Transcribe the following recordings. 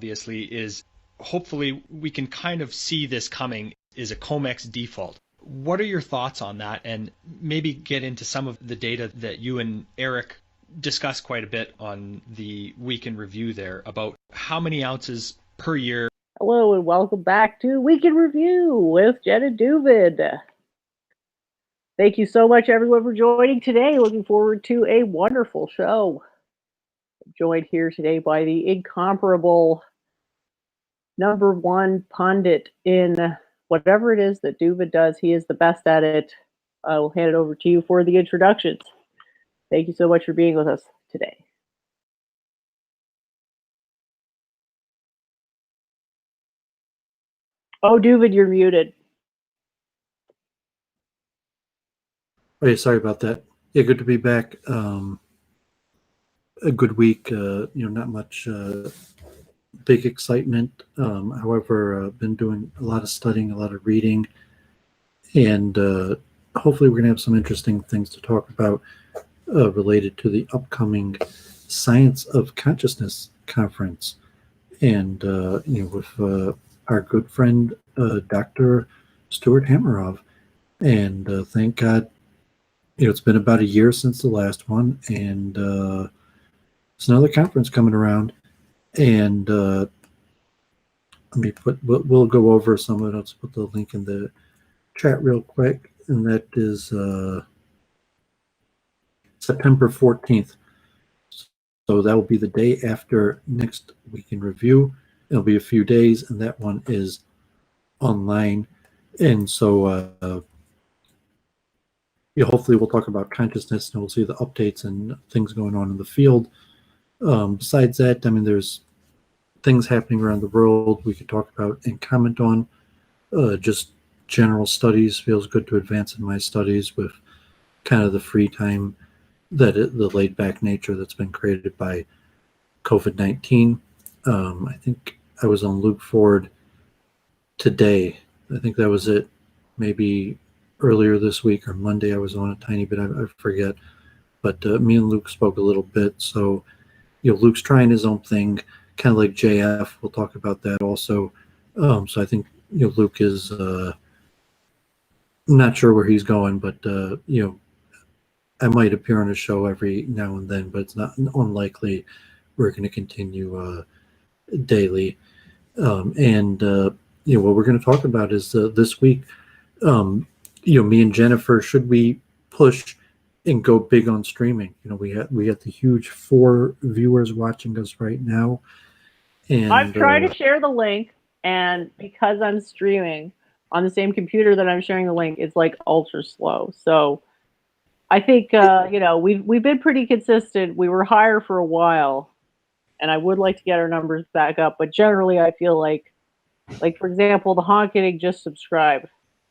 obviously is hopefully we can kind of see this coming is a COMEX default. What are your thoughts on that? And maybe get into some of the data that you and Eric discussed quite a bit on the Week in Review there about how many ounces per year. Hello and welcome back to Week in Review with Jen and Doooovid. Thank you so much everyone for joining today. Looking forward to a wonderful show. I'm joined here today by the incomparable #1 pundit in whatever it is that Doooovid does. He is the best at it. I will hand it over to you for the introductions. Thank you so much for being with us today. Oh, Doooovid, you're muted. Hey, sorry about that. Yeah, good to be back. A good week. Not much big excitement. However, been doing a lot of studying, a lot of reading, and hopefully we're going to have some interesting things to talk about related to the upcoming Science of Consciousness conference, and with our good friend Dr. Stuart Hameroff. And thank God, it's been about a year since the last one, and there's another conference coming around. And we'll go over some of it. Let's put the link in the chat real quick, and that is September 14th. So that will be the day after next Week in Review. It'll be a few days, and that one is online. And so hopefully we'll talk about consciousness, and we'll see the updates and things going on in the field. Besides that, there's things happening around the world we could talk about and comment on. Just general studies. Feels good to advance in my studies with kind of the free time, the laid back nature that's been created by COVID-19. I think I was on Luke Ford today. I think that was it. Maybe earlier this week or Monday. I was on a tiny bit, I forget. But me and Luke spoke a little bit. So, Luke's trying his own thing, kind of like JF. We'll talk about that also. So I think, Luke is not sure where he's going, but, I might appear on a show every now and then, but it's not unlikely we're going to continue daily. And what we're going to talk about is this week, me and Jennifer, should we push and go big on streaming? We got the huge 4 viewers watching us right now. And I've tried to share the link, and because I'm streaming on the same computer that I'm sharing the link, it's like ultra slow. So I think we've been pretty consistent. We were higher for a while, and I would like to get our numbers back up. But generally, I feel like for example, the Honking just subscribed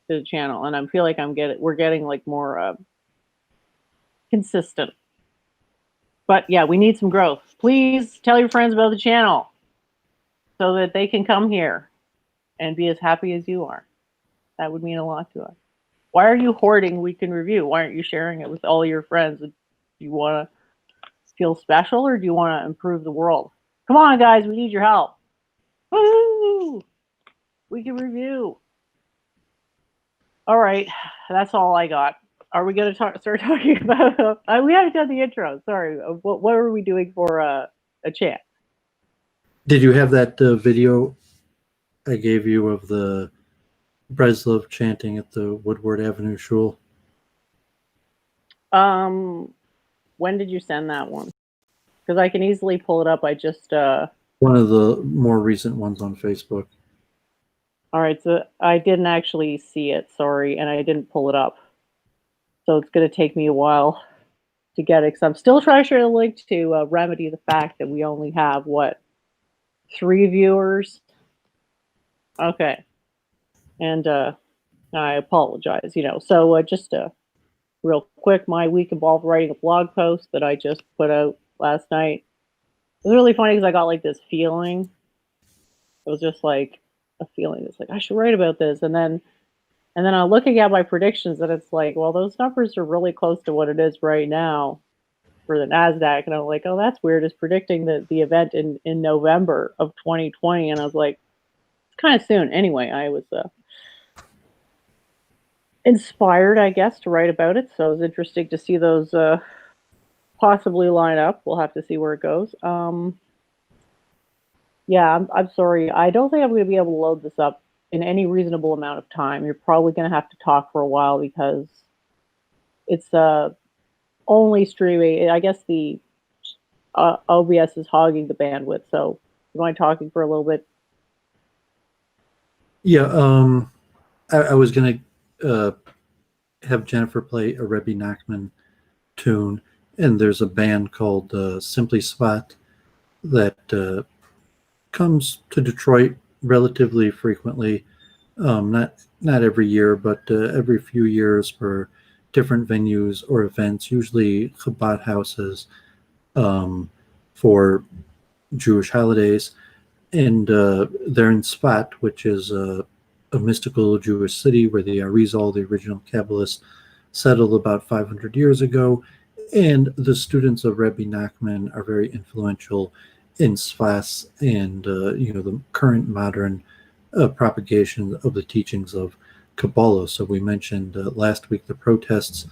to the channel, and I feel like we're getting like more consistent. But yeah, we need some growth. Please tell your friends about the channel so that they can come here and be as happy as you are. That would mean a lot to us. Why are you hoarding Week in Review? Why aren't you sharing it with all your friends? Do you want to feel special, or do you want to improve the world? Come on, guys, we need your help. Woo! Week in Review. All right, that's all I got. Are we going to start talking about? We haven't done the intro. Sorry. What were we doing for a chat? did you have that video I gave you of the Breslov chanting at the Woodward Avenue Shul? When did you send that one? Because I can easily pull it up. I just one of the more recent ones on Facebook. All right, so I didn't actually see it, sorry, and I didn't pull it up. So it's going to take me a while to get it, because I'm still trying to share the link to remedy the fact that we only have, 3 viewers? Okay. And I apologize, So just real quick, my week involved writing a blog post that I just put out last night. It was really funny because I got like this feeling. It was just like a feeling. It's like, I should write about this. And then I'm looking at my predictions, and it's like, well, those numbers are really close to what it is right now for the NASDAQ. And I'm like, oh, that's weird. It's predicting the event in November of 2020. And I was like, it's kind of soon. Anyway, I was inspired, I guess, to write about it. So it was interesting to see those possibly line up. We'll have to see where it goes. Yeah, I'm sorry. I don't think I'm going to be able to load this up in any reasonable amount of time. You're probably going to have to talk for a while because it's only streaming. I guess the OBS is hogging the bandwidth. So you mind talking for a little bit? Yeah, I was going to have Jennifer play a Rebbe Nachman tune, and there's a band called Simply Spot that comes to Detroit relatively frequently, not every year, but every few years for different venues or events, usually Chabad houses for Jewish holidays. And they're in Sfat, which is a mystical Jewish city where the Arizal, the original Kabbalists, settled about 500 years ago. And the students of Rebbe Nachman are very influential in Sfas and the current modern propagation of the teachings of Kabbalah. So we mentioned last week the protests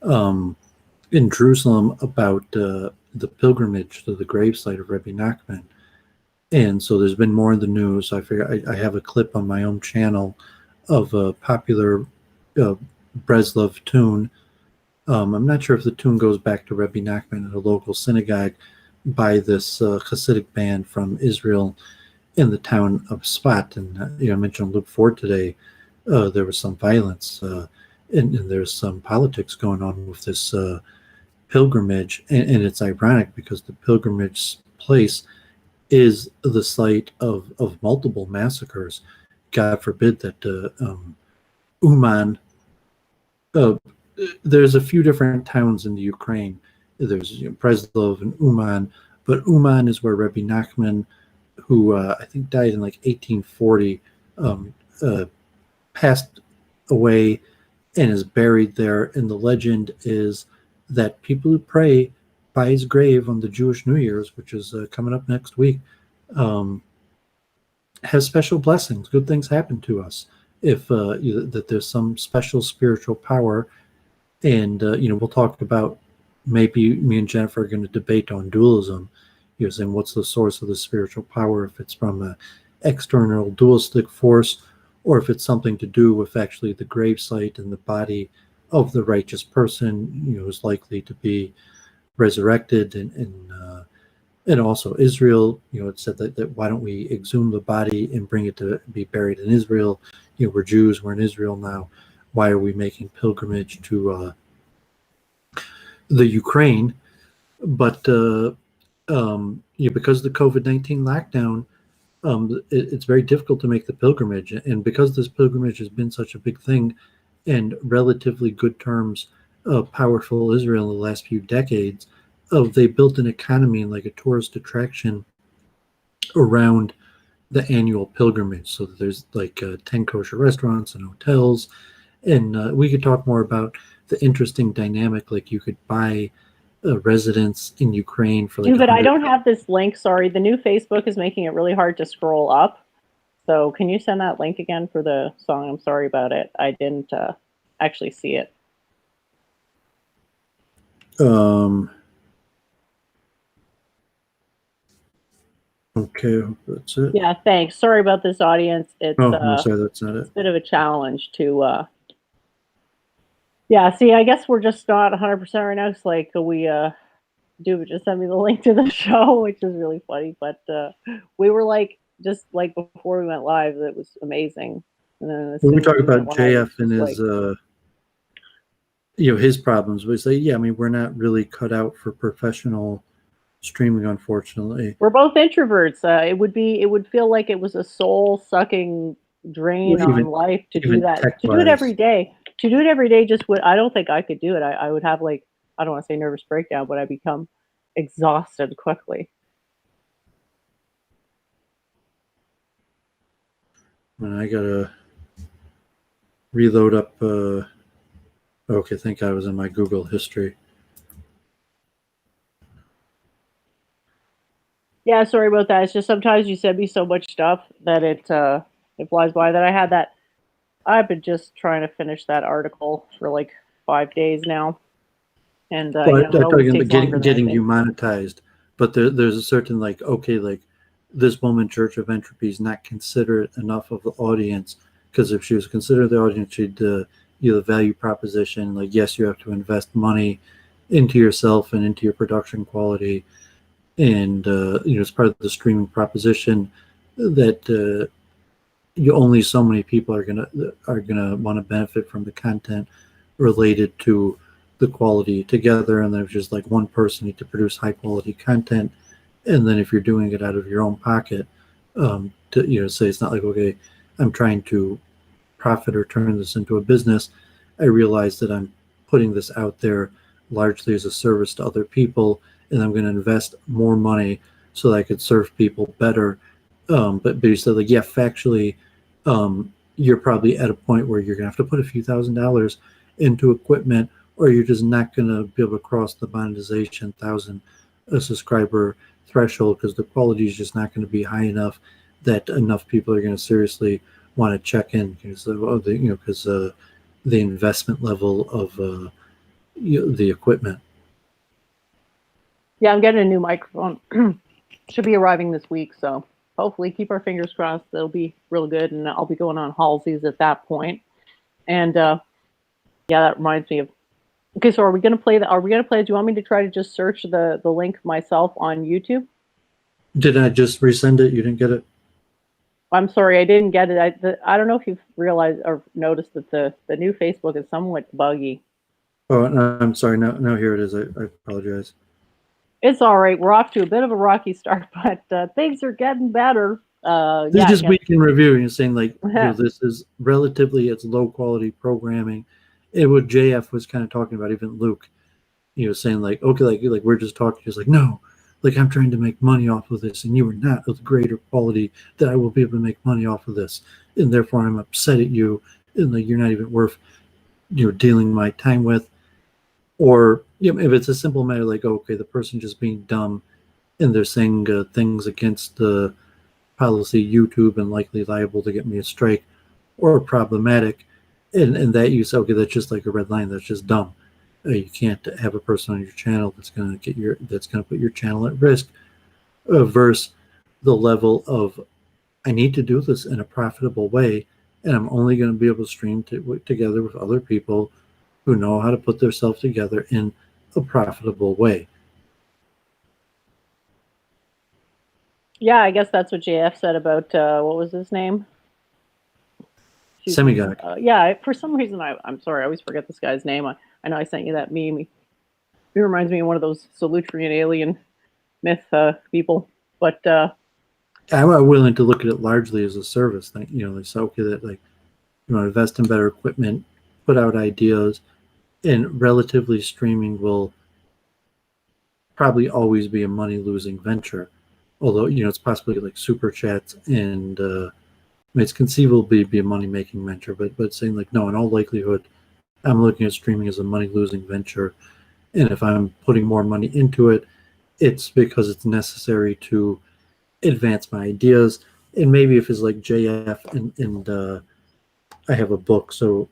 in Jerusalem about the pilgrimage to the gravesite of Rebbe Nachman. And so there's been more in the news. I figure I have a clip on my own channel of a popular Breslov tune. I'm not sure if the tune goes back to Rebbe Nachman at a local synagogue by this Hasidic band from Israel in the town of Sfat. And I mentioned Luke Ford today. There was some violence and there's some politics going on with this pilgrimage. And it's ironic because the pilgrimage place is the site of multiple massacres. God forbid that Uman, there's a few different towns in the Ukraine. There's Breslov and Uman, but Uman is where Rebbe Nachman, who I think died in like 1840, passed away, and is buried there. And the legend is that people who pray by his grave on the Jewish New Year's, which is coming up next week, have special blessings. Good things happen to us if that there's some special spiritual power. And we'll talk about, maybe me and Jennifer are going to debate on dualism, saying what's the source of the spiritual power, if it's from an external dualistic force, or if it's something to do with actually the gravesite and the body of the righteous person, is likely to be resurrected. And also Israel, it said that why don't we exhume the body and bring it to be buried in Israel? We're Jews, we're in Israel now. Why are we making pilgrimage to the Ukraine? But because of the COVID-19 lockdown, it's very difficult to make the pilgrimage. And because this pilgrimage has been such a big thing and relatively good terms of powerful Israel in the last few decades, they built an economy and like a tourist attraction around the annual pilgrimage. So there's like 10 kosher restaurants and hotels. And we could talk more about the interesting dynamic. Like you could buy a residence in Ukraine for like. But I don't have this link. Sorry, the new Facebook is making it really hard to scroll up. So can you send that link again for the song? I'm sorry about it. I didn't actually see it. Okay, that's it. Yeah, thanks. Sorry about this, audience. It's no, sorry, that's not it. It's a bit of a challenge to. Yeah, see, I guess we're just not 100% right now. It's like Doooovid just sent me the link to the show, which is really funny. But we were like, just like before we went live, it was amazing. And then when we talk about JF and his, his problems, we say, yeah, I mean, we're not really cut out for professional streaming, unfortunately. We're both introverts. It would feel like it was a soul-sucking drain on life to do that. To do it every day. To do it every day just would. I don't think I could do it. I would have like, I don't want to say nervous breakdown, but I become exhausted quickly. And I gotta reload up. Okay, thank God I was in my Google history. Yeah, sorry about that. It's just sometimes you send me so much stuff that it flies by. That I had that. I've been just trying to finish that article for like 5 days now, and well, I thought getting you monetized, but there's a certain like, okay, like this woman, Church of Entropy, is not considerate enough of the audience, because if she was considered the audience, she'd the value proposition, like, yes, you have to invest money into yourself and into your production quality, and it's part of the streaming proposition that only so many people are gonna want to benefit from the content related to the quality together, and there's just like one person need to produce high quality content. And then if you're doing it out of your own pocket, to say it's not like, okay, I'm trying to profit or turn this into a business. I realize that I'm putting this out there largely as a service to other people, and I'm going to invest more money so that I could serve people better. But you said, like, yeah, factually, you're probably at a point where you're going to have to put a few $1,000s into equipment, or you're just not going to be able to cross the monetization 1,000 subscriber threshold, because the quality is just not going to be high enough that enough people are going to seriously want to check in, because the investment level of the equipment. Yeah, I'm getting a new microphone. Should be arriving this week, so hopefully keep our fingers crossed. It'll be real good, and I'll be going on Halsey's at that point. And yeah, that reminds me of. Okay, so are we gonna play? Do you want me to try to just search the link myself on YouTube? Did I just resend it? You didn't get it? I'm sorry, I didn't get it. I don't know if you've realized or noticed that the new Facebook is somewhat buggy. Oh, no, I'm sorry. No, here it is. I apologize. It's all right. We're off to a bit of a rocky start, but things are getting better. This is just week in review. You're saying like this is relatively it's low quality programming. And what JF was kind of talking about, even Luke, saying like, okay, like we're just talking. He's like, no, like I'm trying to make money off of this, and you are not of the greater quality that I will be able to make money off of this, and therefore I'm upset at you, and like you're not even worth dealing my time with. Or if it's a simple matter like, okay, the person just being dumb and they're saying things against the policy YouTube and likely liable to get me a strike, or problematic, and that you say, okay, that's just like a red line, that's just dumb. You can't have a person on your channel that's going to put your channel at risk, versus the level of, I need to do this in a profitable way, and I'm only going to be able to stream together with other people who know how to put themselves together in a profitable way. Yeah, I guess that's what JF said about what was his name? Semigog. Yeah, for some reason I'm sorry, I always forget this guy's name. I know I sent you that meme. He reminds me of one of those Salutrian alien myth people. But I'm willing to look at it largely as a service thing. It's okay that invest in better equipment, put out ideas, and relatively streaming will probably always be a money losing venture. Although it's possibly like super chats and it's conceivable to be a money making venture. But saying like, no, in all likelihood, I'm looking at streaming as a money losing venture, and if I'm putting more money into it, it's because it's necessary to advance my ideas. And maybe if it's like JF and I have a book, so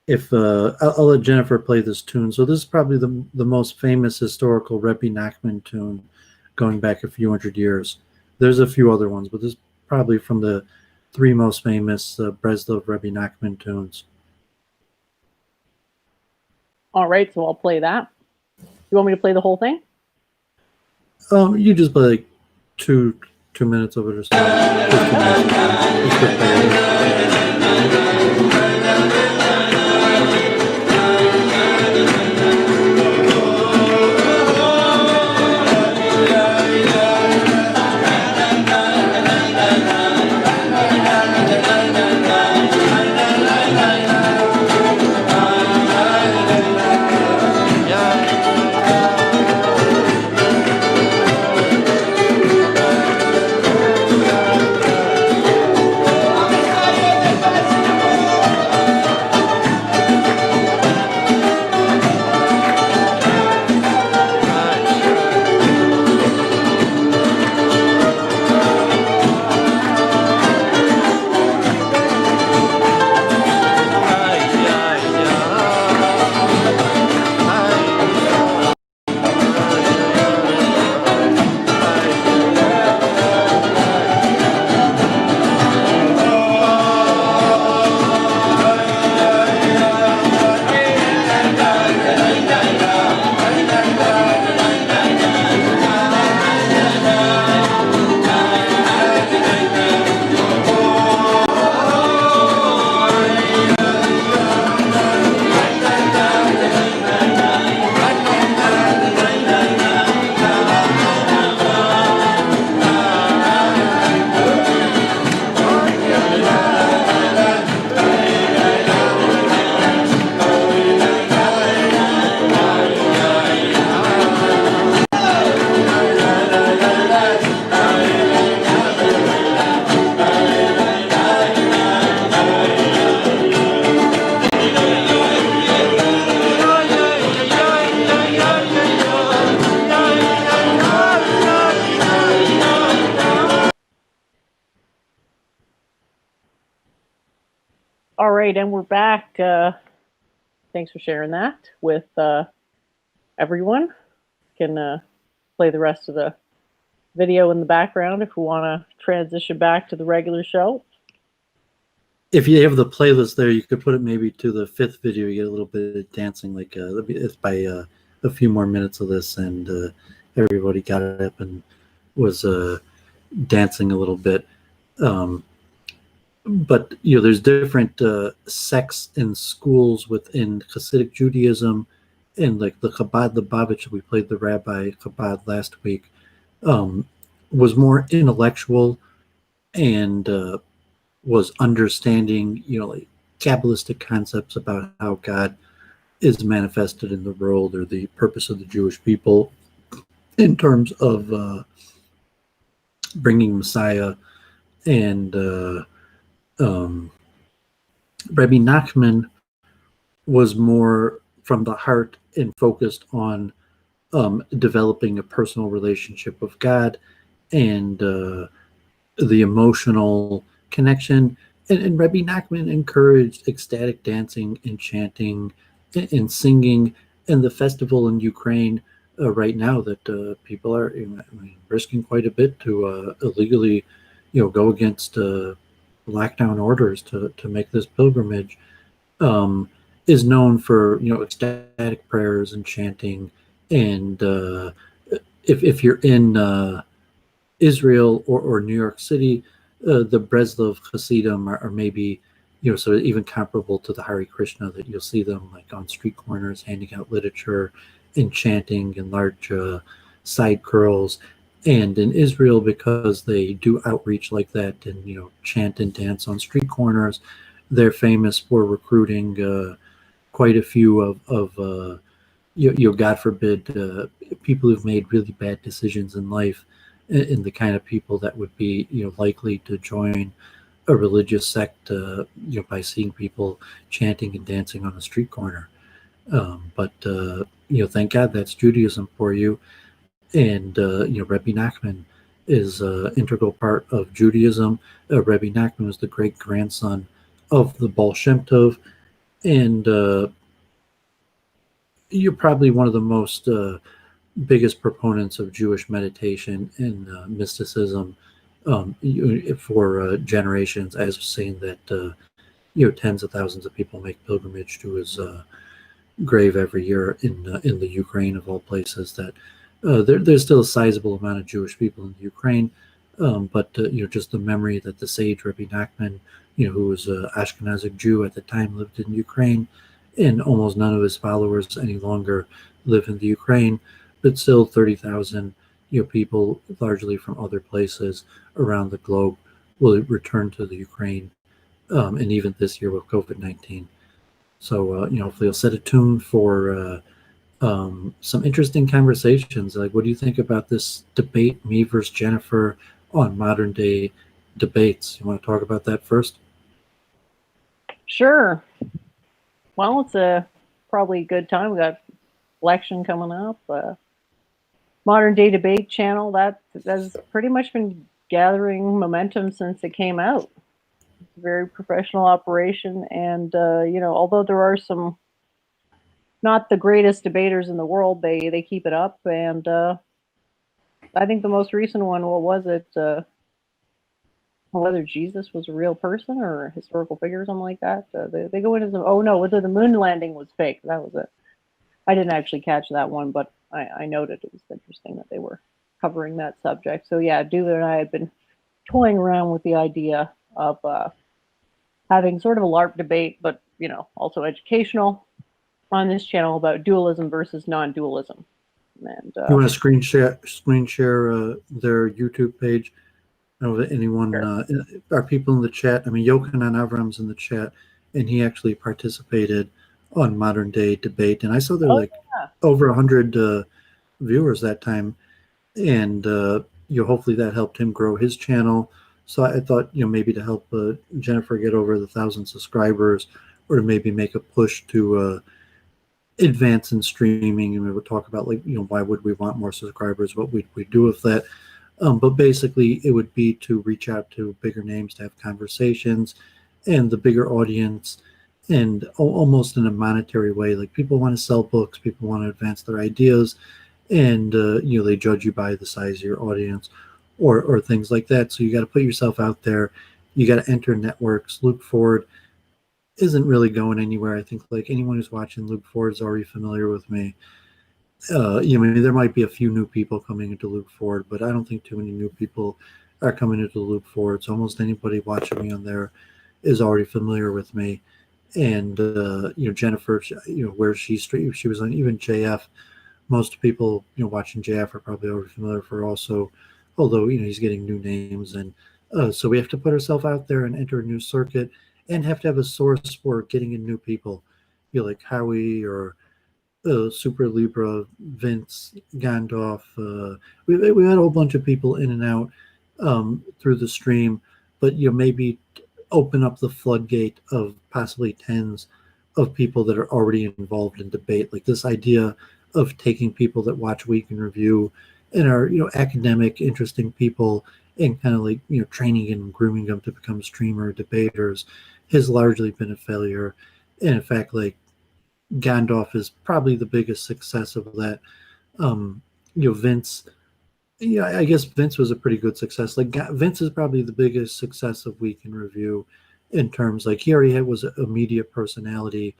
if I'll let Jennifer play this tune. So this is probably the most famous historical Rebbe Nachman tune going back a few hundred years. There's a few other ones, but this is probably from the three most famous Breslov Rebbe Nachman tunes. All right, so I'll play that. You want me to play the whole thing? You just play like two minutes of it or so. All right, and we're back. Thanks for sharing that with everyone. Can play the rest of the video in the background if we want to transition back to the regular show. If you have the playlist there, you could put it maybe to the fifth video. You get a little bit of dancing, like by a few more minutes of this, and everybody got up and was dancing a little bit. But there's different sects and schools within Hasidic Judaism, and like the Chabad Lubavitch, we played the Rabbi Chabad last week, was more intellectual and was understanding, like Kabbalistic concepts about how God is manifested in the world, or the purpose of the Jewish people in terms of bringing Messiah. And Rabbi Nachman was more from the heart and focused on developing a personal relationship with God and the emotional connection. And Rebbe Nachman encouraged ecstatic dancing and chanting and singing. And the festival in Ukraine right now that people are risking quite a bit to illegally, go against lockdown orders to make this pilgrimage, is known for ecstatic prayers and chanting. And if you're in Israel or New York City, the Breslov Hasidim are maybe, sort of even comparable to the Hare Krishna, that you'll see them like on street corners handing out literature and chanting in large side curls. And in Israel, because they do outreach like that and chant and dance on street corners, they're famous for recruiting quite a few of God forbid, people who've made really bad decisions in life, and the kind of people that would be likely to join a religious sect by seeing people chanting and dancing on a street corner. But thank God that's Judaism for you. And Rebbe Nachman is an integral part of Judaism. Rebbe Nachman was the great grandson of the Baal Shem Tov, and you're probably one of the most biggest proponents of Jewish meditation and mysticism for generations, as saying that tens of thousands of people make pilgrimage to his grave every year in the Ukraine, of all places. That there's still a sizable amount of Jewish people in the Ukraine, but just the memory that the sage Rabbi Nachman, who was an Ashkenazic Jew at the time, lived in Ukraine, and almost none of his followers any longer live in the Ukraine, but still 30,000 people, largely from other places around the globe, will return to the Ukraine, and even this year with COVID-19. So hopefully you'll set a tune for some interesting conversations. Like, what do you think about this debate, me versus Jennifer, on modern day debates? You want to talk about that first? Sure. Well, it's probably a good time. We got election coming up. Modern day debate channel that's pretty much been gathering momentum since it came out. It's a very professional operation, and although there are some not the greatest debaters in the world, they keep it up. And I think the most recent one, what was it? Whether Jesus was a real person or a historical figure or something like that. They go into some, oh no, whether the moon landing was fake. That was it. I didn't actually catch that one, but I noted it was interesting that they were covering that subject. So yeah, Doovid and I had been toying around with the idea of having sort of a LARP debate, but also educational, on this channel about dualism versus non-dualism. And you want to screen share their YouTube page? I know that anyone, sure. Are people in the chat? I mean, Yochanan Avram's in the chat, and he actually participated on Modern Day Debate, and I saw there were over 100 viewers that time, and hopefully that helped him grow his channel. So I thought maybe to help Jennifer get over the 1,000 subscribers, or to maybe make a push to advance in streaming, and we would talk about why would we want more subscribers, what we do with that. But basically, it would be to reach out to bigger names to have conversations, and the bigger audience, and almost in a monetary way. Like, people want to sell books, people want to advance their ideas, and they judge you by the size of your audience, or things like that. So you got to put yourself out there. You got to enter networks. Luke Ford isn't really going anywhere. I think anyone who's watching Luke Ford is already familiar with me. There might be a few new people coming into Luke Ford, but I don't think too many new people are coming into Luke Ford. So almost anybody watching me on there is already familiar with me. And Jennifer, where she was on even JF. Most people watching JF are probably already familiar with her also, although he's getting new names, and so we have to put ourselves out there and enter a new circuit, and have to have a source for getting in new people, like Howie or Super Libra, Vince, Gandalf. We had a whole bunch of people in and out through the stream, but maybe open up the floodgate of possibly tens of people that are already involved in debate. Like this idea of taking people that watch Week in Review and are, academic, interesting people, and kind of like, training and grooming them to become streamer debaters has largely been a failure. And in fact, like Gandalf is probably the biggest success of that. Vince, I guess Vince was a pretty good success. Like Vince is probably the biggest success of Week in Review in terms like he already was a media personality,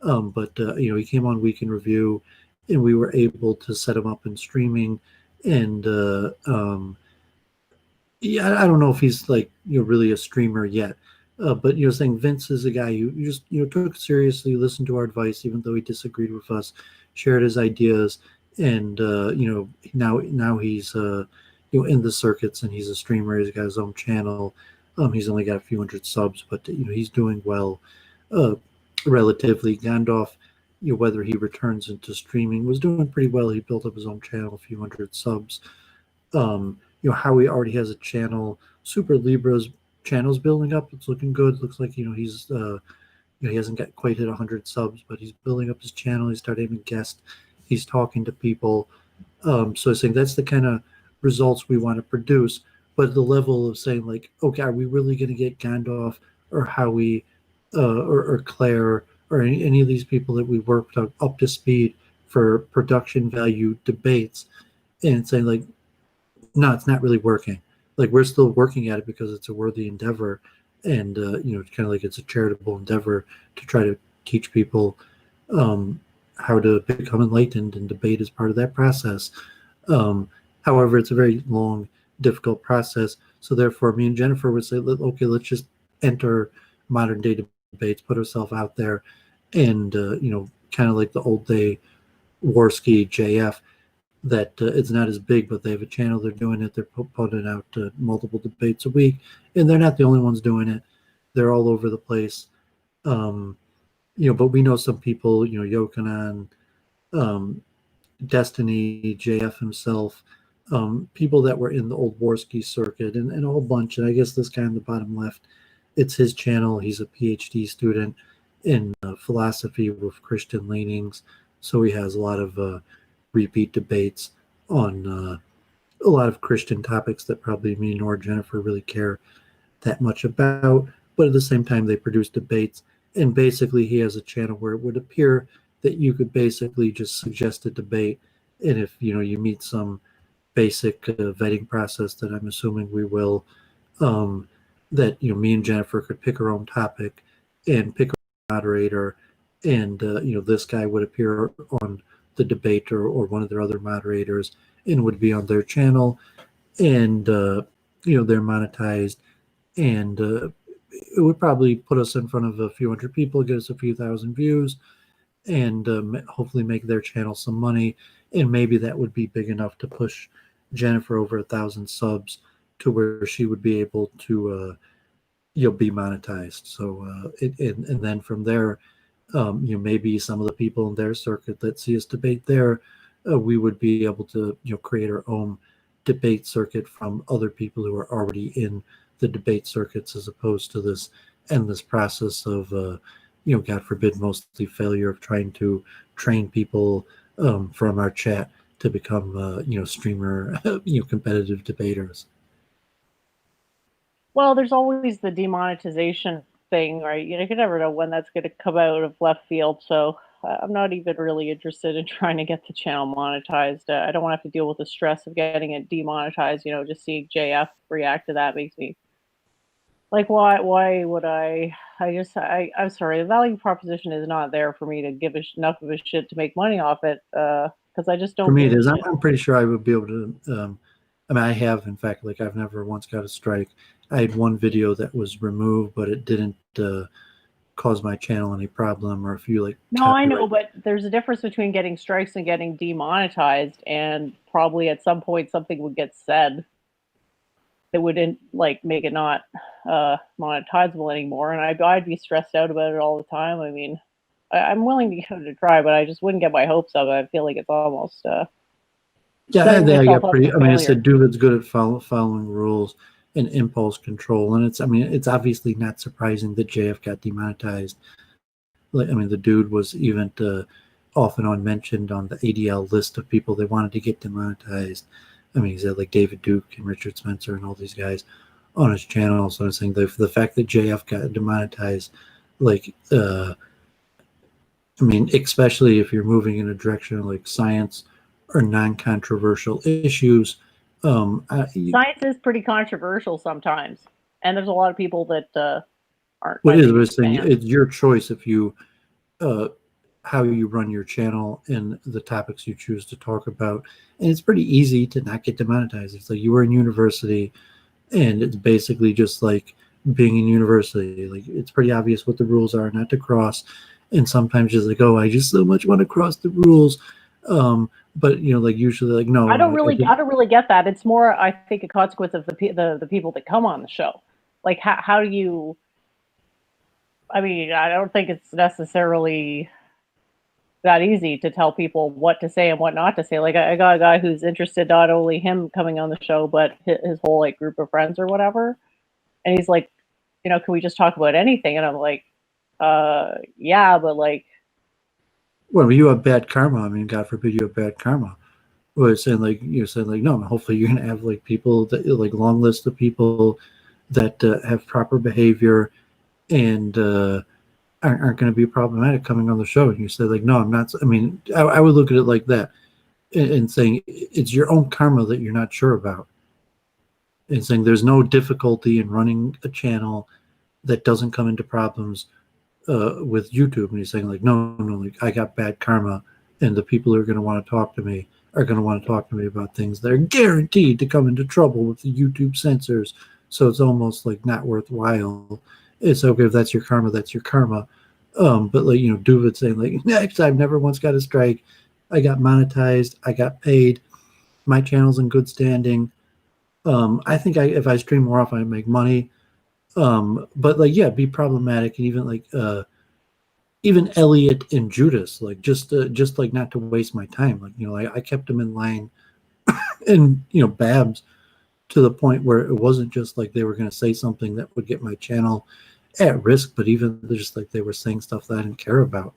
but he came on Week in Review, and we were able to set him up in streaming, and I don't know if he's like really a streamer yet, but saying Vince is a guy who you just took seriously, listened to our advice even though he disagreed with us, shared his ideas, and now he's in the circuits, and he's a streamer. He's got his own channel. He's only got a few hundred subs, but he's doing well, relatively. Gandalf, whether he returns into streaming, was doing pretty well. He built up his own channel, a few hundred subs. Howie already has a channel. Super Libra's channel's building up. It's looking good. Looks like he's he hasn't got quite hit 100 subs, but he's building up his channel. He's starting to guest. He's talking to people. So I think that's the kind of results we want to produce. But the level of saying like, okay, are we really going to get Gandalf or Howie or Claire or any of these people that we worked up to speed for production value debates, and saying like, no, it's not really working. Like we're still working at it because it's a worthy endeavor, and kind of like it's a charitable endeavor to try to teach people how to become enlightened, and debate is part of that process. However, it's a very long, difficult process. So therefore, me and Jennifer would say, okay, let's just enter modern day debates, put ourselves out there, and kind of like the old day Warski JF. That it's not as big, but they have a channel. They're doing it. They're putting out multiple debates a week, and they're not the only ones doing it. They're all over the place. But we know some people. Yokanan, Destiny, JF himself, people that were in the old Warski circuit, and a whole bunch. And I guess this guy on the bottom left, it's his channel. He's a PhD student in philosophy with Christian leanings, so he has a lot of repeat debates on a lot of Christian topics that probably me nor Jennifer really care that much about. But at the same time, they produce debates, and basically he has a channel where it would appear that you could basically just suggest a debate, and if you meet some basic vetting process that I'm assuming we will, that me and Jennifer could pick our own topic and pick a moderator, and this guy would appear on the debate or one of their other moderators and would be on their channel, and they're monetized, and it would probably put us in front of a few hundred people, get us a few thousand views, and hopefully make their channel some money, and maybe that would be big enough to push Jennifer over 1,000 subs to where she would be able to be monetized. So and then from there, maybe some of the people in their circuit that see us debate there, we would be able to create our own debate circuit from other people who are already in the debate circuits, as opposed to this endless process of God forbid, mostly failure of trying to train people from our chat to become streamer competitive debaters. Well, there's always the demonetization thing, right? You can never know when that's going to come out of left field. So I'm not even really interested in trying to get the channel monetized. I don't want to have to deal with the stress of getting it demonetized. Just seeing JF react to that makes me like, why would I'm sorry. The value proposition is not there for me to give enough of a shit to make money off it. Because I just don't. For me, it is. I'm pretty sure I would be able to. I have, in fact, like I've never once got a strike. I had one video that was removed, but it didn't cause my channel any problem, or a few like. No, I know, but there's a difference between getting strikes and getting demonetized, and probably at some point something would get said that wouldn't make it not monetizable anymore, and I'd be stressed out about it all the time. I mean, I'm willing to give it a try, but I just wouldn't get my hopes up. I feel like it's almost. Yeah, I got pretty. I said Doovid's good at following rules and impulse control, and it's obviously not surprising that JF got demonetized. Like, I mean, the dude was even off and on mentioned on the ADL list of people they wanted to get demonetized. I mean, he's had like David Duke and Richard Spencer and all these guys on his channel. So I'm saying the fact that JF got demonetized, like, I mean, especially if you're moving in a direction of like science or non-controversial issues. Science is pretty controversial sometimes, and there's a lot of people that aren't. What is it? Saying it's your choice if you how you run your channel and the topics you choose to talk about, and it's pretty easy to not get demonetized. It's like you were in university, and it's basically just like being in university. Like it's pretty obvious what the rules are not to cross, and sometimes just like, oh, I just so much want to cross the rules. But you know, like usually, like no, I don't really get that. It's more, I think, a consequence of the people that come on the show. Like how do you? I mean, I don't think it's necessarily that easy to tell people what to say and what not to say. Like I got a guy who's interested, not only him coming on the show, but his whole like group of friends or whatever. And he's like, you know, can we just talk about anything? And I'm like, yeah, but like, well, you have bad karma. I mean, God forbid you have bad karma. Well, saying like you're saying like no, hopefully you're gonna have like people that like long list of people that have proper behavior and aren't going to be problematic coming on the show. And you say like no, I'm not. I mean, I would look at it like that and saying it's your own karma that you're not sure about, and saying there's no difficulty in running a channel that doesn't come into problems with YouTube. And he's saying like no, like I got bad karma, and the people who are going to want to talk to me are going to want to talk to me about things that are guaranteed to come into trouble with the YouTube censors. So it's almost like not worthwhile. It's okay if that's your karma, that's your karma. But like, you know, Doooovid saying like, next, I've never once got a strike. I got monetized. I got paid. My channel's in good standing. I think if I stream more often, I make money. But like, yeah, be problematic. And even like, even Elliot and Judas, like just like not to waste my time. Like, you know, I kept them in line and, you know, Babs to the point where it wasn't just like they were going to say something that would get my channel at risk, but even just like they were saying stuff that I didn't care about.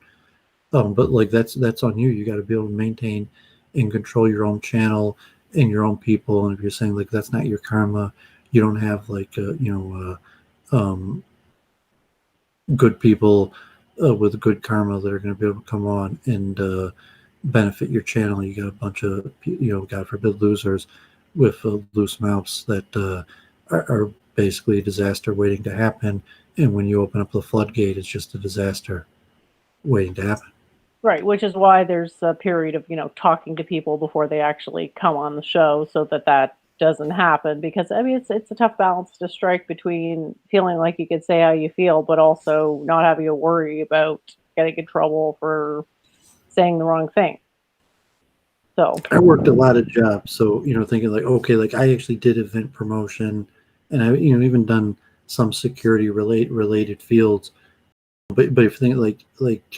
But like that's on you. You got to be able to maintain and control your own channel and your own people. And if you're saying like that's not your karma, you don't have like good people with good karma that are going to be able to come on and benefit your channel. You got a bunch of, you know, God forbid, losers with loose mouths that are basically a disaster waiting to happen. And when you open up the floodgate, it's just a disaster waiting to happen. right, which is why there's a period of, you know, talking to people before they actually come on the show, so that doesn't happen. Because I mean, it's a tough balance to strike between feeling like you can say how you feel, but also not having to worry about getting in trouble for saying the wrong thing. So I worked a lot of jobs, so you know, thinking like, okay, like I actually did event promotion, and I, you know, even done some security related fields. But if you think like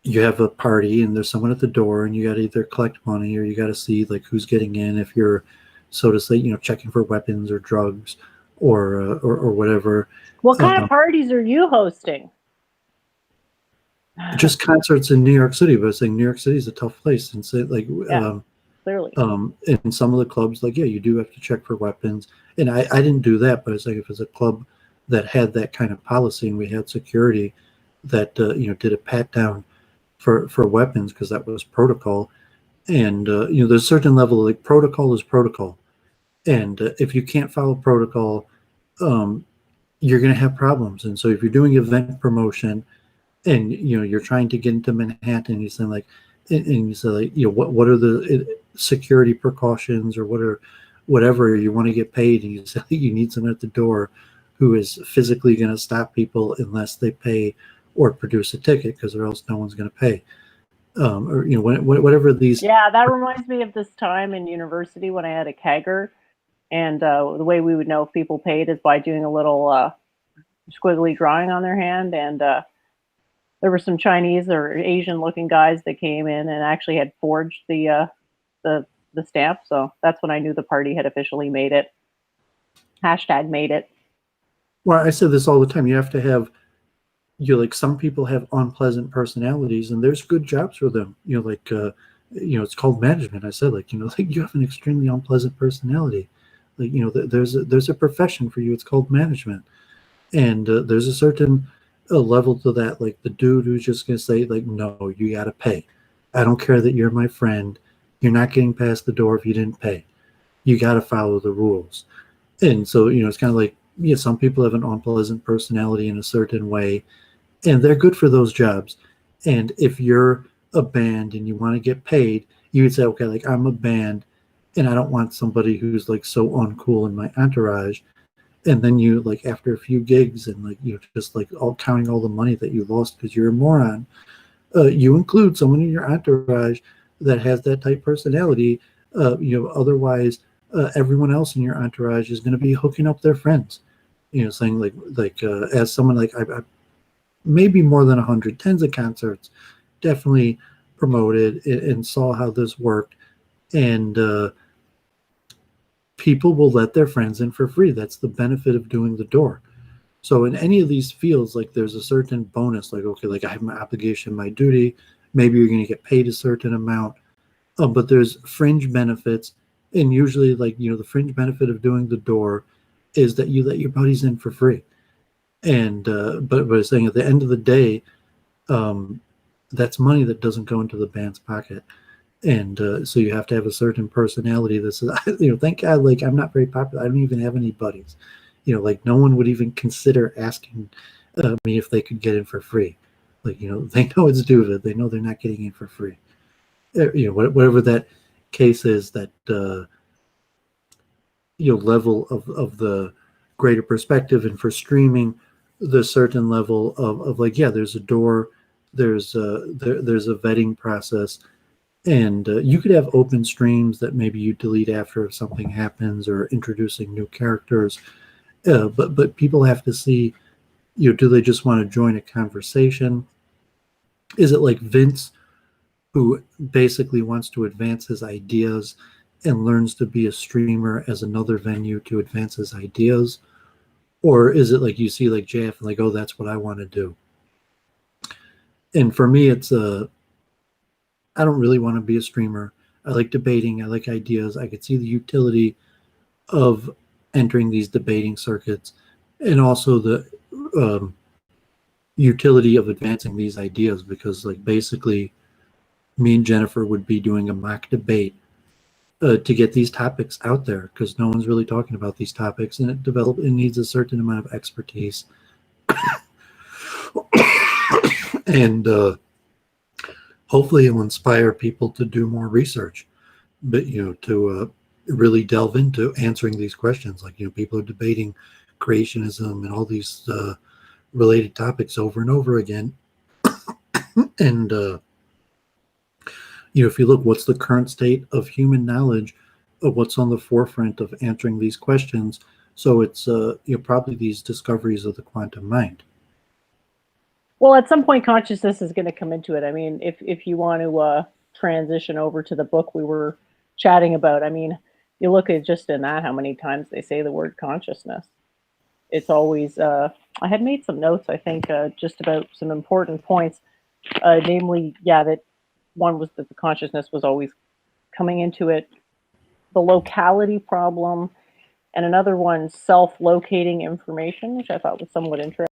you have a party and there's someone at the door, and you got to either collect money or you got to see like who's getting in. If you're, so to say, you know, checking for weapons or drugs or whatever. what kind of parties are you hosting? Just concerts in New York City, but I was saying New York City is a tough place, and say like clearly, in some of the clubs, like yeah, you do have to check for weapons, and I didn't do that, but it's like if it's a club that had that kind of policy and we had security that you know, did a pat down for weapons because that was protocol, and you know, there's a certain level of like protocol is protocol, and if you can't follow protocol, you're going to have problems. And so if you're doing event promotion and you know you're trying to get into Manhattan, you say like, and you say like, you know, what are the security precautions or whatever you want to get paid, and you say you need someone at the door who is physically going to stop people unless they pay or produce a ticket, because or else no one's going to pay. Or you know, whatever these. Yeah, that reminds me of this time in university when I had a kegger, and the way we would know if people paid is by doing a little squiggly drawing on their hand, and there were some Chinese or Asian-looking guys that came in and actually had forged the stamp. So that's when I knew the party had officially made it. #made it. Well, I say this all the time. You have to have like some people have unpleasant personalities, and there's good jobs for them. It's called management. I said, like you have an extremely unpleasant personality. There's a profession for you. It's called management, and there's a certain level to that. Like the dude who's just gonna say, like, no, you gotta pay. I don't care that you're my friend. You're not getting past the door if you didn't pay. You got to follow the rules. And so, it's kind of like, yeah, some people have an unpleasant personality in a certain way, and they're good for those jobs. And if you're a band and you want to get paid, you would say, okay, like I'm a band and I don't want somebody who's like so uncool in my entourage. And then you like after a few gigs and like just like all counting all the money that you lost because you're a moron, you include someone in your entourage that has that type personality. Otherwise everyone else in your entourage is going to be hooking up their friends. Saying as someone like I maybe more than 100, tens of concerts, definitely promoted and saw how this worked, and people will let their friends in for free. That's the benefit of doing the door. So in any of these fields, like there's a certain bonus, like, okay, like I have my obligation, my duty, maybe you're going to get paid a certain amount, but there's fringe benefits. And usually like, the fringe benefit of doing the door is that you let your buddies in for free. And, but I'm saying at the end of the day, that's money that doesn't go into the band's pocket. And so you have to have a certain personality that says, thank God, like I'm not very popular. I don't even have any buddies. Like no one would even consider asking me if they could get in for free. Like, they know it's Doooovid. They know they're not getting in for free. Whatever that case is, that, level of the greater perspective. And for streaming, the certain level of like, yeah, there's a door, there's a vetting process. And you could have open streams that maybe you delete after something happens or introducing new characters. But people have to see, do they just want to join a conversation? Is it like Vince, who basically wants to advance his ideas and learns to be a streamer as another venue to advance his ideas? Or is it like you see like JF and like, oh, that's what I want to do? And for me, it's I don't really want to be a streamer. I like debating. I like ideas. I could see the utility of entering these debating circuits, and also the utility of advancing these ideas, because like basically me and Jennifer would be doing a mock debate to get these topics out there, because no one's really talking about these topics, and it needs a certain amount of expertise. And hopefully it will inspire people to do more research, but to really delve into answering these questions. Like people are debating creationism and all these related topics over and over again. And if you look, what's the current state of human knowledge, of what's on the forefront of answering these questions? So it's probably these discoveries of the quantum mind. Well, at some point, consciousness is going to come into it. I mean, if you want to transition over to the book we were chatting about, I mean, you look at just in that, how many times they say the word consciousness. It's always, I had made some notes, I think, just about some important points, namely, yeah, that one was that the consciousness was always coming into it, the locality problem, and another one, self-locating information, which I thought was somewhat interesting.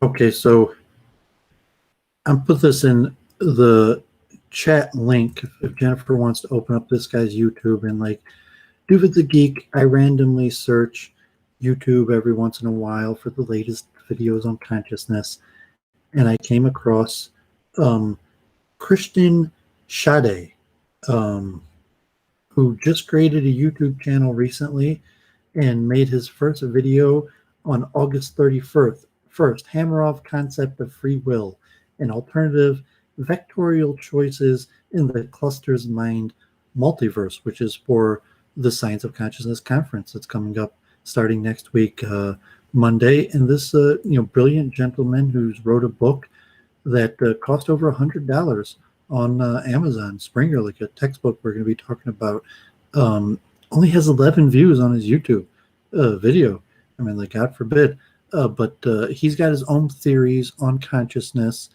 Okay, so I'll put this in the chat link if Jennifer wants to open up this guy's YouTube, and like Doooovid the Geek, I randomly search YouTube every once in a while for the latest videos on consciousness, and I came across Christian Schade, who just created a YouTube channel recently and made his first video on August 31st. Hammer off concept of free will and alternative vectorial choices in the cluster's mind multiverse, which is for the Science of Consciousness conference that's coming up starting next week, Monday. And this brilliant gentleman who's wrote a book that cost over $100 on Amazon, Springer, like a textbook we're going to be talking about, only has 11 views on his YouTube video. I mean, like, God forbid. But he's got his own theories on consciousness.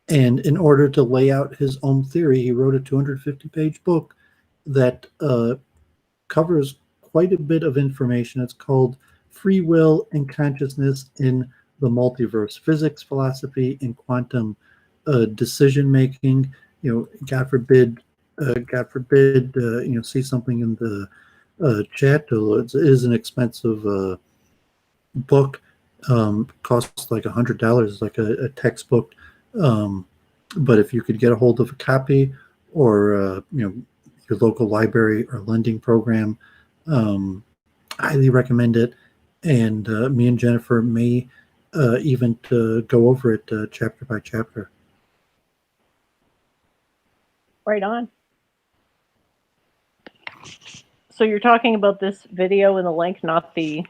And in order to lay out his own theory, he wrote a 250-page book that covers quite a bit of information. It's called Free Will and Consciousness in the Multiverse: Physics, Philosophy, and Quantum Decision Making. God forbid, see something in the chat. It is an expensive book. Costs like $100. It's like a textbook. But if you could get a hold of a copy, or your local library or lending program, highly recommend it. And me and Jennifer may even go over it chapter by chapter. Right on. So you're talking about this video and the link, not the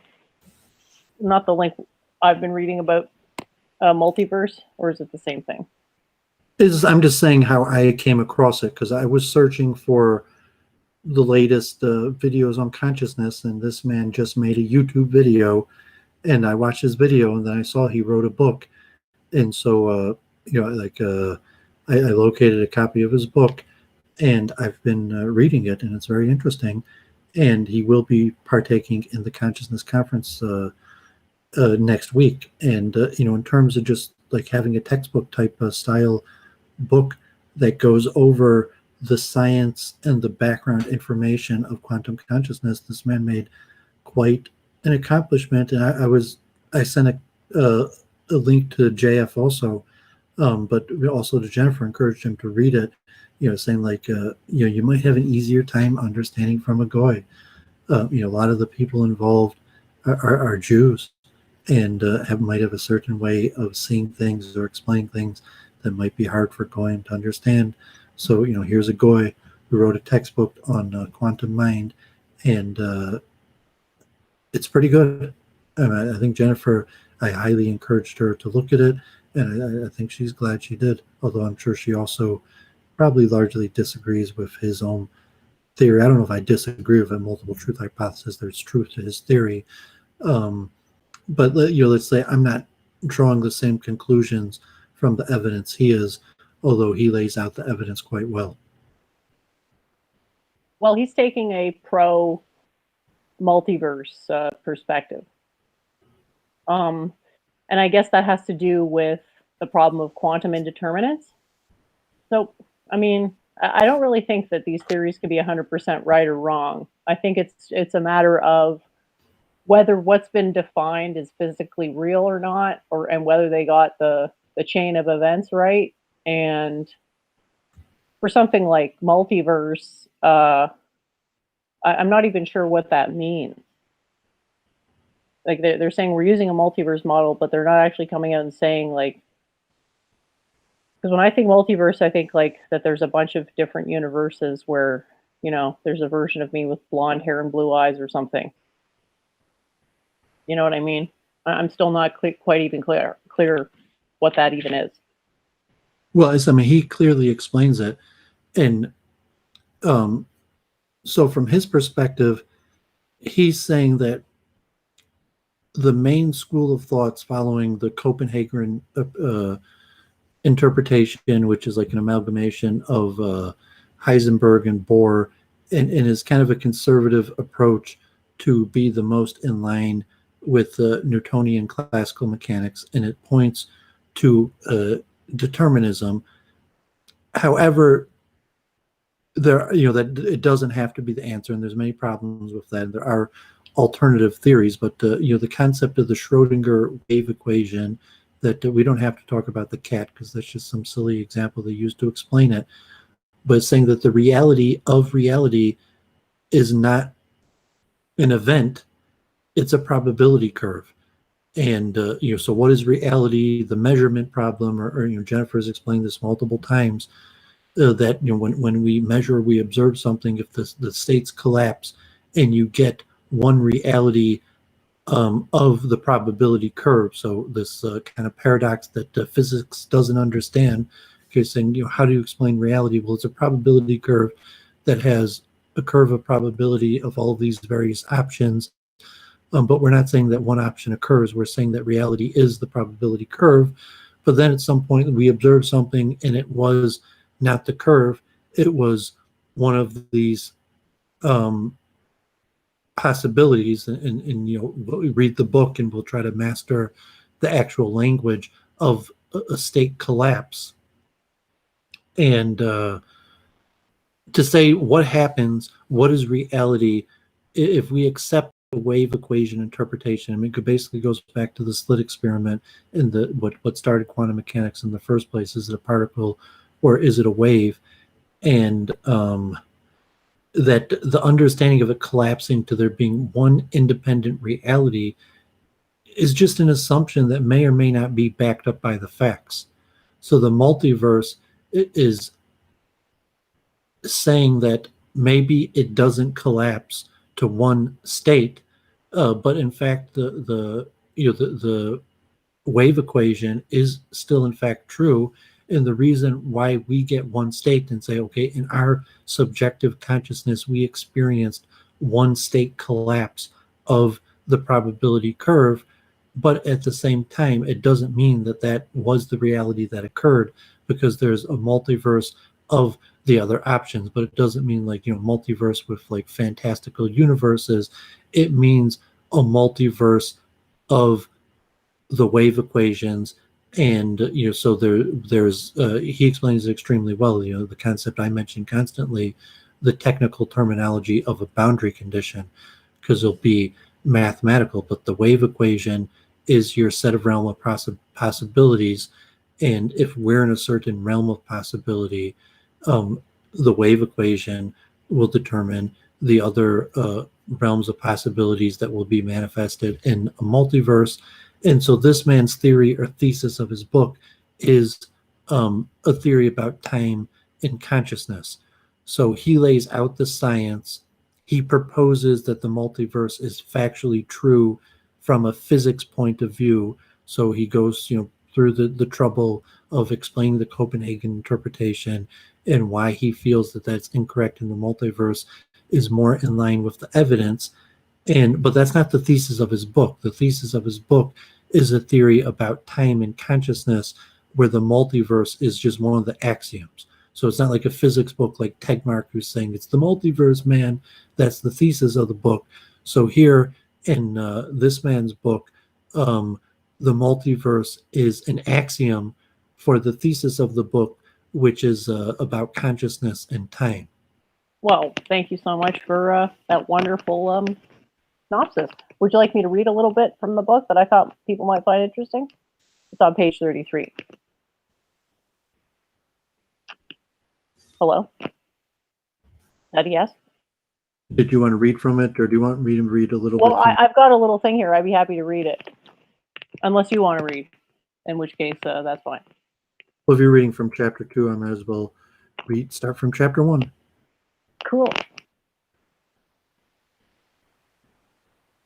link I've been reading about multiverse, or is it the same thing? I'm just saying how I came across it, because I was searching for the latest videos on consciousness, and this man just made a YouTube video, and I watched his video, and then I saw he wrote a book, and so I located a copy of his book, and I've been reading it, and it's very interesting. And he will be partaking in the consciousness conference next week. And in terms of just like having a textbook type style book that goes over the science and the background information of quantum consciousness, this man made quite an accomplishment. And I sent a link to JF also, but also to Jennifer, encouraged him to read it, saying like, you might have an easier time understanding from a goy. A lot of the people involved are Jews, and might have a certain way of seeing things or explaining things that might be hard for goyim to understand. So, here's a goy who wrote a textbook on quantum mind, and it's pretty good. I think Jennifer, I highly encouraged her to look at it, and I think she's glad she did, although I'm sure she also probably largely disagrees with his own theory. I don't know if I disagree with a multiple truth hypothesis. There's truth to his theory. But let's say I'm not drawing the same conclusions from the evidence he is, although he lays out the evidence quite well. Well, he's taking a pro multiverse perspective. And I guess that has to do with the problem of quantum indeterminants. So, I mean, I don't really think that these theories can be 100% right or wrong. I think it's a matter of whether what's been defined is physically real or not, and whether they got the chain of events right. And for something like multiverse, I'm not even sure what that means. Like they're saying we're using a multiverse model, but they're not actually coming out and saying like, because when I think multiverse, I think like that there's a bunch of different universes where, there's a version of me with blonde hair and blue eyes or something. You know what I mean? I'm still not quite even clear what that even is. Well, he clearly explains it. And so from his perspective, he's saying that the main school of thoughts following the Copenhagen interpretation, which is like an amalgamation of Heisenberg and Bohr, and is kind of a conservative approach to be the most in line with Newtonian classical mechanics, and it points to determinism. However, that it doesn't have to be the answer, and there's many problems with that. There are alternative theories, but the concept of the Schrodinger wave equation, that we don't have to talk about the cat because that's just some silly example they used to explain it, but saying that the reality of reality is not an event, it's a probability curve. And so what is reality? The measurement problem, or Jennifer has explained this multiple times, that when we measure, we observe something, if the states collapse and you get one reality of the probability curve. So this kind of paradox that physics doesn't understand. Okay, saying, how do you explain reality? Well, it's a probability curve that has a curve of probability of all of these various options, But we're not saying that one option occurs. We're saying that reality is the probability curve. But then at some point we observed something and it was not the curve. It was one of these possibilities. And we read the book and we'll try to master the actual language of a state collapse. And to say what happens, what is reality, if we accept the wave equation interpretation. I mean, it basically goes back to the slit experiment and what started quantum mechanics in the first place. Is it a particle or is it a wave? And that the understanding of it collapsing to there being one independent reality is just an assumption that may or may not be backed up by the facts. So the multiverse is saying that maybe it doesn't collapse to one state, but in fact the wave equation is still in fact true. And the reason why we get one state and say, okay, in our subjective consciousness, we experienced one state collapse of the probability curve, but at the same time, it doesn't mean that that was the reality that occurred, because there's a multiverse of the other options. But it doesn't mean like, multiverse with like fantastical universes. It means a multiverse of the wave equations. And so there's he explains it extremely well. The concept I mentioned constantly, the technical terminology of a boundary condition, because it'll be mathematical, but the wave equation is your set of realm of possibilities. And if we're in a certain realm of possibility, the wave equation will determine the other realms of possibilities that will be manifested in a multiverse. And so this man's theory or thesis of his book is a theory about time and consciousness. So he lays out the science. He proposes that the multiverse is factually true from a physics point of view. So he goes, through the trouble of explaining the Copenhagen interpretation and why he feels that that's incorrect and the multiverse is more in line with the evidence. But that's not the thesis of his book. The thesis of his book is a theory about time and consciousness, where the multiverse is just one of the axioms. So it's not like a physics book like Tegmark, who's saying it's the multiverse, man. That's the thesis of the book. So here in this man's book, the multiverse is an axiom for the thesis of the book, which is about consciousness and time. Well, thank you so much for that wonderful synopsis. Would you like me to read a little bit from the book that I thought people might find interesting? It's on page 33. Hello? That a yes? Did you want to read from it, or do you want me to read a little bit? Well, I've got a little thing here. I'd be happy to read it. Unless you want to read, in which case that's fine. Well, if you're reading from chapter 2, I might as well start from chapter 1. Cool.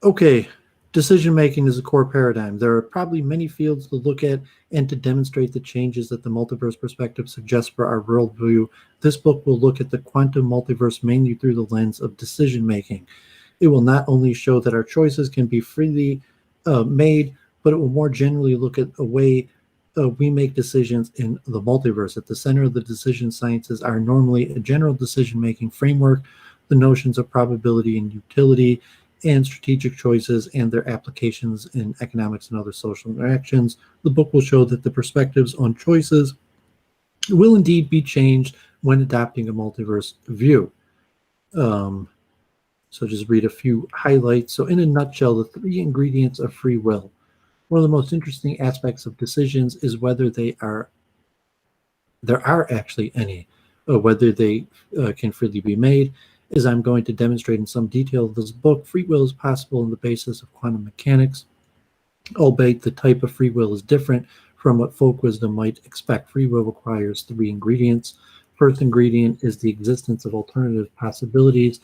Okay, decision-making is a core paradigm. There are probably many fields to look at and to demonstrate the changes that the multiverse perspective suggests for our worldview. This book will look at the quantum multiverse mainly through the lens of decision-making. It will not only show that our choices can be freely made, but it will more generally look at a way we make decisions in the multiverse. At the center of the decision sciences are normally a general decision-making framework, the notions of probability and utility, and strategic choices and their applications in economics and other social interactions. The book will show that the perspectives on choices will indeed be changed when adopting a multiverse view. So just read a few highlights. So in a nutshell, the 3 ingredients of free will. One of the most interesting aspects of decisions is whether there are actually any, or whether they can freely be made. As I'm going to demonstrate in some detail of this book, free will is possible on the basis of quantum mechanics, albeit the type of free will is different from what folk wisdom might expect. Free will requires 3 ingredients. First ingredient is the existence of alternative possibilities.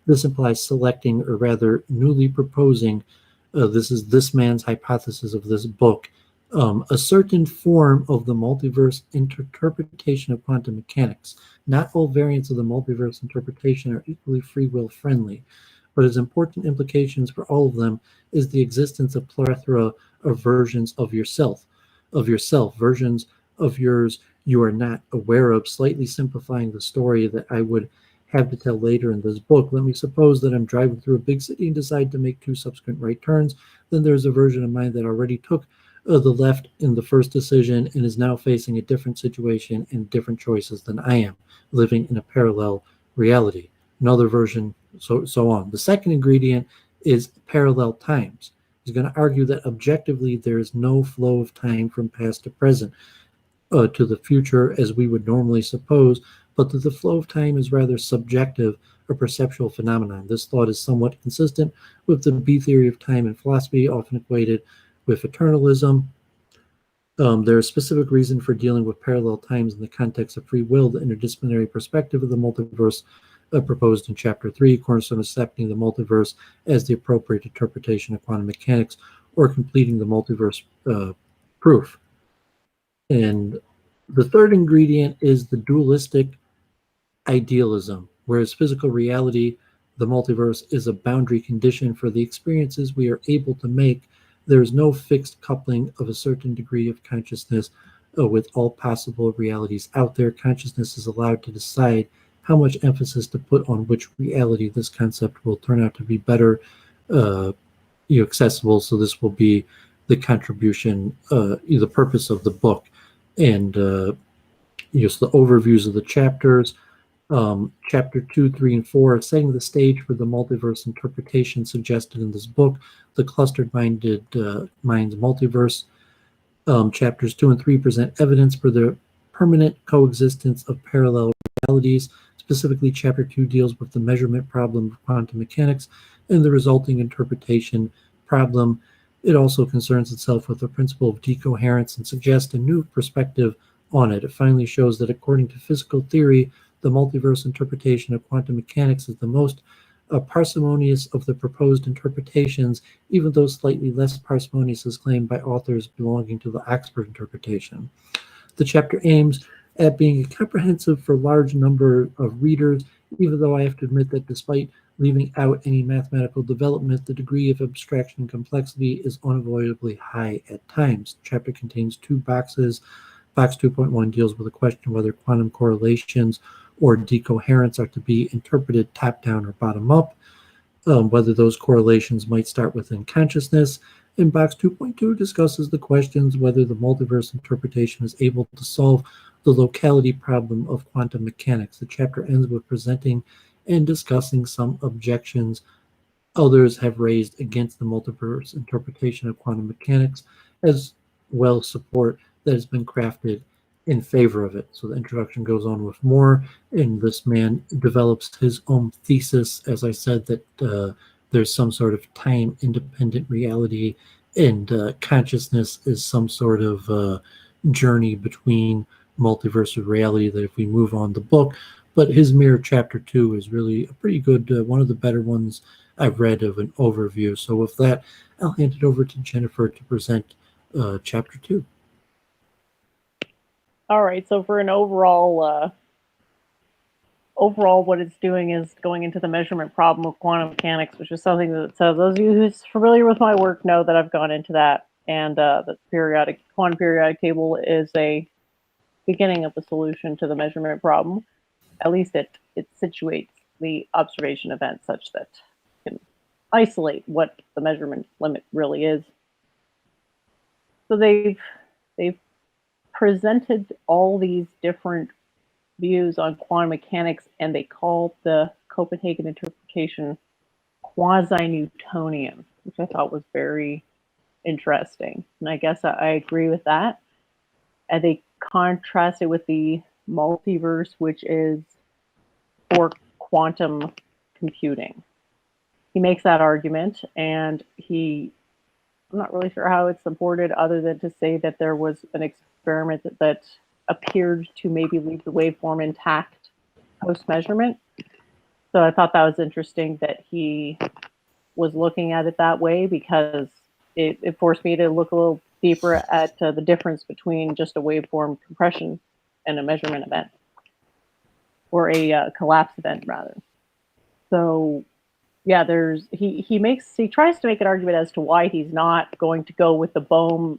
This implies selecting, or rather newly proposing, this is this man's hypothesis of this book, a certain form of the multiverse interpretation of quantum mechanics. Not all variants of the multiverse interpretation are equally free will friendly. but as important implications for all of them is the existence of plethora of versions of yourself, versions of yours you are not aware of, slightly simplifying the story that I would have to tell later in this book. Let me suppose that I'm driving through a big city and decide to make 2 subsequent right turns. Then there's a version of mine that already took the left in the first decision and is now facing a different situation and different choices than I am, living in a parallel reality. Another version, so on. The second ingredient is parallel times. He's going to argue that objectively there is no flow of time from past to present to the future as we would normally suppose, but that the flow of time is rather subjective, a perceptual phenomenon. This thought is somewhat consistent with the B theory of time in philosophy, often equated with eternalism. There is specific reason for dealing with parallel times in the context of free will. The interdisciplinary perspective of the multiverse proposed in Chapter 3, cornerstone accepting the multiverse as the appropriate interpretation of quantum mechanics, or completing the multiverse proof. And the third ingredient is the dualistic idealism, whereas physical reality, the multiverse, is a boundary condition for the experiences we are able to make. There is no fixed coupling of a certain degree of consciousness with all possible realities out there. Consciousness is allowed to decide how much emphasis to put on which reality. This concept will turn out to be better accessible, so this will be the contribution, the purpose of the book. And just the overviews of the chapters. Chapter 2, 3, and 4 are setting the stage for the multiverse interpretation suggested in this book, the clustered-minded mind's multiverse. Chapters 2 and 3 present evidence for the permanent coexistence of parallel realities. Specifically, Chapter 2 deals with the measurement problem of quantum mechanics and the resulting interpretation problem. It also concerns itself with the principle of decoherence and suggests a new perspective on it. It finally shows that according to physical theory, the multiverse interpretation of quantum mechanics is the most parsimonious of the proposed interpretations, even though slightly less parsimonious is claimed by authors belonging to the Oxford interpretation. The chapter aims at being comprehensive for a large number of readers, even though I have to admit that despite leaving out any mathematical development, the degree of abstraction and complexity is unavoidably high at times. The chapter contains 2 boxes. Box 2.1 deals with the question whether quantum correlations or decoherence are to be interpreted top-down or bottom-up, whether those correlations might start within consciousness. And box 2.2 discusses the questions whether the multiverse interpretation is able to solve the locality problem of quantum mechanics. The chapter ends with presenting and discussing some objections others have raised against the multiverse interpretation of quantum mechanics, as well as support that has been crafted in favor of it. So the introduction goes on with more, and this man develops his own thesis, as I said, that there's some sort of time-independent reality, and consciousness is some sort of journey between multiverse of reality, that if we move on the book. But his mere chapter 2 is really a pretty good, one of the better ones I've read of an overview. So with that, I'll hand it over to Jennifer to present chapter 2. All right, so for an overall what it's doing is going into the measurement problem of quantum mechanics, which is something that those of you who's familiar with my work know that I've gone into that. And the quantum periodic table is a beginning of the solution to the measurement problem. At least it situates the observation event such that you can isolate what the measurement limit really is. So they've presented all these different views on quantum mechanics, and they called the Copenhagen interpretation quasi-Newtonian, which I thought was very interesting. And I guess I agree with that. And they contrast it with the multiverse, which is for quantum computing. He makes that argument, and I'm not really sure how it's supported, other than to say that there was an experiment that appeared to maybe leave the waveform intact post-measurement. So I thought that was interesting that he was looking at it that way, because it forced me to look a little deeper at the difference between just a waveform compression and a measurement event, or a collapse event rather. So yeah, he tries to make an argument as to why he's not going to go with the Bohm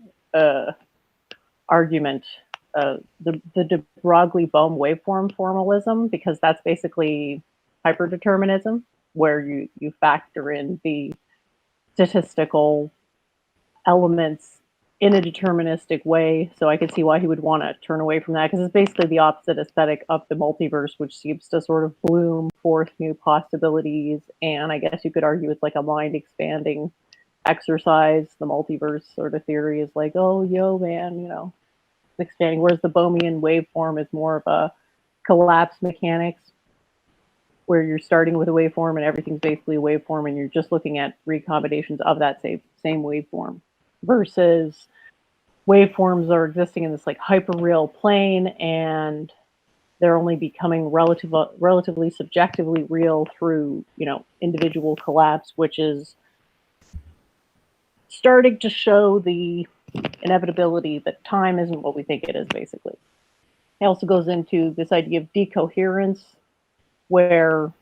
argument, the de Broglie-Bohm waveform formalism, because that's basically hyperdeterminism, where you factor in the statistical elements in a deterministic way. So I could see why he would want to turn away from that, because it's basically the opposite aesthetic of the multiverse, which seems to sort of bloom forth new possibilities. And I guess you could argue it's like a mind expanding exercise. The multiverse sort of theory is like, oh, yo, man, expanding, whereas the Bohmian waveform is more of a collapse mechanics, where you're starting with a waveform and everything's basically a waveform, and you're just looking at recombinations of that same waveform, versus waveforms are existing in this like hyperreal plane, and they're only becoming relatively subjectively real through individual collapse, which is starting to show the inevitability that time isn't what we think it is, basically. It also goes into this idea of decoherence, where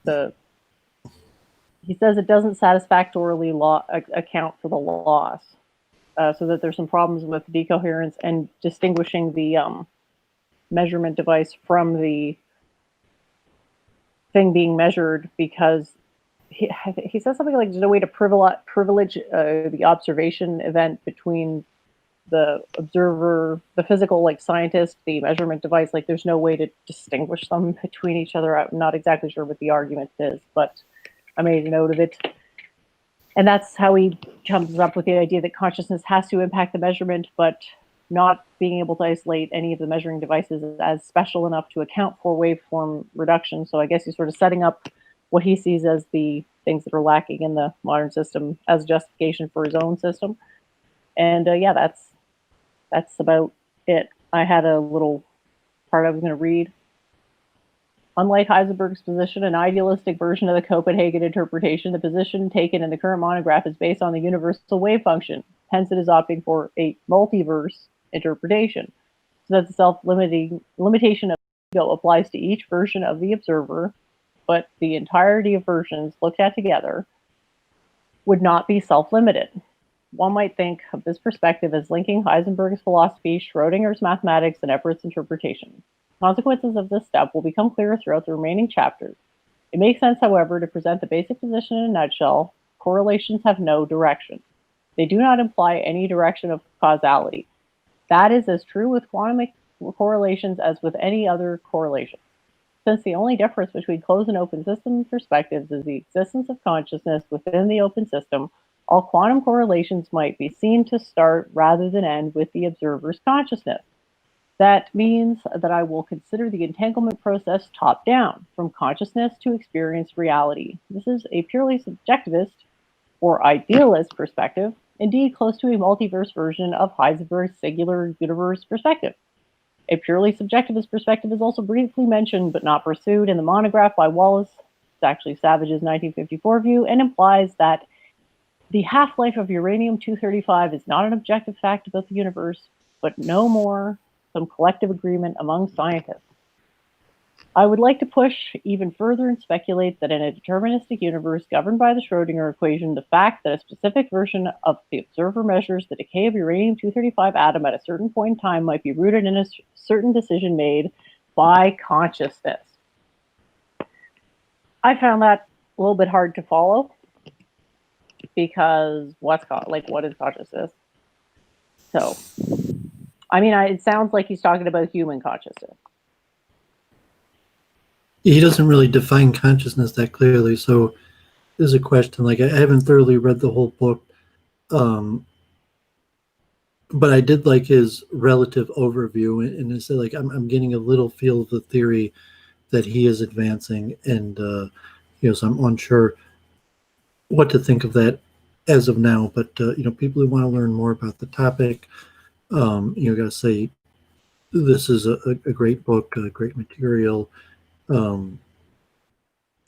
he says it doesn't satisfactorily account for the loss, so that there's some problems with decoherence and distinguishing the measurement device from the thing being measured, because he says something like there's no way to privilege the observation event between the observer, the physical like scientist, the measurement device. Like there's no way to distinguish them between each other. I'm not exactly sure what the argument is, but I made a note of it. And that's how he comes up with the idea that consciousness has to impact the measurement, but not being able to isolate any of the measuring devices as special enough to account for waveform reduction. So I guess he's sort of setting up what he sees as the things that are lacking in the modern system as justification for his own system. And yeah, that's about it. I had a little part I was going to read. Unlike Heisenberg's position, an idealistic version of the Copenhagen interpretation, the position taken in the current monograph is based on the universal wave function. Hence, it is opting for a multiverse interpretation, so that the limitation of ego applies to each version of the observer, but the entirety of versions looked at together would not be self-limited. One might think of this perspective as linking Heisenberg's philosophy, Schrödinger's mathematics, and Everett's interpretation. Consequences of this step will become clearer throughout the remaining chapters. It makes sense, however, to present the basic position in a nutshell. Correlations have no direction. They do not imply any direction of causality. That is as true with quantum correlations as with any other correlation. Since the only difference between closed and open system perspectives is the existence of consciousness within the open system, all quantum correlations might be seen to start rather than end with the observer's consciousness. That means that I will consider the entanglement process top-down, from consciousness to experienced reality. This is a purely subjectivist or idealist perspective, indeed close to a multiverse version of Heisenberg's singular universe perspective. A purely subjectivist perspective is also briefly mentioned but not pursued in the monograph by Wallace. It's actually Savage's 1954 view, and implies that the half-life of uranium-235 is not an objective fact about the universe, but no more some collective agreement among scientists. I would like to push even further and speculate that in a deterministic universe governed by the Schrödinger equation, the fact that a specific version of the observer measures the decay of uranium-235 atom at a certain point in time might be rooted in a certain decision made by consciousness. I found that a little bit hard to follow, because what is consciousness? So, I mean, it sounds like he's talking about human consciousness. He doesn't really define consciousness that clearly, so there's a question. Like, I haven't thoroughly read the whole book, but I did like his relative overview, and it's like I'm getting a little feel of the theory that he is advancing, and so I'm unsure what to think of that as of now. But people who want to learn more about the topic, gotta say, this is a great book, a great material, a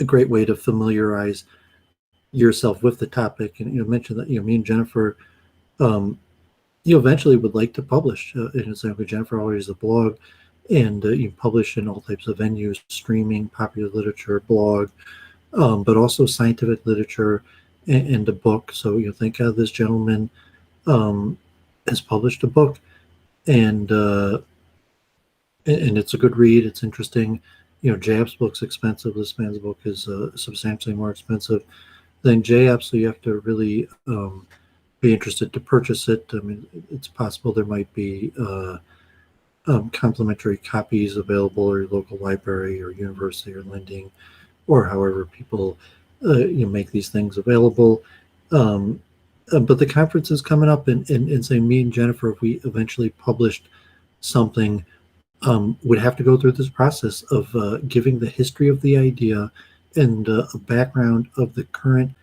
great way to familiarize yourself with the topic. And mention that me and Jennifer eventually would like to publish. Jennifer always has a blog, and you publish in all types of venues: streaming, popular literature, blog, but also scientific literature and a book. So thank God this gentleman um, has published a book, and it's a good read. It's interesting. JAP's book's expensive. This man's book is substantially more expensive than JAP, so you have to really be interested to purchase it. I mean, it's possible there might be complimentary copies available at your local library or university or lending, or however people make these things available. Um, but the conference is coming up, and say me and Jennifer, if we eventually published something, would have to go through this process of giving the history of the idea and a background of the current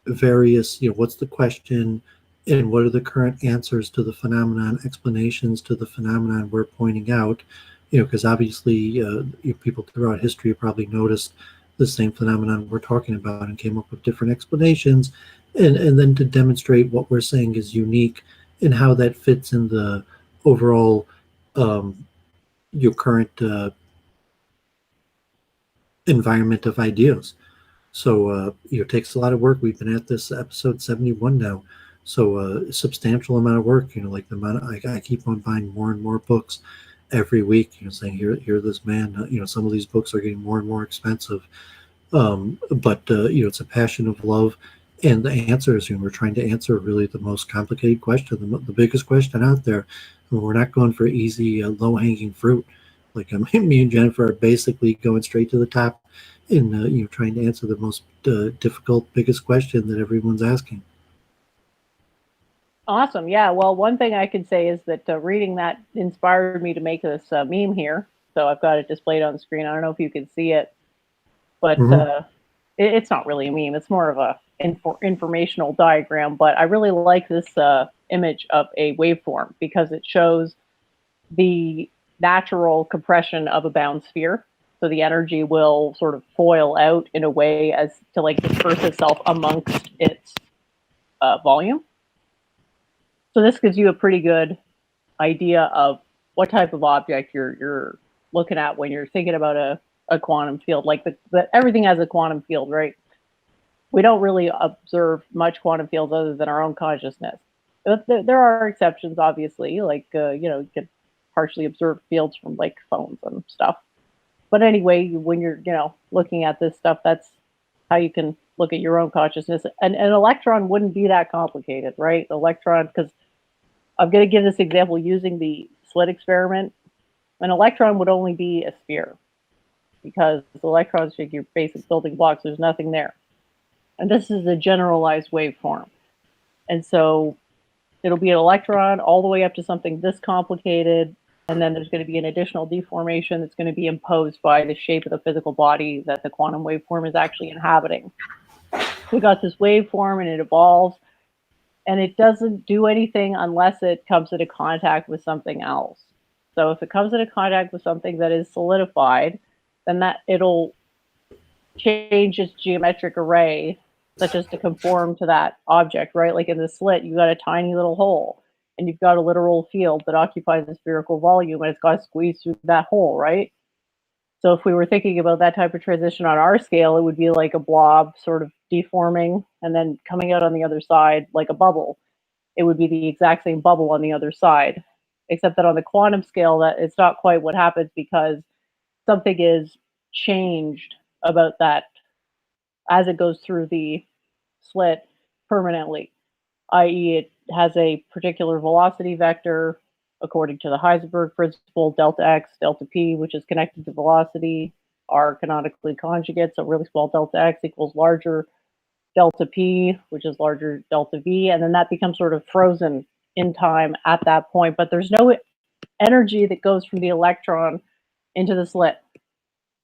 various, what's the question and what are the current answers to the phenomenon, explanations to the phenomenon we're pointing out, because obviously people throughout history have probably noticed the same phenomenon we're talking about and came up with different explanations, and then to demonstrate what we're saying is unique and how that fits in the overall your current environment of ideas. So it takes a lot of work. We've been at this episode 71 now, so a substantial amount of work. Like the amount I keep on buying more and more books every week. Saying here this man. Some of these books are getting more and more expensive, but it's a passion of love, and the answers. We're trying to answer really the most complicated question, the biggest question out there. And we're not going for easy, low hanging fruit. Like me and Jennifer are basically going straight to the top in trying to answer the most difficult, biggest question that everyone's asking. Awesome. Yeah. Well, one thing I can say is that reading that inspired me to make this meme here. So I've got it displayed on the screen. I don't know if you can see it, but it's not really a meme. It's more of a informational diagram. But I really like this image of a waveform because it shows the natural compression of a bound sphere. So the energy will sort of foil out in a way as to like disperse itself amongst its volume. So this gives you a pretty good idea of what type of object you're looking at when you're thinking about a quantum field. Like everything has a quantum field, right? We don't really observe much quantum fields other than our own consciousness. There are exceptions, obviously, like you can partially observe fields from like phones and stuff. But anyway, when you're looking at this stuff, that's how you can look at your own consciousness. And an electron wouldn't be that complicated, right? Electron, because I'm going to give this example using the slit experiment. An electron would only be a sphere because electrons are your basic building blocks. There's nothing there. And this is a generalized waveform. And so it'll be an electron all the way up to something this complicated. And then there's going to be an additional deformation that's going to be imposed by the shape of the physical body that the quantum waveform is actually inhabiting. We got this waveform and it evolves. And it doesn't do anything unless it comes into contact with something else. So if it comes into contact with something that is solidified, then it'll change its geometric array, such as to conform to that object, right? Like in the slit, you've got a tiny little hole, and you've got a literal field that occupies a spherical volume, and it's got to squeeze through that hole, right? So if we were thinking about that type of transition on our scale, it would be like a blob sort of deforming and then coming out on the other side like a bubble. It would be the exact same bubble on the other side, except that on the quantum scale, that it's not quite what happens because something is changed about that as it goes through the slit permanently, i.e. it has a particular velocity vector according to the Heisenberg principle, delta x, delta p, which is connected to velocity, are canonically conjugate, so really small delta x equals larger delta p, which is larger delta v, and then that becomes sort of frozen in time at that point, but there's no energy that goes from the electron into the slit.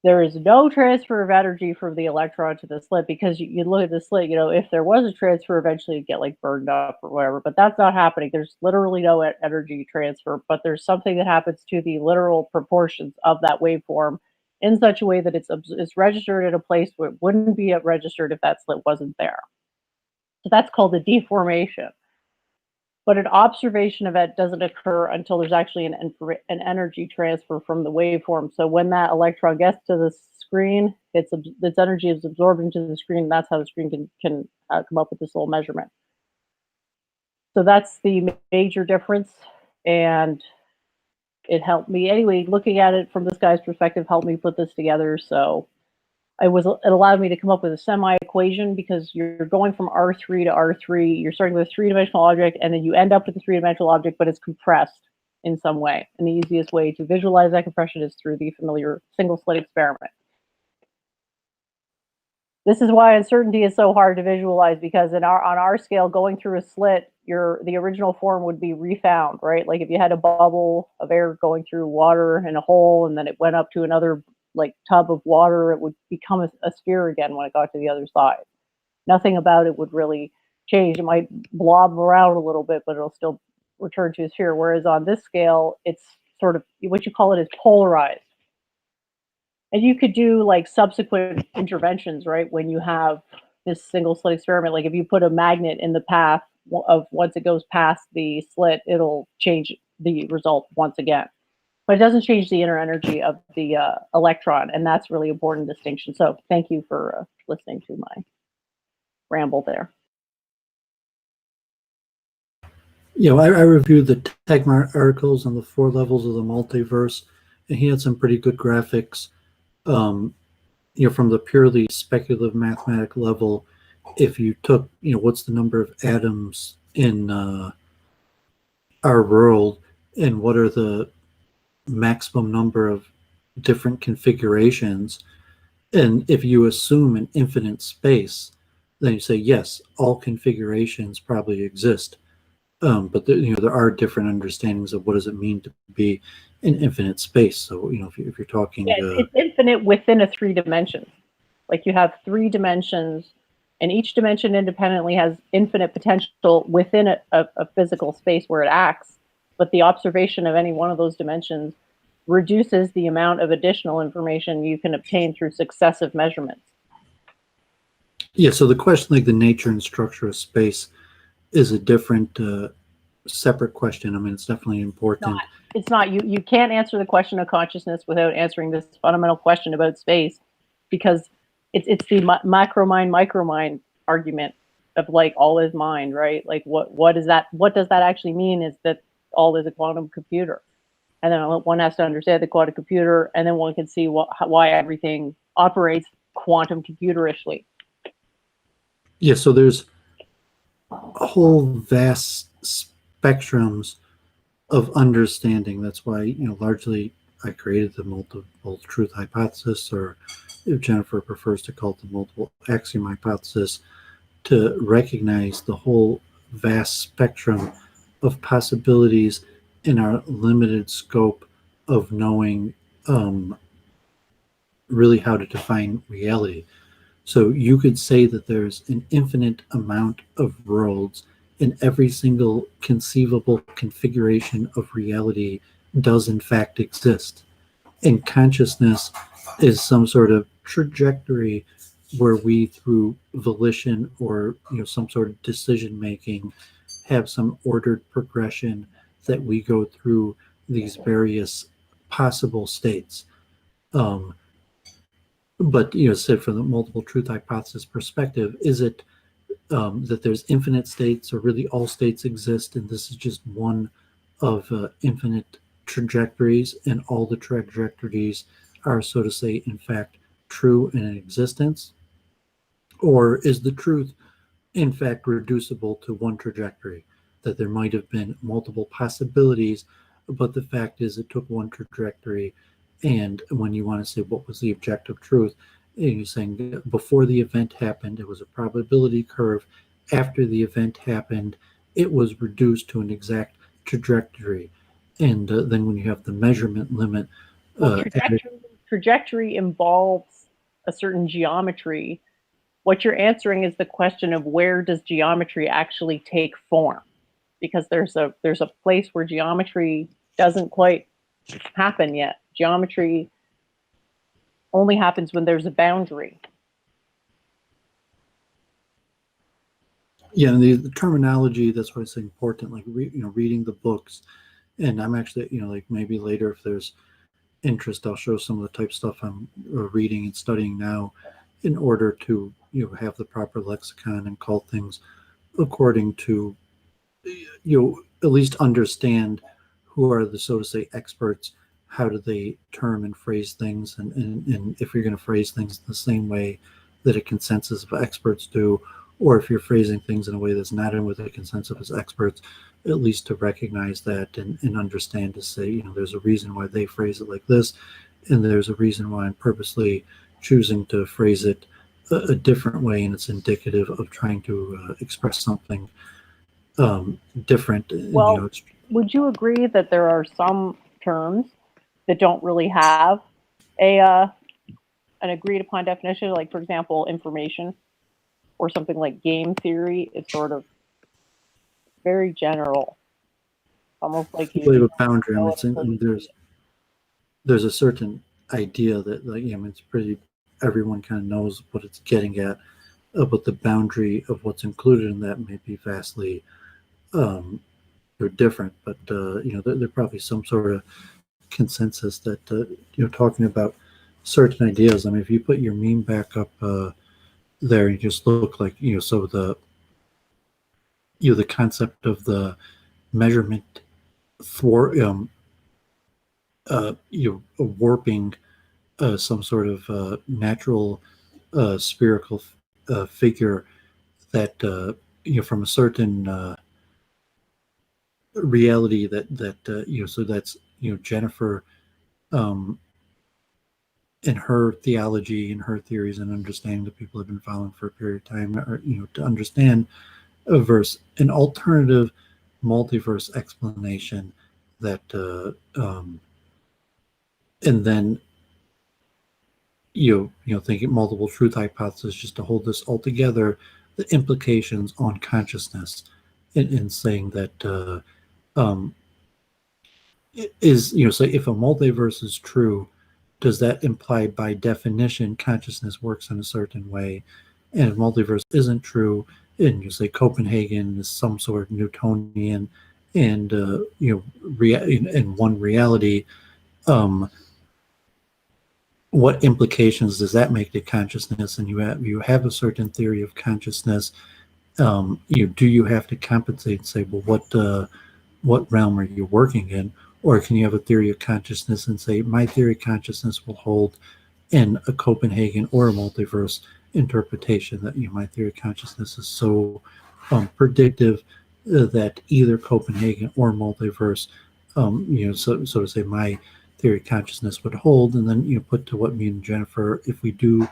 There is no transfer of energy from the electron to the slit because you look at the slit, if there was a transfer, eventually it'd get like burned up or whatever, but that's not happening. There's literally no energy transfer, but there's something that happens to the literal proportions of that waveform in such a way that it's registered at a place where it wouldn't be registered if that slit wasn't there. So that's called the deformation. But an observation event doesn't occur until there's actually an energy transfer from the waveform. So when that electron gets to the screen, its energy is absorbed into the screen. And that's how the screen can come up with this little measurement. So that's the major difference. And it helped me anyway. Looking at it from this guy's perspective helped me put this together. So it allowed me to come up with a semi-equation, because you're going from R3 to R3. You're starting with a three-dimensional object, and then you end up with a three-dimensional object, but it's compressed in some way. And the easiest way to visualize that compression is through the familiar single-slit experiment. This is why uncertainty is so hard to visualize, because on our scale, going through a slit, the original form would be refound, right? Like if you had a bubble of air going through water in a hole, and then it went up to another like tub of water, it would become a sphere again when it got to the other side. Nothing about it would really change. It might blob around a little bit, but it'll still return to a sphere. Whereas on this scale, it's sort of what you call it is polarized. And you could do like subsequent interventions, right? When you have this single slit experiment, like if you put a magnet in the path of once it goes past the slit, it'll change the result once again. But it doesn't change the inner energy of the electron, and that's really important distinction. So thank you for listening to my ramble there. I reviewed the Tegmark articles on the 4 levels of the multiverse, and he had some pretty good graphics. From the purely speculative mathematic level, if you took, what's the number of atoms in our world, and what are the maximum number of different configurations, and if you assume an infinite space, then you say yes, all configurations probably exist, but there are different understandings of what does it mean to be in infinite space. So if you're talking, it's infinite within a 3 dimensions. Like you have 3 dimensions, and each dimension independently has infinite potential within a physical space where it acts. But the observation of any one of those dimensions reduces the amount of additional information you can obtain through successive measurements. Yeah, so the question, like the nature and structure of space, is a different, separate question. I mean, it's definitely important. It's not. You can't answer the question of consciousness without answering this fundamental question about space, because it's the macro mind, micro mind argument of like all is mind, right? Like what is that? What does that actually mean? Is that all is a quantum computer? And then one has to understand the quantum computer, and then one can see why everything operates quantum computerishly. Yeah, so there's a whole vast spectrums of understanding. That's why, largely I created the multiple truth hypothesis, or if Jennifer prefers to call it the multiple axiom hypothesis, to recognize the whole vast spectrum of possibilities in our limited scope of knowing really how to define reality. So you could say that there's an infinite amount of worlds, and every single conceivable configuration of reality does in fact exist. And consciousness is some sort of trajectory where we, through volition or some sort of decision making, have some ordered progression that we go through these various possible states. But said from the multiple truth hypothesis perspective, is it that there's infinite states, or really all states exist, and this is just one of infinite trajectories, and all the trajectories are, so to say, in fact, true and in existence? Or is the truth, in fact, reducible to one trajectory, that there might have been multiple possibilities, but the fact is it took one trajectory? And when you want to say what was the objective truth, you're saying before the event happened, it was a probability curve. After the event happened, it was reduced to an exact trajectory. And then when you have the measurement limit, trajectory involves a certain geometry. What you're answering is the question of where does geometry actually take form? Because there's a place where geometry doesn't quite happen yet. Geometry only happens when there's a boundary. Yeah, and the terminology, that's why it's important, like reading the books. And I'm actually, like maybe later if there's interest, I'll show some of the type of stuff I'm reading and studying now in order to have the proper lexicon and call things according to at least understand who are the, so to say, experts. How do they term and phrase things, and if you're going to phrase things the same way that a consensus of experts do, or if you're phrasing things in a way that's not in with a consensus of experts, at least to recognize that and understand to say, there's a reason why they phrase it like this, and there's a reason why I'm purposely choosing to phrase it a different way, and it's indicative of trying to express something different. Well, would you agree that there are some terms that don't really have a an agreed upon definition? Like, for example, information or something like game theory is sort of very general, almost like you have you a boundary. know I mean, there's a certain idea that, like, it's pretty. Everyone kind of knows what it's getting at, but the boundary of what's included in that may be vastly they're different. But there probably some sort of consensus that talking about certain ideas. I mean, if you put your meme back up there and you just look like so the concept of the measurement for warping some sort of natural spherical figure that from a certain reality that so that's Jennifer in her theology and her theories and understanding that people have been following for a period of time, or to understand a verse, an alternative multiverse explanation that and then thinking multiple truth hypothesis, just to hold this all together, the implications on consciousness in saying that is say if a multiverse is true, does that imply by definition consciousness works in a certain way? And if multiverse isn't true, and you say Copenhagen is some sort of Newtonian and in one reality, what implications does that make to consciousness? And you have a certain theory of consciousness. Do you have to compensate and say, well, what realm are you working in? Or can you have a theory of consciousness and say, my theory of consciousness will hold in a Copenhagen or a multiverse interpretation, that my theory of consciousness is so predictive that either Copenhagen or multiverse, so to say, my theory of consciousness would hold. And then put to what me and Jennifer, if we do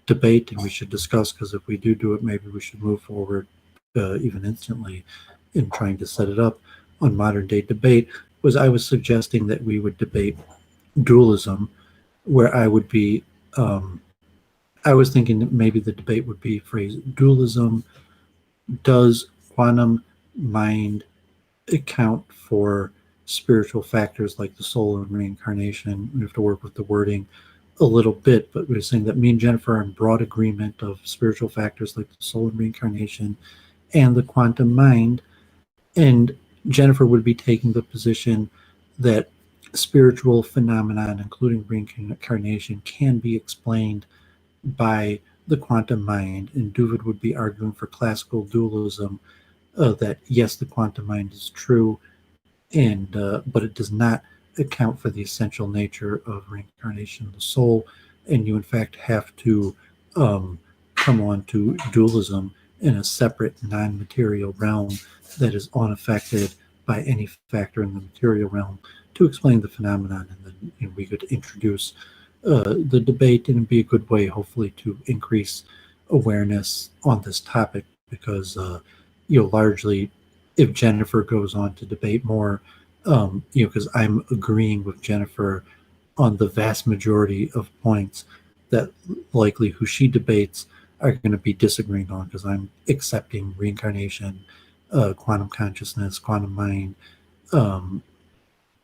debate, and we should discuss, because if we do it, maybe we should move forward even instantly in trying to set it up on modern day debate, was I was suggesting that we would debate dualism, where I would be I was thinking that maybe the debate would be phrased: dualism, does quantum mind account for spiritual factors like the soul and reincarnation? We have to work with the wording a little bit, but we're saying that me and Jennifer are in broad agreement of spiritual factors like the soul and reincarnation and the quantum mind. And Jennifer would be taking the position that spiritual phenomenon, including reincarnation, can be explained by the quantum mind. And Doovid would be arguing for classical dualism, that yes, the quantum mind is true, and but it does not account for the essential nature of reincarnation of the soul, and you in fact have to come on to dualism in a separate non-material realm that is unaffected by any factor in the material realm to explain the phenomenon. And then we could introduce the debate, and it'd be a good way, hopefully, to increase awareness on this topic, because largely, if Jennifer goes on to debate more, because I'm agreeing with Jennifer on the vast majority of points, that likely who she debates are going to be disagreeing on, because I'm accepting reincarnation, quantum consciousness, quantum mind,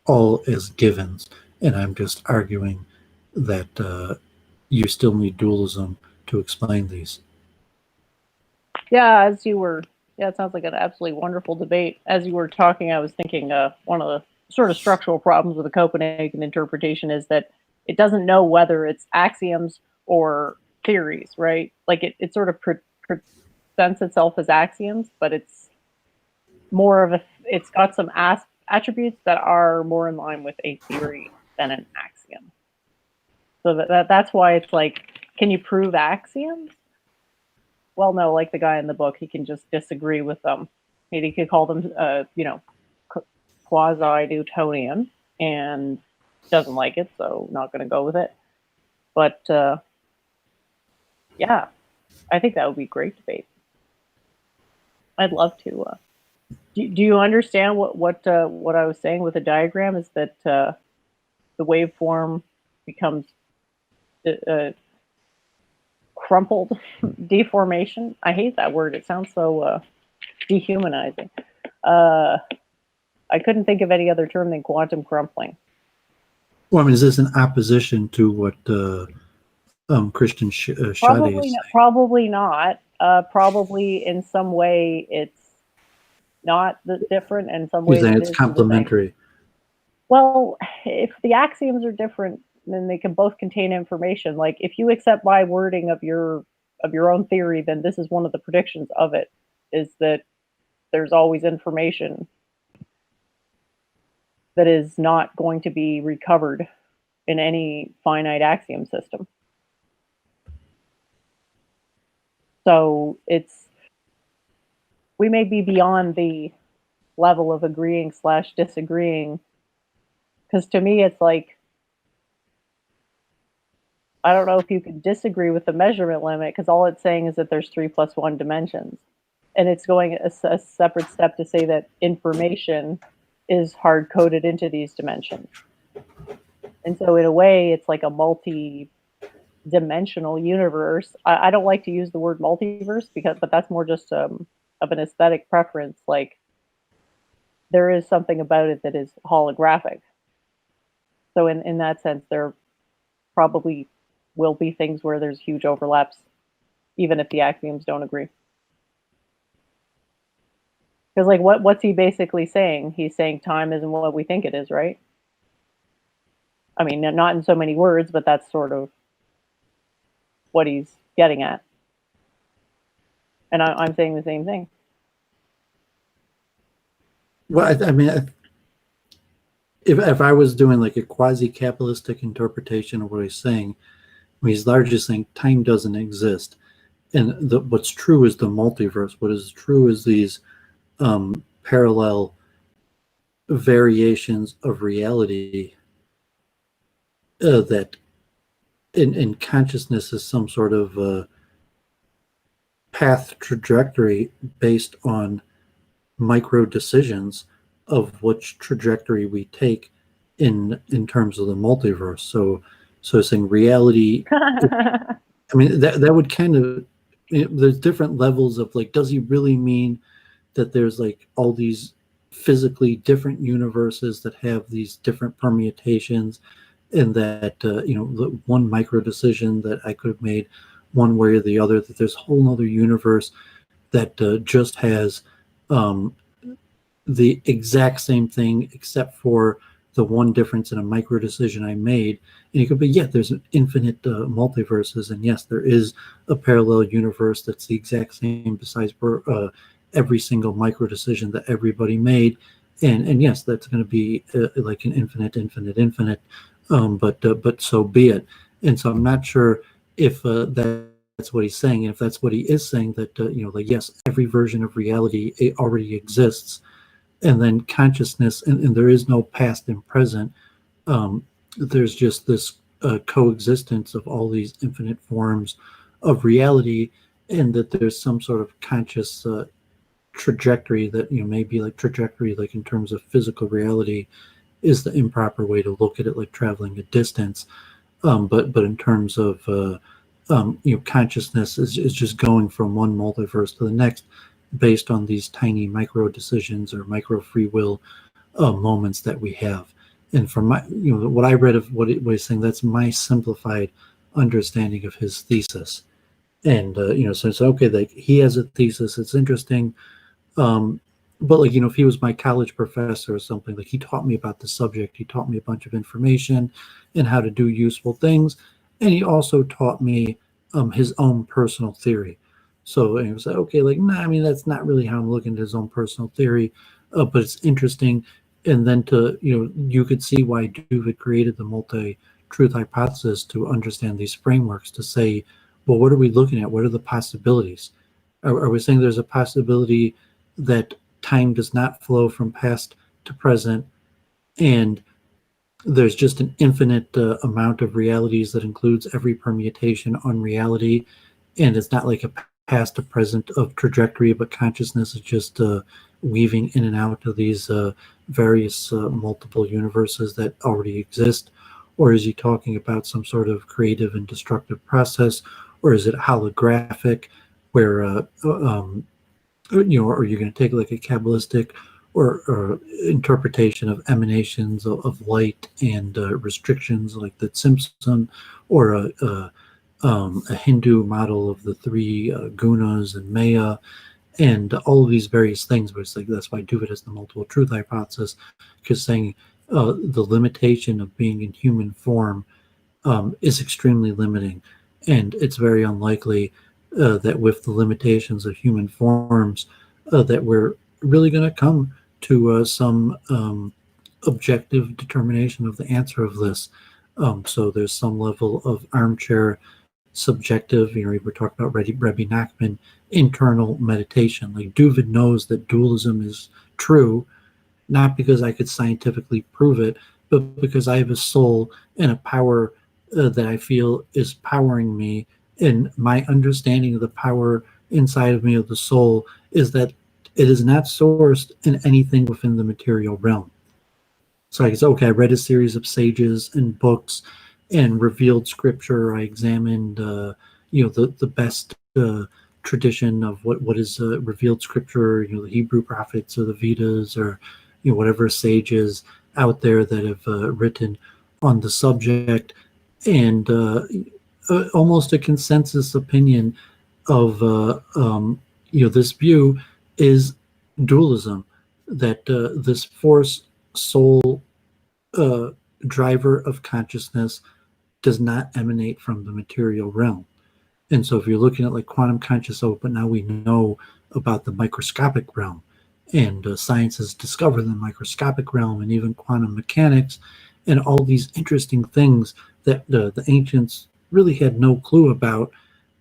all as givens, and I'm just arguing that you still need dualism to explain these. Yeah, as you were Yeah, it sounds like an absolutely wonderful debate. As you were talking, I was thinking one of the sort of structural problems with the Copenhagen interpretation is that it doesn't know whether it's axioms or theories, right? Like it sort of presents itself as axioms, but it's more of it's got some attributes that are more in line with a theory than an axiom. So that's why it's like, can you prove axioms? Well, no, like the guy in the book, he can just disagree with them. He could call them, quasi-Newtonian, and doesn't like it, so not going to go with it. But yeah, I think that would be a great debate. I'd love to. Do you understand what I was saying with the diagram? Is that the waveform becomes crumpled deformation? I hate that word. It sounds so dehumanizing. I couldn't think of any other term than quantum crumpling. Well, I mean, is this in opposition to what Christian Schade is saying? Probably not. Probably in some way it's not different, and in some ways it's complementary. Well, if the axioms are different, then they can both contain information. Like if you accept my wording of your own theory, then this is one of the predictions of it, is that there's always information that is not going to be recovered in any finite axiom system. So we may be beyond the level of agreeing / disagreeing, because to me it's like, I don't know if you could disagree with the measurement limit, because all it's saying is that there's 3 + 1 dimensions, and it's going a separate step to say that information is hard-coded into these dimensions. And so in a way, it's like a multi-dimensional universe. I don't like to use the word multiverse, but that's more just of an aesthetic preference. Like there is something about it that is holographic. So in that sense, there probably will be things where there's huge overlaps, even if the axioms don't agree. Because like what's he basically saying? He's saying time isn't what we think it is, right? I mean, not in so many words, but that's sort of what he's getting at. And I'm saying the same thing. Well, I mean, if I was doing like a quasi-capitalistic interpretation of what he's saying, I mean, he's largely saying time doesn't exist. And what's true is the multiverse. What is true is these parallel variations of reality that in consciousness is some sort of path trajectory based on micro decisions of which trajectory we take in terms of the multiverse. So saying reality, I mean, that would kind of, there's different levels of like, does he really mean that there's like all these physically different universes that have these different permutations, and that the one micro decision that I could have made one way or the other, that there's a whole other universe that just has the exact same thing except for the one difference in a micro decision I made. And you could be, yeah, there's an infinite multiverses, and yes, there is a parallel universe that's the exact same besides for every single micro decision that everybody made, and yes, that's going to be like an infinite, but so be it. And so I'm not sure if that's what he's saying, and if that's what he is saying, that like, yes, every version of reality already exists, and then consciousness, and there is no past and present. There's just this coexistence of all these infinite forms of reality, and that there's some sort of conscious trajectory that maybe like trajectory, like in terms of physical reality, is the improper way to look at it, like traveling a distance. But in terms of consciousness is just going from one multiverse to the next based on these tiny micro decisions or micro free will moments that we have. And from my, what I read of what he's saying, that's my simplified understanding of his thesis. And so it's okay, like he has a thesis, it's interesting, But like, you know, if he was my college professor or something, like he taught me about the subject, he taught me a bunch of information and how to do useful things, and he also taught me his own personal theory. So and he was like, okay, like, nah, I mean, that's not really how I'm looking at his own personal theory, but it's interesting. And then to, you know, you could see why Doooovid created the multi-truth hypothesis to understand these frameworks to say, well, what are we looking at? What are the possibilities? Are we saying there's a possibility that time does not flow from past to present, and there's just an infinite amount of realities that includes every permutation on reality, and it's not like a past to present of trajectory, but consciousness is just weaving in and out of these various multiple universes that already exist? Or is he talking about some sort of creative and destructive process? Or is it holographic, where you know, or you're going to take like a Kabbalistic or interpretation of emanations of light and restrictions like the Simpson, or a Hindu model of the three gunas and Maya, and all of these various things. But it's like that's why Doooovid has the multiple truth hypothesis, because saying the limitation of being in human form is extremely limiting, and it's very unlikely that with the limitations of human forms that we're really going to come to some objective determination of the answer of this. So there's some level of armchair subjective, you know, we're talking about Rebbe Nachman, internal meditation. Like Doooovid knows that dualism is true, not because I could scientifically prove it, but because I have a soul and a power that I feel is powering me. And my understanding of the power inside of me of the soul is that it is not sourced in anything within the material realm. So I can say, okay, I read a series of sages and books and revealed scripture. I examined, you know, the best tradition of what is revealed scripture, you know, the Hebrew prophets or the Vedas, or, you know, whatever sages out there that have written on the subject, and almost a consensus opinion of you know, this view is dualism, that this force soul driver of consciousness does not emanate from the material realm. And so if you're looking at like quantum conscious, but now we know about the microscopic realm, and science has discovered the microscopic realm, and even quantum mechanics, and all these interesting things that the ancients really had no clue about.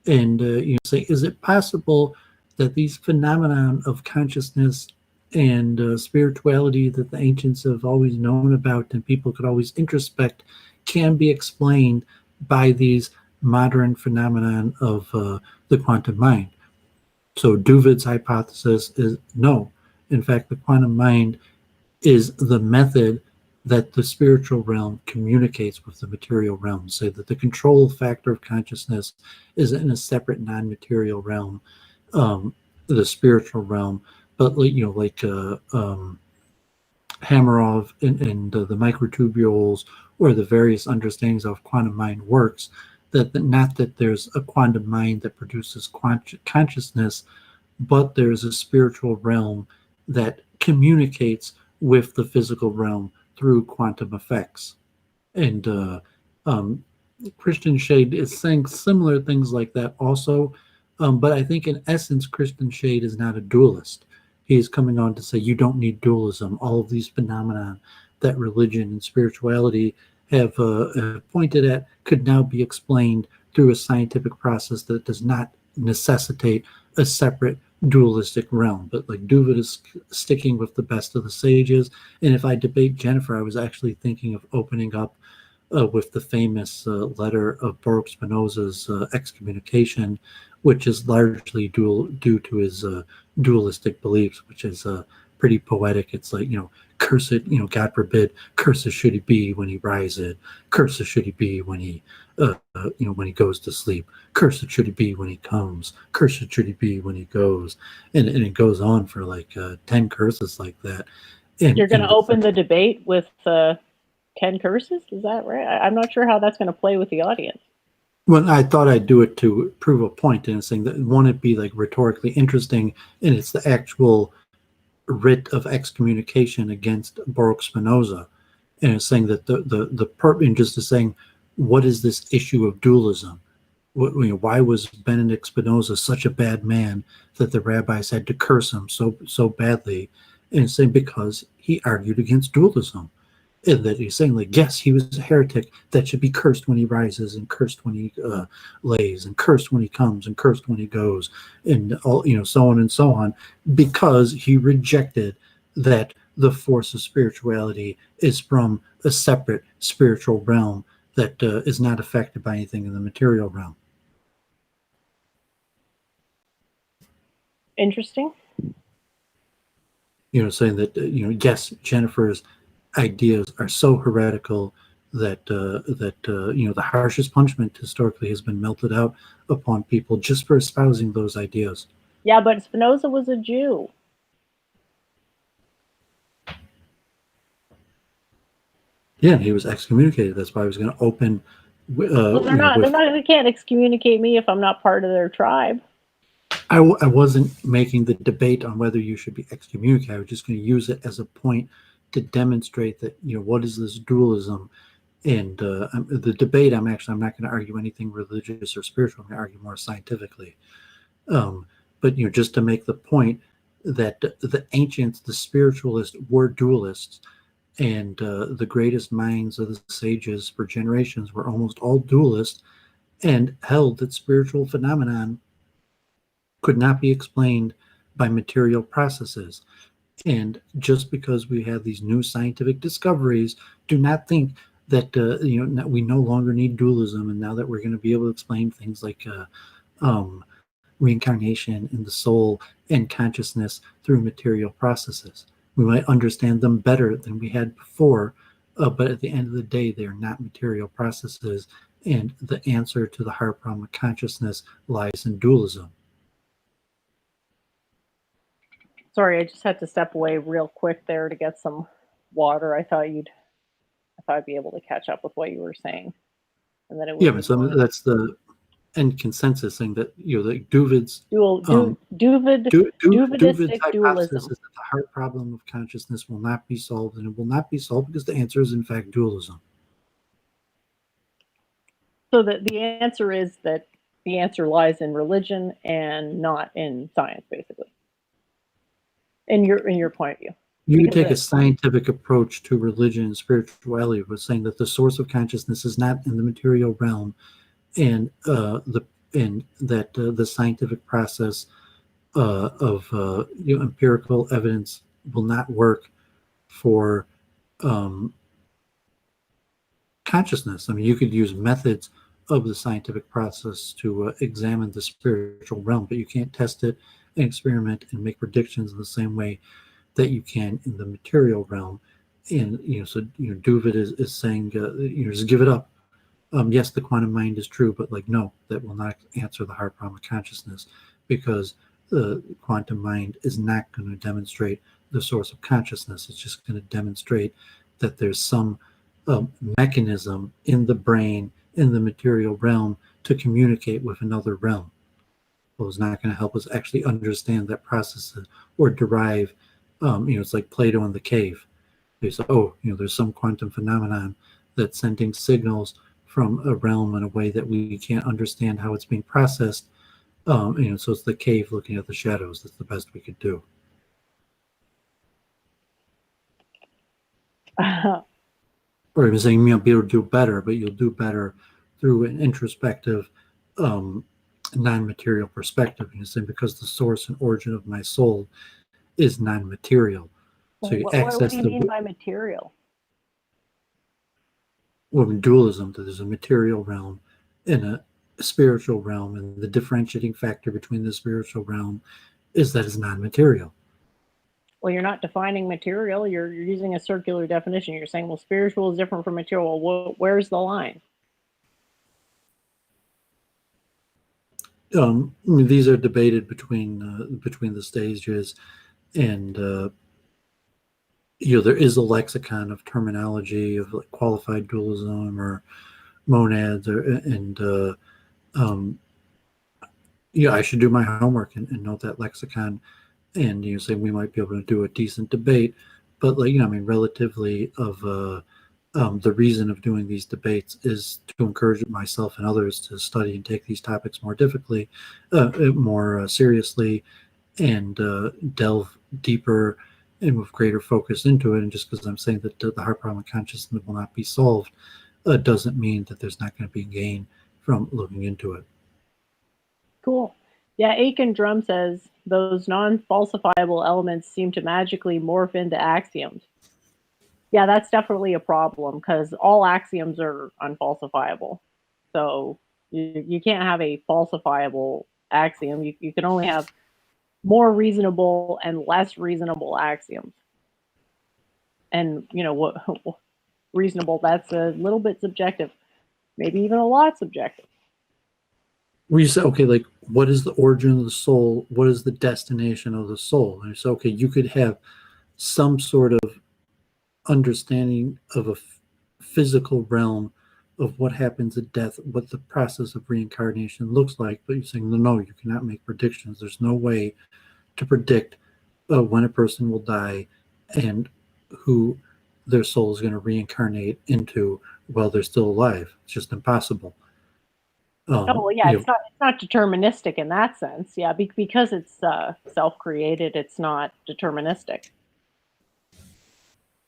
And you know, say, is it possible that these phenomenon of consciousness and spirituality that the ancients have always known about and people could always introspect can be explained by these modern phenomenon of the quantum mind? So Doooovid's hypothesis is no. In fact, the quantum mind is the method that the spiritual realm communicates with the material realm. Say that the control factor of consciousness is in a separate non-material realm, the spiritual realm. But you know, like Hamarov and the microtubules, or the various understandings of quantum mind works, that not that there's a quantum mind that produces consciousness, but there's a spiritual realm that communicates with the physical realm through quantum effects. And Christian Shade is saying similar things like that also, but I think in essence Christian Shade is not a dualist. He is coming on to say you don't need dualism. All of these phenomena that religion and spirituality have pointed at could now be explained through a scientific process that does not necessitate a separate dualistic realm. But like Doooovid is sticking with the best of the sages. And if I debate Jennifer, I was actually thinking of opening up with the famous letter of Baruch Spinoza's excommunication, which is largely due to his dualistic beliefs, which is pretty poetic. It's like, you know, cursed, you know, God forbid, cursed should he be when he rises, cursed should he be when he you know, when he goes to sleep, cursed should he be when he comes, cursed should he be when he goes, and it goes on for like 10 curses like that. And you're going to open the debate with 10 curses, is that right? I'm not sure how that's going to play with the audience. Well, I thought I'd do it to prove a point, and saying that one, it'd be like rhetorically interesting, and it's the actual writ of excommunication against Baruch Spinoza, and it's saying that and just is saying, what is this issue of dualism? Why was Benedict Spinoza such a bad man that the rabbis had to curse him so badly? And saying because he argued against dualism, and that he's saying like, yes, he was a heretic that should be cursed when he rises, and cursed when he lays, and cursed when he comes, and cursed when he goes, and all, so on and so on, because he rejected that the force of spirituality is from a separate spiritual realm that is not affected by anything in the material realm. Interesting. Saying that yes, Jennifer's ideas are so heretical that the harshest punishment historically has been melted out upon people just for espousing those ideas. Yeah, but Spinoza was a Jew. Yeah, he was excommunicated. That's why he was going to open. Well, they can't excommunicate me if I'm not part of their tribe. I wasn't making the debate on whether you should be excommunicated. I was just going to use it as a point to demonstrate that, what is this dualism? And the debate, I'm not going to argue anything religious or spiritual. I'm going to argue more scientifically. But just to make the point that the ancients, the spiritualists, were dualists, and the greatest minds of the sages for generations were almost all dualists, and held that spiritual phenomenon could not be explained by material processes. And just because we have these new scientific discoveries, do not think that we no longer need dualism, and now that we're going to be able to explain things like reincarnation in the soul and consciousness through material processes, we might understand them better than we had before, but at the end of the day, they are not material processes, and the answer to the hard problem of consciousness lies in dualism. Sorry, I just had to step away real quick there to get some water. I thought I'd be able to catch up with what you were saying, and then it was but that's the end consensus thing that like Doovid's Doovidistic hypothesis dualism is that the hard problem of consciousness will not be solved, and it will not be solved because the answer is in fact dualism. So that the answer is that the answer lies in religion and not in science, basically. In your point of view. You take a scientific approach to religion and spirituality, was saying that the source of consciousness is not in the material realm, and the scientific process of empirical evidence will not work for consciousness. I mean, you could use methods of the scientific process to examine the spiritual realm, but you can't test it and experiment and make predictions in the same way that you can in the material realm. And Doovid is saying just give it up. Yes, the quantum mind is true, but no, that will not answer the hard problem of consciousness, because the quantum mind is not going to demonstrate the source of consciousness. It's just going to demonstrate that there's some mechanism in the brain, in the material realm, to communicate with another realm. Well, it's not going to help us actually understand that process or derive. It's like Plato in the cave. They say, there's some quantum phenomenon that's sending signals from a realm in a way that we can't understand how it's being processed. So it's the cave looking at the shadows. That's the best we could do. Or even saying, be able to do better, but you'll do better through an introspective, non-material perspective. Saying because the source and origin of my soul is non-material. So you access what do you mean by material? Well, in dualism, that there's a material realm and a spiritual realm, and the differentiating factor between the spiritual realm is that it's non-material. Well, you're not defining material. You're using a circular definition. You're saying, well, spiritual is different from material. Well, where's the line? These are debated between the stages, and there is a lexicon of terminology of qualified dualism or monads, I should do my homework and note that lexicon and you say we might be able to do a decent debate, but like I mean, relatively of the reason of doing these debates is to encourage myself and others to study and take these topics more difficultly, more seriously, and delve deeper and with greater focus into it. And just because I'm saying that the hard problem of consciousness will not be solved doesn't mean that there's not going to be gain from looking into it. Cool. Yeah, Aiken Drum says those non-falsifiable elements seem to magically morph into axioms. Yeah, that's definitely a problem because all axioms are unfalsifiable. So you can't have a falsifiable axiom. You can only have more reasonable and less reasonable axioms. And what reasonable, that's a little bit subjective, maybe even a lot subjective. Where you say, okay, like what is the origin of the soul? What is the destination of the soul? And you say, okay, you could have some sort of understanding of a physical realm of what happens at death, what the process of reincarnation looks like, but you're saying, no, you cannot make predictions. There's no way to predict when a person will die and who their soul is going to reincarnate into while they're still alive. It's just impossible. Oh well, yeah, it's not deterministic in that sense. Yeah, because it's self-created, it's not deterministic.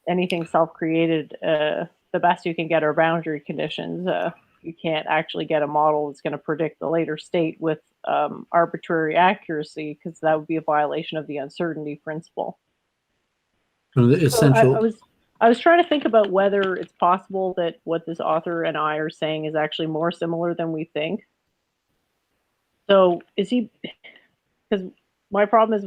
Anything self-created, the best you can get are boundary conditions. You can't actually get a model that's going to predict the later state with arbitrary accuracy, because that would be a violation of the uncertainty principle. So the essential. So I was trying to think about whether it's possible that what this author and I are saying is actually more similar than we think. So is he? Because my problem is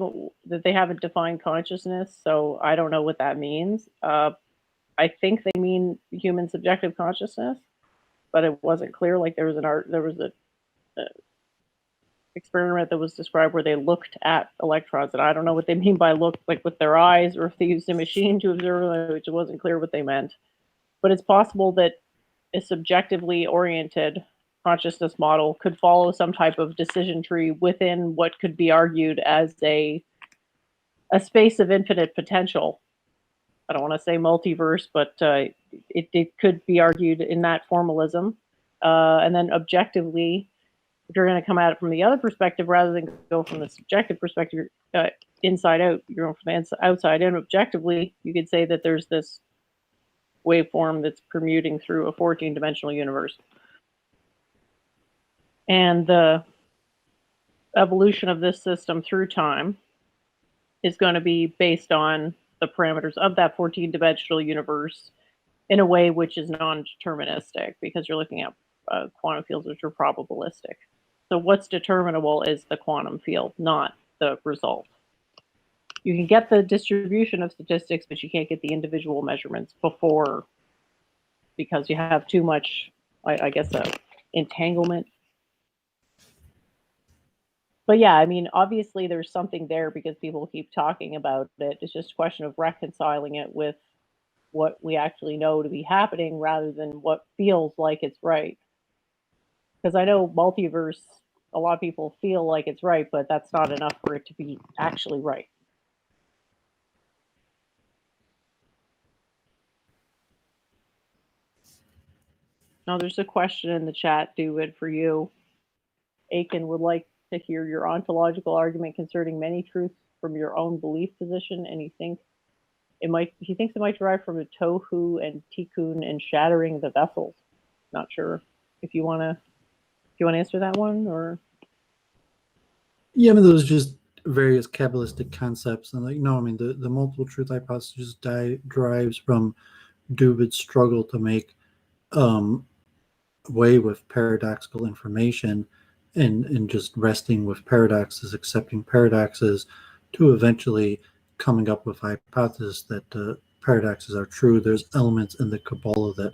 that they haven't defined consciousness, so I don't know what that means. I think they mean human subjective consciousness, but it wasn't clear. Like there was a experiment that was described where they looked at electrons, and I don't know what they mean by look, like with their eyes, or if they used a machine to observe, which it wasn't clear what they meant. But it's possible that a subjectively oriented consciousness model could follow some type of decision tree within what could be argued as a space of infinite potential. I don't want to say multiverse, but it could be argued in that formalism. And then objectively, if you're going to come at it from the other perspective rather than go from the subjective perspective, inside out, you're going from the outside in. Objectively, you could say that there's this waveform that's permuting through a 14-dimensional universe. And the evolution of this system through time is going to be based on the parameters of that 14-dimensional universe in a way which is non-deterministic, because you're looking at quantum fields which are probabilistic. So what's determinable is the quantum field, not the result. You can get the distribution of statistics, but you can't get the individual measurements before, because you have too much, I guess, entanglement. But yeah, I mean, obviously there's something there because people keep talking about it. It's just a question of reconciling it with what we actually know to be happening rather than what feels like it's right. Because I know multiverse, a lot of people feel like it's right, but that's not enough for it to be actually right. Now, there's a question in the chat, Doowovid, for you. Aiken would like to hear your ontological argument concerning many truths from your own belief position, and he thinks it might derive from a tohu and tikkun and shattering the vessels. Not sure if you want to answer that one, or. Yeah, I mean, those just various Kabbalistic concepts. And like, no, I mean, the multiple truth hypothesis derives from Doowovid's struggle to make way with paradoxical information and just resting with paradoxes, accepting paradoxes, to eventually coming up with a hypothesis that paradoxes are true. There's elements in the Kabbalah that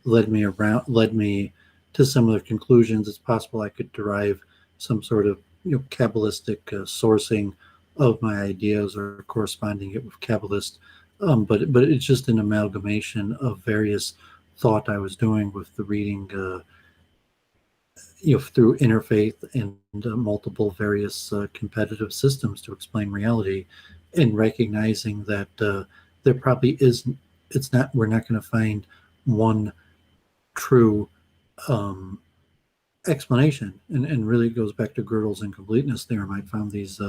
led me to similar conclusions. It's possible I could derive some sort of Kabbalistic sourcing of my ideas or corresponding it with Kabbalists, but it's just an amalgamation of various thought I was doing with the reading through interfaith and multiple various competitive systems to explain reality, and recognizing that there probably is, it's not, we're not going to find one true explanation. And really it goes back to Gödel's incompleteness theorem. I found these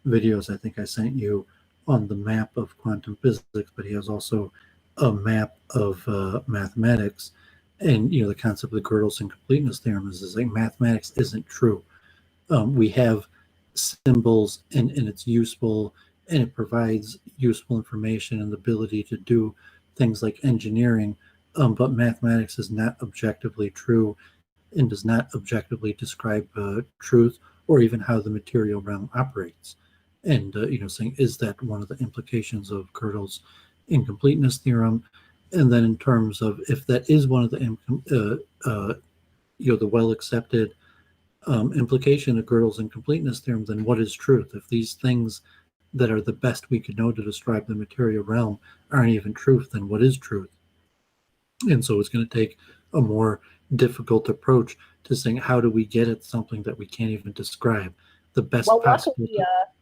videos I think I sent you on the map of quantum physics, but he has also a map of mathematics. And the concept of the Gödel's incompleteness theorem is like mathematics isn't true. We have symbols, and it's useful, and it provides useful information and the ability to do things like engineering, but mathematics is not objectively true and does not objectively describe truth or even how the material realm operates. And saying, is that one of the implications of Gödel's incompleteness theorem? And then in terms of if that is one of the the well accepted implication of Gödel's incompleteness theorem, then what is truth? If these things that are the best we could know to describe the material realm aren't even truth, then what is truth? And so it's going to take a more difficult approach to saying, how do we get at something that we can't even describe? The best possible.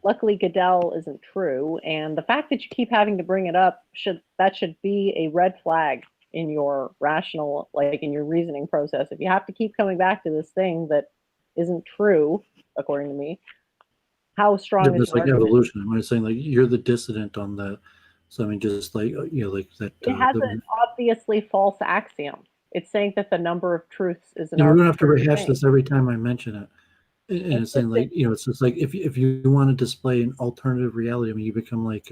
Luckily, Gödel isn't true, and the fact that you keep having to bring it up should be a red flag in your rational, like in your reasoning process. If you have to keep coming back to this thing that isn't true, according to me, how strong is your like evolution? I'm saying like you're the dissident on that. So I mean, just like like that. It has an obviously false axiom. It's saying that the number of truths is an. We don't have to rehash this every time I mention it. And it's saying like it's just like if you want to display an alternative reality, I mean, you become like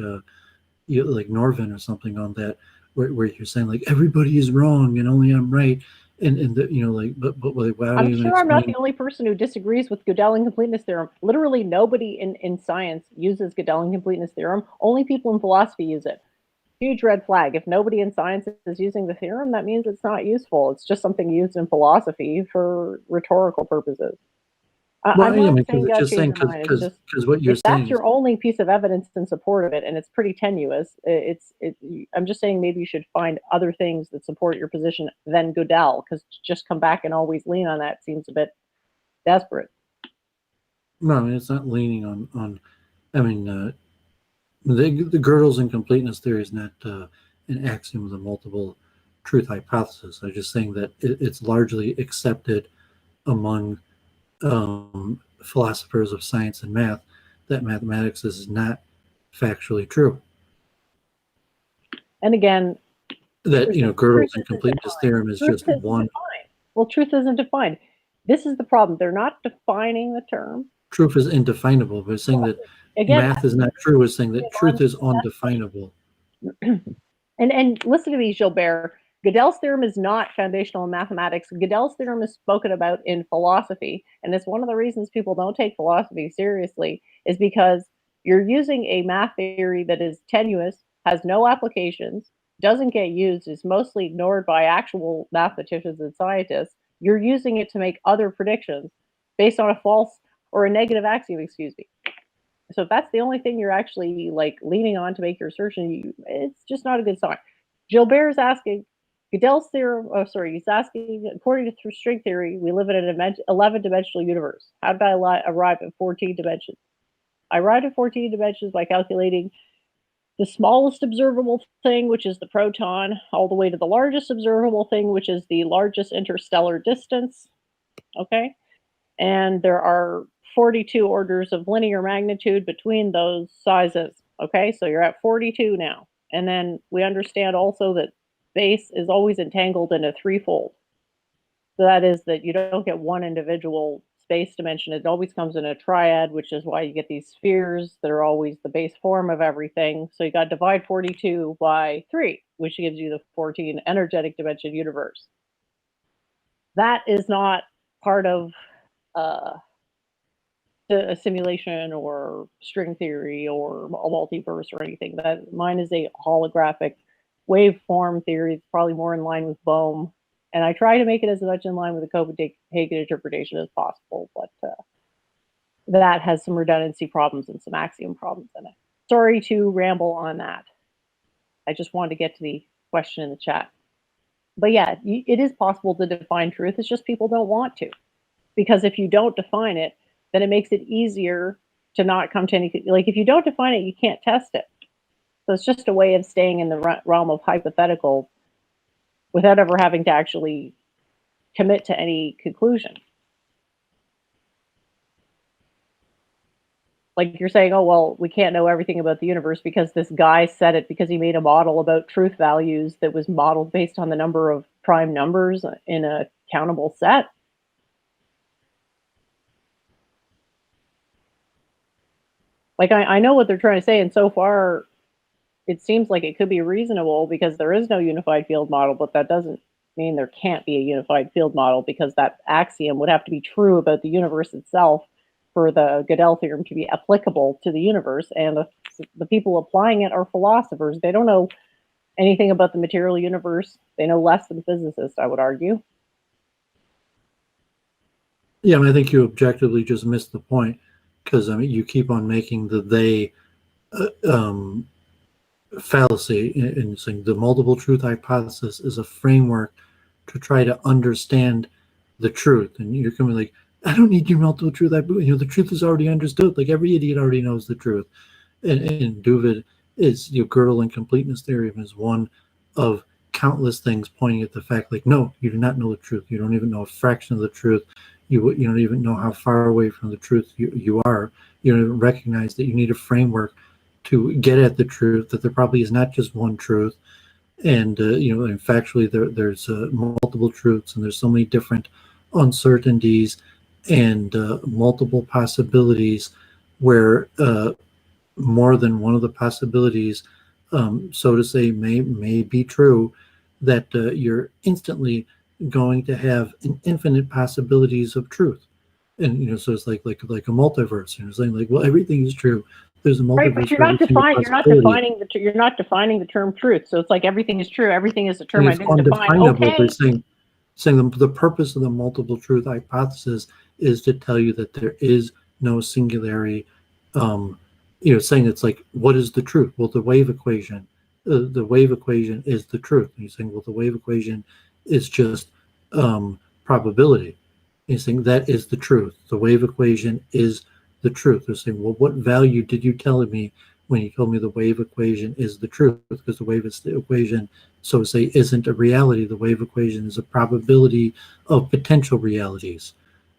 like Norvin or something on that, where you're saying like everybody is wrong and only I'm right, and like but like, wow, I'm sure I'm not the only person who disagrees with Gödel incompleteness theorem. Literally nobody in science uses Gödel incompleteness theorem. Only people in philosophy use it. Huge red flag. If nobody in science is using the theorem, that means it's not useful. It's just something used in philosophy for rhetorical purposes. I'm not saying God changed your mind. It's just what you're saying. That's your only piece of evidence in support of it, and it's pretty tenuous. I'm just saying maybe you should find other things that support your position than Gödel, because just come back and always lean on that seems a bit desperate. No, I mean it's not leaning on. I mean, the Gödel's incompleteness theory is not an axiom of the multiple truth hypothesis. I'm just saying that it's largely accepted among philosophers of science and math that mathematics is not factually true. And again, that Gödel's incompleteness theorem is just one. Well, truth isn't defined. This is the problem. They're not defining the term. Truth is indefinable, but saying that math is not true is saying that truth is undefinable. And listen to me, Gilbert. Gödel's theorem is not foundational in mathematics. Gödel's theorem is spoken about in philosophy, and it's one of the reasons people don't take philosophy seriously is because you're using a math theory that is tenuous, has no applications, doesn't get used, is mostly ignored by actual mathematicians and scientists. You're using it to make other predictions based on a false or a negative axiom, excuse me. So if that's the only thing you're actually like leaning on to make your assertion, it's just not a good sign. Gilbert is asking, Gödel's theorem, he's asking, according to string theory, we live in an 11-dimensional universe. How did I arrive at 14 dimensions? I arrived at 14 dimensions by calculating the smallest observable thing, which is the proton, all the way to the largest observable thing, which is the largest interstellar distance. Okay? And there are 42 orders of linear magnitude between those sizes. Okay? So you're at 42 now. And then we understand also that space is always entangled in a threefold. So that is that you don't get one individual space dimension. It always comes in a triad, which is why you get these spheres that are always the base form of everything. So you got to divide 42 by 3, which gives you the 14 energetic dimension universe. That is not part of a simulation or string theory or a multiverse or anything. That mine is a holographic waveform theory. It's probably more in line with Bohm. And I try to make it as much in line with the Copenhagen interpretation as possible, but that has some redundancy problems and some axiom problems in it. Sorry to ramble on that. I just wanted to get to the question in the chat. But yeah, it is possible to define truth. It's just people don't want to. because if you don't define it, then it makes it easier to not come to any, like if you don't define it, you can't test it. So it's just a way of staying in the realm of hypothetical without ever having to actually commit to any conclusion. Like you're saying, oh, well, we can't know everything about the universe because this guy said it because he made a model about truth values that was modeled based on the number of prime numbers in a countable set. Like, I know what they're trying to say, and so far it seems like it could be reasonable because there is no unified field model, but that doesn't mean there can't be a unified field model, because that axiom would have to be true about the universe itself for the Gödel theorem to be applicable to the universe. And the people applying it are philosophers. They don't know anything about the material universe. They know less than physicists, I would argue. Yeah, I mean, I think you objectively just missed the point, because I mean, you keep on making the they fallacy in saying the multiple truth hypothesis is a framework to try to understand the truth, and you're coming like, I don't need your multiple truth. The truth is already understood. Like every idiot already knows the truth. And Doooovid is Gödel and completeness theorem is one of countless things pointing at the fact, like, no, you do not know the truth. You don't even know a fraction of the truth. You don't even know how far away from the truth you are. You don't even recognize that you need a framework to get at the truth, that there probably is not just one truth. And, and factually, there's multiple truths, and there's so many different uncertainties and multiple possibilities where more than one of the possibilities, so to say, may be true, that you're instantly going to have an infinite possibilities of truth. And so it's like a multiverse. Saying like, well, everything is true. There's a multiverse. Right, but you're not defining the term truth. So it's like everything is true. Everything is a term I didn't define. Okay. They're saying the purpose of the multiple truth hypothesis is to tell you that there is no singularity. Saying it's like, what is the truth? Well, the wave equation. The wave equation is the truth. And you're saying, well, the wave equation is just probability. You're saying that is the truth. The wave equation is the truth. They're saying, well, what value did you tell me when you told me the wave equation is the truth? Because the wave equation, so to say, isn't a reality. The wave equation is a probability of potential realities.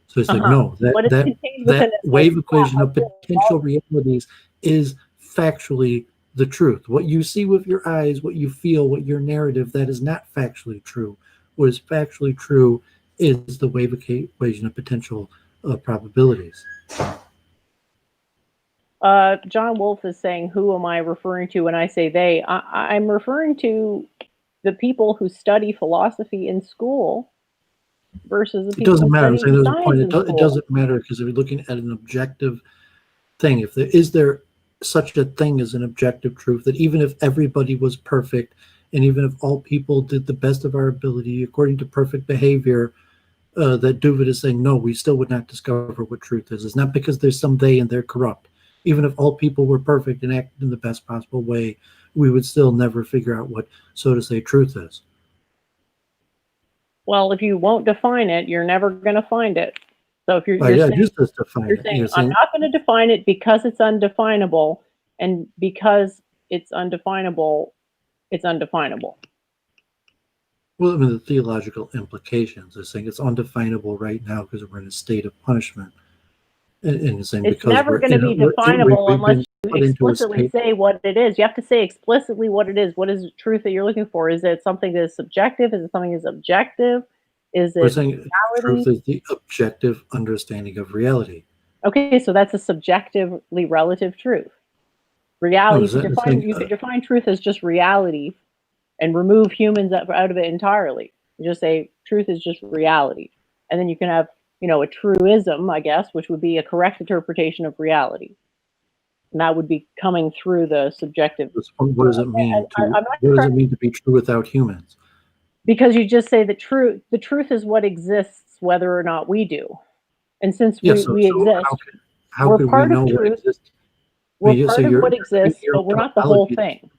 So it's like, no, that wave equation of potential realities is factually the truth. What you see with your eyes, what you feel, what your narrative, that is not factually true. What is factually true is the wave equation of potential probabilities. John Wolfe is saying, who am I referring to when I say they? I'm referring to the people who study philosophy in school versus the people who study science in school. It doesn't matter, because if you're looking at an objective thing, is there such a thing as an objective truth, that even if everybody was perfect, and even if all people did the best of our ability according to perfect behavior, that Doooovid is saying, no, we still would not discover what truth is. It's not because there's some they and they're corrupt. Even if all people were perfect and acted in the best possible way, we would still never figure out what, so to say, truth is. Well, if you won't define it, you're never going to find it. So if you're saying, I'm not going to define it because it's undefinable, and because it's undefinable, it's undefinable. Well, I mean, the theological implications are saying it's undefinable right now because we're in a state of punishment. And saying it's never going to be definable unless you explicitly say what it is. You have to say explicitly what it is. What is the truth that you're looking for? Is it something that is subjective? Is it something that's objective? Is it reality? Truth is the objective understanding of reality. Okay, so that's a subjectively relative truth. Reality, you could define truth as just reality and remove humans out of it entirely. You just say truth is just reality. And then you can have, a truism, I guess, which would be a correct interpretation of reality. And that would be coming through the subjective. What does it mean? What does it mean to be true without humans? Because you just say the truth is what exists, whether or not we do. And since we exist, how could we know what exists? We're part of what exists, but we're not the whole thing.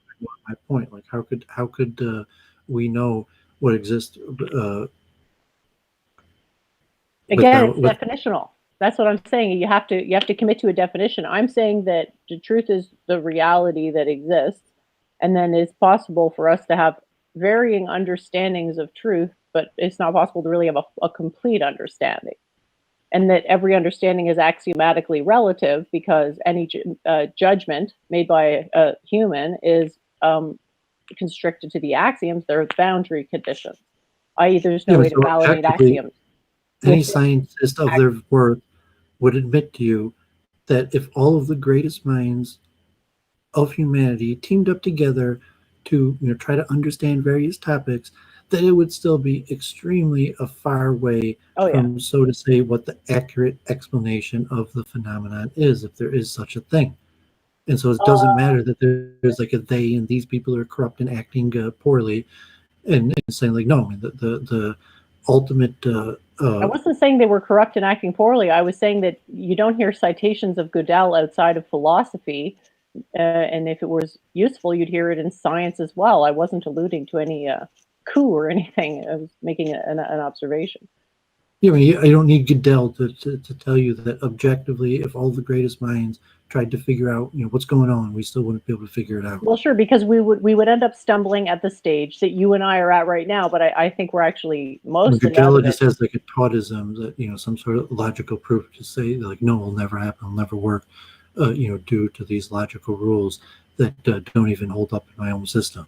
My point, like how could we know what exists? Again, it's definitional. That's what I'm saying. You have to commit to a definition. I'm saying that the truth is the reality that exists, and then it's possible for us to have varying understandings of truth, but it's not possible to really have a complete understanding. And that every understanding is axiomatically relative because any judgment made by a human is constricted to the axioms. They're boundary conditions, i.e. there's no way to validate axioms. Any scientist of their worth would admit to you that if all of the greatest minds of humanity teamed up together to try to understand various topics, that it would still be extremely a far way from, so to say, what the accurate explanation of the phenomenon is, if there is such a thing. And so it doesn't matter that there's like a they and these people are corrupt and acting poorly, and saying like, no, I mean, the ultimate. I wasn't saying they were corrupt and acting poorly. I was saying that you don't hear citations of Gödel outside of philosophy, and if it was useful, you'd hear it in science as well. I wasn't alluding to any coup or anything. I was making an observation. Yeah, I mean, I don't need Gödel to tell you that objectively, if all the greatest minds tried to figure out what's going on, we still wouldn't be able to figure it out. Well, sure, because we would end up stumbling at the stage that you and I are at right now. But I think we're actually mostly. Gödel just has like a tautism that some sort of logical proof to say like, no, it'll never happen, it'll never work, due to these logical rules that don't even hold up in my own system.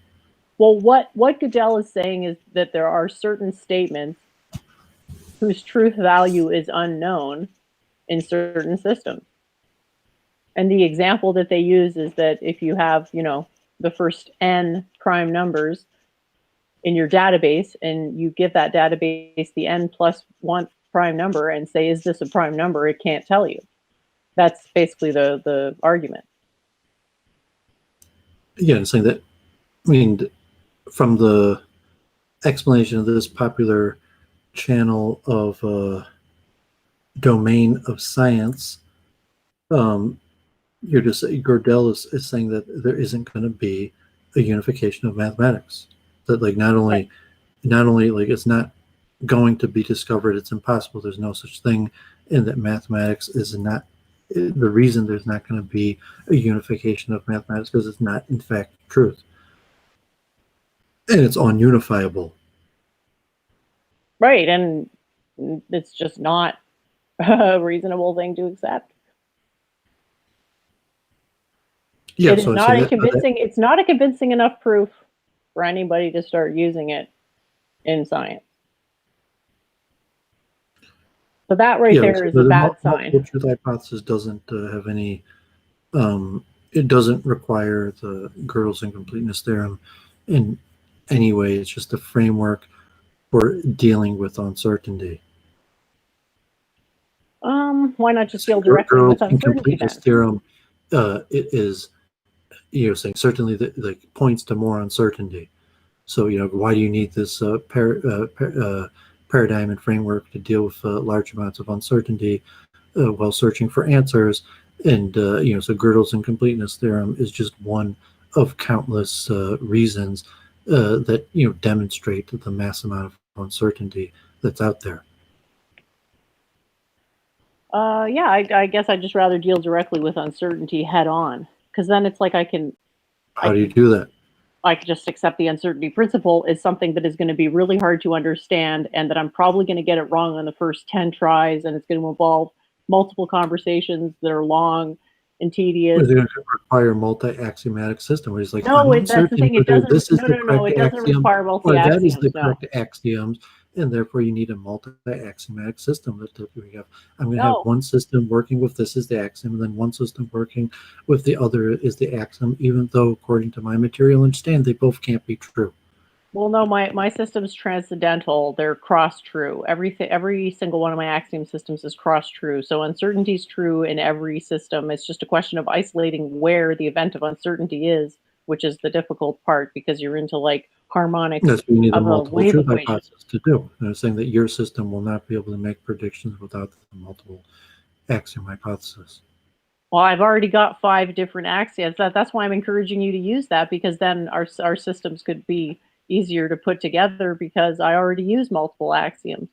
Well, what Gödel is saying is that there are certain statements whose truth value is unknown in certain systems. And the example that they use is that if you have, the first n prime numbers in your database, and you give that database the n plus 1 prime number and say, is this a prime number? It can't tell you. That's basically the argument. Yeah, and saying that, I mean, from the explanation of this popular channel of domain of science, you're just Gödel is saying that there isn't going to be a unification of mathematics. That like not only like it's not going to be discovered, it's impossible. There's no such thing, and that mathematics is not the reason there's not going to be a unification of mathematics because it's not in fact truth, and it's ununifiable. Right, and it's just not a reasonable thing to accept. Yeah, it is not a convincing. It's not a convincing enough proof for anybody to start using it in science. So that right there is a bad sign. The truth hypothesis doesn't have any. It doesn't require the Gödel's incompleteness theorem in any way. It's just a framework for dealing with uncertainty. Why not just deal directly with uncertainty? Incompleteness theorem, it is, saying certainly that like points to more uncertainty. So why do you need this paradigm and framework to deal with large amounts of uncertainty while searching for answers? And so Gödel's incompleteness theorem is just one of countless reasons that demonstrate the mass amount of uncertainty that's out there. Yeah, I guess I'd just rather deal directly with uncertainty head on, because then it's like I can. How do you do that? I can just accept the uncertainty principle is something that is going to be really hard to understand, and that I'm probably going to get it wrong on the first 10 tries, and it's going to involve multiple conversations that are long and tedious. Is it going to require multi-axiomatic system? Where it's like, no, that's the thing. It doesn't. This is No, it doesn't require multi-axioms. That is the correct axioms, and therefore you need a multi-axiomatic system. That we have. I'm going to have one system working with this is the axiom, and then one system working with the other is the axiom. Even though, according to my material understanding, they both can't be true. Well, no, my system's transcendental. They're cross-true. Every single one of my axiom systems is cross-true. So uncertainty is true in every system. It's just a question of isolating where the event of uncertainty is, which is the difficult part because you're into like harmonics. That's what you need a multiple truth hypothesis to do. And I'm saying that your system will not be able to make predictions without the multiple axiom hypothesis. Well, I've already got 5 different axioms. That's why I'm encouraging you to use that, because then our systems could be easier to put together because I already use multiple axioms.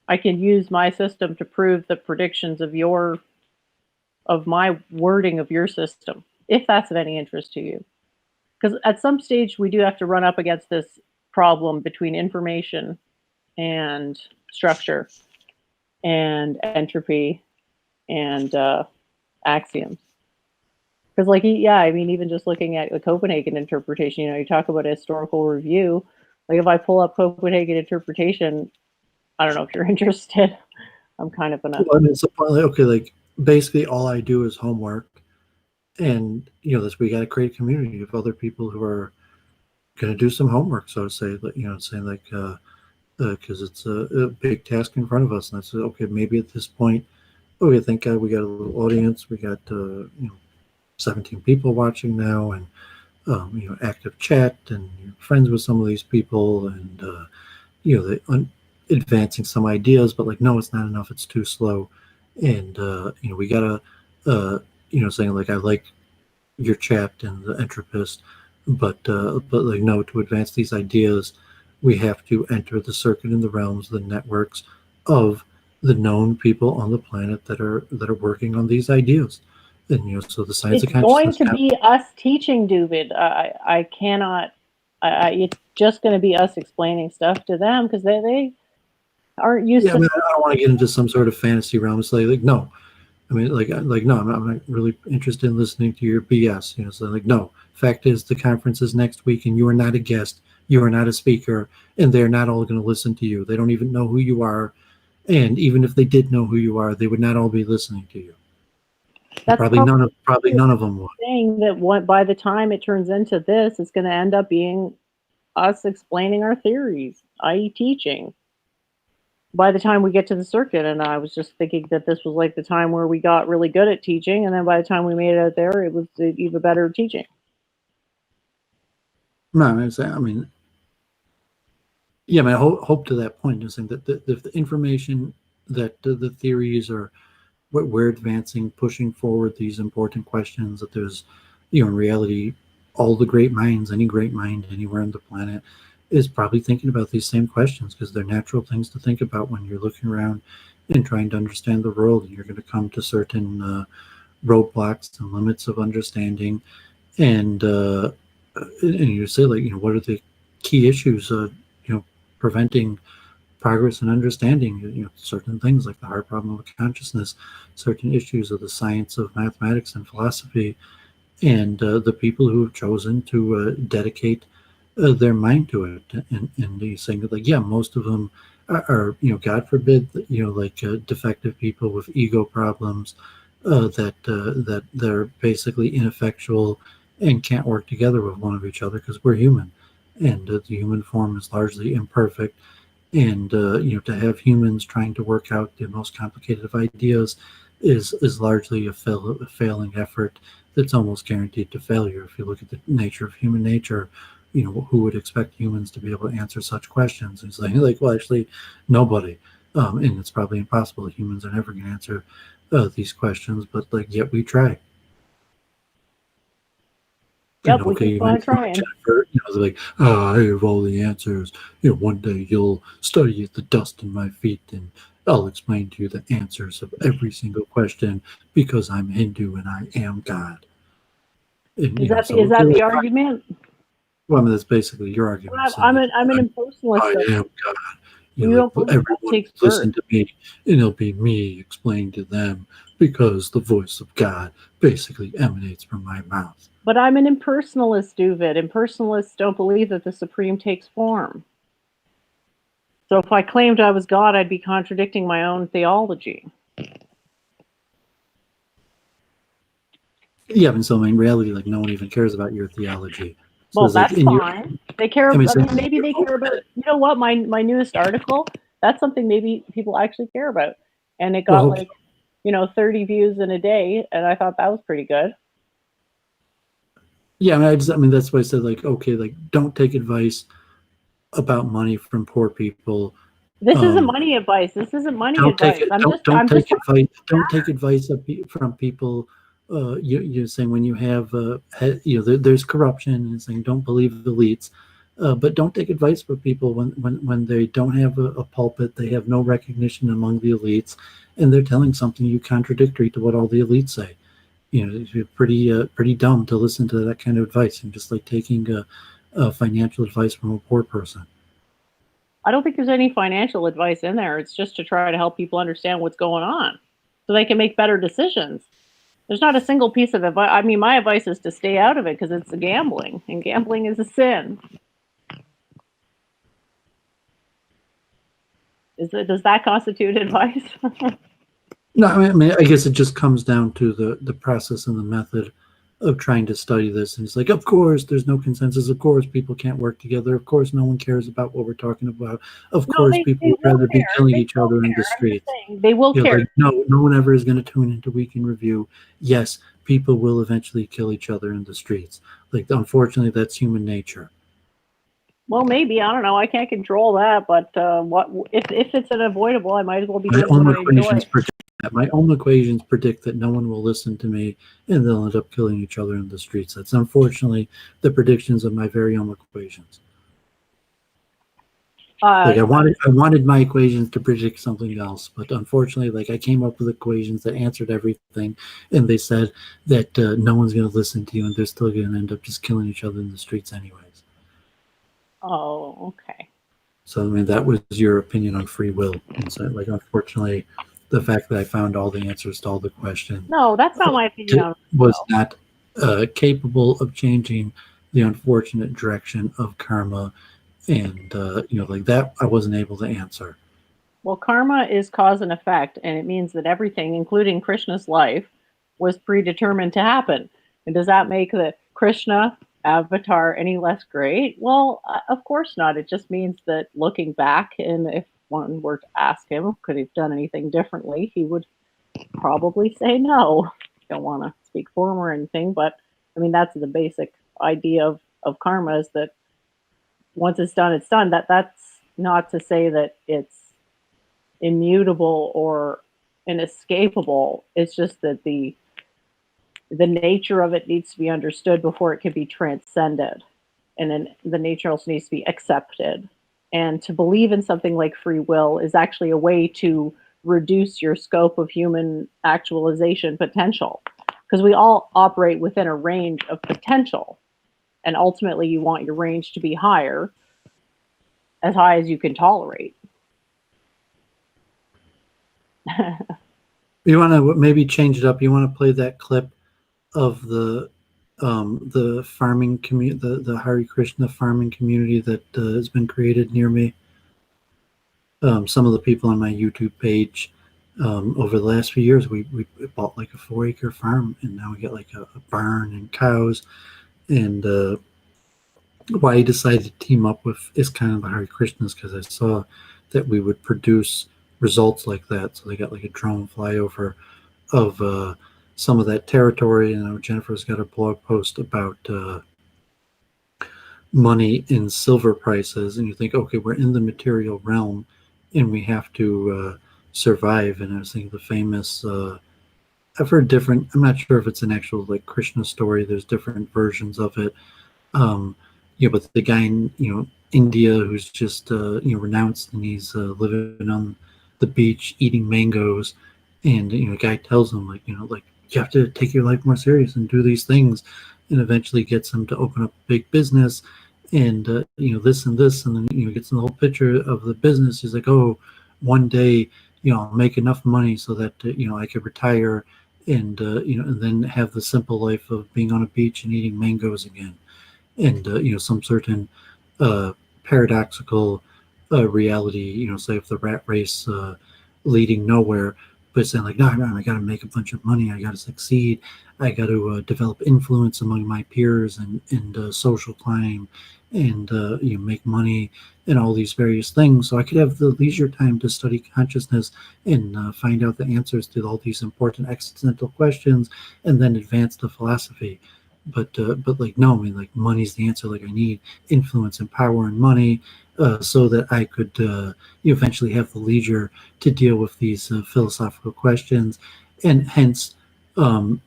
I can use my system to prove the predictions of my wording of your system, if that's of any interest to you. Because at some stage we do have to run up against this problem between information and structure and entropy and axioms. Because, like, yeah, I mean, even just looking at the Copenhagen interpretation, you talk about a historical review. Like, if I pull up Copenhagen interpretation, I don't know if you're interested. I'm kind of well, I mean, it's okay, like basically all I do is homework, and this we got to create a community of other people who are going to do some homework, so to say. Saying like because it's a big task in front of us, and I said, okay, maybe at this point, okay, thank God we got a little audience. We got 17 people watching now, and active chat, and you're friends with some of these people, and advancing some ideas, but like, no, it's not enough. It's too slow, and we gotta saying like, I like your chat and the entropist, but like, no, to advance these ideas, we have to enter the circuit in the realms, the networks of the known people on the planet that are working on these ideas. And so the science it's of consciousness going to be us teaching, Doovid. I cannot. It's just going to be us explaining stuff to them because they aren't used to. I mean, I don't want to get into some sort of fantasy realm. It's like no. I mean, no, I'm not really interested in listening to your BS. So like, no. Fact is, the conference is next week, and you are not a guest. You are not a speaker, and they're not all going to listen to you. They don't even know who you are, and even if they did know who you are, they would not all be listening to you. That's probably none of them would. Saying that by the time it turns into this, it's going to end up being us explaining our theories, i.e., teaching. By the time we get to the circuit, and I was just thinking that this was like the time where we got really good at teaching, and then by the time we made it out there, it was even better teaching. No, I mean, yeah, I mean, I hope to that point, just saying that the information that the theories are what we're advancing, pushing forward these important questions, that there's, in reality, all the great minds, any great mind anywhere on the planet is probably thinking about these same questions, because they're natural things to think about when you're looking around and trying to understand the world, and you're going to come to certain roadblocks and limits of understanding, and you say, like, what are the key issues preventing progress and understanding, certain things like the hard problem of consciousness, certain issues of the science of mathematics and philosophy, and the people who have chosen to dedicate their mind to it. And you're saying that, like, yeah, most of them are God forbid, like defective people with ego problems, that they're basically ineffectual and can't work together with one of each other, because we're human, and the human form is largely imperfect. And to have humans trying to work out the most complicated of ideas is largely a failing effort that's almost guaranteed to failure. If you look at the nature of human nature, who would expect humans to be able to answer such questions? And it's like, well, actually, nobody. And it's probably impossible. Humans are never going to answer these questions, but like, yet we try. Yep, we keep on trying. Jennifer, like, I have all the answers. One day you'll study the dust in my feet, and I'll explain to you the answers of every single question, because I'm Hindu and I am God. And, is that the argument? Well, I mean, that's basically your argument. I'm an impersonalist. I am God. Everyone listen to me, and it'll be me explaining to them, because the voice of God basically emanates from my mouth. But I'm an impersonalist, Doovid. Impersonalists don't believe that the Supreme takes form. So if I claimed I was God, I'd be contradicting my own theology. Yeah, and so in reality, like, no one even cares about your theology. So well, that's like, fine. They care about, maybe they care about, what, my newest article, that's something maybe people actually care about. And it got 30 views in a day, and I thought that was pretty good. Yeah, I mean, that's why I said, like, okay, like, don't take advice about money from poor people. This isn't money advice. This isn't money advice. Don't take advice from people. You're saying when you have, there's corruption, and saying don't believe the elites. But don't take advice from people when they don't have a pulpit, they have no recognition among the elites, and they're telling something you contradictory to what all the elites say. You're pretty dumb to listen to that kind of advice, and just like taking financial advice from a poor person. I don't think there's any financial advice in there. It's just to try to help people understand what's going on so they can make better decisions. There's not a single piece of advice. I mean, my advice is to stay out of it because it's gambling, and gambling is a sin. Does that constitute advice? No, I mean, I guess it just comes down to the process and the method of trying to study this. And it's like, of course, there's no consensus. Of course, people can't work together. Of course, no one cares about what we're talking about. Of No, course, people would rather be killing each other in the streets. They will care. Like, no one ever is going to tune into Week in Review. Yes, people will eventually kill each other in the streets. Like, unfortunately, that's human nature. Well, maybe, I don't know. I can't control that, but what if it's unavoidable? I might as well be My doing own what I enjoy. equations predict that. My own equations predict that no one will listen to me, and they'll end up killing each other in the streets. That's unfortunately the predictions of my very own equations. Like I wanted my equations to predict something else, but unfortunately, like I came up with equations that answered everything, and they said that no one's going to listen to you, and they're still going to end up just killing each other in the streets anyways. Oh, okay. So I mean, that was your opinion on free will. And so, like, unfortunately, the fact that I found all the answers to all the questions. No, that's not my opinion. Was not capable of changing the unfortunate direction of karma, and like that, I wasn't able to answer. Well, karma is cause and effect, and it means that everything, including Krishna's life, was predetermined to happen. And does that make the Krishna avatar any less great? Well, of course not. It just means that looking back, and if one were to ask him, could he have done anything differently, he would probably say no. Don't want to speak for him or anything, but I mean, that's the basic idea of karma, is that once it's done, it's done. That's not to say that it's immutable or inescapable. It's just that the nature of it needs to be understood before it can be transcended, and then the nature also needs to be accepted. And to believe in something like free will is actually a way to reduce your scope of human actualization potential, because we all operate within a range of potential, and ultimately you want your range to be higher, as high as you can tolerate. You want to maybe change it up. You want to play that clip of the farming community, the Hare Krishna farming community that has been created near me. Some of the people on my YouTube page, over the last few years, we bought like a 4-acre farm, and now we got like a barn and cows. And why I decided to team up with ISKCON the Hare Krishnas, because I saw that we would produce results like that. So they got like a drone flyover of some of that territory. And Jennifer's got a blog post about money in silver prices, and you think, okay, we're in the material realm, and we have to survive. And I was thinking the famous, I've heard different, I'm not sure if it's an actual like Krishna story, there's different versions of it. But the guy in India who's just renounced, and he's living on the beach eating mangoes, and a guy tells him like you have to take your life more serious and do these things, and eventually gets him to open up a big business, and this and this, and then gets in the whole picture of the business. He's like, oh, one day I'll make enough money so that I could retire, and and then have the simple life of being on a beach and eating mangoes again. And some certain paradoxical reality, say if the rat race leading nowhere, but saying like, no, I got to make a bunch of money, I got to succeed, I got to develop influence among my peers and social climb, and make money and all these various things, so I could have the leisure time to study consciousness and find out the answers to all these important existential questions, and then advance to philosophy. But like, no, I mean, like, money's the answer. Like, I need influence and power and money so that I could eventually have the leisure to deal with these philosophical questions, and hence the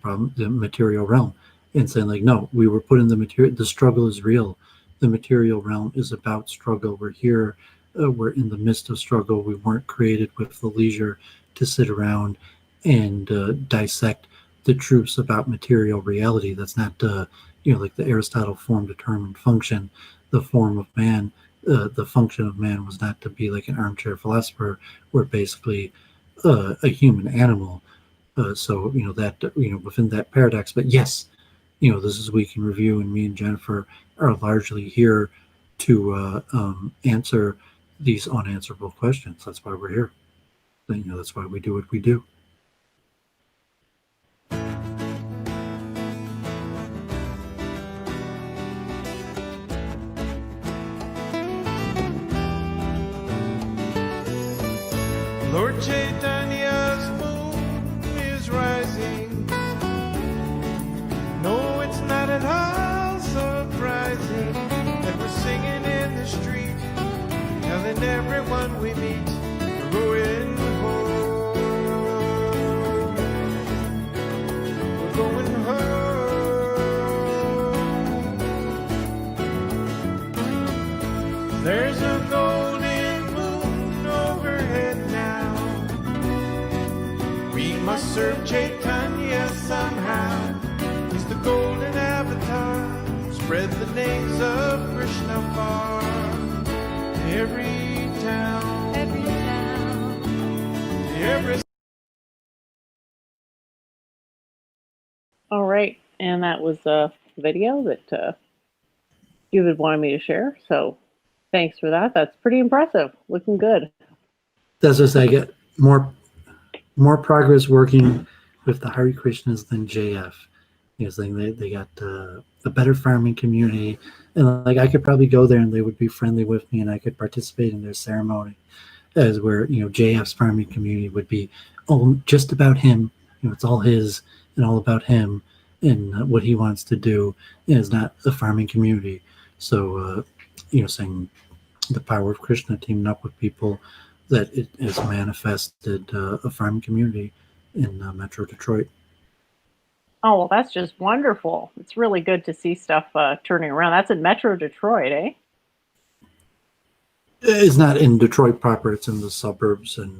problem, the material realm. and saying like, no, we were put in the material. The struggle is real. The material realm is about struggle. We're here. We're in the midst of struggle. We weren't created with the leisure to sit around and dissect the truths about material reality. That's not, like the Aristotle form determined function. The form of man, the function of man was not to be like an armchair philosopher. We're basically a human animal. So that within that paradox. But yes, this is Week in Review, and me and Jennifer are largely here to answer these unanswerable questions. That's why we're here. That's why we do what we do. Lord Chaitanya's moon is rising. No, it's not at all surprising that we're singing in the street, telling everyone we meet, we're going home. We're going home. There's a golden moon overhead now. We must serve Chaitanya somehow. He's the golden avatar. Spread the names of Krishna far. Every town, every. All right, and that was a video that Doovid wanted me to share. So thanks for that. That's pretty impressive. Looking good. That's just I get more progress working with the Hare Krishnas than JF. They got a better farming community, and like I could probably go there and they would be friendly with me, and I could participate in their ceremony. As where JF's farming community would be just about him. It's all his and all about him and what he wants to do. And it's not a farming community. So saying the power of Krishna teaming up with people that it has manifested a farming community in Metro Detroit. Oh, well, that's just wonderful. It's really good to see stuff turning around. That's in Metro Detroit, eh? It's not in Detroit proper. It's in the suburbs and,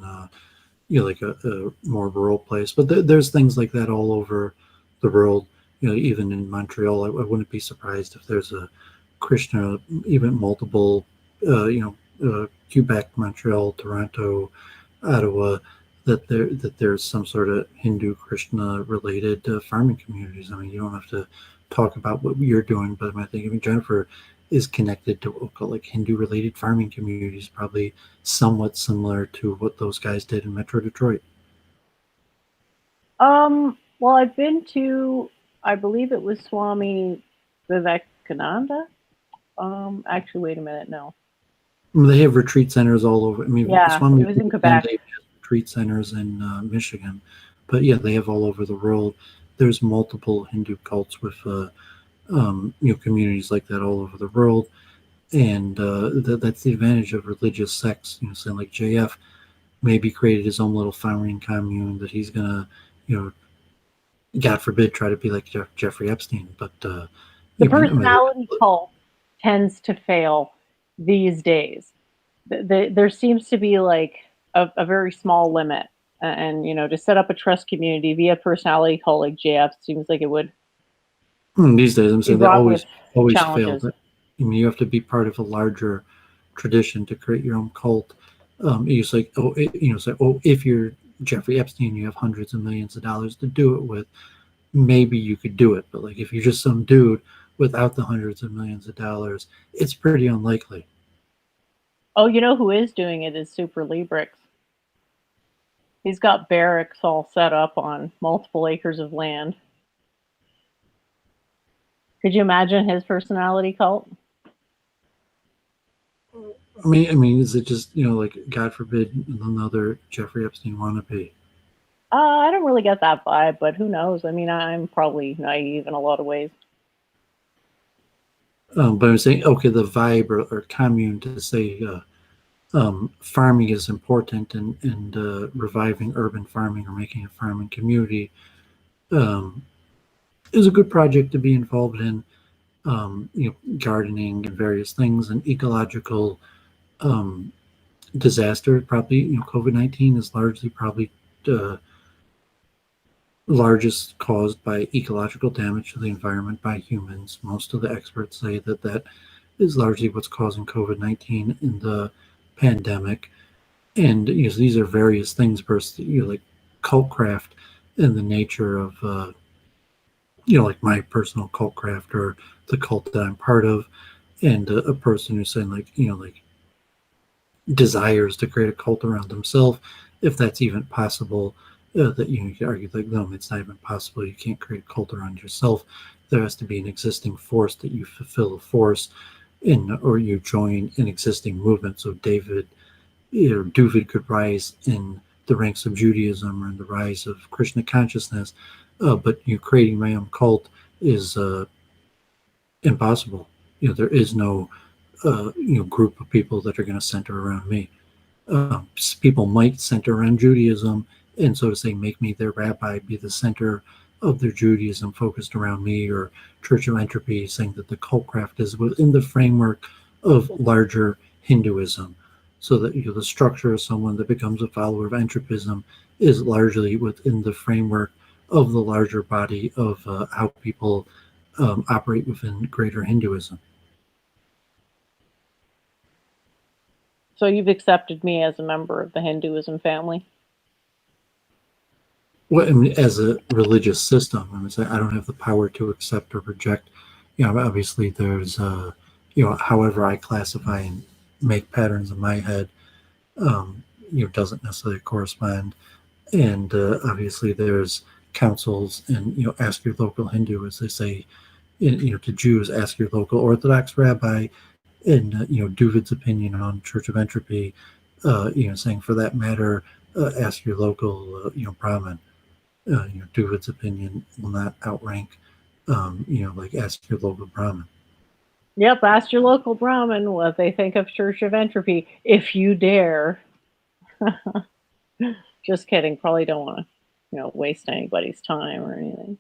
like a more rural place. But there's things like that all over the world. Even in Montreal, I wouldn't be surprised if there's a Krishna, even multiple, Quebec, Montreal, Toronto, Ottawa, that there's some sort of Hindu Krishna related farming communities. I mean, you don't have to talk about what you're doing, but I think even Jennifer is connected to like Hindu related farming communities, probably somewhat similar to what those guys did in Metro Detroit. Well, I've been to, I believe it was Swami Vivekananda. Actually, wait a minute, no. They have retreat centers all over. I mean, yeah, Swami it was in Quebec. They have retreat centers in Michigan, but yeah, they have all over the world. There's multiple Hindu cults with communities like that all over the world, and that's the advantage of religious sects. Saying like JF maybe created his own little farming commune that he's gonna, God forbid, try to be like Jeffrey Epstein. But the personality cult tends to fail these days. There seems to be like a very small limit, and to set up a trust community via personality cult like JF seems like it would. These days, I'm saying they always fail. Challenges. I mean, you have to be part of a larger tradition to create your own cult. It's like, if you're Jeffrey Epstein, you have hundreds of millions of dollars to do it with. Maybe you could do it, but like if you're just some dude without the hundreds of millions of dollars, it's pretty unlikely. Oh, you know who is doing it is Super Librix. He's got barracks all set up on multiple acres of land. Could you imagine his personality cult? I mean, is it just like God forbid another Jeffrey Epstein wannabe? I don't really get that vibe, but who knows? I mean, I'm probably naive in a lot of ways. But I'm saying, okay, the vibe or commune to say farming is important and reviving urban farming or making a farming community is a good project to be involved in. Gardening and various things, and ecological disaster. Probably, COVID-19 is largely probably largest caused by ecological damage to the environment by humans. Most of the experts say that that is largely what's causing COVID-19 in the pandemic. And so these are various things versus like cult craft and the nature of like my personal cult craft or the cult that I'm part of, and a person who's saying like like desires to create a cult around themselves, if that's even possible. That you could argue like, no, it's not even possible. You can't create a cult around yourself. There has to be an existing force that you fulfill a force in, or you join an existing movement. So Doooovid could rise in the ranks of Judaism or in the rise of Krishna consciousness, but creating my own cult is impossible. There is no group of people that are going to center around me. People might center around Judaism, and so to say, make me their rabbi, be the center of their Judaism focused around me, or Church of Entropy, saying that the cult craft is within the framework of larger Hinduism, so that the structure of someone that becomes a follower of entropism is largely within the framework of the larger body of how people operate within greater Hinduism. So you've accepted me as a member of the Hinduism family? Well, I mean, as a religious system, I don't have the power to accept or reject. Obviously there's, however I classify and make patterns in my head, doesn't necessarily correspond. And obviously there's councils, and ask your local Hindu, as they say, to Jews, ask your local Orthodox rabbi, and Doovid's opinion on Church of Entropy, saying for that matter, ask your local Brahmin. Doovid's opinion will not outrank, like ask your local Brahmin. Yep, ask your local Brahmin what they think of Church of Entropy, if you dare. Just kidding. Probably don't want to, waste anybody's time or anything.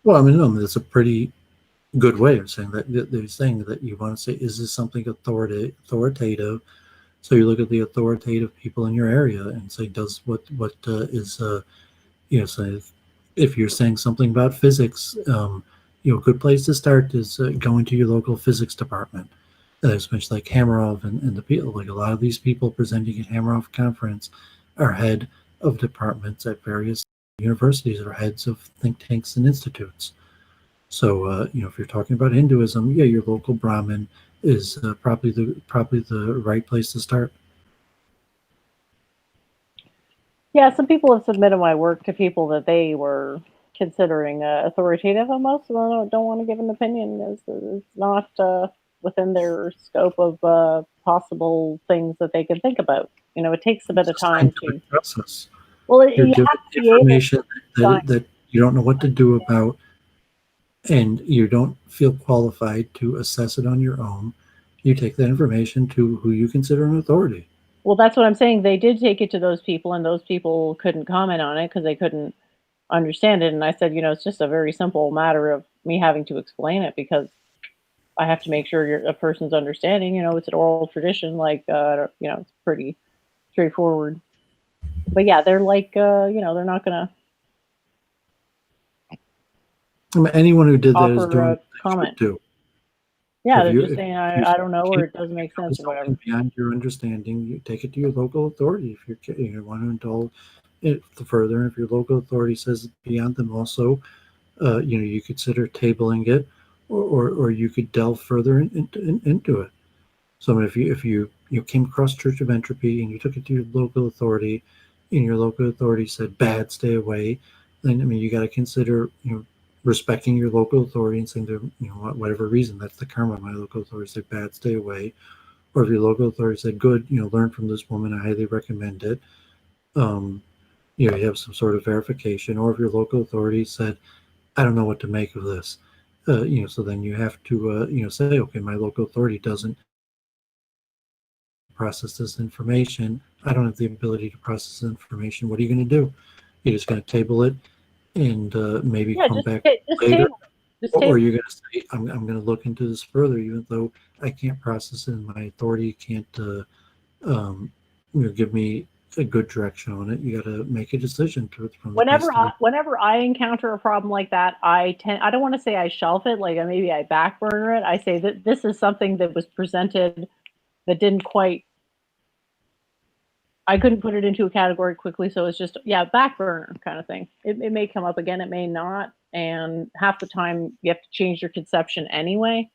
Well, no, it's a pretty good way of saying that. They're saying that you want to say, is this something authoritative? So you look at the authoritative people in your area and say, does what is so if you're saying something about physics, a good place to start is going to your local physics department. There's much like Hamarov and the people, like a lot of these people presenting at Hamarov conference are head of departments at various universities, or heads of think tanks and institutes. So if you're talking about Hinduism, your local Brahmin is probably the right place to start. Yeah, some people have submitted my work to people that they were considering authoritative, and most of them don't want to give an opinion. It's not within their scope of possible things that they can think about. It takes a bit of time to process. Well, You're you given have to be information able that you don't know what to do about, and you don't feel qualified to assess it on your own. You take that information to who you consider an authority. Well, that's what I'm saying. They did take it to those people, and those people couldn't comment on it because they couldn't understand it. And I said, it's just a very simple matter of me having to explain it, because I have to make sure a person's understanding. It's an oral tradition, like it's pretty straightforward. But yeah, they're like, they're not gonna. Anyone who did that is doing a comment. Too. Yeah, they're just saying, I don't know, or it doesn't make sense, or whatever. Beyond your understanding, you take it to your local authority. If you want to indulge it further, if your local authority says it's beyond them, also, you consider tabling it, or you could delve further into it. So if you came across Church of Entropy and you took it to your local authority, and your local authority said bad, stay away, then you got to consider respecting your local authority and saying, whatever reason, that's the karma. My local authority said bad, stay away. Or if your local authority said good, learn from this woman, I highly recommend it. You have some sort of verification. Or if your local authority said, I don't know what to make of this, so then you have to say, okay, my local authority doesn't process this information. I don't have the ability to process this information. What are you going to do? You're just going to table it and maybe Yeah, come just back just later? table. Just Or table. you're going to say, I'm going to look into this further, even though I can't process it and my authority can't give me a good direction on it. You got to make a decision from the Whenever best of I it. whenever I encounter a problem like that, I don't want to say I shelf it, like maybe I back burner it. I say that this is something that was presented that didn't quite, I couldn't put it into a category quickly, so it's just, yeah, back burner kind of thing. It may come up again, it may not, and half the time you have to change your conception anyway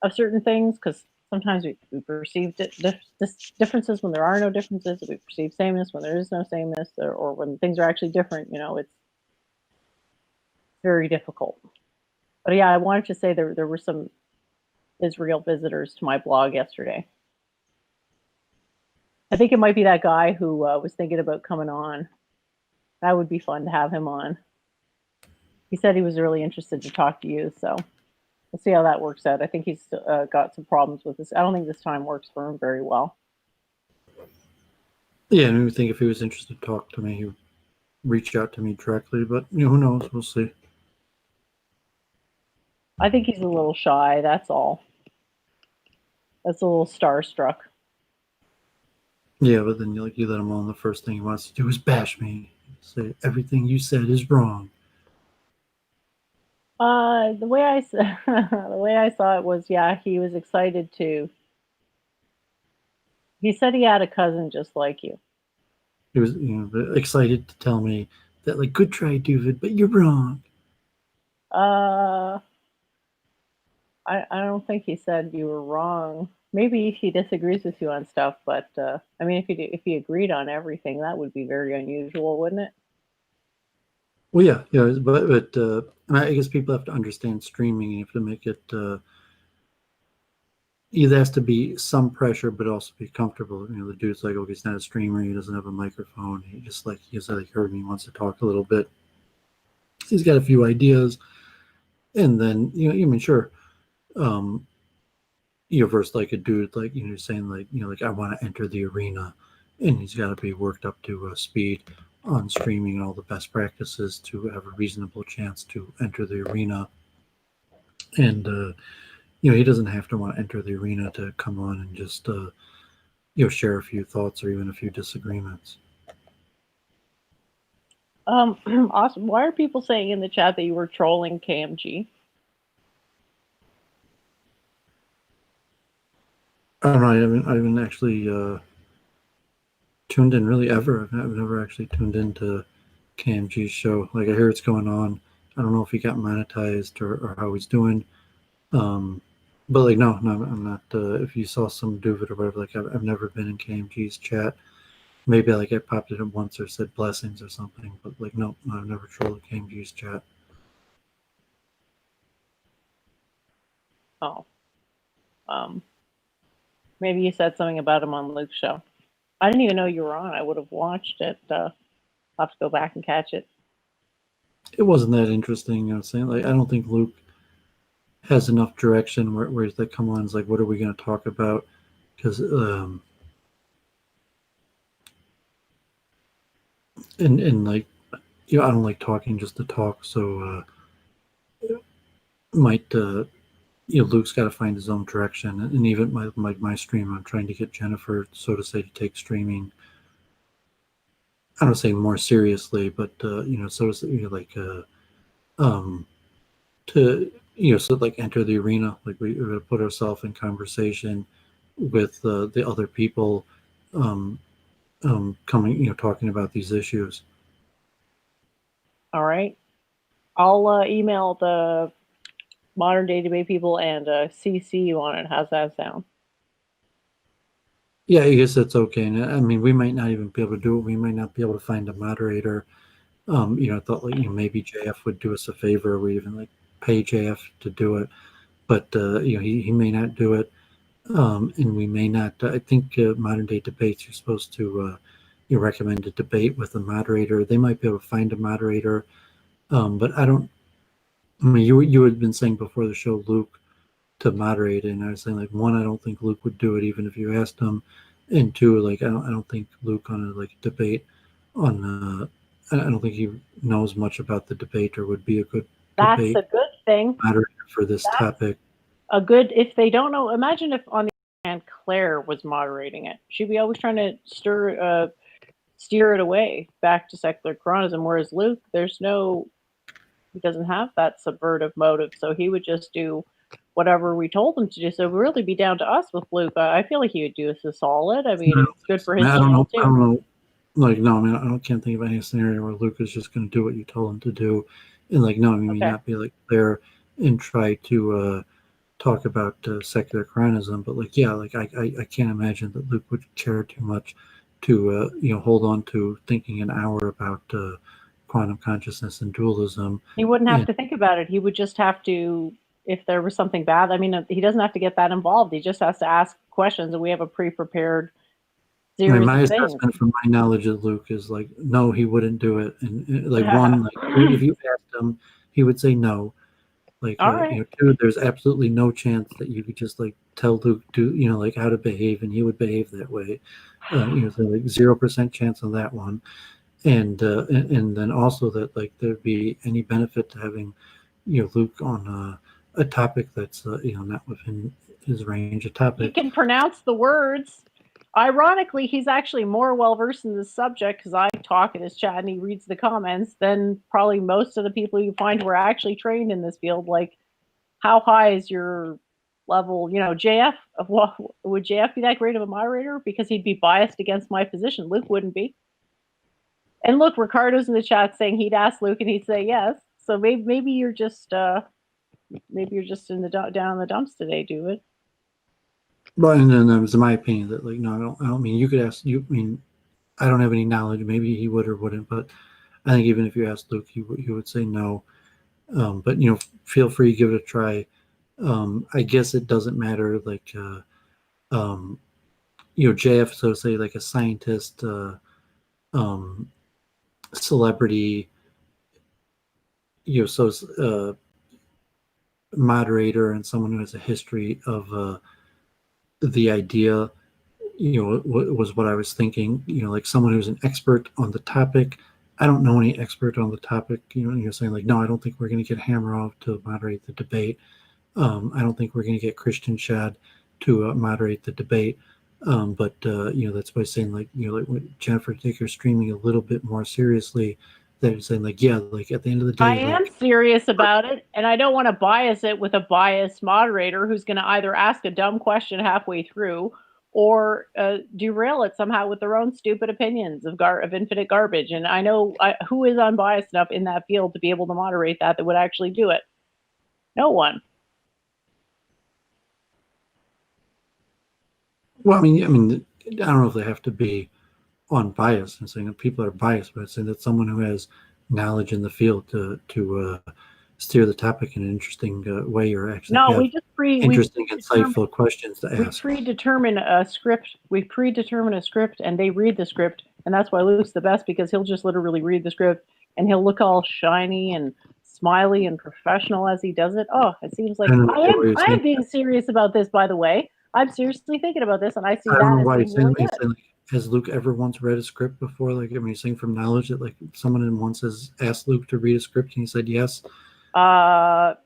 of certain things, because sometimes we perceive differences when there are no differences, we perceive sameness when there is no sameness, or when things are actually different. It's very difficult. But yeah, I wanted to say there were some Israel visitors to my blog yesterday. I think it might be that guy who was thinking about coming on. That would be fun to have him on. He said he was really interested to talk to you, so we'll see how that works out. I think he's got some problems with this. I don't think this time works for him very well. Yeah, and I think if he was interested to talk to me, he would reach out to me directly. But who knows? We'll see. I think he's a little shy. That's all. That's a little starstruck. Yeah, but then you let him on. The first thing he wants to do is bash me. Say everything you said is wrong. The way I the way I saw it was, yeah, he was excited to. He said he had a cousin just like you. He was excited to tell me that, like, good try, Doovid, but you're wrong. I don't think he said you were wrong. Maybe he disagrees with you on stuff, but I mean, if he agreed on everything, that would be very unusual, wouldn't it? Well, yeah, but I guess people have to understand streaming. You have to make it. There has to be some pressure, but also be comfortable. The dude's like, okay, he's not a streamer. He doesn't have a microphone. He heard me. He wants to talk a little bit. He's got a few ideas, and then sure. Versus like a dude like saying like I want to enter the arena, and he's got to be worked up to speed on streaming and all the best practices to have a reasonable chance to enter the arena. And he doesn't have to want to enter the arena to come on and just share a few thoughts or even a few disagreements. Awesome. Why are people saying in the chat that you were trolling KMG? I don't know. I haven't actually tuned in really ever. I've never actually tuned into KMG's show. Like, I hear it's going on. I don't know if he got monetized or how he's doing. But like, no, I'm not. If you saw some Doovid or whatever, like I've never been in KMG's chat. Maybe like I popped it in once or said blessings or something. But like, no, I've never trolled KMG's chat. Oh. Maybe you said something about him on Luke's show. I didn't even know you were on. I would have watched it. I'll have to go back and catch it. It wasn't that interesting. I was saying, like, I don't think Luke has enough direction where he's like, come on, it's like, what are we going to talk about? Because and like, I don't like talking just to talk. So Luke's got to find his own direction. And even my stream, I'm trying to get Jennifer, so to say, to take streaming, I don't say more seriously, but so to say, like to so like enter the arena, like we put ourselves in conversation with the other people coming, talking about these issues. All right. I'll email the modern day debate people and CC you on it. How's that sound? Yeah, I guess that's okay. And I mean, we might not even be able to do it. We might not be able to find a moderator. I thought like maybe JF would do us a favor. We even like pay JF to do it, but he may not do it, and we may not. I think modern day debates, you're supposed to recommend a debate with a moderator. They might be able to find a moderator, but I don't. I mean, you had been saying before the show, Luke, to moderate, and I was saying, like, one, I don't think Luke would do it even if you asked him, and two, like, I don't think Luke on a like debate on I don't think he knows much about the debate or would be a good That's debate a good thing. moderator for this That's topic. a good, if they don't know, imagine if on the other hand Claire was moderating it. She'd be always trying to steer it away back to secular Quranism, whereas Luke, he doesn't have that subvertive motive, so he would just do whatever we told him to do. So it would really be down to us with Luke. I feel like he would do us a solid. I mean, it's good for his channel too. I don't know. Like, no, I mean, I can't think of any scenario where Luke is just going to do what you told him to do, and like, no, I mean, not be like there and try to talk about secular Quranism, but like, yeah, like I can't imagine that Luke would care too much to hold on to thinking an hour about quantum consciousness and dualism. He wouldn't have to think about it. He would just have to, if there was something bad. I mean, he doesn't have to get that involved. He just has to ask questions, and we have a pre-prepared series my of things. assessment from my knowledge of Luke is like, no, he wouldn't do it. And like one, like if you asked him, he would say no. Like, two, there's absolutely no chance that you could just like tell Luke like how to behave, and he would behave that way. So like 0% chance on that one. And then also that like there'd be any benefit to having Luke on a topic that's not within his range of topic. He can pronounce the words. Ironically, he's actually more well versed in this subject because I talk in his chat and he reads the comments than probably most of the people you find who are actually trained in this field. Like, how high is your level? JF, would JF be that great of a moderator? Because he'd be biased against my position. Luke wouldn't be. And look, Ricardo's in the chat saying he'd ask Luke and he'd say yes. So maybe you're just down in the dumps today, Doowovid. But and then it was my opinion that like, no, I don't mean you could ask you. I mean, I don't have any knowledge. Maybe he would or wouldn't, but I think even if you asked Luke, he would say no. But feel free to give it a try. I guess it doesn't matter. Like, JF, so to say, like a scientist, celebrity, moderator, and someone who has a history of the idea, was what I was thinking. Like someone who's an expert on the topic. I don't know any expert on the topic. You're saying like, no, I don't think we're going to get Hammerov to moderate the debate. I don't think we're going to get Christian Shad to moderate the debate. But that's why saying like, like when Jennifer Dicker streaming a little bit more seriously, they're saying like, yeah, like at the end of the day, I am serious about it, and I don't want to bias it with a biased moderator who's going to either ask a dumb question halfway through or derail it somehow with their own stupid opinions of infinite garbage. And I know who is unbiased enough in that field to be able to moderate that would actually do it. No one. Well, I mean, I don't know if they have to be unbiased and saying that people are biased, but saying that someone who has knowledge in the field to steer the topic in an interesting way, or actually interesting, insightful questions to ask. We predetermine a script. And they read the script, and that's why Luke's the best, because he'll just literally read the script and he'll look all shiny and smiley and professional as he does it. Oh, it seems like I am being serious about this, by the way. I'm seriously thinking about this, and I see that. I don't know why you're saying that. Has Luke ever once read a script before? Like, I mean, you're saying from knowledge that like someone once has asked Luke to read a script and he said yes. Well,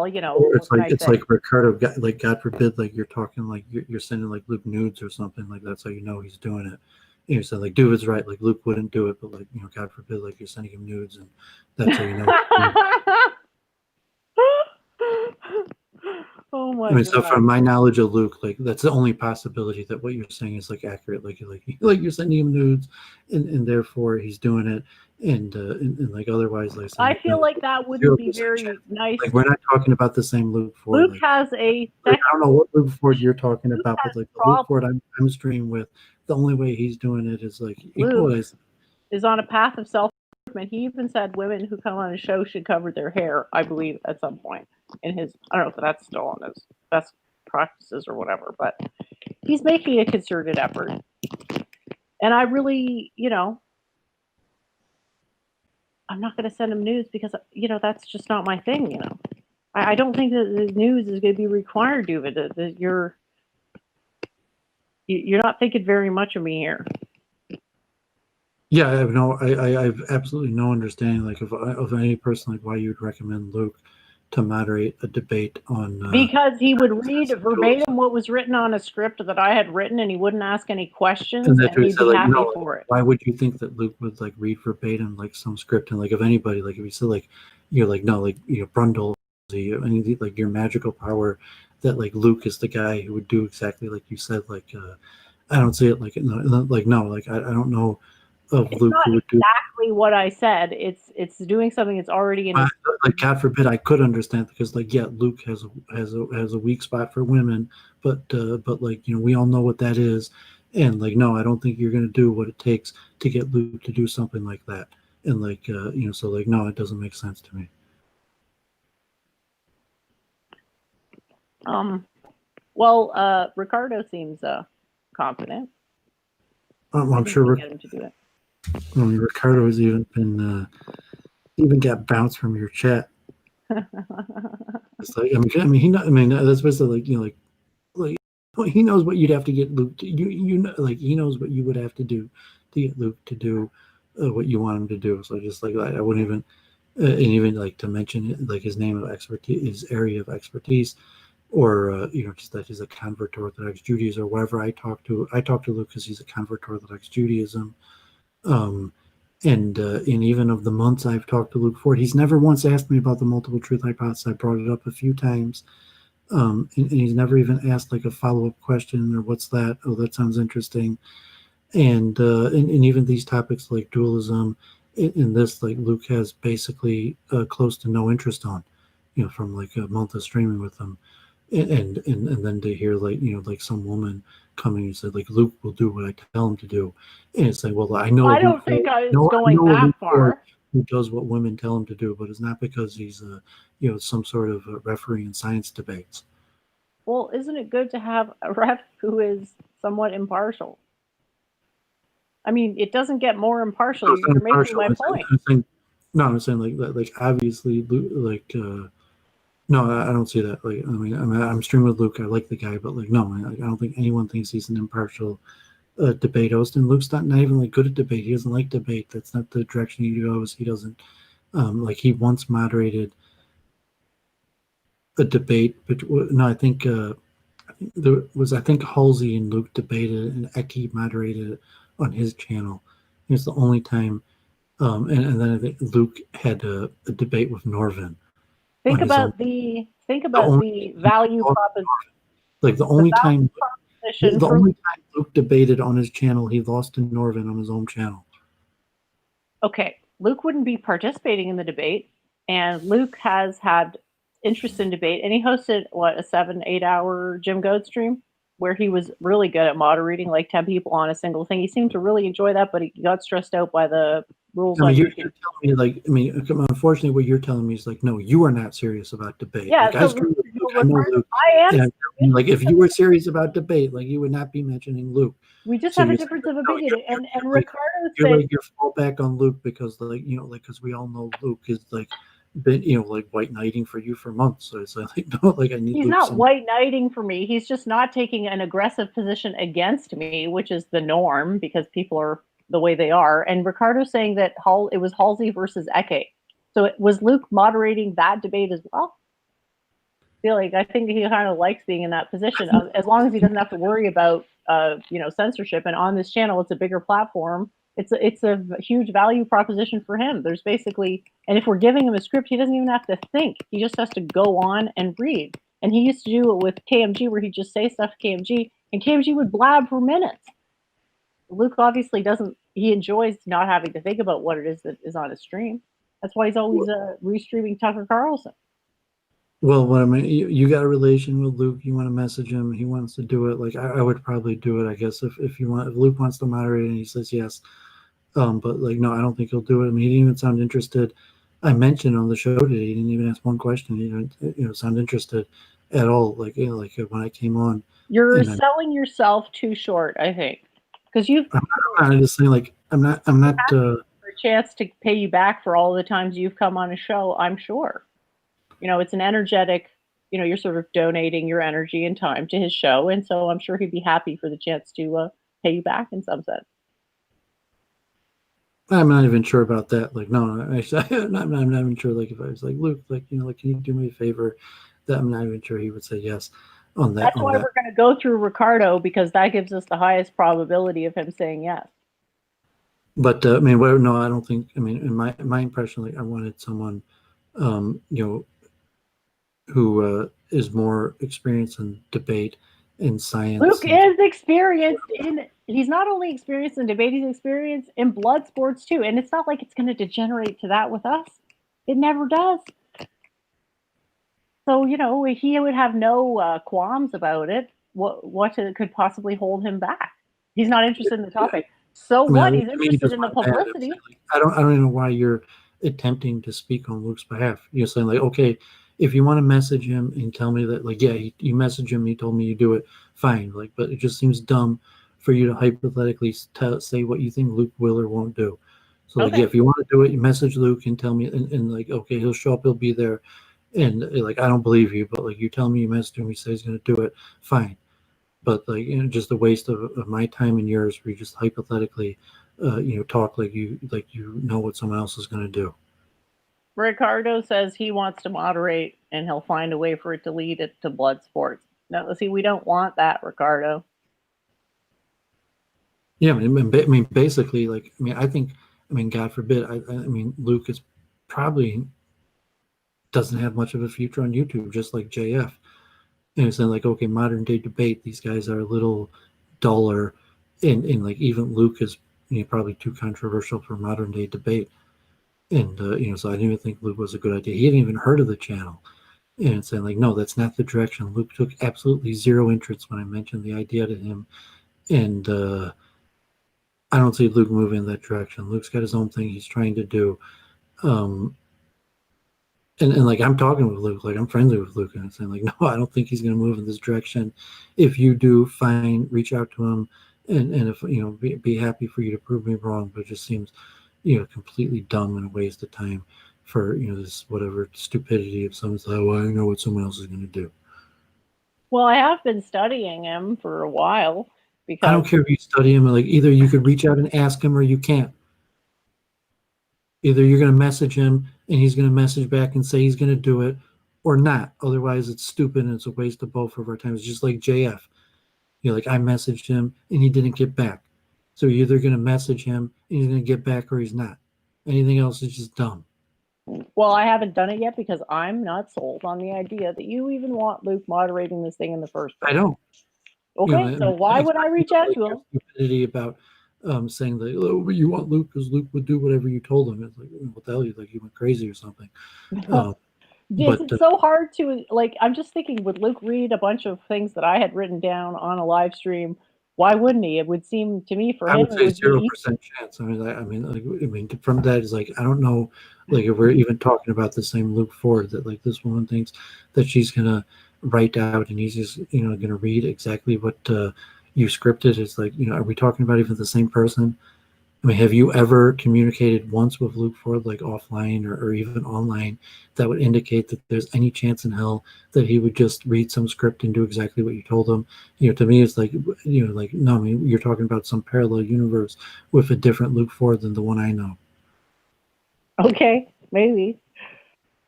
or it's like Ricardo, like God forbid, like you're talking like you're sending like Luke nudes or something, like that's how you know he's doing it. And you said like Doowovid's right, like Luke wouldn't do it, but like God forbid, like you're sending him nudes, and that's how you know. Oh my! I mean, so from my knowledge of Luke, like that's the only possibility that what you're saying is like accurate. Like you're sending him nudes, and therefore he's doing it, and like otherwise, like I feel like that wouldn't be very nice. Like we're not talking about the same Luke Ford. Luke has a. I don't know what Luke Ford you're talking about, but like the Luke Ford I'm streaming with, the only way he's doing it is like Luke is on a path of self-improvement. He even said women who come on his show should cover their hair, I believe, at some point in his. I don't know if that's still on his best practices or whatever, but he's making a concerted effort. And I really, I'm not going to send him news because, that's just not my thing, I don't think that the news is going to be required, Doowovid. That you're not thinking very much of me here. Yeah, I have I have absolutely no understanding like of any person like why you would recommend Luke to moderate a debate on Because he would read duels. verbatim what was written on a script that I had written, and he wouldn't ask any And questions, that's and what he he'd said, be like, happy no, for it. why would you think that Luke would like read verbatim like some script and like if anybody, like if you said like you're like no, like Brundle, any like your magical power, that like Luke is the guy who would do exactly like you said, like I don't see it like no, like I don't know of It's Luke not who would do exactly what I said. It's doing something that's already in his. like God forbid I could understand because like yeah, Luke has a weak spot for women, but like we all know what that is, and like no, I don't think you're gonna do what it takes to get Luke to do something like that, and like so like no, it doesn't make sense to me. Well, Ricardo seems confident. I I'm think we sure can get him to do it. I mean, Ricardo has even been even got bounced from your chat. It's like I mean that's basically like like well, he knows what you'd have to get Luke to, you know like he knows what you would have to do to get Luke to do what you want him to do. So just like I wouldn't even and even like to mention like his name of expertise, his area of expertise, or just that he's a convert to Orthodox Judaism or whatever. I talk to Luke because he's a convert to Orthodox Judaism. Um, and even of the months I've talked to Luke Ford, he's never once asked me about the multiple truth hypothesis. I brought it up a few times, and he's never even asked like a follow-up question or what's that? Oh, that sounds interesting. And even these topics like dualism, in this like Luke has basically close to no interest on, from like a month of streaming with him, and then to hear like like some woman coming and said like Luke will do what I tell him to do, and it's like well I know I Luke don't think Ford, I was no I going know that Luke Ford far. who does what women tell him to do, but it's not because he's some sort of referee in science debates. Well, isn't it good to have a ref who is somewhat impartial? I mean, it doesn't get more impartial. No, it's not You're making impartial. my point. No, I'm saying like obviously like no, I don't see that. Like I'm streaming with Luke. I like the guy, but like no, I don't think anyone thinks he's an impartial debate host. And Luke's not even like good at debate. He doesn't like debate. That's not the direction he goes. He doesn't like he once moderated a debate, but no, I think there was I think Halsey and Luke debated and Eki moderated it on his channel. It's the only time. And then I think Luke had a debate with Norvin on his own. Think The about only the value like the value proposition the for. only time Luke debated on his channel, he lost to Norvin on his own channel. Okay, Luke wouldn't be participating in the debate, and Luke has had interest in debate, and he hosted what a 7-8 hour Jim Goad stream where he was really good at moderating like 10 people on a single thing. He seemed to really enjoy that, but he got stressed out by the rules I mean, on you're YouTube. telling me like I mean, unfortunately, what you're telling me is like, no, you are not serious about debate. Yeah, Like I so stream with Luke, I know Ricardo, Luke, I am. and like if you were serious about debate, like you would not be mentioning Luke. We just So have a you're difference like, of no, opinion, and like Ricardo you're said like you're fall back on Luke because like like because we all know Luke is like been like white knighting for you for months. So it's like no, like I need he's Luke not some. white knighting for me. He's just not taking an aggressive position against me, which is the norm because people are the way they are. And Ricardo's saying that it was Halsey versus Eke. So it was Luke moderating that debate as well. I think he kind of likes being in that position as long as he doesn't have to worry about censorship. And on this channel, it's a bigger platform. It's a huge value proposition for him. There's basically, and if we're giving him a script, he doesn't even have to think. He just has to go on and read. And he used to do it with KMG, where he'd just say stuff to KMG, and KMG would blab for minutes. Luke obviously doesn't. He enjoys not having to think about what it is that is on his stream. That's why he's always restreaming Tucker Carlson. Well, what I mean, you got a relation with Luke. You want to message him. He wants to do it. Like I would probably do it. I guess if you want, if Luke wants to moderate and he says yes. But like no, I don't think he'll do it. I mean, he didn't even sound interested. I mentioned on the show today, he didn't even ask one question. He didn't, sound interested at all. Like like when I came on. You're selling yourself too short, I think, because I'm just saying, like I'm not. For a chance to pay you back for all the times you've come on a show, I'm sure. It's an energetic. You're sort of donating your energy and time to his show, and so I'm sure he'd be happy for the chance to pay you back in some sense. I'm not even sure about that. Like, no, actually, I'm not even sure. Like, if I was like, Luke, like, like, can you do me a favor? That I'm not even sure he would say yes on that. That's On why that. we're going to go through Ricardo, because that gives us the highest probability of him saying yes. But I mean, well, no, I don't think. I mean, in my impression, like, I wanted someone, who is more experienced in debate and Luke science. And is experienced in, he's not only experienced in debate, he's experienced in blood sports too. And it's not like it's going to degenerate to that with us. It never does. So, he would have no qualms about it. What could possibly hold him back? He's not interested in the topic. So I mean, what? He's to me, he interested does in the want bad. publicity. Like, I don't even know why you're attempting to speak on Luke's behalf. You're saying like, okay, if you want to message him and tell me that, like, yeah, you message him, he told me you do it, fine. Like, but it just seems dumb for you to hypothetically say what you think Luke will or won't do. So, like, Okay. yeah, if you want to do it, you message Luke and tell me, and like, okay, he'll show up, he'll be there, and like, I don't believe you, but like, you tell me you message him, he says he's going to do it, fine. But like, just a waste of my time and yours, where you just hypothetically, talk like you know what someone else is going to do. Ricardo says he wants to moderate and he'll find a way for it to lead it to blood sports. No, see, we don't want that, Ricardo. Yeah, I mean, basically, like, I think, God forbid, I mean, Luke is probably doesn't have much of a future on YouTube, just like JF. And it's like, okay, modern day debate, these guys are a little duller, and like, even Luke is, probably too controversial for modern day debate. And so I didn't even think Luke was a good idea. He hadn't even heard of the channel, and saying like, no, that's not the direction. Luke took absolutely zero interest when I mentioned the idea to him, and I don't see Luke moving in that direction. Luke's got his own thing he's trying to do. And like, I'm talking with Luke, like, I'm friendly with Luke, and I'm saying like, no, I don't think he's going to move in this direction. If you do, fine, reach out to him, and if be happy for you to prove me wrong. But it just seems, completely dumb and a waste of time for this whatever stupidity of someone's like, well, I know what someone else is going to do. Well, I have been studying him for a while because I don't care if you study him. Like, either you could reach out and ask him, or you can't. Either you're going to message him and he's going to message back and say he's going to do it, or not. Otherwise, it's stupid and it's a waste of both of our time. It's just like JF. Like, I messaged him and he didn't get back. So you're either going to message him and he's going to get back, or he's not. Anything else is just dumb. Well, I haven't done it yet because I'm not sold on the idea that you even want Luke moderating this thing in the first place. I don't. Okay, so why would I reach out to him? Stupidity about saying that, oh, you want Luke because Luke would do whatever you told him. It's like, what the hell? You like, you went crazy or something. It's so hard to, like, I'm just thinking, would Luke read a bunch of things that I had written down on a live stream? Why wouldn't he? It would seem to me for him, I would say 0% chance. From that is like, I don't know, like, if we're even talking about the same Luke Ford, that like this woman thinks that she's gonna write out and he's just gonna read exactly what you scripted. It's like, are we talking about even the same person? I mean, have you ever communicated once with Luke Ford, like offline or even online, that would indicate that there's any chance in hell that he would just read some script and do exactly what you told him? To me, it's like, like, no, I mean, you're talking about some parallel universe with a different Luke Ford than the one I know. Okay, maybe.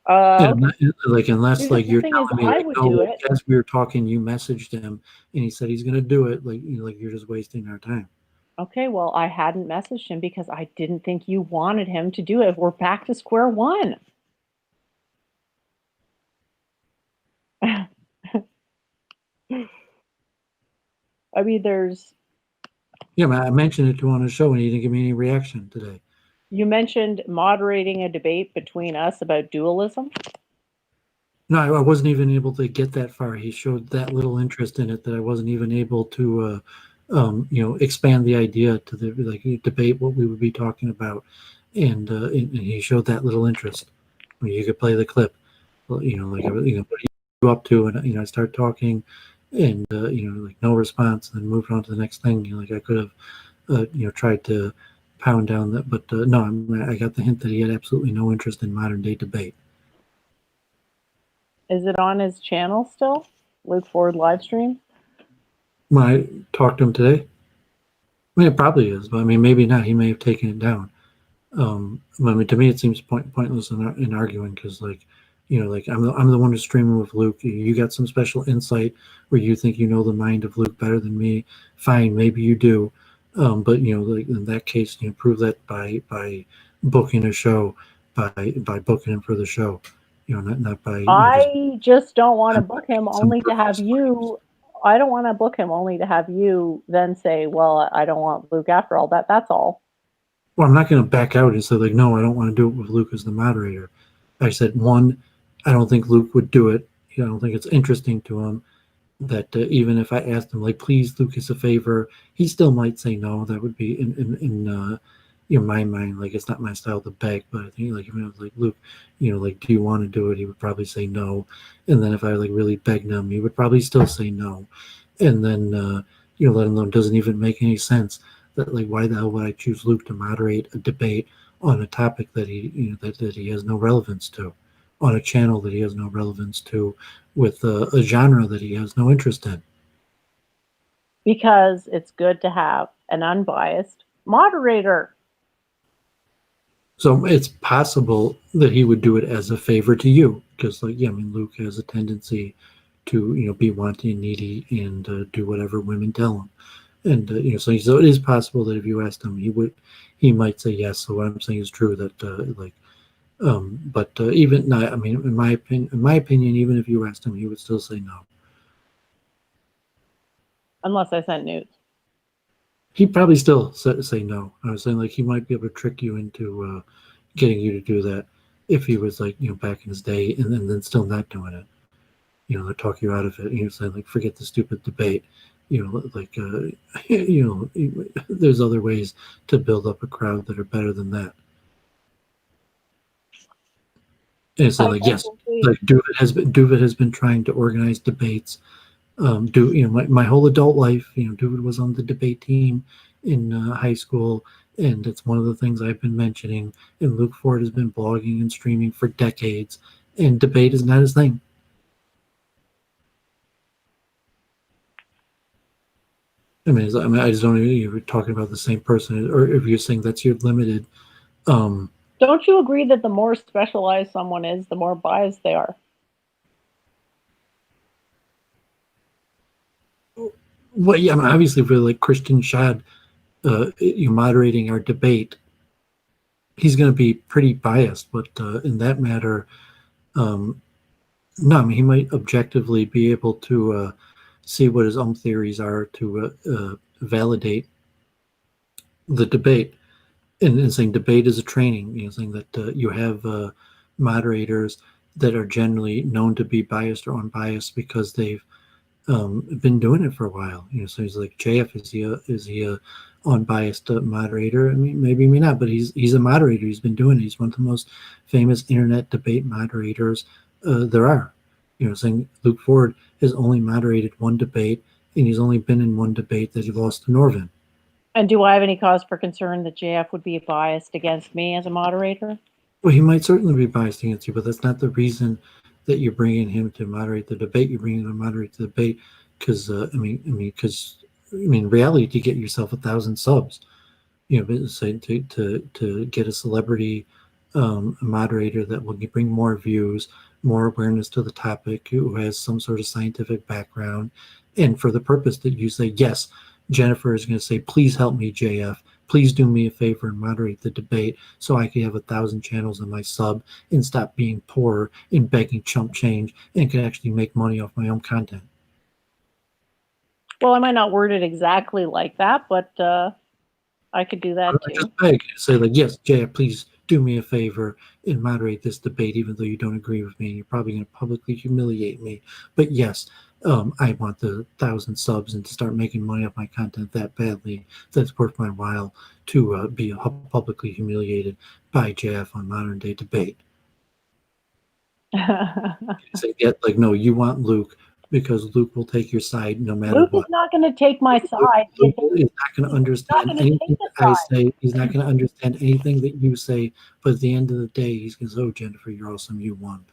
Like, unless like you're telling me, like, no, as we were talking, you messaged him and he said he's going to do it, like, like, you're just wasting our time. Okay, well, I hadn't messaged him because I didn't think you wanted him to do it. We're back to square one. I mean, there's... Yeah, I mentioned it to him on the show and he didn't give me any reaction today. You mentioned moderating a debate between us about dualism? No, I wasn't even able to get that far. He showed that little interest in it that I wasn't even able to expand the idea to the, like, debate what we would be talking about, and he showed that little interest. I mean, you could play the clip, like, what are you up to? And I start talking, and like, no response, and then moved on to the next thing. Like, I could have tried to pound down that, but no, I got the hint that he had absolutely no interest in modern day debate. Is it on his channel still? Luke Ford live stream? When I talked to him today, I mean, it probably is, but I mean, maybe not. He may have taken it down. I mean, to me, it seems pointless in arguing because, like, like I'm the one who's streaming with Luke. You got some special insight where you think you know the mind of Luke better than me. Fine, maybe you do, but like in that case, prove that by booking a show, by booking him for the show. Not by I just don't want to I'm book him some only to have purpose. you. I don't want to book him only to have you then say, "Well, I don't want Luke after all that." That's all. Well, I'm not going to back out and say like, no, I don't want to do it with Luke as the moderator. I said one, I don't think Luke would do it. I don't think it's interesting to him. That even if I asked him like, please, Luke, is a favor, he still might say no. That would be in my mind, like it's not my style to beg. But I think like if I was like, Luke, like, do you want to do it? He would probably say no. And then if I like really begged him, he would probably still say no. And then let him know it doesn't even make any sense. That like, why the hell would I choose Luke to moderate a debate on a topic that he that he has no relevance to, on a channel that he has no relevance to, with a genre that he has no interest in? Because it's good to have an unbiased moderator. So it's possible that he would do it as a favor to you, because like, yeah, I mean, Luke has a tendency to be wanting and needy and do whatever women tell him. And so it is possible that if you asked him, he might say yes. So what I'm saying is true. That but even not, I mean, in my opinion, even if you asked him, he would still say no. Unless I sent nudes. He'd probably still say no. I was saying like he might be able to trick you into getting you to do that if he was like back in his day, and then still not doing it. To talk you out of it. Saying like, forget the stupid debate. Like there's other ways to build up a crowd that are better than that. And so like, yes, like Doovid has been trying to organize debates. My whole adult life, Doovid was on the debate team in high school, and it's one of the things I've been mentioning. And Luke Ford has been blogging and streaming for decades, and debate is not his thing. I mean, I just don't know if you were talking about the same person, or if you're saying that's your limited. Don't you agree that the more specialized someone is, the more biased they are? Well, yeah, I mean, obviously, for like Christian Schad, moderating our debate, he's going to be pretty biased. But in that matter, no, I mean, he might objectively be able to see what his own theories are to validate the debate. And saying debate is a training, saying that you have moderators that are generally known to be biased or unbiased because they've been doing it for a while. So he's like, JF, is he a unbiased moderator? I mean, maybe not, but he's a moderator. He's been doing it. He's one of the most famous internet debate moderators there are. Saying Luke Ford has only moderated one debate, and he's only been in one debate that he lost to Norvin. And do I have any cause for concern that JF would be biased against me as a moderator? Well, he might certainly be biased against you, but that's not the reason that you're bringing him to moderate the debate. You're bringing him to moderate the debate because, reality, to get yourself 1,000 subs, say to get a celebrity moderator that will bring more views, more awareness to the topic, who has some sort of scientific background, and for the purpose that you say, yes, Jennifer is going to say, please help me, JF. Please do me a favor and moderate the debate so I can have 1,000 channels in my sub and stop being poor and begging chump change and can actually make money off my own content. Well, I might not word it exactly like that, but I could do that too. Just beg. Say like, yes, JF, please do me a favor and moderate this debate, even though you don't agree with me. You're probably going to publicly humiliate me. But yes, I want the 1,000 subs and to start making money off my content that badly that's worth my while to be publicly humiliated by JF on Modern Day Debate. Say, like, no, you want Luke because Luke will take your side no matter Luke what. is not going to take my side. Luke is not going to understand anything that I say. He's not going to understand anything that you say. But at the end of the day, he's going to say, oh, Jennifer, you're awesome. You won.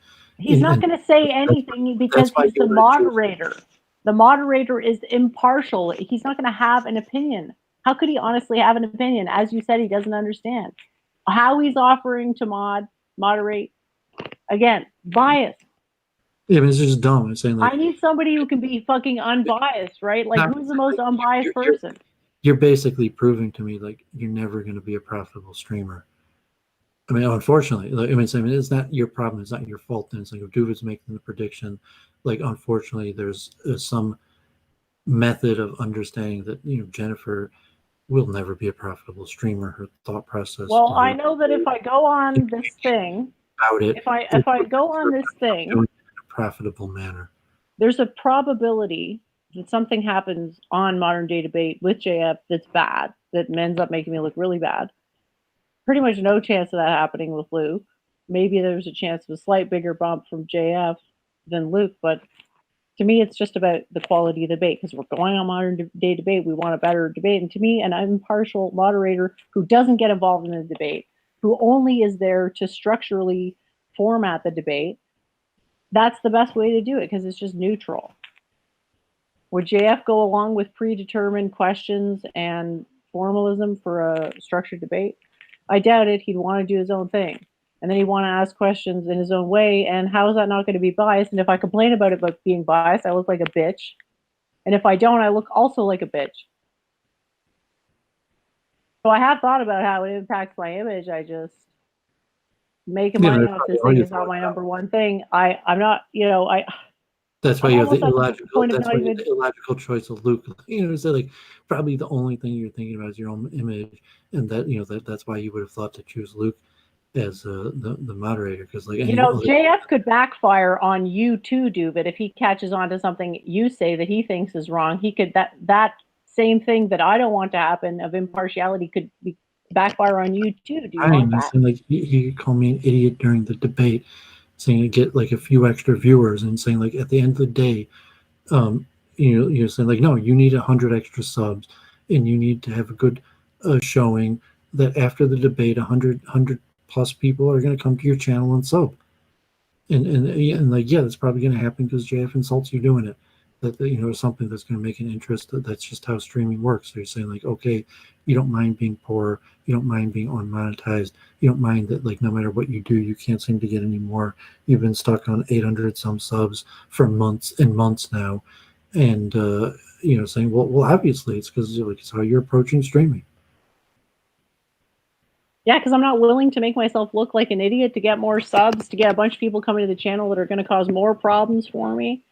He's not going to say anything because he's the moderator. The moderator is impartial. He's not going to have an opinion. How could he honestly have an opinion? As you said, he doesn't understand. how he's offering to moderate. Again, bias. Yeah, I mean, it's just dumb. I'm saying like I need somebody who can be fucking unbiased, right? Like, not, who's the most like, unbiased person? you're basically proving to me like you're never going to be a profitable streamer. I mean, unfortunately, like, I mean, it's not your problem. It's not your fault. And it's like if Doovid's making the prediction, like, unfortunately, there's some method of understanding that, you know, Jennifer will never be a profitable streamer. Her thought process. Well, I know that if I go on this thing, about it, if I go on this thing, doing it in a profitable manner. there's a probability that something happens on Modern Day Debate with JF that's bad, that ends up making me look really bad. Pretty much no chance of that happening with Luke. Maybe there's a chance of a slight bigger bump from JF than Luke, but to me, it's just about the quality of the debate because we're going on Modern Day Debate. We want a better debate. And to me, an impartial moderator who doesn't get involved in the debate, who only is there to structurally format the debate, that's the best way to do it because it's just neutral. Would JF go along with predetermined questions and formalism for a structured debate? I doubt it. He'd want to do his own thing. And then he'd want to ask questions in his own way. And how is that not going to be biased? And if I complain about it about being biased, I look like a bitch. And if I don't, I look also like a bitch. So I have thought about how it impacts my image. I just making money off this thing is not my number one thing. I'm not, That's why I'm you have the almost at the point of illogical. That's not why you have even- the illogical choice of Luke. You know, so like probably the only thing you're thinking about is your own image, and that, you know, that's why you would have thought to choose Luke as the moderator, because like JF could backfire on you too, Doovid. If he catches on to something you say that he thinks is wrong, he could that same thing that I don't want to happen of impartiality could backfire on you too. Do you want that? Saying, like he could call me an idiot during the debate, saying to get like a few extra viewers, and saying like at the end of the day, you're saying like no, you need 100 extra subs, and you need to have a good showing that after the debate, 100 plus people are going to come to your channel and sub, and like yeah, that's probably going to happen because JF insults you doing it. That you know, something that's going to make an interest. That's just how streaming works. So you're saying like, okay, you don't mind being poor, you don't mind being unmonetized, you don't mind that like no matter what you do, you can't seem to get any more. You've been stuck on 800 some subs for months and months now, and saying well obviously it's because like it's how you're approaching streaming. Yeah, because I'm not willing to make myself look like an idiot to get more subs, to get a bunch of people coming to the channel that are going to cause more problems for me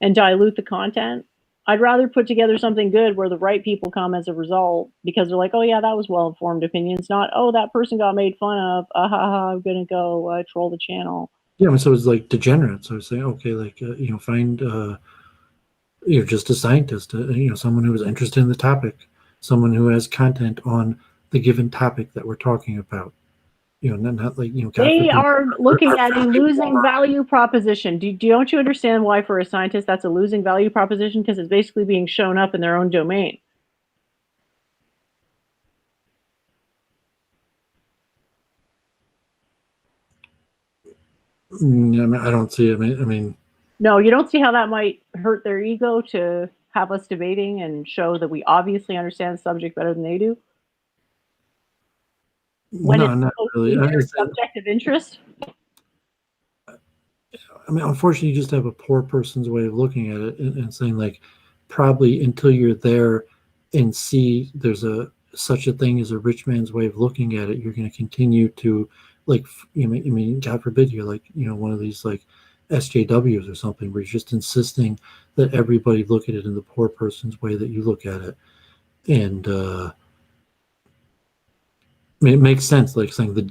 and dilute the content. I'd rather put together something good where the right people come as a result because they're like, oh yeah, that was well-informed opinions, not, oh, that person got made fun of, I'm going to go troll the channel. Yeah, so it's like degenerate. So I say, okay, like, find, you're just a scientist, someone who is interested in the topic, someone who has content on the given topic that we're talking about. Not like, they are looking at a losing value proposition. Don't you understand why for a scientist that's a losing value proposition? Because it's basically being shown up in their own domain. I don't see it. I mean, no, you don't see how that might hurt their ego to have us debating and show that we obviously understand the subject better than they do. When no, not really. Their subjective interest. I mean, unfortunately, you just have a poor person's way of looking at it and saying like, probably until you're there and see there's such a thing as a rich man's way of looking at it, you're going to continue to like, God forbid you're like, one of these like SJWs or something where you're just insisting that everybody look at it in the poor person's way that you look at it. And, it makes sense, like saying the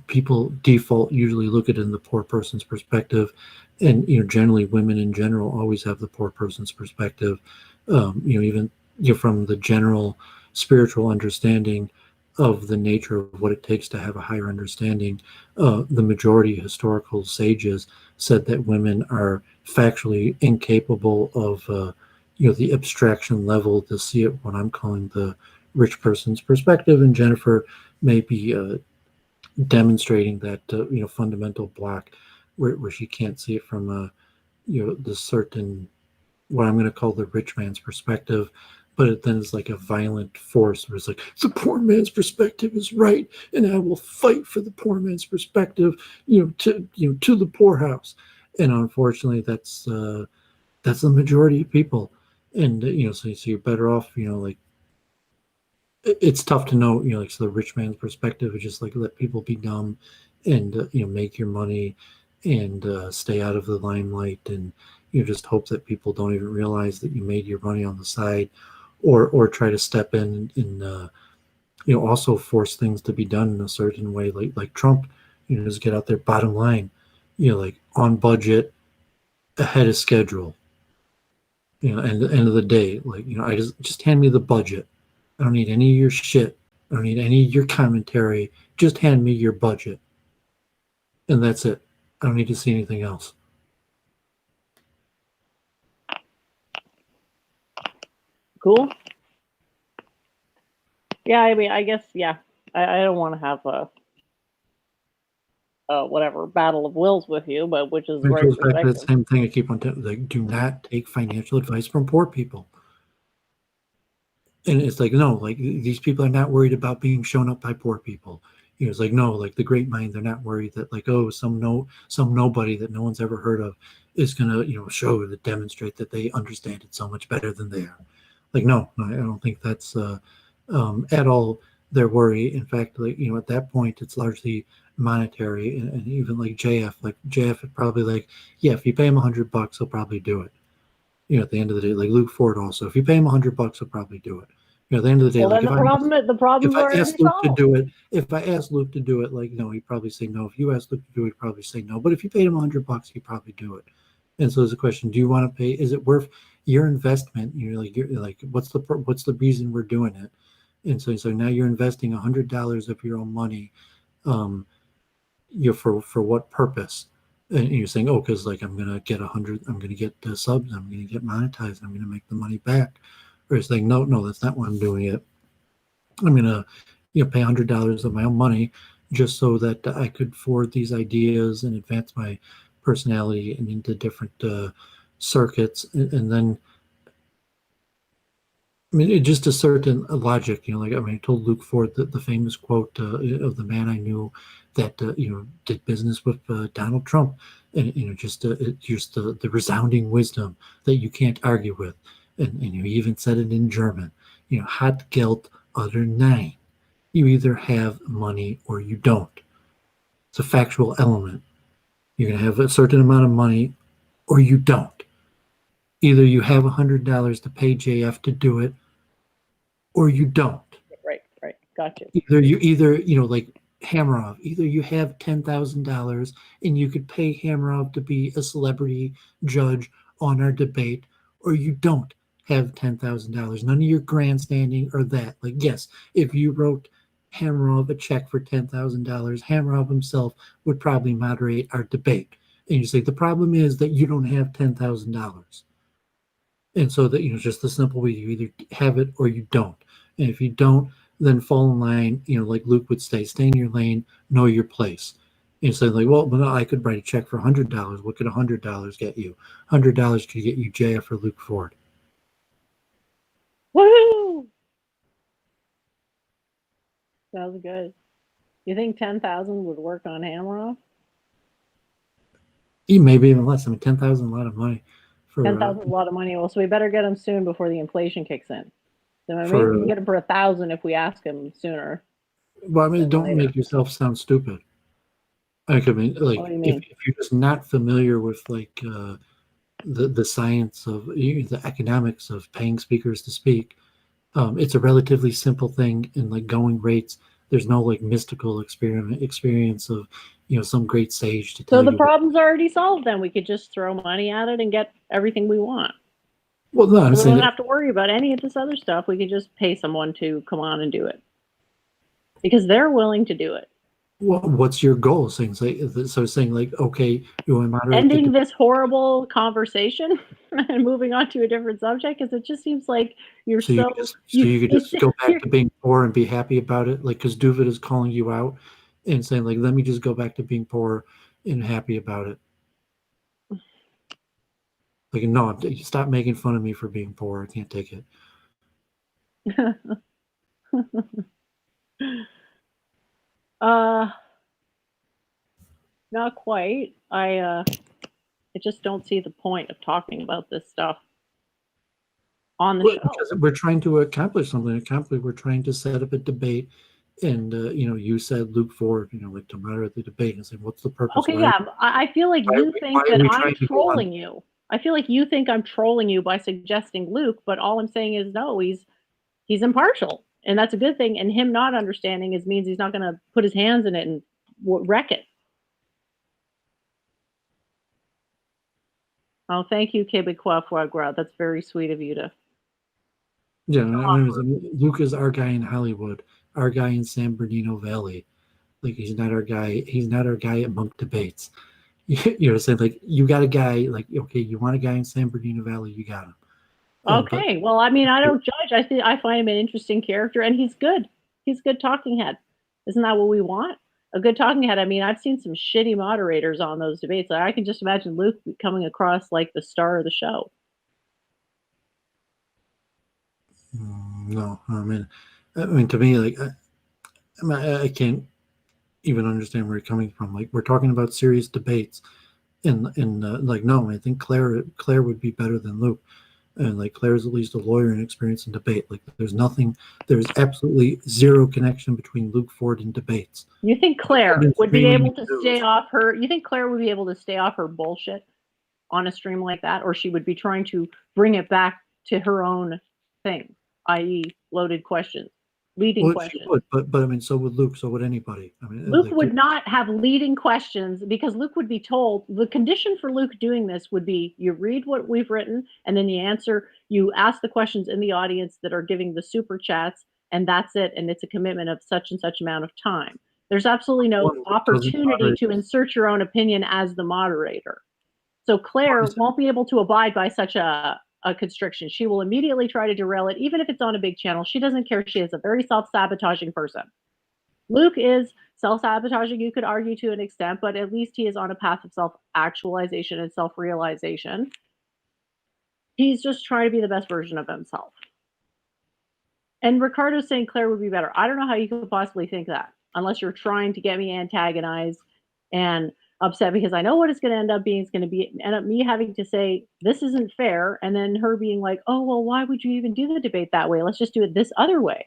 people default usually look at it in the poor person's perspective, and generally women in general always have the poor person's perspective. Even from the general spiritual understanding of the nature of what it takes to have a higher understanding, the majority of historical sages said that women are factually incapable of the abstraction level to see it what I'm calling the rich person's perspective, and Jennifer may be demonstrating that fundamental block where she can't see it from the certain what I'm going to call the rich man's perspective, but then it's like a violent force where it's like the poor man's perspective is right, and I will fight for the poor man's perspective, to the poorhouse. And unfortunately, that's the majority of people. And so you're better off, like it's tough to know, like, so the rich man's perspective is just like let people be dumb and make your money and stay out of the limelight, and just hope that people don't even realize that you made your money on the side, or try to step in and also force things to be done in a certain way, like Trump, just get out there, bottom line, like on budget, ahead of schedule, and the end of the day, like, I just hand me the budget. I don't need any of your shit. I don't need any of your commentary. Just hand me your budget. And that's it. I don't need to see anything else. Cool. Yeah, I mean, I guess, yeah. I don't want to have whatever battle of wills with you, but which is It right goes back to that perspective. same thing I keep on telling, like, do not take financial advice from poor people. And it's like, no, like, these people are not worried about being shown up by poor people. It's like, no, like the great mind, they're not worried that, like, oh, some nobody that no one's ever heard of is gonna, show to demonstrate that they understand it so much better than they are. Like, no, I don't think that's at all their worry. In fact, like, at that point, it's largely monetary, and even like JF would probably, like, yeah, if you pay him $100, he'll probably do it. At the end of the day, like Luke Ford also, if you pay him $100, he'll probably do it. At the end of the day, Well, like, then the problem's if I already asked Luke to solved. do it, like, no, he'd probably say no. If you asked Luke to do it, he'd probably say no. But if you paid him $100, he'd probably do it. And so there's a question: do you want to pay? Is it worth your investment? You're like, what's the reason we're doing it? And so now you're investing $100 of your own money, for what purpose? And you're saying, oh, because, like, I'm gonna get 100, I'm gonna get the subs, I'm gonna get monetized, I'm gonna make the money back. Or it's like, no, that's not why I'm doing it. I'm gonna, pay $100 of my own money just so that I could forward these ideas and advance my personality and into different circuits, and then, I mean, it just a certain logic, like, I mean, I told Luke Ford the famous quote of the man I knew that, did business with Donald Trump, and, just the resounding wisdom that you can't argue with. And he even said it in German, hat Geld oder nein. You either have money or you don't. It's a factual element. You're going to have a certain amount of money or you don't. Either you have $100 to pay JF to do it, or you don't. Right. Gotcha. Either like Hamarov, either you have $10,000 and you could pay Hamarov to be a celebrity judge on our debate, or you don't have $10,000. None of your grandstanding or that. Like, yes, if you wrote Hamarov a check for $10,000, Hamarov himself would probably moderate our debate. And you say the problem is that you don't have $10,000. And so that, just the simple way, you either have it or you don't. And if you don't, then fall in line, like Luke would say, stay in your lane, know your place. And so, like, well, no, I could write a check for $100. What could $100 get you? $100 could get you JF or Luke Ford. Woohoo! Sounds good. You think 10,000 would work on Hamarov? Maybe even less. I mean, 10,000 is a lot of money. 10,000 is a lot of money. Well, so we better get him soon before the inflation kicks in. So maybe we can get him for 1,000 if we ask him sooner. Well, I mean, don't make yourself sound stupid. Like, I mean, like, if you're just not familiar with, like, the science of the economics of paying speakers to speak, it's a relatively simple thing. In, like, going rates, there's no, like, mystical experience of some great sage to tell you. So the problem's already solved. Then we could just throw money at it and get everything we want. Well, no, I'm saying we don't have to worry about any of this other stuff. We could just pay someone to come on and do it because they're willing to do it. Well, what's your goal? Saying like, okay, you want to moderate ending this horrible conversation and moving on to a different subject, because it just seems like you could just go back to being poor and be happy about it, like, because Doooovid is calling you out and saying, like, let me just go back to being poor and happy about it. Like, no, stop making fun of me for being poor. I can't take it. Not quite. I just don't see the point of talking about this stuff on the Well, show. because we're trying to accomplish something. We're trying to set up a debate, and you said Luke Ford, like to moderate the debate and say, what's the purpose? Okay, yeah, I feel like you think that I'm trolling you. I feel like you think I'm trolling you by suggesting Luke, but all I'm saying is no, he's impartial, and that's a good thing. And him not understanding means he's not going to put his hands in it and wreck it. Oh, thank you, Québécois Foie Gras. That's very sweet of you to. Yeah, Luke is our guy in Hollywood, our guy in San Bernardino Valley. Like he's not our guy. He's not our guy at Monk Debates. You know, saying like you got a guy like okay, you want a guy in San Bernardino Valley, you got him. Okay, well, I mean, I don't judge. I find him an interesting character, and he's good. He's a good talking head. Isn't that what we want? A good talking head. I mean, I've seen some shitty moderators on those debates. I can just imagine Luke coming across like the star of the show. No, I mean, to me, like, I can't even understand where you're coming from. Like, we're talking about serious debates, and like, no, I think Claire would be better than Luke. And like Claire's at least a lawyer and experience in debate. Like there's absolutely zero connection between Luke Ford and debates. You think Claire would be able to stay off her? You think Claire would be able to stay off her bullshit on a stream like that, or she would be trying to bring it back to her own thing, i.e., loaded questions, leading questions? She would, but I mean, so would Luke. So would anybody. I mean, Luke would not have leading questions because Luke would be told the condition for Luke doing this would be you read what we've written and then you ask the questions in the audience that are giving the super chats, and that's it. And it's a commitment of such and such amount of time. There's absolutely no opportunity to insert your own opinion as the moderator. So Claire won't be able to abide by such a constriction. She will immediately try to derail it, even if it's on a big channel. She doesn't care. She is a very self-sabotaging person. Luke is self-sabotaging, you could argue, to an extent, but at least he is on a path of self-actualization and self-realization. He's just trying to be the best version of himself. And Ricardo's saying Claire would be better. I don't know how you could possibly think that, unless you're trying to get me antagonized and upset, because I know what it's going to end up being. It's going to end up me having to say, this isn't fair, and then her being like, oh, well, why would you even do the debate that way? Let's just do it this other way.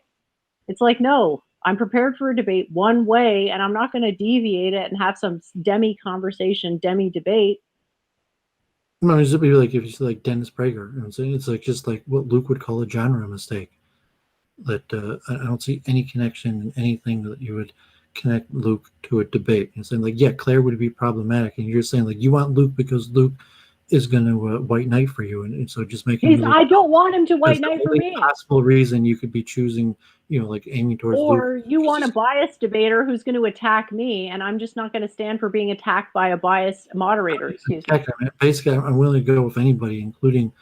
It's like, no. I'm prepared for a debate one way, and I'm not going to deviate it and have some demi-conversation, demi-debate. No, it'd be like if you say like Dennis Prager. It's like just like what Luke would call a genre mistake. That I don't see any connection in anything that you would connect Luke to a debate. And saying like, yeah, Claire would be problematic, and you're saying like you want Luke because Luke is going to white knight for you, and so just making. I don't want him to white knight for me. Possible reason you could be choosing, like aiming towards Luke. Or you want a biased debater who's going to attack me, and I'm just not going to stand for being attacked by a biased moderator. Excuse me. Basically, I'm willing to go with anybody, including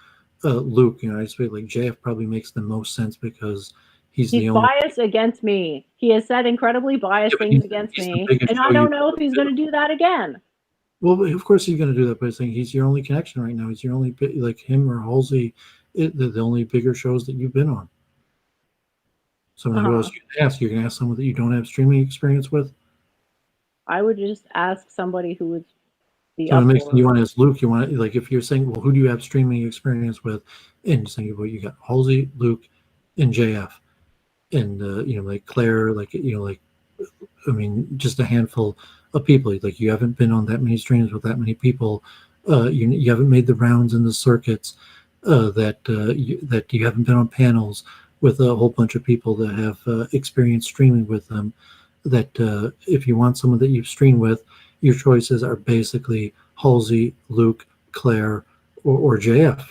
Luke. I just feel like JF probably makes the most sense because he's the only biased against me. He has said incredibly biased things against me, and I don't know if he's going to do that again. Well, of course he's going to do that, but I think he's your only connection right now. He's your only, like him or Halsey, the only bigger shows that you've been on. So who else you can ask? You're going to ask someone that you don't have streaming experience with? I would just ask somebody who would be up for it. You want to ask Luke, you want to, like, if you're saying, well, who do you have streaming experience with? And you're saying, well, you got Halsey, Luke, and JF. And, like Claire, I mean, just a handful of people. Like you haven't been on that many streams with that many people. You haven't made the rounds in the circuits. That you haven't been on panels with a whole bunch of people that have experience streaming with them. That if you want someone that you've streamed with, your choices are basically Halsey, Luke, Claire, or JF.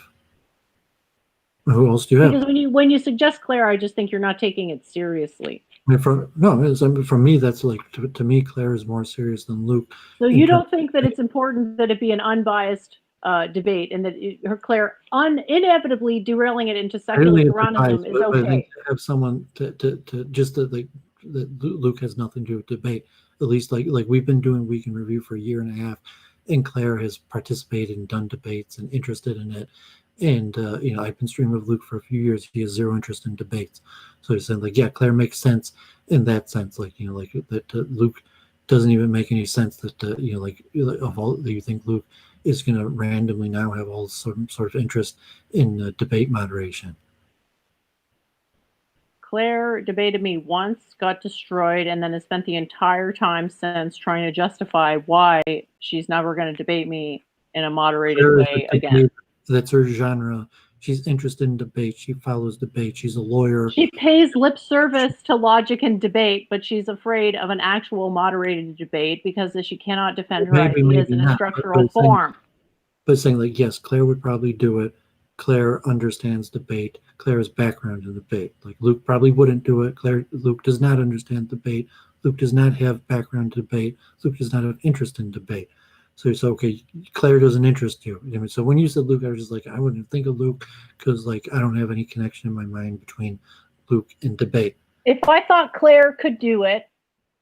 Who else do you have? Because when you suggest Claire, I just think you're not taking it seriously. For me, that's like to me, Claire is more serious than Luke. So you don't think that it's important that it be an unbiased debate, and that Claire inevitably derailing it into secular Quranism is okay. I think to have someone that Luke has nothing to do with debate. At least like we've been doing Week in Review for a year and a half, and Claire has participated and done debates and interested in it. And I've been streaming with Luke for a few years. He has zero interest in debates. So he's saying, like, yeah, Claire makes sense in that sense. Like, like that Luke doesn't even make any sense that like of all that you think Luke is going to randomly now have all sort of interest in debate moderation. Claire debated me once, got destroyed, and then has spent the entire time since trying to justify why she's never going to debate me in a moderated way again. That's her genre. She's interested in debate. She follows debate. She's a lawyer. She pays lip service to logic and debate, but she's afraid of an actual moderated debate because she cannot defend her ideas in a structural form. But saying, like, yes, Claire would probably do it. Claire understands debate. Claire has background in debate. Like, Luke probably wouldn't do it. Luke does not understand debate. Luke does not have background in debate. Luke does not have interest in debate. So it's okay. Claire doesn't interest you. I mean, so when you said Luke, I was just like, I wouldn't think of Luke because, like, I don't have any connection in my mind between Luke and debate. If I thought Claire could do it,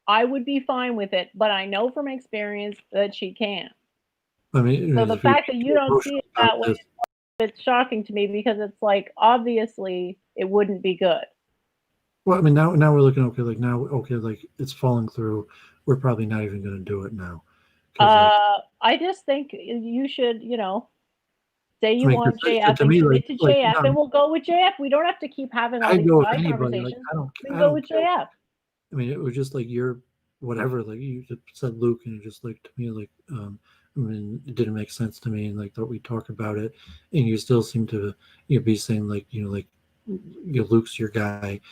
I would be fine with it. But I know from experience that she can't. I mean, so the fact that you don't see it that way, it's shocking to me because it's like, obviously, it wouldn't be good. Well, I mean, now we're looking, like, it's falling through. We're probably not even going to do it now. I just think you should, say you want JF and commit to JF, and we'll go with JF. We don't have to keep having all these side conversations. We can go with JF. I mean, it was just like you're whatever. Like you said, Luke, and just like to me, like I mean, it didn't make sense to me, and like thought we talk about it, and you still seem to be saying like Luke's your guy,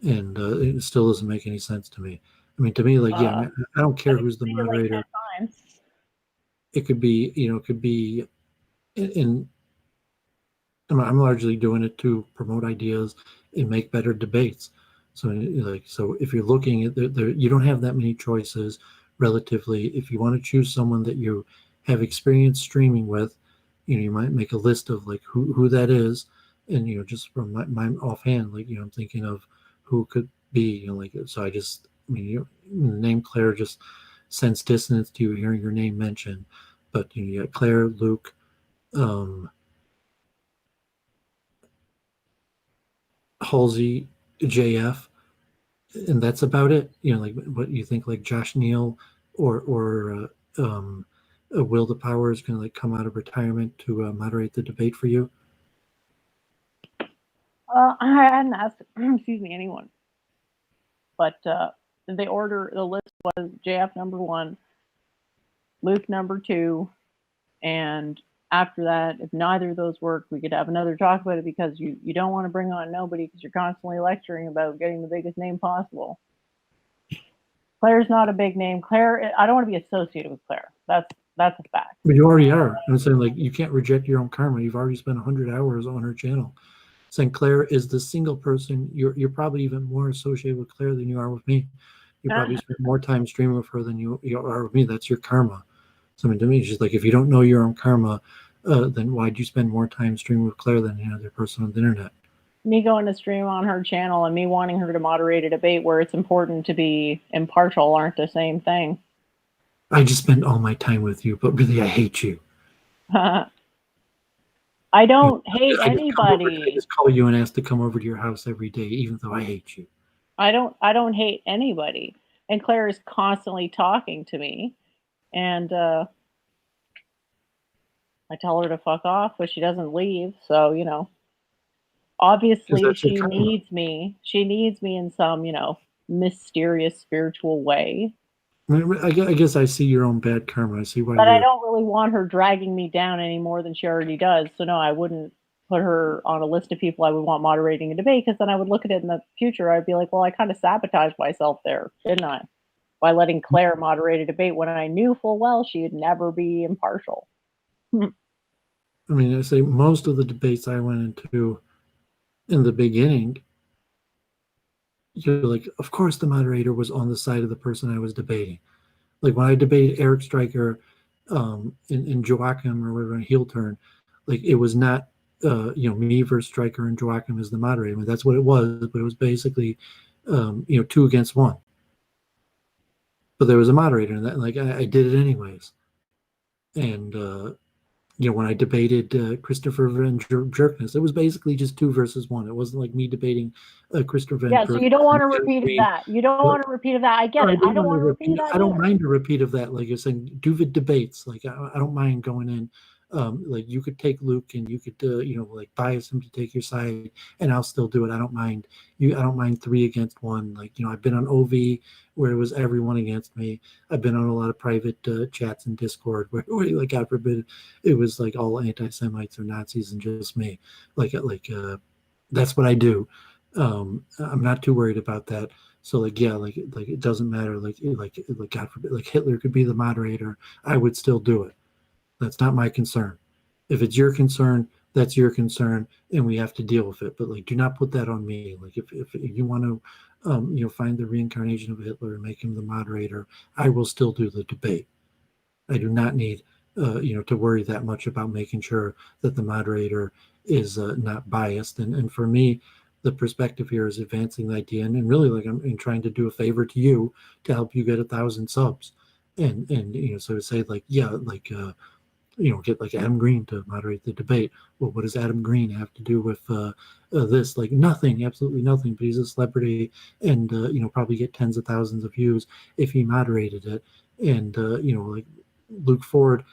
and it still doesn't make any sense to me. I mean, to me, like I don't care who's the moderator. Like it could be, I'm largely doing it to promote ideas and make better debates. So, so if you're looking at you don't have that many choices relatively. If you want to choose someone that you have experience streaming with, you might make a list of like who that is, and just from my offhand, like I'm thinking of who could be, so name Claire just sense dissonance to you hearing your name mentioned, but you got Claire, Luke, Halsey, JF, and that's about it. Like what you think, like Josh Neal or Will the Power is going to like come out of retirement to moderate the debate for you. I hadn't asked, anyone, but the list was JF number 1, Luke number 2, and after that, if neither of those work, we could have another talk about it because you don't want to bring on nobody because you're constantly lecturing about getting the biggest name possible. Claire's not a big name. Claire, I don't want to be associated with Claire. That's a fact. But you already are. I'm saying, like, you can't reject your own karma. You've already spent 100 hours on her channel. Saying Claire is the single person. You're probably even more associated with Claire than you are with me. You probably spend more time streaming with her than you are with me. That's your karma. So, I mean, to me, it's just like, if you don't know your own karma, then why'd you spend more time streaming with Claire than any other person on the internet? Me going to stream on her channel and me wanting her to moderate a debate where it's important to be impartial aren't the same thing. I just spend all my time with you, but really I hate you. I don't hate anybody. I just call you and ask to come over to your house every day, even though I hate you. I don't hate anybody. And Claire is constantly talking to me. And I tell her to fuck off, but she doesn't leave. So, obviously she needs me. She needs me in some, mysterious spiritual way. I guess I see your own bad karma. I see why. But I don't really want her dragging me down any more than she already does. So no, I wouldn't put her on a list of people I would want moderating a debate, because then I would look at it in the future. I'd be like, well, I kind of sabotaged myself there, didn't I? By letting Claire moderate a debate when I knew full well she would never be impartial. I mean, I say most of the debates I went into in the beginning, you're like, of course the moderator was on the side of the person I was debating. Like when I debated Eric Stryker in Joachim or whatever, on heel turn, like it was not me versus Stryker and Joachim as the moderator. I mean, that's what it was, but it was basically 2 against 1. But there was a moderator, and that, like, I did it anyways. And when I debated Christopher Van Jerkness, it was basically just 2 versus 1. It wasn't like me debating Christopher Van Yeah, so you don't Jerkness want and a Adam repeat of Green. that. You don't But want a repeat of that. I get I it. don't I don't want to want a repeat of repeat. that I don't either. mind a repeat of that. Like you're saying, Doooovid debates. Like I don't mind going in. Like you could take Luke and you could, like bias him to take your side, and I'll still do it. I don't mind you. I don't mind 3 against 1. Like I've been on OV where it was everyone against me. I've been on a lot of private chats and Discord where, like, God forbid, it was like all anti-Semites or Nazis and just me. That's what I do. I'm not too worried about that. So like it doesn't matter. Like God forbid, like Hitler could be the moderator. I would still do it. That's not my concern. If it's your concern, that's your concern, and we have to deal with it. But like, do not put that on me. Like if you want to, find the reincarnation of Hitler and make him the moderator, I will still do the debate. I do not need, to worry that much about making sure that the moderator is not biased. And for me, the perspective here is advancing the idea, and really, like I'm trying to do a favor to you to help you get 1,000 subs, and so to say, like, yeah, like get like Adam Green to moderate the debate. Well, what does Adam Green have to do with this? Like nothing, absolutely nothing. But he's a celebrity, and probably get tens of thousands of views if he moderated it. And like Luke Ford,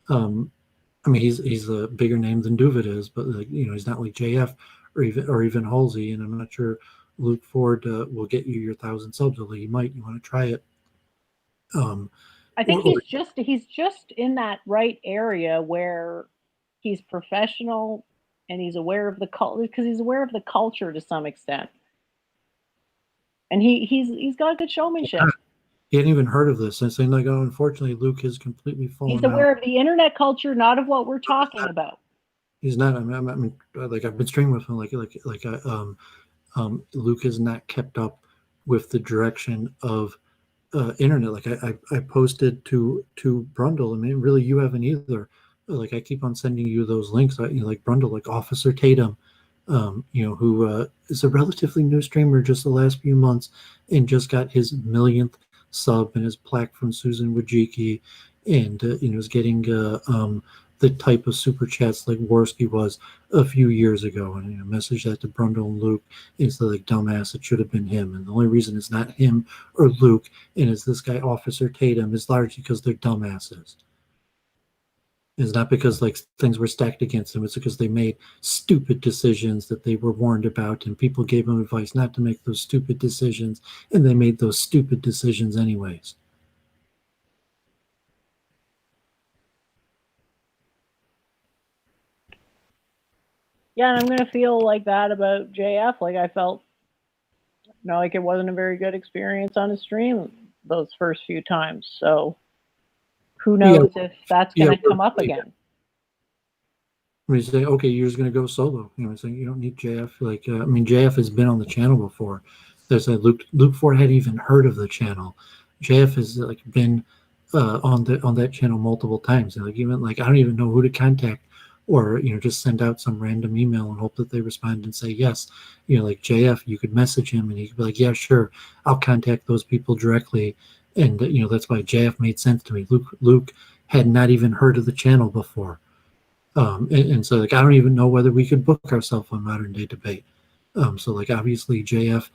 I mean, he's a bigger name than Doovid is, but like he's not like JF or even Halsey, and I'm not sure Luke Ford will get you your 1,000 subs. Although you might, you want to try it. I think he's just in that right area where he's professional and he's aware of the culture, because he's aware of the culture to some extent, and he's got good showmanship. He hadn't even heard of this, and saying like, oh, unfortunately, Luke has completely fallen. He's aware of the internet culture, not of what we're talking about. He's not. I mean, like I've been streaming with him. Luke has not kept up with the direction of internet. Like I posted to Brundle. I mean, really, you haven't either. Like I keep on sending you those links. Like Brundle, like Officer Tatum, who is a relatively new streamer just the last few months, and just got his millionth sub and his plaque from Susan Wojcicki, and is getting the type of super chats like Worski was a few years ago. And message that to Brundle and Luke is like, dumbass, it should have been him. And the only reason it's not him or Luke and it's this guy Officer Tatum is largely because they're dumbasses. It's not because like things were stacked against them. It's because they made stupid decisions that they were warned about, and people gave them advice not to make those stupid decisions, and they made those stupid decisions anyways. Yeah, and I'm gonna feel like that about JF. Like I felt, like it wasn't a very good experience on his stream those first few times. So who knows if that's gonna come up again. I mean, say, okay, you're just going to go solo. Saying you don't need JF. Like, I mean, JF has been on the channel before. There's a Luke Ford hadn't even heard of the channel. JF has like been on that channel multiple times. And, like even like I don't even know who to contact, or just send out some random email and hope that they respond and say yes. Like JF, you could message him and he could be like, yeah, sure, I'll contact those people directly. And that's why JF made sense to me. Luke had not even heard of the channel before. And so like I don't even know whether we could book ourselves on Modern Day Debate. So like obviously JF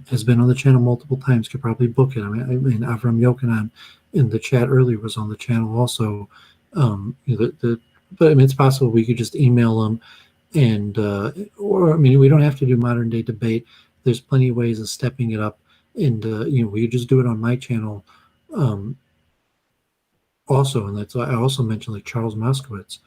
has been on the channel multiple times, could probably book it. I mean Avram Yochanan in the chat earlier was on the channel also. But I mean it's possible we could just email them, and or I mean we don't have to do Modern Day Debate. There's plenty of ways of stepping it up, and we could just do it on my channel. Also, and that's why I also mentioned like Charles Moskowitz.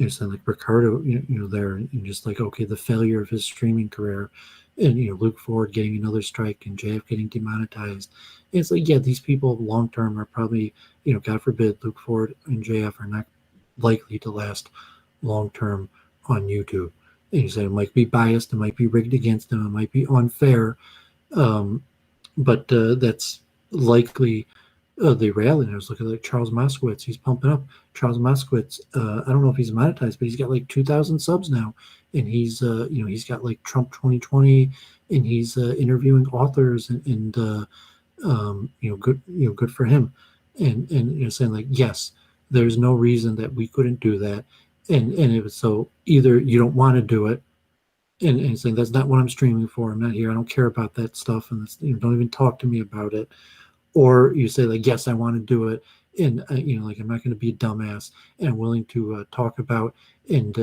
Saying like Ricardo, there, and just like, okay, the failure of his streaming career, and Luke Ford getting another strike and JF getting demonetized. And it's like, yeah, these people long term are probably, God forbid, Luke Ford and JF are not likely to last long term on YouTube. And you say it might be biased, it might be rigged against them, it might be unfair, but that's likely the reality. I was looking at Charles Moskowitz. He's pumping up. Charles Moskowitz, I don't know if he's monetized, but he's got like 2,000 subs now, and he's he's got like Trump 2020, and he's interviewing authors, and good for him, and saying like, yes, there's no reason that we couldn't do that. And it was, so either you don't want to do it, and saying that's not what I'm streaming for. I'm not here. I don't care about that stuff, and don't even talk to me about it. Or you say like, yes, I want to do it, and like I'm not going to be a dumbass, and I'm willing to talk about and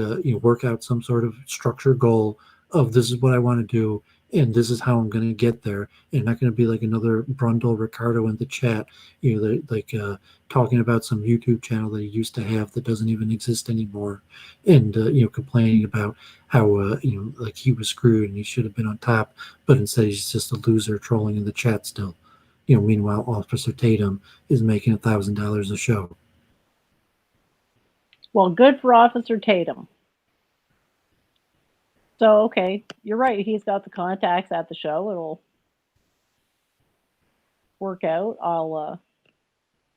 work out some sort of structure goal of this is what I want to do, and this is how I'm going to get there. And not going to be like another Brundle Ricardo in the chat, like talking about some YouTube channel that he used to have that doesn't even exist anymore, and complaining about how like he was screwed and he should have been on top, but instead he's just a loser trolling in the chat still. Meanwhile, Officer Tatum is making $1,000 a show. Well, good for Officer Tatum. So, okay, you're right. He's got the contacts at the show. It'll work out.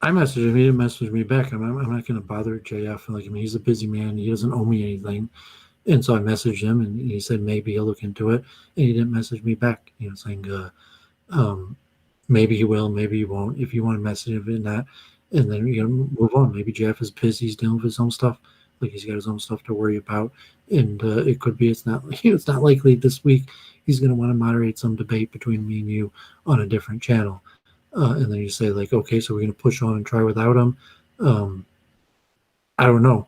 I messaged him. He didn't message me back. I'm not going to bother JF. Like, he's a busy man. He doesn't owe me anything. And so I messaged him, and he said maybe he'll look into it. And he didn't message me back, saying, maybe he will, maybe he won't. If you want to message him in that, and then move on. Maybe Jeff is busy. He's dealing with his own stuff. Like, he's got his own stuff to worry about, and it could be it's not likely this week he's going to want to moderate some debate between me and you on a different channel. And then you say like, okay, so we're going to push on and try without him. I don't know.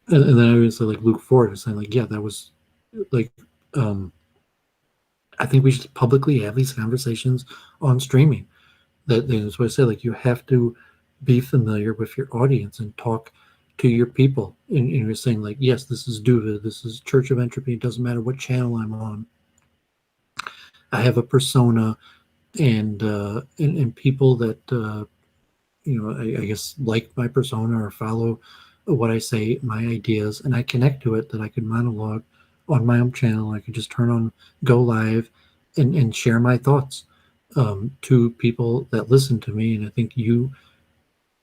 And then I would say like Luke Ford is saying like, yeah, that was like, I think we should publicly have these conversations on streaming. That's what I say. Like, you have to be familiar with your audience and talk to your people. And you're saying like, yes, this is Doooovid, this is Church of Entropy. It doesn't matter what channel I'm on. I have a persona, and people that I guess like my persona or follow what I say, my ideas, and I connect to it. That I could monologue on my own channel. I could just turn on, go live, and share my thoughts to people that listen to me. And I think you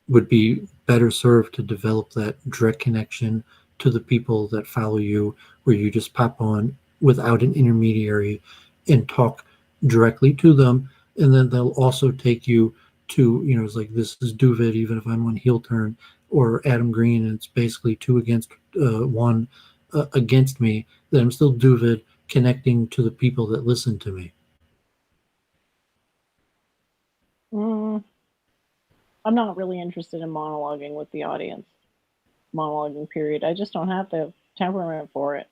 would be better served to develop that direct connection to the people that follow you, where you just pop on without an intermediary and talk directly to them. And then they'll also take you to, it's like, this is Doooovid, even if I'm on heel turn, or Adam Green, and it's basically 2 against 1 against me, that I'm still Doooovid, connecting to the people that listen to me. I'm not really interested in monologuing with the audience. Monologuing, period. I just don't have the temperament for it.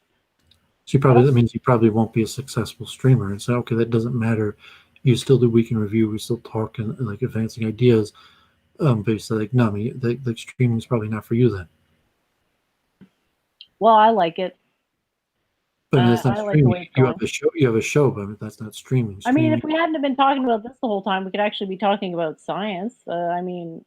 So that means you probably won't be a successful streamer. And so, okay, that doesn't matter. You still do week in review. We still talk and like advancing ideas. But you say like, no, the streaming is probably not for you then. Well, I like it. But that's not streaming. Like you have a show, but that's not streaming. I mean, if we hadn't been talking about this the whole time, we could actually be talking about science. I mean,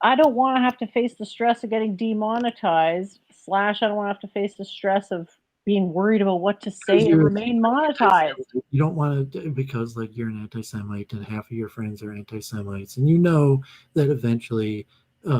I don't want to have to face the stress of getting demonetized. / I don't want to have to face the stress of being worried about what to say and remain monetized. You don't want to, because like you're an anti-Semite and half of your friends are anti-Semites, and you know that eventually, like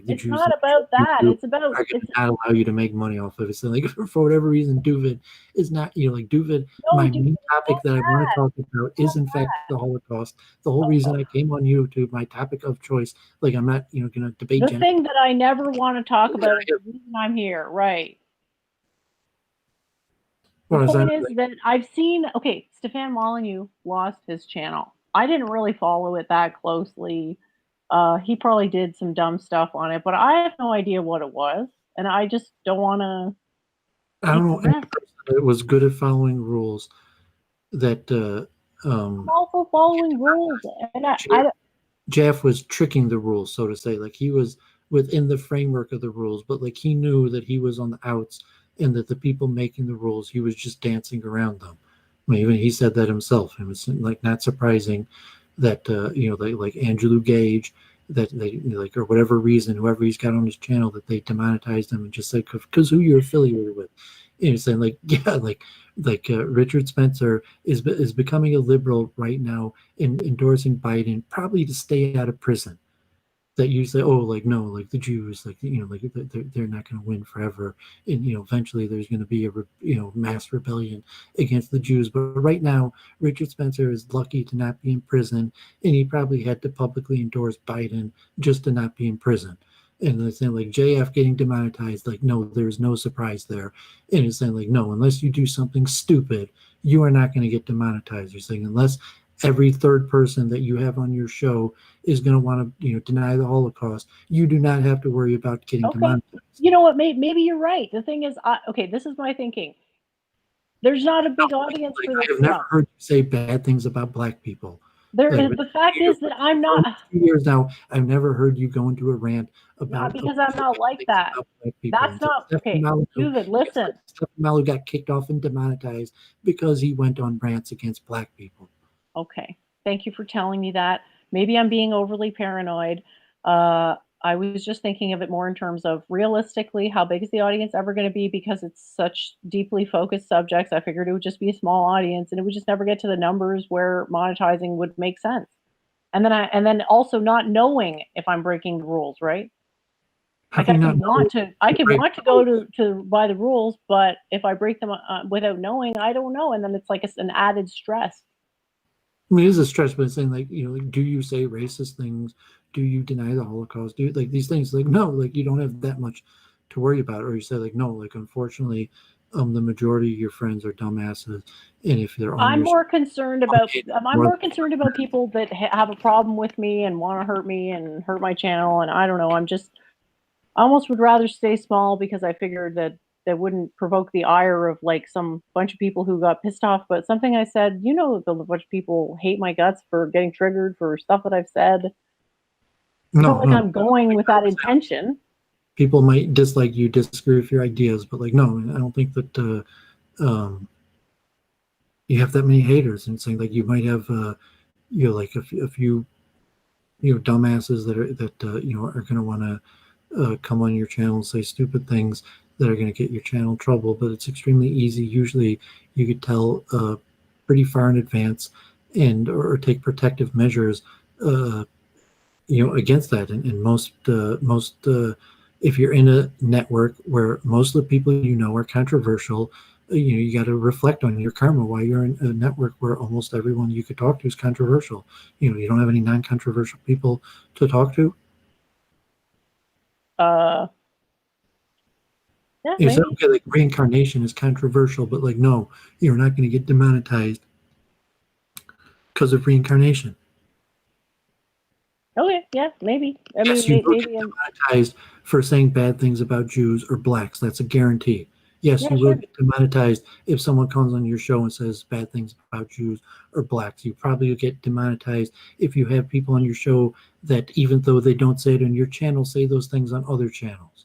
the it's Jews. It's not about that. It's about are going to not allow you to make money off of it. So like for whatever reason, Doooovid is not. Like Doooovid, my main topic that I want to talk about is in fact the Holocaust. The whole reason I came on YouTube, my topic of choice. Like I'm not, going to debate. The thing that I never want to talk about is the reason I'm here, right? The point is that I've seen, Stefan Molyneux lost his channel. I didn't really follow it that closely. He probably did some dumb stuff on it, but I have no idea what it was. And I just don't want to. I don't know. It was good at following rules that. I'm also following rules. And Jeff was tricking the rules, so to say. Like he was within the framework of the rules, but like he knew that he was on the outs. And that the people making the rules, he was just dancing around them. I mean, even he said that himself. It was like not surprising that like Andrew Gage, that they or whatever reason, whoever he's got on his channel, that they demonetized him and just said because who you're affiliated with. And he's saying like Richard Spencer is becoming a liberal right now, in endorsing Biden probably to stay out of prison. that you say, oh, like, no, like the Jews, like, like they're not going to win forever, and eventually there's going to be a mass rebellion against the Jews. But right now, Richard Spencer is lucky to not be in prison, and he probably had to publicly endorse Biden just to not be in prison. And they're saying like JF getting demonetized, like, no, there's no surprise there. And it's saying like, no, unless you do something stupid, you are not going to get demonetized. You're saying unless every third person that you have on your show is going to want to deny the Holocaust, you do not have to worry about getting demonetized. You know what? Maybe you're right. The thing is, okay, this is my thinking. There's not a big audience for this. I have never heard you say bad things about black people. The fact is that I'm not. 2 years now, I've never heard you go into a rant about. Not because I'm not like that. That's not okay. Doovid, listen. Stephen Malou got kicked off and demonetized because he went on rants against black people. Okay, thank you for telling me that. Maybe I'm being overly paranoid. I was just thinking of it more in terms of realistically, how big is the audience ever going to be? Because it's such deeply focused subjects. I figured it would just be a small audience, and it would just never get to the numbers where monetizing would make sense. And then also not knowing if I'm breaking the rules, right? Like I can want to go to by the rules, but if I break them without knowing, I don't know, and then it's like an added stress. I mean, it is a stress, but it's saying like, like, do you say racist things? Do you deny the Holocaust? Do like these things? Like, no, like you don't have that much to worry about. Or you say like, no, like unfortunately, the majority of your friends are dumbasses, and if they're on I'm more concerned about people that have a problem with me and want to hurt me and hurt my channel, and I don't know. I almost would rather stay small because I figured that wouldn't provoke the ire of like some bunch of people who got pissed off. But something I said, the bunch of people hate my guts for getting triggered for stuff that I've said. I'm going with that intention. People might dislike you, disagree with your ideas, but like, no, I don't think that you have that many haters. And saying like you might have, like a few, dumbasses that are going to want to come on your channel and say stupid things that are going to get your channel in trouble. But it's extremely easy. Usually you could tell pretty far in advance or take protective measures against that. And most if you're in a network where most of the people are controversial, you got to reflect on your karma. Why you're in a network where almost everyone you could talk to is controversial. You don't have any non-controversial people to talk to. Yeah, so, okay, like reincarnation is controversial, but like, no, you're not going to get demonetized because of reincarnation. Okay, yeah, maybe. You will get demonetized for saying bad things about Jews or blacks. That's a guarantee. Yes, you will get demonetized if someone comes on your show and says bad things about Jews or blacks. You probably will get demonetized if you have people on your show that, even though they don't say it on your channel, say those things on other channels.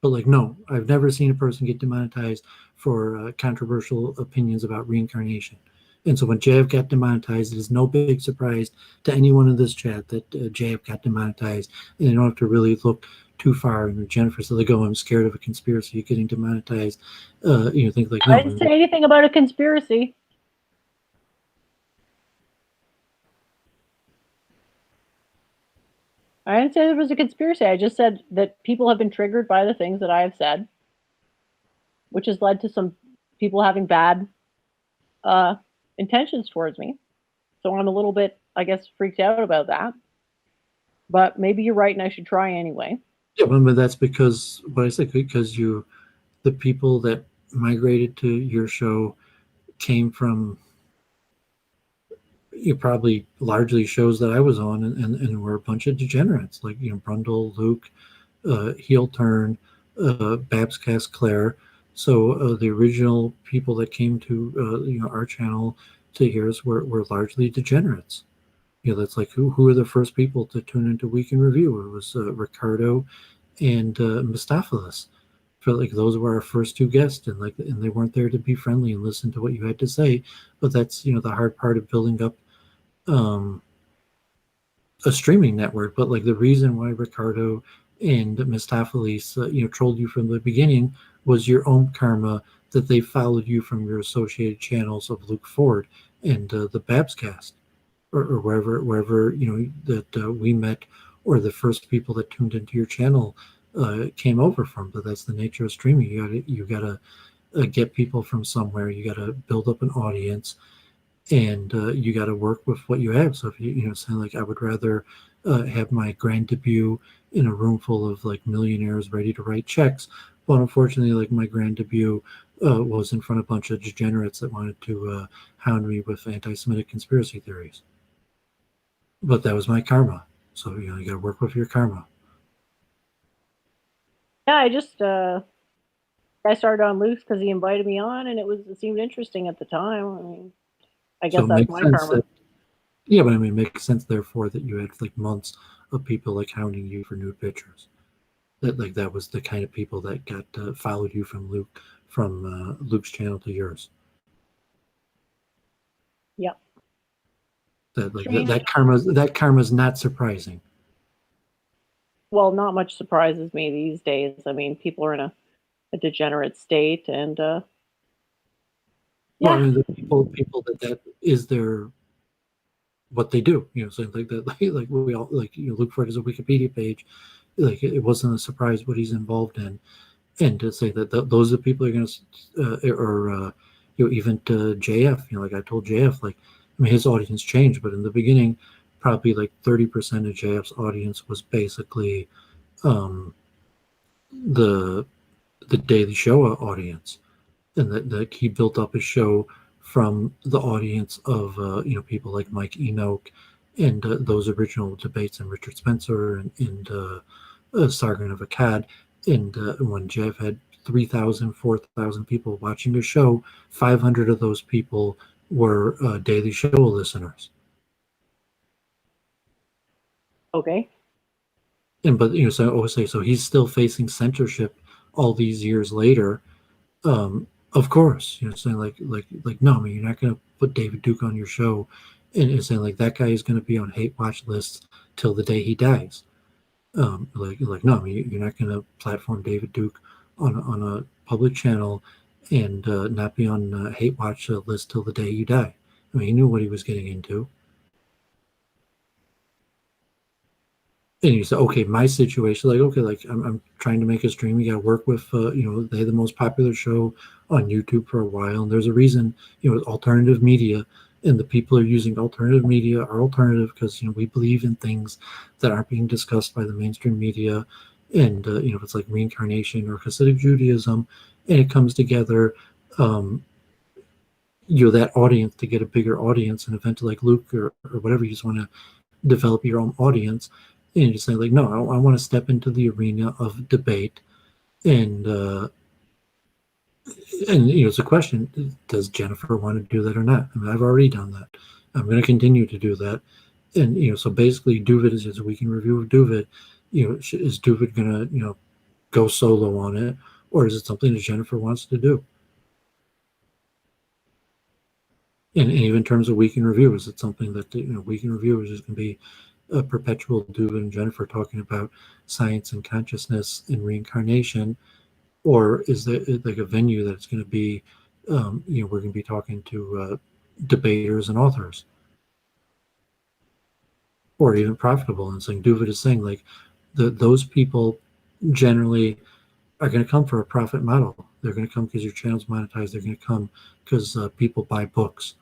But like, no, I've never seen a person get demonetized for controversial opinions about reincarnation. And so when JF got demonetized, it is no big surprise to anyone in this chat that JF got demonetized. And you don't have to really look too far. And Jennifer said, like, oh, I'm scared of a conspiracy getting demonetized. Think like, no. I didn't say anything about a conspiracy. I didn't say there was a conspiracy. I just said that people have been triggered by the things that I have said, which has led to some people having bad intentions towards me. So I'm a little bit, I guess, freaked out about that. But maybe you're right, and I should try anyway. Yeah, but that's because the people that migrated to your show came from probably largely shows that I was on, and were a bunch of degenerates like Brundle, Luke, Heel Turn, Babscast, Claire. So the original people that came to our channel to hear us were largely degenerates. That's like who are the first people to tune into Week in Review? It was Ricardo and Mistopheles. Felt like those were our first two guests, and they weren't there to be friendly and listen to what you had to say. But that's the hard part of building up a streaming network. But like the reason why Ricardo and Mistopheles trolled you from the beginning was your own karma, that they followed you from your associated channels of Luke Ford and the Babscast, or wherever that we met or the first people that tuned into your channel came over from. But that's the nature of streaming. You gotta get people from somewhere. You gotta build up an audience, and you gotta work with what you have. So if you saying like, I would rather have my grand debut in a room full of like millionaires ready to write checks, but unfortunately, like my grand debut was in front of a bunch of degenerates that wanted to hound me with anti-Semitic conspiracy theories. But that was my karma. So you got to work with your karma. Yeah, I started on Luke's because he invited me on, and it seemed interesting at the time. I mean, I guess So that's my karma. Yeah, but I mean, it makes sense therefore that you had like months of people like hounding you for nude pictures. That was the kind of people that got followed you from Luke's channel to yours. Yep. That karma's not surprising. Well, not much surprises me these days. I mean, people are in a degenerate state, and yeah. Well, I mean, the people that is their what they do. So like that, like we all like look for it as a Wikipedia page. Like it wasn't a surprise what he's involved in, and to say that those are the people are going to, even to JF. Like I told JF, like I mean, his audience changed, but in the beginning, probably like 30% of JF's audience was basically the Daily Show audience, and that he built up his show from the audience of people like Mike Enoch and those original debates, and Richard Spencer and Sargon of Akkad. And when Jeff had 3,000, 4,000 people watching the show, 500 of those people were Daily Show listeners. Okay. But so he's still facing censorship all these years later. Of course, saying like no, I mean, you're not going to put David Duke on your show, and saying like that guy is going to be on hate watch lists till the day he dies. Like no, I mean, you're not going to platform David Duke on a public channel and not be on hate watch list till the day you die. I mean, he knew what he was getting into. And you say, okay, my situation, like, okay, like I'm trying to make a stream. You got to work with, they're the most popular show on YouTube for a while. And there's a reason, alternative media, and the people who are using alternative media are alternative because, we believe in things that aren't being discussed by the mainstream media. And, if it's like reincarnation or Hasidic Judaism, and it comes together, that audience to get a bigger audience, and eventually like Luke or whatever, you just want to develop your own audience. And you just say like, no, I want to step into the arena of debate, and it's a question: does Jennifer want to do that or not? I mean, I've already done that. I'm going to continue to do that, and so basically, Doooovid is a weekend review of Doooovid. Is Doooovid going to go solo on it, or is it something that Jennifer wants to do? And even in terms of weekend review, is it something that weekend review is just going to be a perpetual Doooovid and Jennifer talking about science and consciousness and reincarnation, or is there like a venue that's going to be, we're going to be talking to debaters and authors, or even profitable, and saying Doooovid is saying like those people generally are going to come for a profit model. They're going to come because your channel's monetized. They're going to come because people buy books.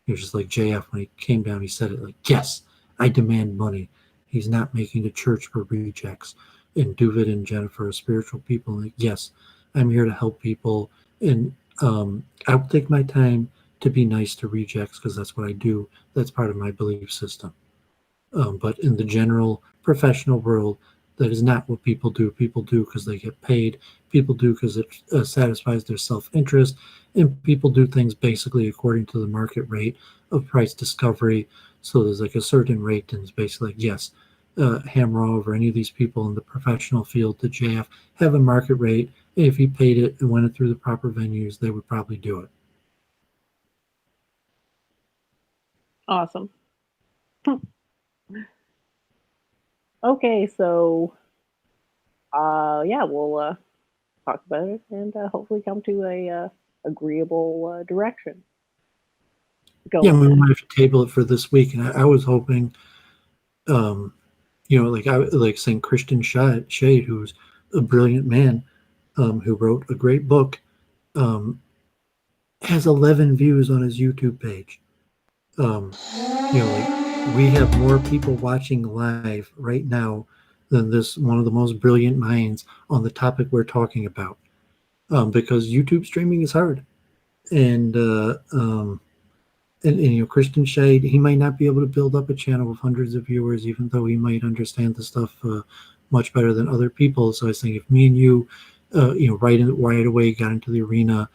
Just like JF, when he came down, he said it like, yes, I demand money. He's not making the church for rejects. And Doooovid and Jennifer are spiritual people. And like, yes, I'm here to help people. And I'll take my time to be nice to rejects because that's what I do. That's part of my belief system. But in the general professional world, that is not what people do. People do because they get paid. People do because it satisfies their self-interest. And people do things basically according to the market rate of price discovery. So there's like a certain rate, and it's basically like, yes, Hamra or any of these people in the professional field, the JF, have a market rate. And if you paid it and went it through the proper venues, they would probably do it. Awesome. Okay, so we'll talk about it and hopefully come to a agreeable direction. Yeah, we might have to table it for this week, and I was hoping, like saying Christian Shade, who's a brilliant man, who wrote a great book, has 11 views on his YouTube page. Like we have more people watching live right now than this one of the most brilliant minds on the topic we're talking about, because YouTube streaming is hard, and Christian Shade, he might not be able to build up a channel with hundreds of viewers, even though he might understand the stuff much better than other people. So I was thinking, if me and you, right away got into the arena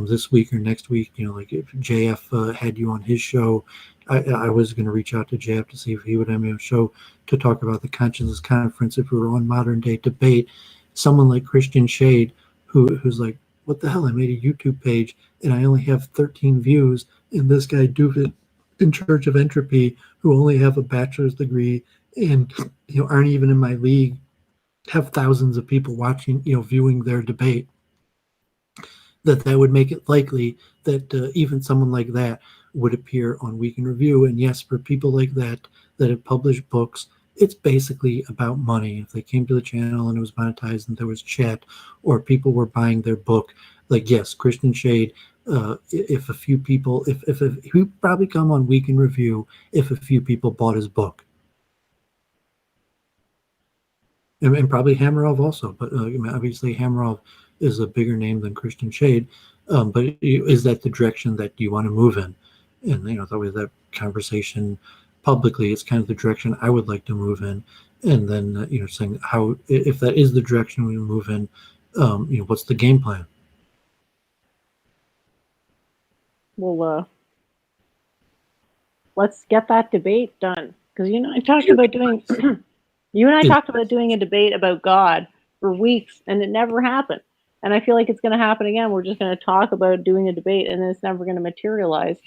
this week or next week, like if JF had you on his show, I was going to reach out to JF to see if he would have me on a show to talk about the consciousness conference. If we were on modern day debate, someone like Christian Shade, who's like, what the hell? I made a YouTube page and I only have 13 views. And this guy Doooovid in Church of Entropy, who only have a bachelor's degree and aren't even in my league, have thousands of people watching, viewing their debate. That would make it likely that even someone like that would appear on Week in Review. And yes, for people like that have published books, it's basically about money. If they came to the channel and it was monetized and there was chat, or people were buying their book, like, yes, Christian Shade, if a few people, if he would probably come on Week in Review if a few people bought his book. And probably Hamarov also, but obviously Hamarov is a bigger name than Christian Shade. But is that the direction that you want to move in? And that way that conversation publicly, it's kind of the direction I would like to move in. And then saying how, if that is the direction we move in, what's the game plan? Well, let's get that debate done, because I talked about doing. You and I talked about doing a debate about God for weeks, and it never happened. And I feel like it's going to happen again. We're just going to talk about doing a debate, and then it's never going to materialize.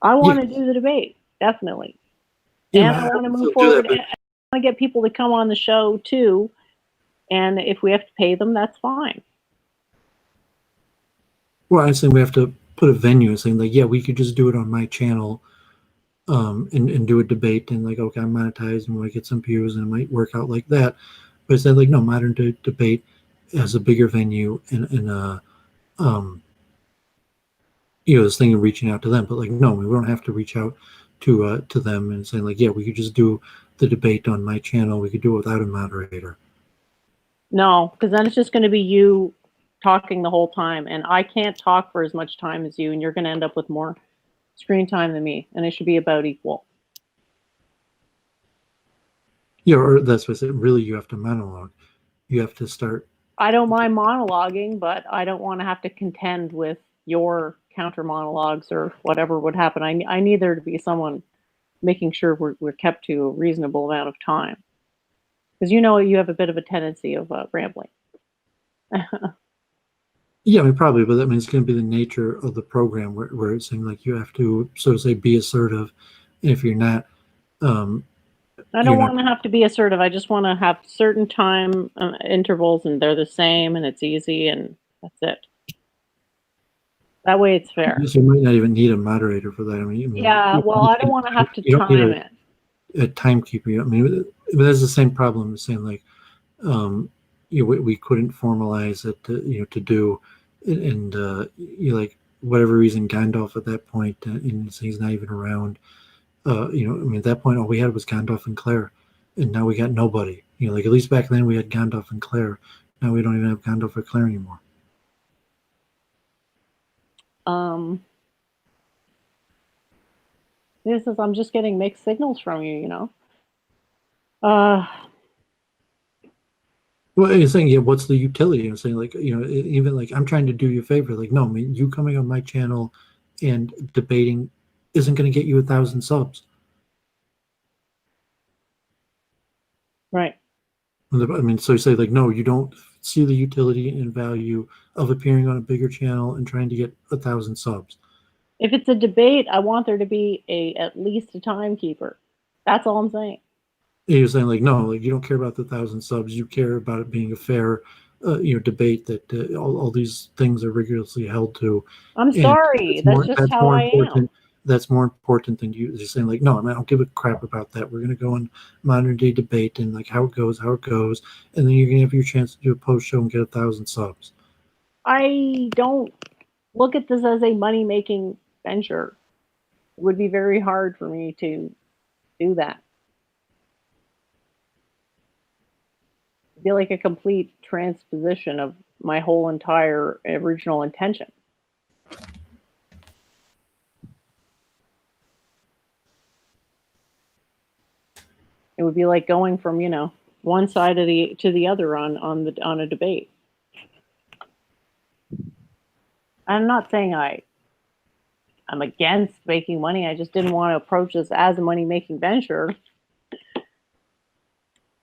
I want to do the debate, definitely. And I want to move forward. I want to get people to come on the show, too. And if we have to pay them, that's fine. Well, I think we have to put a venue saying, like, yeah, we could just do it on my channel. And do a debate, and like, okay, I'm monetized and we might get some views and it might work out like that. But instead, like, no, modern debate has a bigger venue and this thing of reaching out to them. But like, no, we don't have to reach out to them and saying, like, yeah, we could just do the debate on my channel. We could do it without a moderator. No, because then it's just going to be you talking the whole time, and I can't talk for as much time as you, and you're going to end up with more screen time than me, and it should be about equal. Yeah, or that's what I said. Really, you have to monologue. You have to start. I don't mind monologuing, but I don't want to have to contend with your counter monologues or whatever would happen. I need there to be someone making sure we're kept to a reasonable amount of time, because you have a bit of a tendency of rambling. Yeah, I mean, probably, but that means it's going to be the nature of the program where it's saying, like, you have to, so to say, be assertive. And if you're not, I don't want to have to be assertive. I just want to have certain time intervals, and they're the same, and it's easy, and that's it. That way, it's fair. You might not even need a moderator for that. I mean, yeah, well, I don't want to have to time it. A timekeeper. I mean, that's the same problem as saying, like, we couldn't formalize it to do, and like, whatever reason, Gandalf at that point, and he's not even around. I mean, at that point, all we had was Gandalf and Claire, and now we got nobody. Like, at least back then we had Gandalf and Claire. Now we don't even have Gandalf or Claire anymore. I'm just getting mixed signals from you. Well, you're saying, yeah, what's the utility? I'm saying, like, even like, I'm trying to do you a favor. Like, no, I mean, you coming on my channel and debating isn't going to get you 1,000 subs. Right. I mean, so you say, like, no, you don't see the utility and value of appearing on a bigger channel and trying to get 1,000 subs. If it's a debate, I want there to be at least a timekeeper. That's all I'm saying. You're saying, like, no, like, you don't care about the 1,000 subs. You care about it being a fair, debate that all these things are rigorously held to. I'm sorry. That's just how I am. that's more important than you just saying like, no, I don't give a crap about that. We're going to go on modern day debate and like how it goes, and then you're going to have your chance to do a post show and get 1,000 subs. I don't look at this as a money making venture. It would be very hard for me to do that. It'd be like a complete transposition of my whole entire original intention. It would be like going from, one side of to the other on a debate. I'm not saying I'm against making money. I just didn't want to approach this as a money making venture.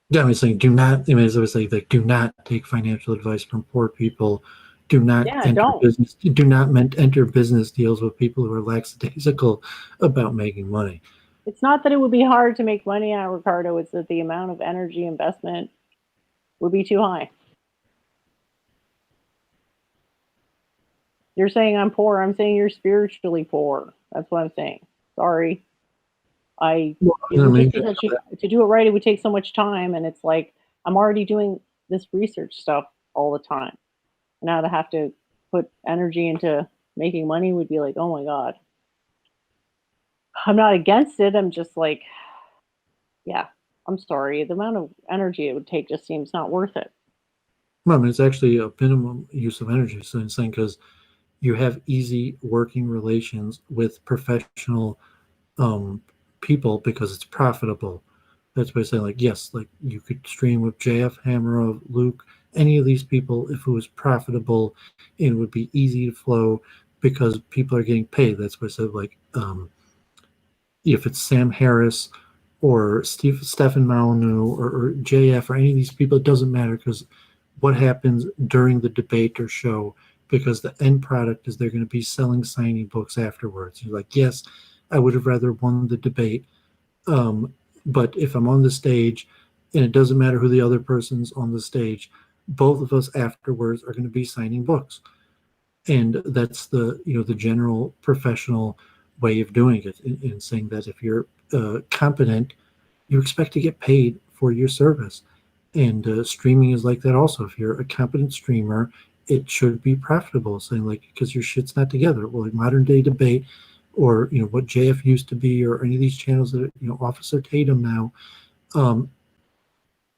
Yeah, I'm saying do not. As I was saying, like, do not take financial advice from poor people. Do not business. Do not enter business deals with people who are lackadaisical about making money. It's not that it would be hard to make money out, Ricardo. It's that the amount of energy investment would be too high. You're saying I'm poor. I'm saying you're spiritually poor. That's what I'm saying. Sorry. To do it right, it would take so much time, and it's like I'm already doing this research stuff all the time. Now to have to put energy into making money would be like, oh my God. I'm not against it. I'm just like, yeah, I'm sorry. The amount of energy it would take just seems not worth it. Well, it's actually a minimum use of energy. So I'm saying because you have easy working relations with professional people because it's profitable. That's why I say, like, yes, like you could stream with JF, Hammer, Luke, any of these people if it was profitable and it would be easy to flow because people are getting paid. That's why I said, like, if it's Sam Harris or Stefan Molyneux or JF or any of these people, it doesn't matter because what happens during the debate or show, because the end product is they're going to be selling signing books afterwards. You're like, yes, I would have rather won the debate. But if I'm on the stage and it doesn't matter who the other person's on the stage, both of us afterwards are going to be signing books. And that's the general professional way of doing it, in saying that if you're competent, you expect to get paid for your service. And streaming is like that also. If you're a competent streamer, it should be profitable, saying like, because your shit's not together. Well, like modern day debate, or what JF used to be, or any of these channels that Officer Tatum now,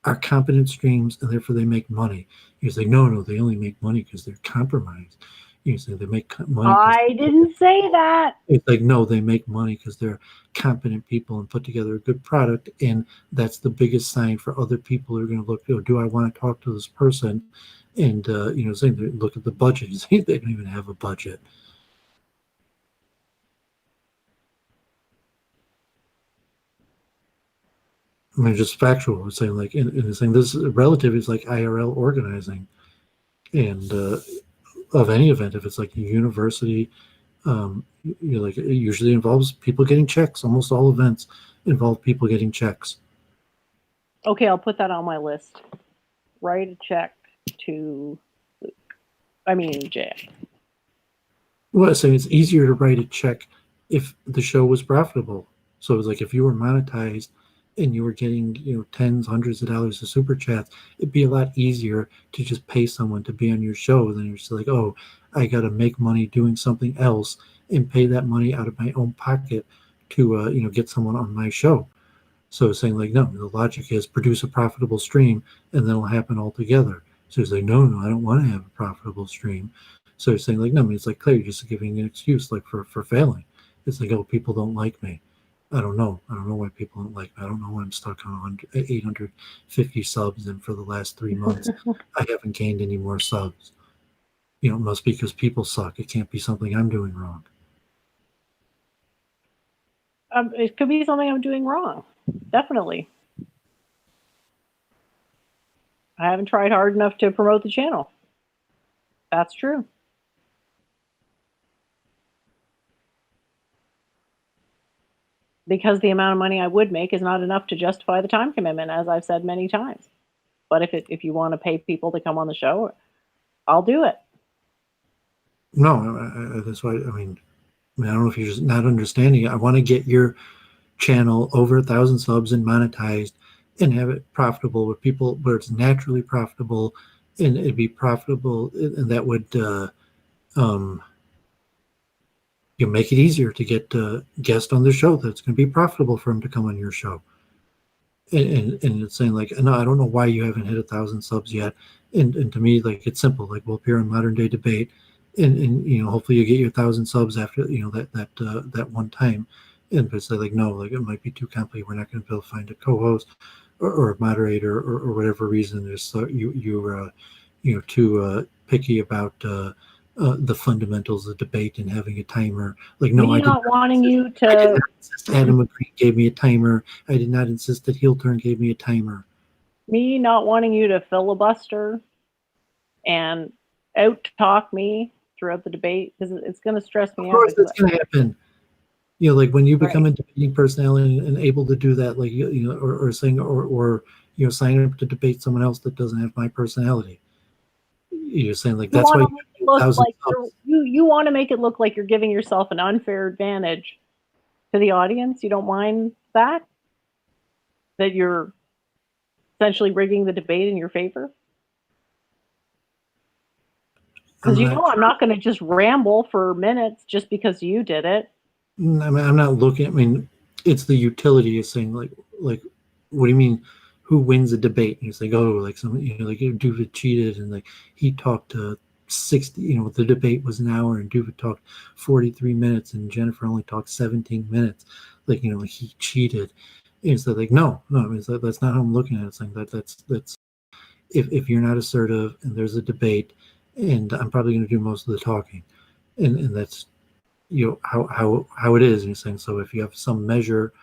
are competent streams, and therefore they make money. You say no, they only make money because they're compromised. You say they make money. I didn't say that. It's like, no, they make money because they're competent people and put together a good product, and that's the biggest sign for other people who are going to look. Do I want to talk to this person? And saying they look at the budget. You say they don't even have a budget. I mean, just factual. It's saying like, and saying this relative is like IRL organizing, and of any event, if it's like a university, like it usually involves people getting checks. Almost all events involve people getting checks. Okay, I'll put that on my list. Write a check to, Jay. Well, so it's easier to write a check if the show was profitable. So it's like if you were monetized and you were getting tens, hundreds of dollars of super chats, it'd be a lot easier to just pay someone to be on your show than you're just like, oh, I got to make money doing something else and pay that money out of my own pocket to get someone on my show. So it's saying like, no, the logic is produce a profitable stream and then it'll happen all together. So it's like, no, I don't want to have a profitable stream. So it's saying like, no, you're just giving an excuse like for failing. It's like, oh, people don't like me. I don't know why people don't like me. I don't know why I'm stuck on 850 subs, and for the last 3 months, I haven't gained any more subs. It must be because people suck. It can't be something I'm doing wrong. It could be something I'm doing wrong. Definitely. I haven't tried hard enough to promote the channel. That's true. Because the amount of money I would make is not enough to justify the time commitment, as I've said many times. But if you want to pay people to come on the show, I'll do it. No, that's why, mean, I don't know if you're just not understanding it. I want to get your channel over 1,000 subs and monetized and have it profitable with people where it's naturally profitable, and it'd be profitable, and that would um, you make it easier to get guests on the show that's going to be profitable for them to come on your show. And it's saying like, no, I don't know why you haven't hit 1,000 subs yet. And to me, like, it's simple. Like, we'll appear on Modern Day Debate, and you know, hopefully you get your 1,000 subs after, you know, that one time. And but it's like, no, like, it might be too complicated. We're not going to be able to find a co-host or a moderator, or whatever reason. There's you know, too picky about the fundamentals of debate and having a timer. Like, no, Me I did not not wanting you I did to. not insist Adam McGreen gave me a timer. I did not insist that Heel Turn gave me a timer. Me not wanting you to filibuster and out talk me throughout the debate, because it's going to stress me Of out. course, that's going to happen. You know, like when you become Right. a debating personality and able to do that, like, you know, or saying, or you know, sign up to debate someone else that doesn't have my personality. You're saying like, You that's want why to you make it have look 1,000 like subs. you want to make it look like you're giving yourself an unfair advantage to the audience. You don't mind that you're essentially rigging the debate in your favor. Because you know I'm not going to just ramble for minutes just because you did it. I mean, I'm not looking. I mean, it's the utility of saying like, what do you mean? Who wins a debate? And it's like, oh, like some, you know, like Doovid cheated, and like he talked 60. You know, the debate was an hour, and Doovid talked 43 minutes, and Jennifer only talked 17 minutes. Like, you know, like he cheated. And so like, no. I mean, that's not how I'm looking at it. It's like that's if you're not assertive and there's a debate, and I'm probably going to do most of the talking, and that's, you know, how it is. And you're saying, so if you have some measure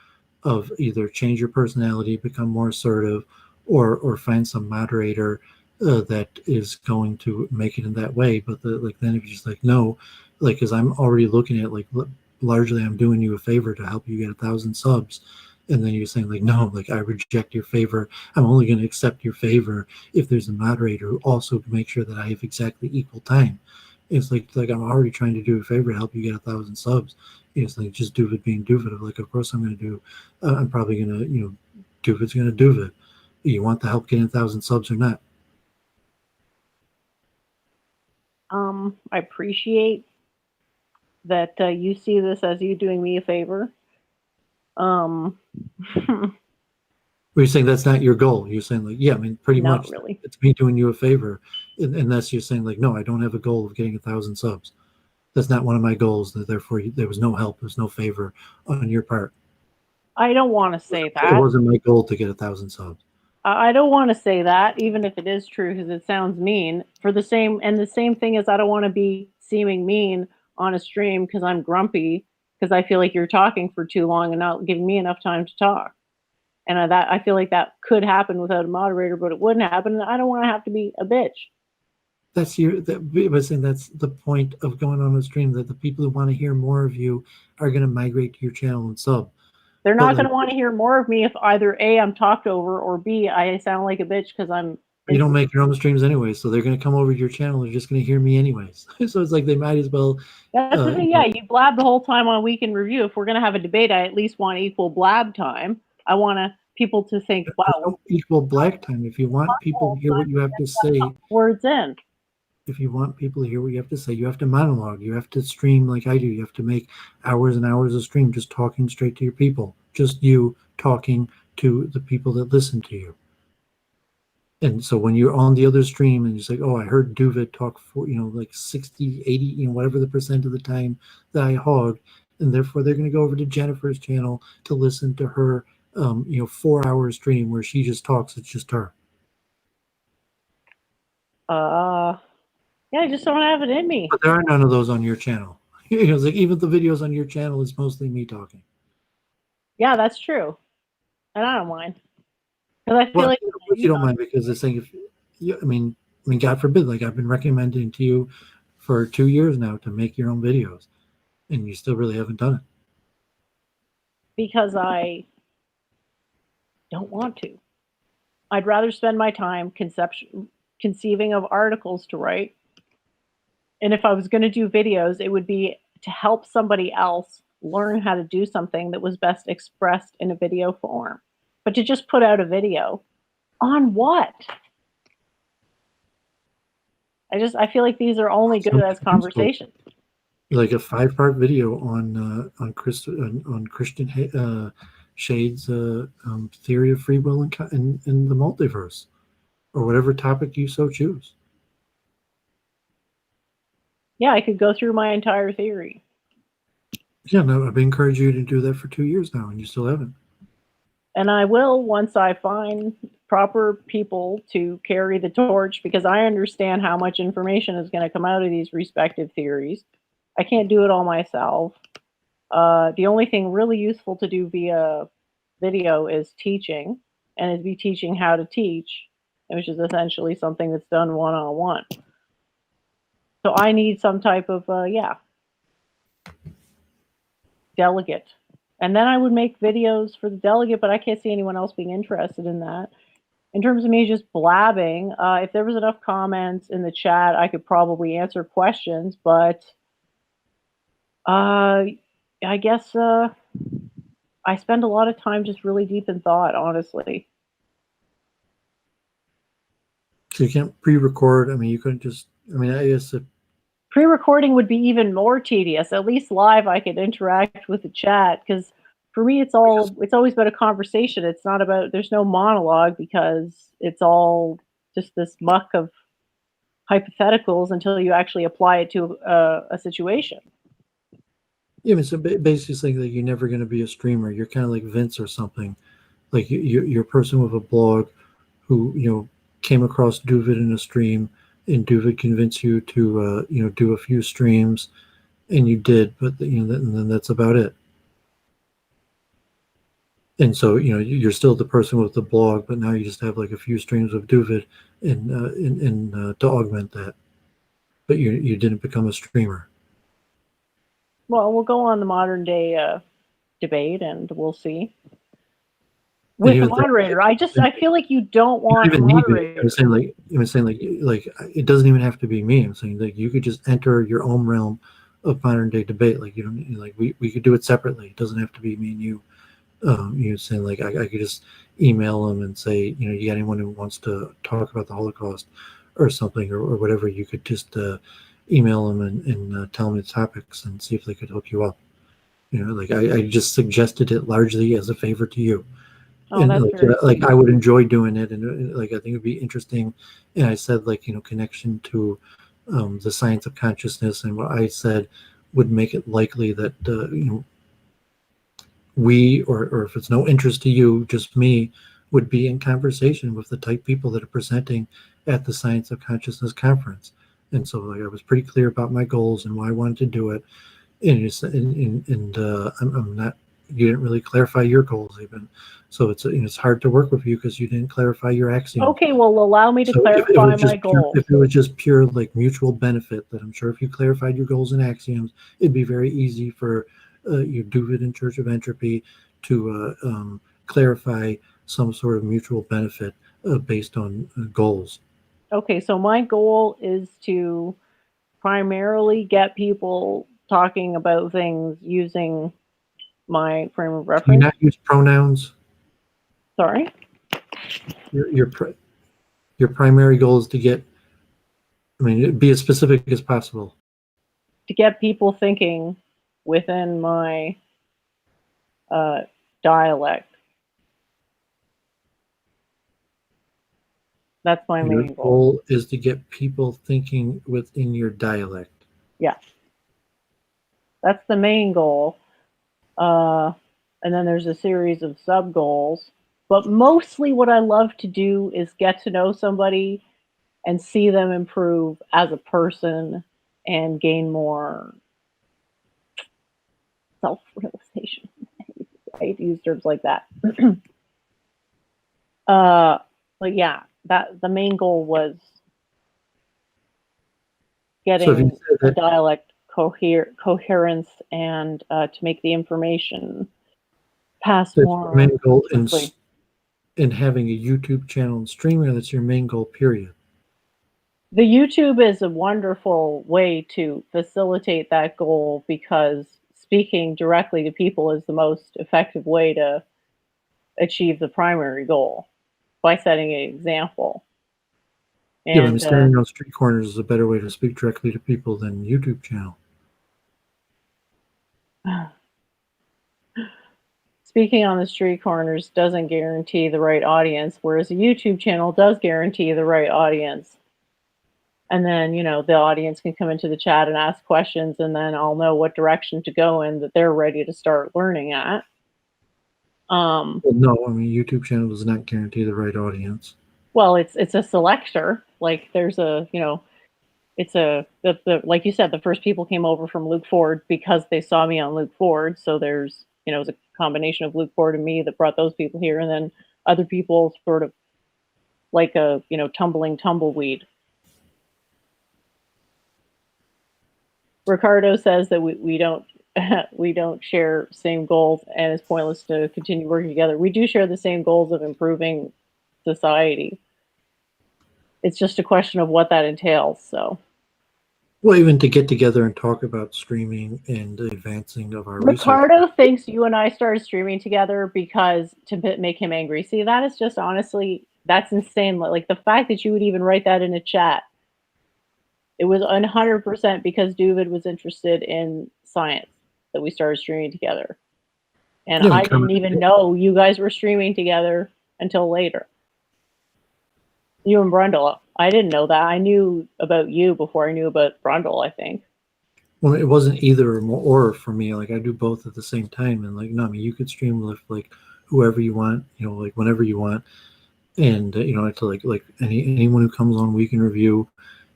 of either change your personality, become more assertive, or find some moderator that is going to make it in that way. But like, then if you're just like, no, like, because I'm already looking at like, largely I'm doing you a favor to help you get 1,000 subs, and then you're saying like, no, like, I reject your favor. I'm only going to accept your favor if there's a moderator who also can make sure that I have exactly equal time. It's like I'm already trying to do a favor to help you get 1,000 subs. It's like, just Doovid being Doovid. Like, of course I'm going to do. I'm probably going to, you know, Doovid's going to Doovid. You want the help getting 1,000 subs or not? I appreciate that you see this as you doing me a favor. You're saying that's not your goal. You're saying like, yeah, I mean, pretty Not much really. it's me doing you a favor, and that's, you're saying like, no, I don't have a goal of getting 1,000 subs. That's not one of my goals. Therefore, there was no help. There's no favor on your part. I don't want to say It that. wasn't my goal to get 1,000 subs. I don't want to say that, even if it is true, because it sounds mean. The same thing is, I don't want to be seeming mean on a stream because I'm grumpy because I feel like you're talking for too long and not giving me enough time to talk. And I feel like that could happen without a moderator, but it wouldn't happen. And I don't want to have to be a bitch. That's saying that's the point of going on a stream, that the people who want to hear more of you are going to migrate to your channel and sub. They're not going to want to hear more of me if either A, I'm talked over, or B, I sound like a bitch because I'm. You don't make your own streams anyway, so they're going to come over to your channel. They're just going to hear me anyways. So it's like, they might as well. That's the thing. Yeah, you blab the whole time on Week in Review. If we're going to have a debate, I at least want equal blab time. I want people to think, wow. No equal black time. If you want people to hear what you have to say, words in. If you want people to hear what you have to say, you have to monologue. You have to stream like I do. You have to make hours and hours of stream just talking straight to your people. Just you talking to the people that listen to you. And so when you're on the other stream and you're like, oh, I heard Doovid talk for, you know, like 60, 80, you know, whatever the percent of the time that I hogged, and therefore they're going to go over to Jennifer's channel to listen to her, you know, 4-hour stream where she just talks. It's just her. Yeah, I just don't have it in me. But there are none of those on your channel. You know, it's like, even the videos on your channel is mostly me talking. Yeah, that's true, and I don't mind. Because I feel like you don't mind, because it's saying, if you, I mean, God forbid, like, I've been recommending to you for 2 years now to make your own videos, and you still really haven't done it. Because I don't want to. I'd rather spend my time conceiving of articles to write. And if I was going to do videos, it would be to help somebody else learn how to do something that was best expressed in a video form. But to just put out a video on what? I feel like these are only good as conversations. Like a 5-part video on Christian Shade's theory of free will and the multiverse, or whatever topic you so choose. Yeah, I could go through my entire theory. Yeah, no, I've encouraged you to do that for 2 years now, and you still haven't. And I will once I find proper people to carry the torch, because I understand how much information is going to come out of these respective theories. I can't do it all myself. The only thing really useful to do via video is teaching, and it'd be teaching how to teach, which is essentially something that's done one-on-one. So I need some type of, delegate. And then I would make videos for the delegate, but I can't see anyone else being interested in that. In terms of me just blabbing, if there was enough comments in the chat, I could probably answer questions, but I guess I spend a lot of time just really deep in thought, honestly. So you can't pre-record. I mean, you couldn't just. I mean, I guess Pre-recording would be even more tedious. At least live, I could interact with the chat, because for me, it's always about a conversation. It's not about, there's no monologue, because it's all just this muck of hypotheticals until you actually apply it to a situation. Yeah, I mean, so basically saying that you're never going to be a streamer. You're kind of like Vince or something. Like you're a person with a blog who came across Doovid in a stream, and Doovid convinced you to do a few streams, and you did, but and then that's about it. And so you're still the person with the blog, but now you just have like a few streams of Doovid and to augment that. But you didn't become a streamer. Well, we'll go on the modern day debate, and we'll see. With the moderator, I feel like you don't want a moderator. I'm saying like it doesn't even have to be me. I'm saying like you could just enter your own realm of modern day debate. Like you don't like we could do it separately. It doesn't have to be me and you. You saying like I could just email them and say you got anyone who wants to talk about the Holocaust or something or whatever. You could just email them and tell them the topics and see if they could hook you up. Like I just suggested it largely as a favor to you. Oh, And that's like I would enjoy doing it, and like I think it'd be interesting. And I said like connection to the science of consciousness, and what I said would make it likely that we or if it's no interest to you, just me, would be in conversation with the type people that are presenting at the Science of Consciousness conference. And so like I was pretty clear about my goals and why I wanted to do it. And I'm not. You didn't really clarify your goals even. So it's hard to work with you because you didn't clarify your axiom. Okay, well, allow me to clarify my goals. If it was just pure like mutual benefit, that I'm sure if you clarified your goals and axioms, it'd be very easy for your Doovid and Church of Entropy to clarify some sort of mutual benefit based on goals. Okay, so my goal is to primarily get people talking about things using my frame of reference. Do you not use pronouns? Sorry? Your primary goal is to get, be as specific as possible. To get people thinking within my dialect. That's my main goal. Your goal is to get people thinking within your dialect. Yeah. That's the main goal. And then there's a series of sub-goals. But mostly what I love to do is get to know somebody and see them improve as a person and gain more self-realization. I hate to use terms like that. But yeah, the main goal was getting the dialect coherence and to make the information pass more. The main goal in having a YouTube channel and streaming, that's your main goal, period. The YouTube is a wonderful way to facilitate that goal because speaking directly to people is the most effective way to achieve the primary goal by setting an example. Yeah, but I mean, And standing on street corners is a better way to speak directly to people than YouTube channel. speaking on the street corners doesn't guarantee the right audience, whereas a YouTube channel does guarantee the right audience. And then, you know, the audience can come into the chat and ask questions, and then I'll know what direction to go in that they're ready to start learning at. Well, no, I mean, YouTube channel does not guarantee the right audience. Well, it's a selector. Like there's a, you know, it's a the like you said, the first people came over from Luke Ford because they saw me on Luke Ford. So there's, you know, it's a combination of Luke Ford and me that brought those people here, and then other people sort of like a, you know, tumbling tumbleweed. Ricardo says that we don't we don't share same goals, and it's pointless to continue working together. We do share the same goals of improving society. It's just a question of what that entails. So, well, even to get together and talk about streaming and the advancing of our Ricardo research. thinks you and I started streaming together because to make him angry. See, that is just honestly, that's insane. Like the fact that you would even write that in a chat. It was 100% because Doovid was interested in science that we started streaming together. And Yeah, I didn't even know you guys were streaming together until later. You and Brundle. I didn't know that. I knew about you before I knew about Brundle, I think. Well, it wasn't either or for me. Like I do both at the same time, and like no, I mean you could stream with like whoever you want, you know, like whenever you want, and you know, to like anyone who comes on Week in Review,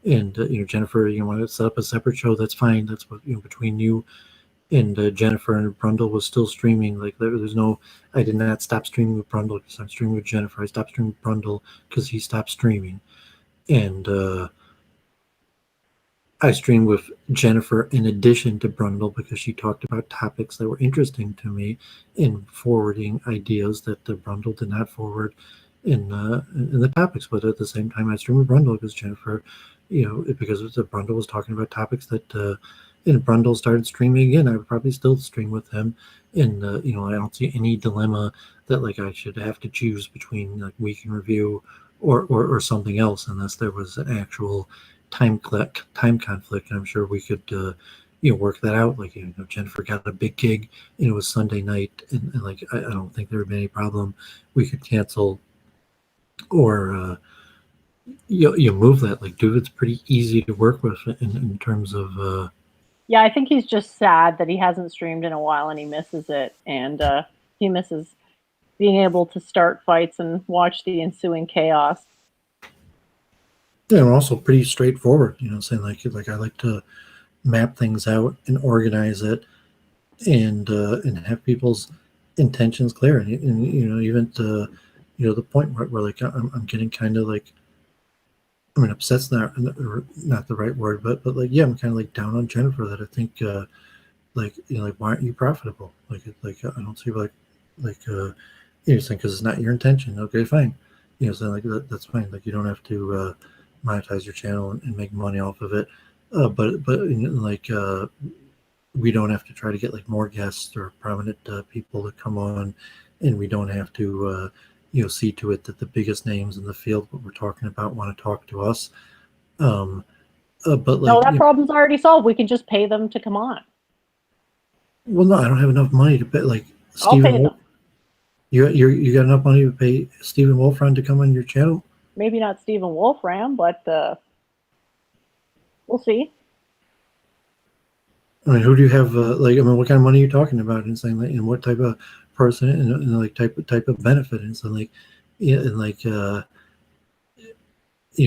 and you know, Jennifer, you want to set up a separate show, that's fine. That's what, you know, between you and Jennifer, and Brundle was still streaming. Like there's no, I did not stop streaming with Brundle because I'm streaming with Jennifer. I stopped streaming with Brundle because he stopped streaming, and I streamed with Jennifer in addition to Brundle because she talked about topics that were interesting to me in forwarding ideas that the Brundle did not forward in the topics. But at the same time, I streamed with Brundle because Jennifer, you know, because the Brundle was talking about topics that, and Brundle started streaming again. I would probably still stream with him. And, you know, I don't see any dilemma that like I should have to choose between like Week in Review or something else unless there was an actual time conflict. And I'm sure we could, you know, work that out. Like, you know, Jennifer got a big gig and it was Sunday night. And like, I don't think there would be any problem. We could cancel or, you move that. Like Doovid's pretty easy to work with in terms of yeah, I think he's just sad that he hasn't streamed in a while and he misses it, and he misses being able to start fights and watch the ensuing chaos. Yeah, and also pretty straightforward, you know, saying like I like to map things out and organize it and have people's intentions clear, and you know, even to, you know, the point where like I'm getting kind of like, I mean, upset's not the right word, but like, yeah, I'm kind of like down on Jennifer that I think, like, you know, like, why aren't you profitable? Like I don't see you know, saying because it's not your intention. Okay, fine. You know, so like that's fine. Like you don't have to monetize your channel and make money off of it. But you know, like we don't have to try to get like more guests or prominent people to come on, and we don't have to. You know, see to it that the biggest names in the field, what we're talking about, want to talk to us. But like, no, that problem's already solved. We can just pay them to come on. Well, no, I don't have enough money to pay. Like I'll pay them. You got enough money to pay Stephen Wolfram to come on your channel? Maybe not Stephen Wolfram, but we'll see. I mean, who do you have? Like, I mean, what kind of money are you talking about? And saying, like, and what type of person and like type of benefit? And so, like, yeah, and like, you know,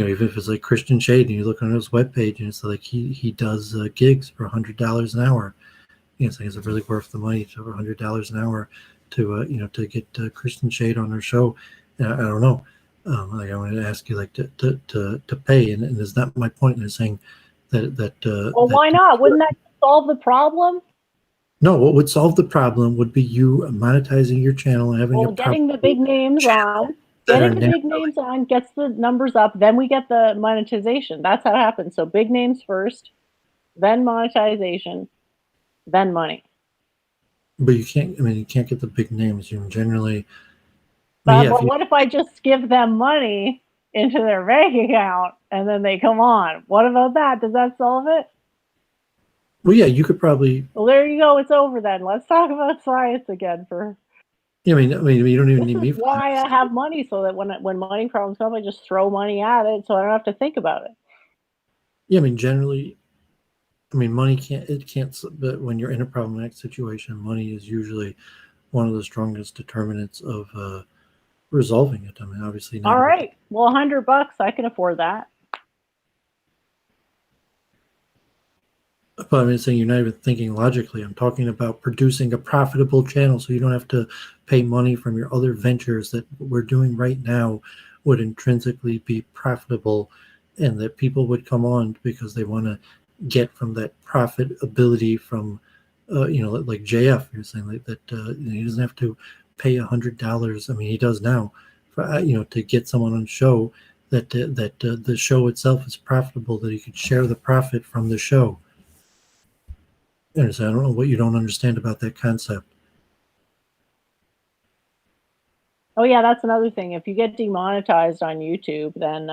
even if it's like Christian Shade, and you look on his webpage, and it's like he does gigs for $100 an hour. You know, so is it really worth the money to $100 an hour to you know, to get Christian Shade on our show? I don't know. Like, I wanted to ask you, like, to pay, and is that my point in saying that? Well, why not? Wouldn't that solve the problem? No, what would solve the problem would be you monetizing your channel and having getting the big names on. getting the big names on gets the numbers up, then we get the monetization. That's how it happens. So big names first, then monetization, then money. But you can't. I mean, you can't get the big names. You generally. But what if I just give them money into their bank account and then they come on? What about that? Does that solve it? Well, yeah, you could probably. Well, there you go. It's over then. Let's talk about science again for. I mean, you don't even need me. This is why I have money, so that when money problems come, I just throw money at it, so I don't have to think about it. Yeah, I mean, generally, I mean, money can't. It can't. But when you're in a problematic situation, money is usually one of the strongest determinants of resolving it. I mean, obviously. All right. Well, $100, I can afford that. But I'm saying you're not even thinking logically. I'm talking about producing a profitable channel so you don't have to pay money from your other ventures that we're doing right now would intrinsically be profitable, and that people would come on because they want to get from that profitability from, like JF. You're saying like that he doesn't have to pay $100. I mean, he does now, for, to get someone on show that the show itself is profitable, that he could share the profit from the show. I don't know what you don't understand about that concept. Oh yeah, that's another thing. If you get demonetized on YouTube, then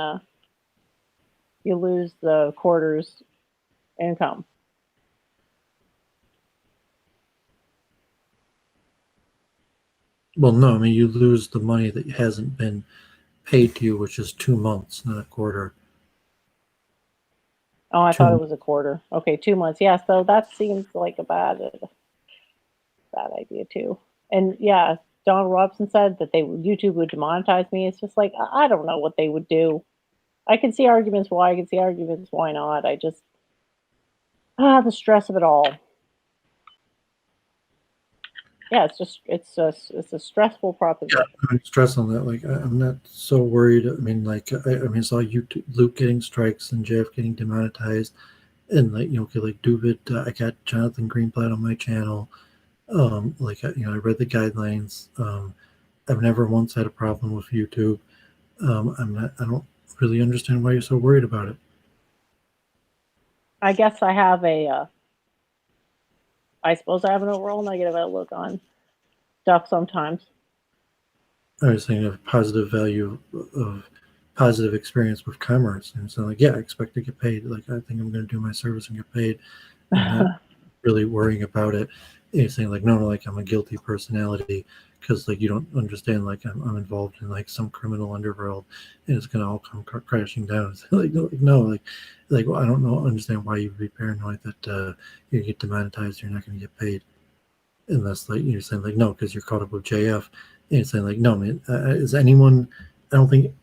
you lose the quarter's income. Well, no, I mean, you lose the money that hasn't been paid to you, which is 2 months, not a quarter. Oh, I thought it was a quarter. Okay, 2 months. Yeah, so that seems like a bad idea too. And yeah, Donald Robson said that YouTube would demonetize me. It's just like, I don't know what they would do. I can see arguments why, I can see arguments why not. I just the stress of it all. Yeah, it's a stressful proposition. Yeah, I'm stressed on that. Like, I'm not so worried. I mean, like, I mean, I saw Luke getting strikes and JF getting demonetized, and like, like Doooovid, I got Jonathan Greenblatt on my channel. I read the guidelines. I've never once had a problem with YouTube. I don't really understand why you're so worried about it. I guess I have I suppose I have an overall negative outlook on stuff sometimes. I was saying a positive value of positive experience with commerce. And so like, yeah, I expect to get paid. Like, I think I'm going to do my service and get paid. I'm not really worrying about it. And saying like, no, like I'm a guilty personality because like you don't understand, like I'm involved in like some criminal underworld and it's going to all come crashing down. It's like, no, like well, I don't understand why you'd be paranoid that you get demonetized, you're not going to get paid. Unless like you're saying like, no, because you're caught up with JF. And it's saying like, no, man, is anyone, I don't think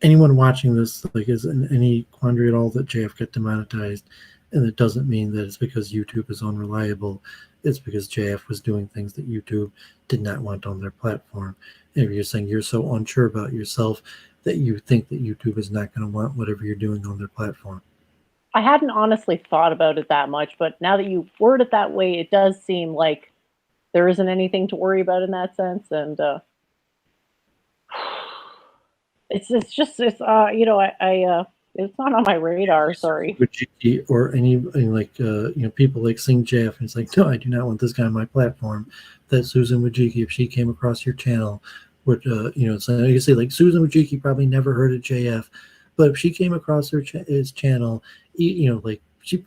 anyone watching this like is in any quandary at all that JF got demonetized. And it doesn't mean that it's because YouTube is unreliable. It's because JF was doing things that YouTube did not want on their platform. And if you're saying you're so unsure about yourself that you think that YouTube is not going to want whatever you're doing on their platform. I hadn't honestly thought about it that much, but now that you word it that way, it does seem like there isn't anything to worry about in that sense. And it's not on my radar. Sorry. Or any like people like Sing JF, and it's like, no, I do not want this guy on my platform. That Susan Wojcicki, if she came across your channel, would so you say like Susan Wojcicki probably never heard of JF, but if she came across his channel, like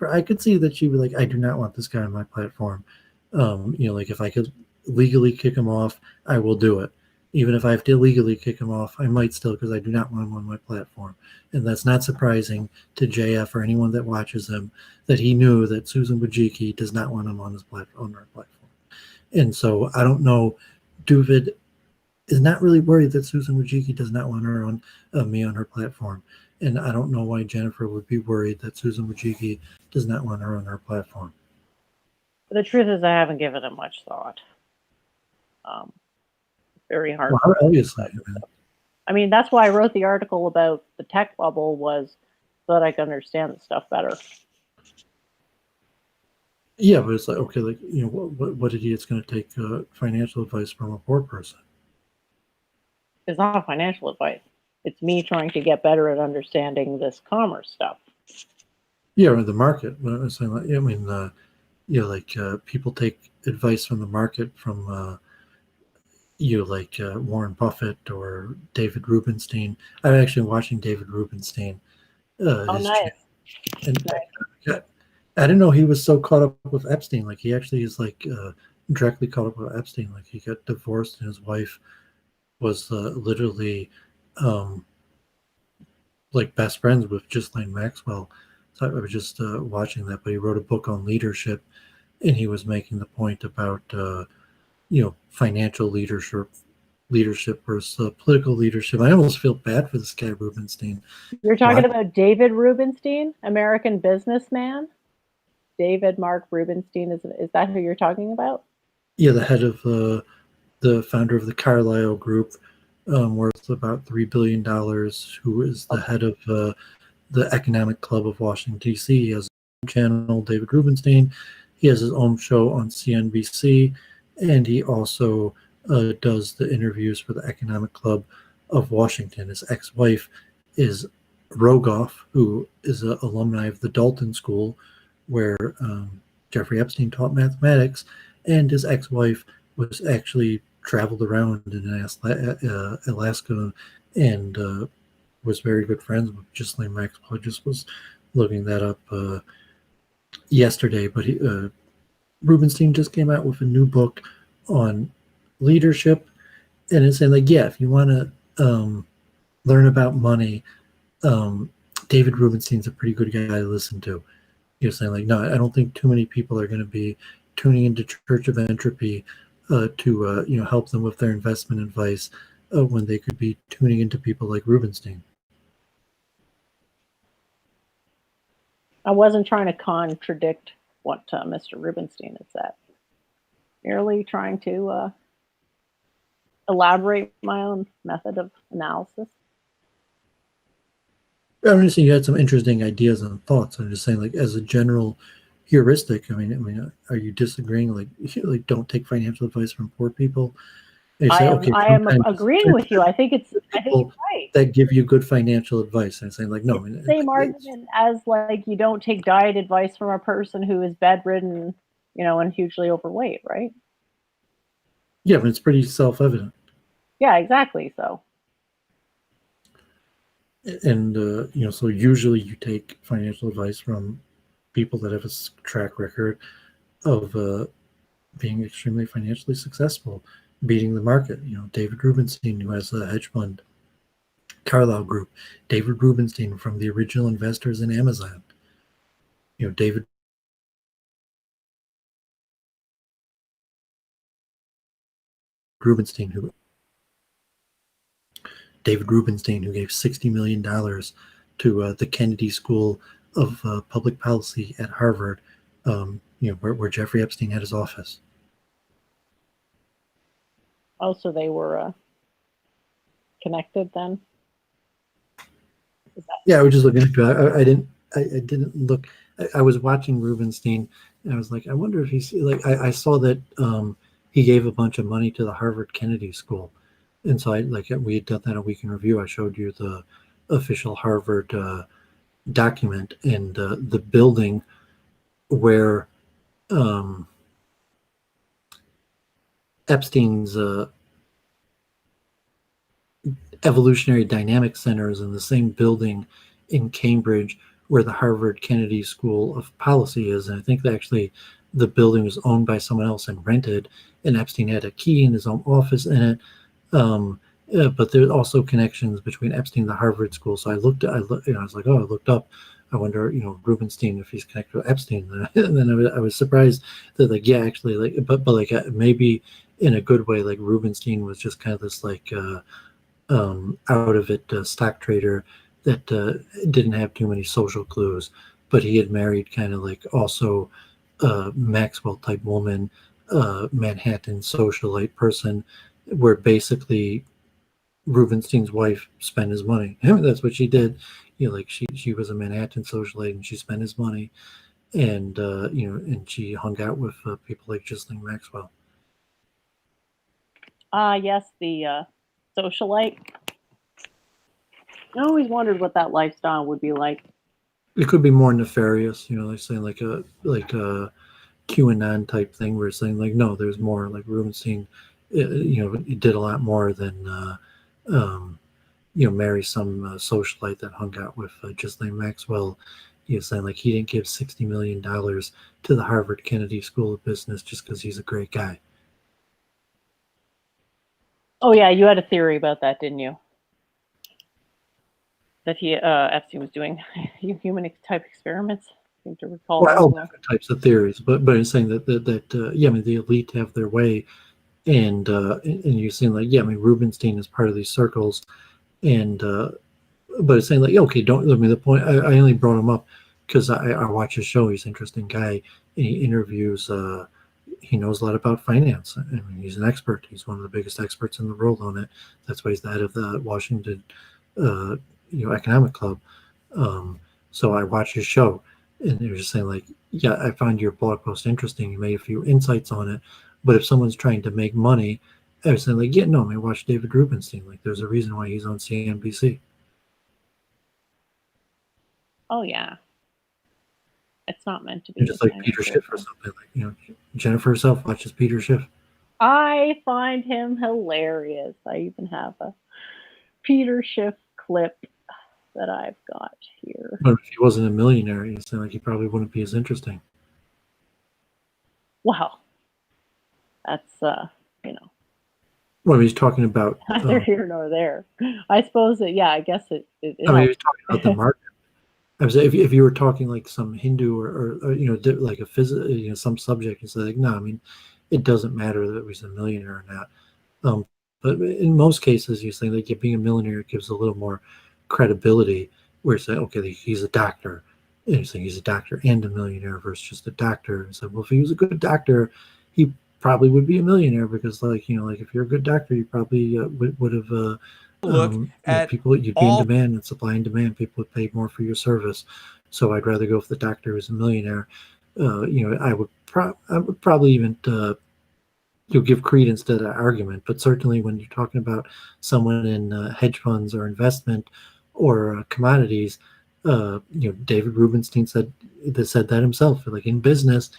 I could see that she would like, I do not want this guy on my platform. Like if I could legally kick him off, I will do it. Even if I have to illegally kick him off, I might still, because I do not want him on my platform. And that's not surprising to JF or anyone that watches him, that he knew that Susan Wojcicki does not want him on his platform, on her platform. And so I don't know, Doooovid is not really worried that Susan Wojcicki does not want her on me on her platform. And I don't know why Jennifer would be worried that Susan Wojcicki does not want her on her platform. The truth is I haven't given it much thought. Very hard. Well, obviously. I mean, that's why I wrote the article about the tech bubble, was so that I could understand the stuff better. Yeah, but it's like, okay, like, what idiot's going to take financial advice from a poor person? It's not financial advice. It's me trying to get better at understanding this commerce stuff. Yeah, or the market. What I was saying, like, I mean, people take advice from the market from Warren Buffett or David Rubenstein. I'm actually watching David Rubenstein. Oh, His nice. channel, and I didn't know he was so caught up with Epstein. Like he actually is directly caught up with Epstein. Like he got divorced, and his wife was literally like best friends with Ghislaine Maxwell. So I was just watching that, but he wrote a book on leadership, and he was making the point about financial leadership versus political leadership. I almost feel bad for this guy Rubenstein. You're talking about David Rubenstein, American businessman. David Mark Rubenstein, is that who you're talking about? Yeah, the head of the founder of the Carlyle Group, worth about $3 billion, who is the head of the Economic Club of Washington, D.C. He has a channel, David Rubenstein. He has his own show on CNBC, and he also does the interviews for the Economic Club of Washington. His ex-wife is Rogoff, who is an alumni of the Dalton School, where Jeffrey Epstein taught mathematics, and his ex-wife was actually traveled around in Alaska and was very good friends with Ghislaine Maxwell. I just was looking that up yesterday, but Rubenstein just came out with a new book on leadership, and it's saying if you want to learn about money, David Rubenstein's a pretty good guy to listen to. You're saying no, I don't think too many people are going to be tuning into Church of Entropy to help them with their investment advice when they could be tuning into people like Rubenstein. I wasn't trying to contradict what Mr. Rubenstein had said. Merely trying to elaborate my own method of analysis. I'm just saying you had some interesting ideas and thoughts. I'm just saying, as a general heuristic. I mean, are you disagreeing? Like don't take financial advice from poor people. I am agreeing with you. I think it's right. That give you good financial advice. And saying no. It's the same argument as you don't take diet advice from a person who is bedridden, and hugely overweight, right? Yeah, but it's pretty self-evident. Yeah, exactly. So. And so usually you take financial advice from people that have a track record of being extremely financially successful, beating the market. David Rubenstein, who has a hedge fund, Carlyle Group. David Rubenstein from the original investors in Amazon. David Rubenstein, who gave $60 million to the Kennedy School of Public Policy at Harvard, where Jeffrey Epstein had his office. Oh, so they were connected then? Yeah, I was just looking into it. I didn't look. I was watching Rubenstein, and I was like, I wonder if he's I saw that he gave a bunch of money to the Harvard Kennedy School, and so we had done that a week in review. I showed you the official Harvard document and the building where Epstein's evolutionary dynamics center is in the same building in Cambridge where the Harvard Kennedy School of Policy is. And I think that actually the building was owned by someone else and rented, and Epstein had a key in his own office in it. But there's also connections between Epstein and the Harvard School. So I looked, I was like, oh, I looked up. I wonder, Rubenstein, if he's connected with Epstein. And then I was surprised that, actually, but maybe in a good way, Rubenstein was just kind of this out of it stock trader that didn't have too many social clues, but he had married kind of also Maxwell type woman, Manhattan socialite person, where basically Rubenstein's wife spent his money. That's what she did. She was a Manhattan socialite and she spent his money, and and she hung out with people like Ghislaine Maxwell. Yes, the socialite. I always wondered what that lifestyle would be like. It could be more nefarious, like saying like a QAnon type thing, where it's saying like, no, there's more. Like Rubenstein, he did a lot more than marry some socialite that hung out with Ghislaine Maxwell. Saying like he didn't give $60 million to the Harvard Kennedy School of Business just because he's a great guy. Oh yeah, you had a theory about that, didn't you? That Epstein was doing human type experiments. I seem to recall. Well, all different types of theories, but it's saying that the elite have their way, and you're saying like, Rubenstein is part of these circles, and but it's saying like, okay, don't. I mean, the point I only brought him up because I watch his show. He's an interesting guy, and he interviews. He knows a lot about finance. I mean, he's an expert. He's one of the biggest experts in the world on it. That's why he's the head of the Washington, Economic Club. So I watch his show, and they're just saying like, yeah, I found your blog post interesting. You made a few insights on it, but if someone's trying to make money, I was saying like, yeah, no, I mean, watch David Rubenstein. Like, there's a reason why he's on CNBC. Oh yeah. It's not meant to be. And just like Peter Schiff or something. Like, Jennifer herself watches Peter Schiff. I find him hilarious. I even have a Peter Schiff clip that I've got here. But if he wasn't a millionaire, you sound like he probably wouldn't be as interesting. Wow. That's, Well, he's talking about... neither here nor there. I suppose that, I guess it he was talking about the market. I was if you were talking like some Hindu or like a some subject, it's like, no, I mean, it doesn't matter that he's a millionaire or not. But in most cases, you say like being a millionaire gives a little more credibility. Where you say, okay, he's a doctor, and you say he's a doctor and a millionaire versus just a doctor. And so, well, if he was a good doctor, he probably would be a millionaire because, like if you're a good doctor, you probably would have. Look at people, you'd be in demand, and supply and demand. People would pay more for your service. So I'd rather go with the doctor who's a millionaire. I would probably even give credence to that argument. But certainly when you're talking about someone in hedge funds or investment or commodities, David Rubenstein said that himself. Like in business,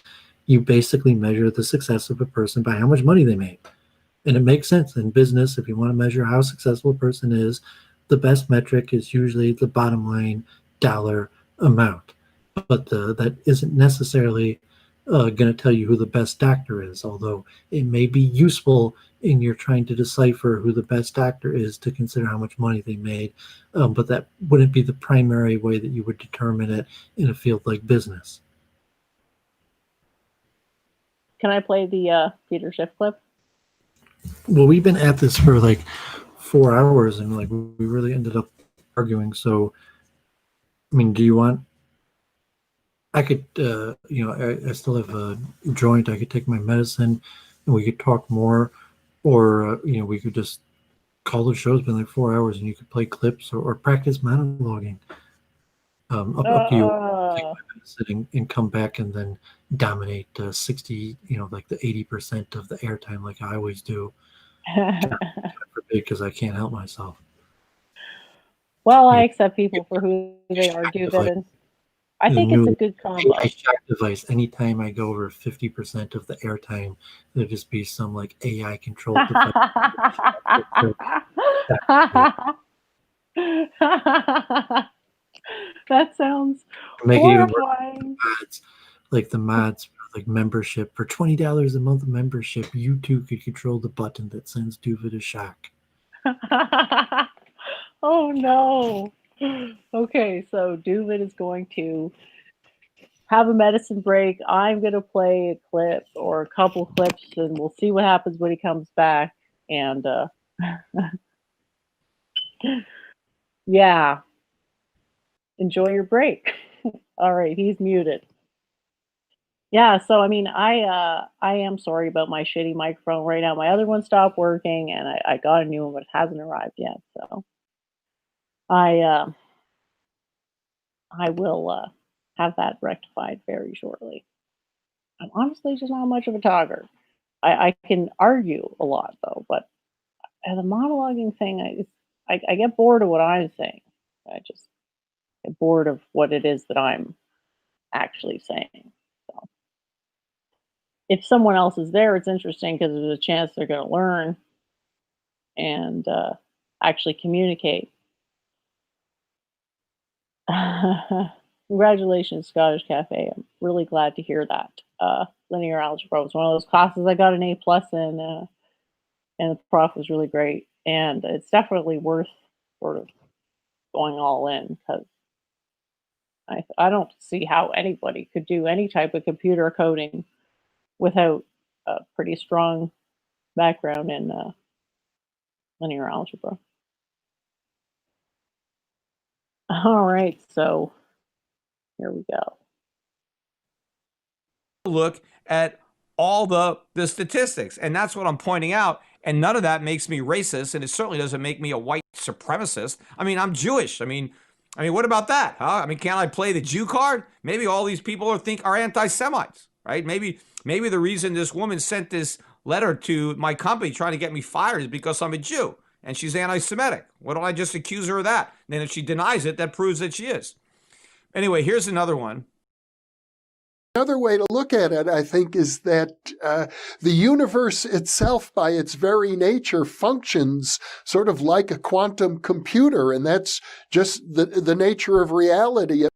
you basically measure the success of a person by how much money they made. And it makes sense in business. If you want to measure how successful a person is, the best metric is usually the bottom line dollar amount. But that isn't necessarily going to tell you who the best doctor is, although it may be useful in you're trying to decipher who the best doctor is to consider how much money they made. But that wouldn't be the primary way that you would determine it in a field like business. Can I play the Peter Schiff clip? Well, we've been at this for like 4 hours, and like we really ended up arguing. So, I mean, do you want? I could, I still have a joint. I could take my medicine, and we could talk more, or we could just call the show. It's been like 4 hours, and you could play clips or practice monologuing. Up to you. Take my medicine and come back and then dominate 60, like the 80% of the airtime, like I always do. Because I can't help myself. Well, I accept people for who they are, Doovid, and I think it's a good combo. A shock device. Anytime I go over 50% of the airtime, there'll just be some like AI controlled device. That sounds Make horrifying. Like the mods, like membership for $20 a month membership, you too could control the button that sends Doovid a shock. Oh no. Okay, so Doovid is going to have a medicine break. I'm going to play a clip or a couple clips, and we'll see what happens when he comes back. And yeah, enjoy your break. All right, he's muted. Yeah, so I mean, I am sorry about my shitty microphone right now. My other one stopped working, and I got a new one, but it hasn't arrived yet. So I will have that rectified very shortly. I'm honestly just not much of a talker. I can argue a lot though, but the monologuing thing, I get bored of what I'm saying. I just get bored of what it is that I'm actually saying. So if someone else is there, it's interesting because there's a chance they're going to learn and actually communicate. Congratulations, Scottish Cafe. I'm really glad to hear that. Linear algebra was one of those classes I got an A plus in, and the prof was really great. And it's definitely worth sort of going all in because I don't see how anybody could do any type of computer coding without a pretty strong background in linear algebra. All right, so here we go. Look at all the statistics, and that's what I'm pointing out. And none of that makes me racist, and it certainly doesn't make me a white supremacist. I mean, I'm Jewish. I mean, what about that? Huh? I mean, can't I play the Jew card? Maybe all these people are anti-Semites, right? Maybe the reason this woman sent this letter to my company trying to get me fired is because I'm a Jew and she's anti-Semitic. Why don't I just accuse her of that? And then if she denies it, that proves that she is. Anyway, here's another one. Another way to look at it, I think, is that the universe itself, by its very nature, functions sort of like a quantum computer, and that's just the nature of reality.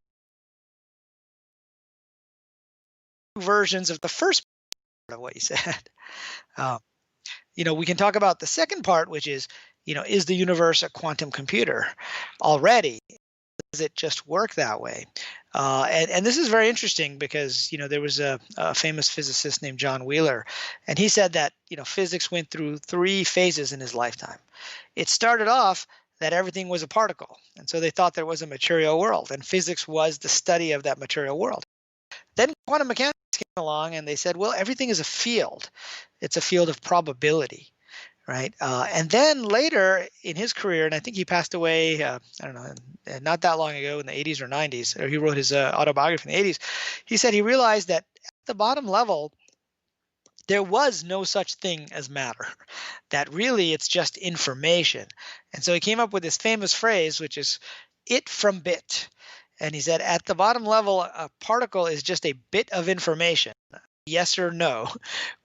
Versions of the first part of what you said. We can talk about the second part, which is, is the universe a quantum computer already? Does it just work that way? And this is very interesting because, there was a famous physicist named John Wheeler, and he said that, physics went through 3 phases in his lifetime. It started off that everything was a particle, and so they thought there was a material world, and physics was the study of that material world. Then quantum mechanics came along, and they said, well, everything is a field. It's a field of probability. Right. And then later in his career, and I think he passed away, I don't know, not that long ago in the 80s or 90s, or he wrote his autobiography in the 80s. He said he realized that at the bottom level, there was no such thing as matter, that really it's just information. And so he came up with this famous phrase, which is it from bit. And he said at the bottom level, a particle is just a bit of information, yes or no,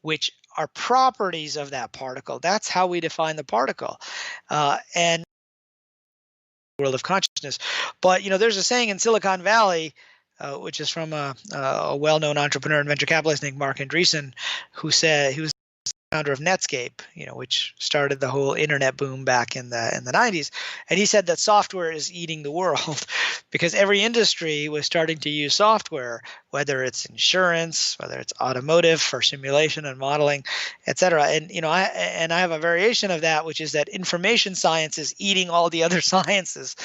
which are properties of that particle. That's how we define the particle. And world of consciousness. But, there's a saying in Silicon Valley, which is from a well-known entrepreneur and venture capitalist named Mark Andreessen, who said he was founder of Netscape, which started the whole internet boom back in the 90s. And he said that software is eating the world because every industry was starting to use software, whether it's insurance, whether it's automotive for simulation and modeling, et cetera. And, I have a variation of that, which is that information science is eating all the other sciences,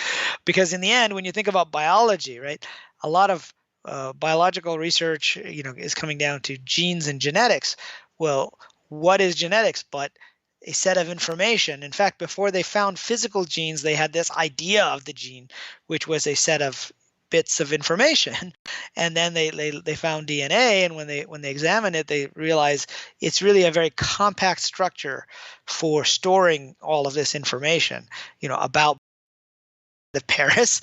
because in the end, when you think about biology, right, a lot of biological research, is coming down to genes and genetics. Well, what is genetics but a set of information? In fact, before they found physical genes, they had this idea of the gene, which was a set of bits of information. And then they found DNA, and when they examined it, they realized it's really a very compact structure for storing all of this information, about the Paris,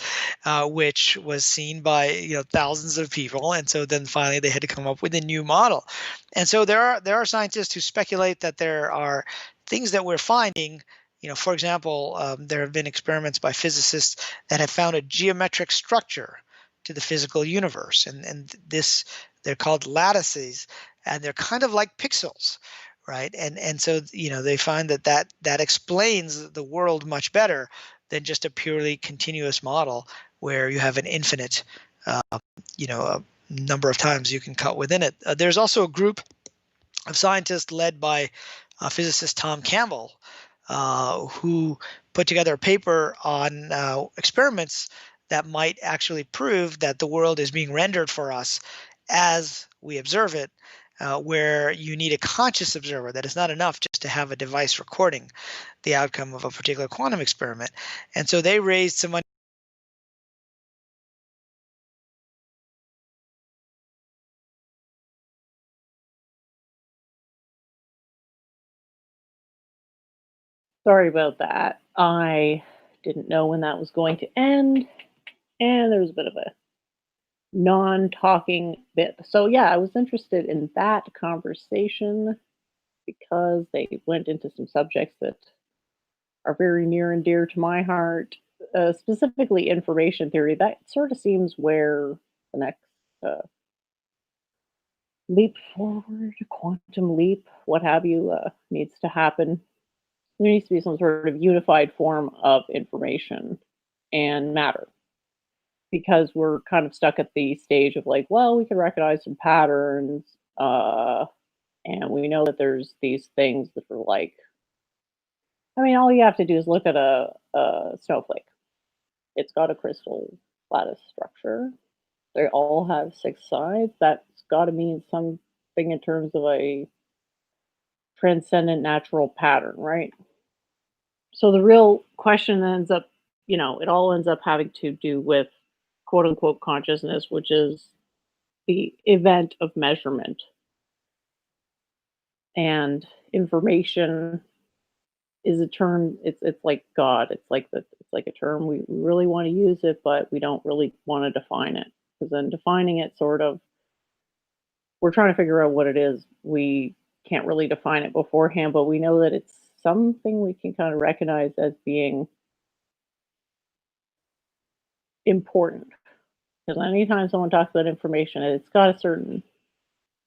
which was seen by thousands of people, and so then finally they had to come up with a new model. And so there are scientists who speculate that there are things that we're finding. For example, there have been experiments by physicists that have found a geometric structure to the physical universe, and this they're called lattices, and they're kind of like pixels. Right. And so, they find that explains the world much better than just a purely continuous model where you have an infinite, a number of times you can cut within it. There's also a group of scientists led by physicist Tom Campbell, who put together a paper on experiments that might actually prove that the world is being rendered for us as we observe it, where you need a conscious observer, that it's not enough just to have a device recording the outcome of a particular quantum experiment. And so they raised some money. Sorry about that. I didn't know when that was going to end, and there was a bit of a non-talking bit. So yeah, I was interested in that conversation because they went into some subjects that are very near and dear to my heart, specifically information theory. That sort of seems where the next uh, leap forward, quantum leap, what have you, needs to happen. There needs to be some sort of unified form of information and matter, because we're kind of stuck at the stage of like, well, we can recognize some patterns, and we know that there's these things that are like, I mean, all you have to do is look at a snowflake. It's got a crystal lattice structure. They all have 6 sides. That's got to mean something in terms of a transcendent natural pattern, right? So the real question ends up, it all ends up having to do with quote unquote consciousness, which is the event of measurement. And information is a term, it's like God. It's like a term we really want to use it, but we don't really want to define it. Because then defining it sort of, we're trying to figure out what it is. We can't really define it beforehand, but we know that it's something we can kind of recognize as being important. Because anytime someone talks about information, it's got a certain,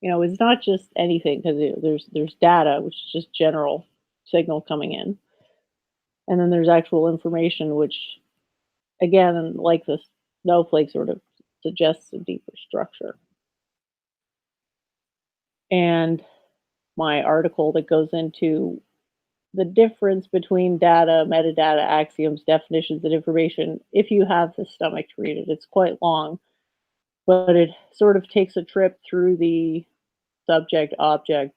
it's not just anything, because there's data, which is just general signal coming in, and then there's actual information, which, again, like the snowflake, sort of suggests a deeper structure. And my article that goes into the difference between data, metadata, axioms, definitions, and information, if you have the stomach to read it, it's quite long, but it sort of takes a trip through the subject-object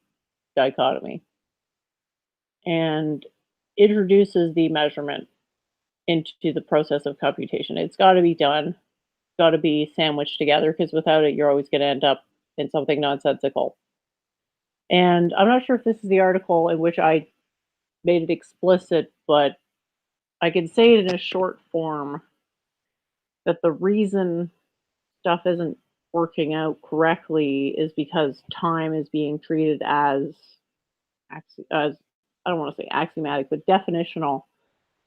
dichotomy and introduces the measurement into the process of computation. It's got to be done, got to be sandwiched together, because without it, you're always going to end up in something nonsensical. And I'm not sure if this is the article in which I made it explicit, but I can say it in a short form that the reason stuff isn't working out correctly is because time is being treated as I don't want to say axiomatic, but definitional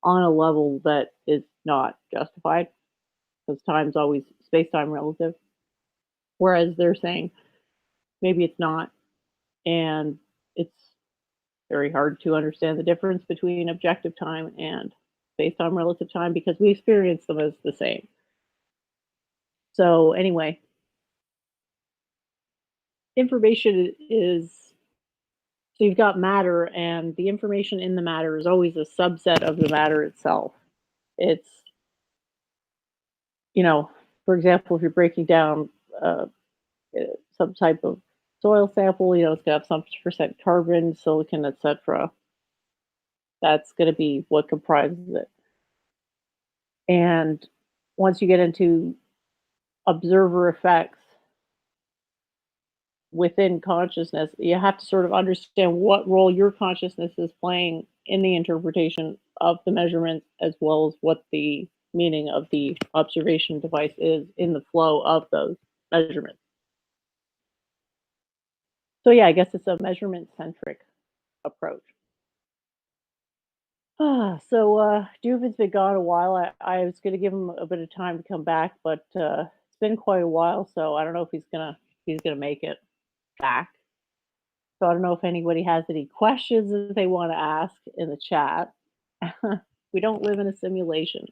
on a level that is not justified, because time's always space-time relative. Whereas they're saying maybe it's not, and it's very hard to understand the difference between objective time and space-time relative time, because we experience them as the same. So anyway, information is, so you've got matter, and the information in the matter is always a subset of the matter itself. It's, for example, if you're breaking down some type of soil sample, it's going to have some percent carbon, silicon, etc. That's going to be what comprises it. And once you get into observer effects within consciousness, you have to sort of understand what role your consciousness is playing in the interpretation of the measurements, as well as what the meaning of the observation device is in the flow of those measurements. So yeah, I guess it's a measurement-centric approach. So Doovid's been gone a while. I was going to give him a bit of time to come back, but it's been quite a while, so I don't know if he's gonna make it back. So I don't know if anybody has any questions that they want to ask in the chat. We don't live in a simulation.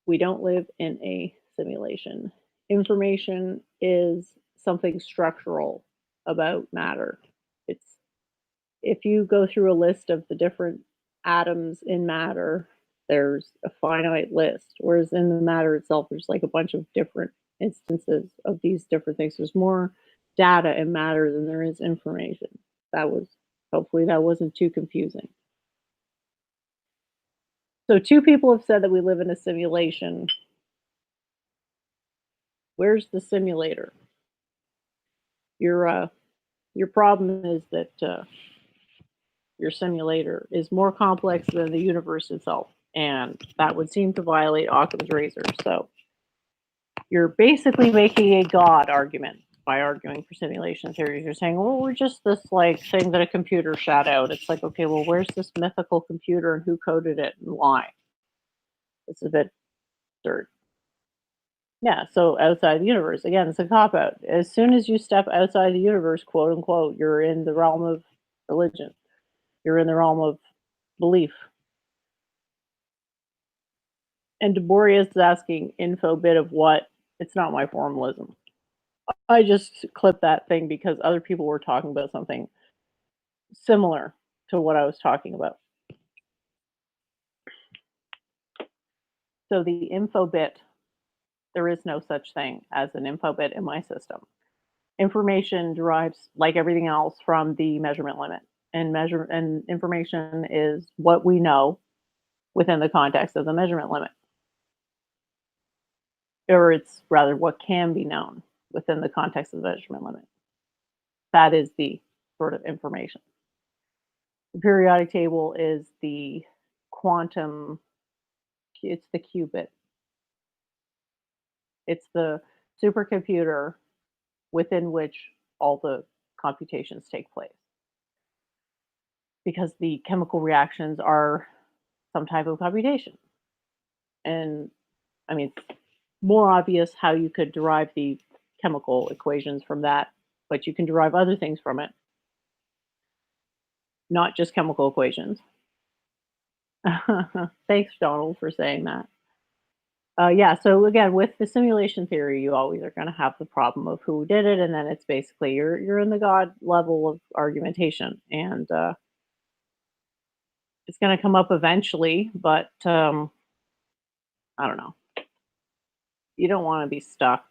We don't live in a simulation. Information is something structural about matter. If you go through a list of the different atoms in matter, there's a finite list, whereas in the matter itself, there's like a bunch of different instances of these different things. There's more data in matter than there is information. Hopefully that wasn't too confusing. So 2 people have said that we live in a simulation. Where's the simulator? Your problem is that your simulator is more complex than the universe itself, and that would seem to violate Occam's razor. So you're basically making a God argument by arguing for simulation theories. You're saying, well, we're just this like thing that a computer shot out. It's like, okay, well, where's this mythical computer and who coded it and why? It's a bit absurd. Yeah, so outside the universe, again, it's a cop out. As soon as you step outside the universe, quote unquote, you're in the realm of religion. You're in the realm of belief. And Doooovid is asking info bit of what? It's not my formalism. I just clipped that thing because other people were talking about something similar to what I was talking about. So the info bit, there is no such thing as an info bit in my system. Information derives, like everything else, from the measurement limit. And information is what we know within the context of the measurement limit. Or it's rather what can be known within the context of the measurement limit. That is the sort of information. The periodic table is the quantum, it's the qubit. It's the supercomputer within which all the computations take place. Because the chemical reactions are some type of computation. And I mean, it's more obvious how you could derive the chemical equations from that, but you can derive other things from it, not just chemical equations. Thanks, Donald, for saying that. Yeah, so again, with the simulation theory, you always are going to have the problem of who did it, and then it's basically you're in the God level of argumentation, and it's going to come up eventually, but I don't know. You don't want to be stuck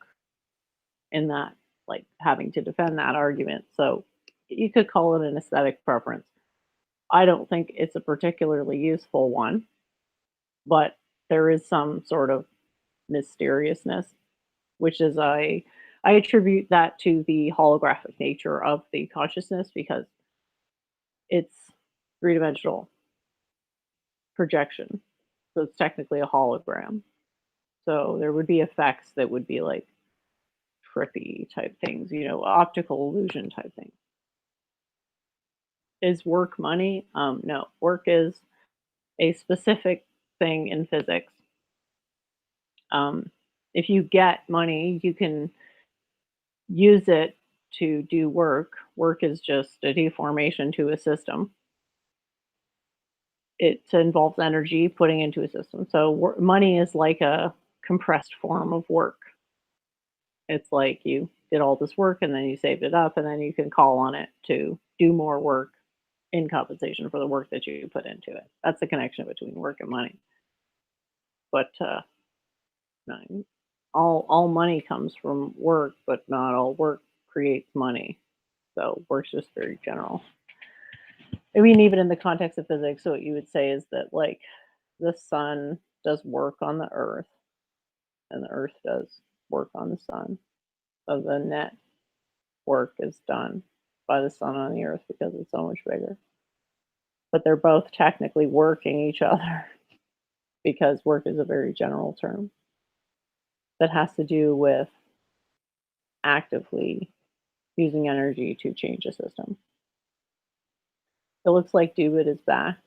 in that, like having to defend that argument. So you could call it an aesthetic preference. I don't think it's a particularly useful one, but there is some sort of mysteriousness, which is I attribute that to the holographic nature of the consciousness because it's three-dimensional projection. So it's technically a hologram. So there would be effects that would be like trippy type things, you know, optical illusion type things. Is work money? No, work is a specific thing in physics. If you get money, you can use it to do work. Work is just a deformation to a system. It involves energy putting into a system. So money is like a compressed form of work. It's like you did all this work and then you saved it up and then you can call on it to do more work in compensation for the work that you put into it. That's the connection between work and money. But all money comes from work, but not all work creates money. So work's just very general. I mean, even in the context of physics, what you would say is that like the sun does work on the earth and the earth does work on the sun. So the net work is done by the sun on the earth because it's so much bigger. But they're both technically working each other because work is a very general term that has to do with actively using energy to change a system. It looks like Doowovid is back.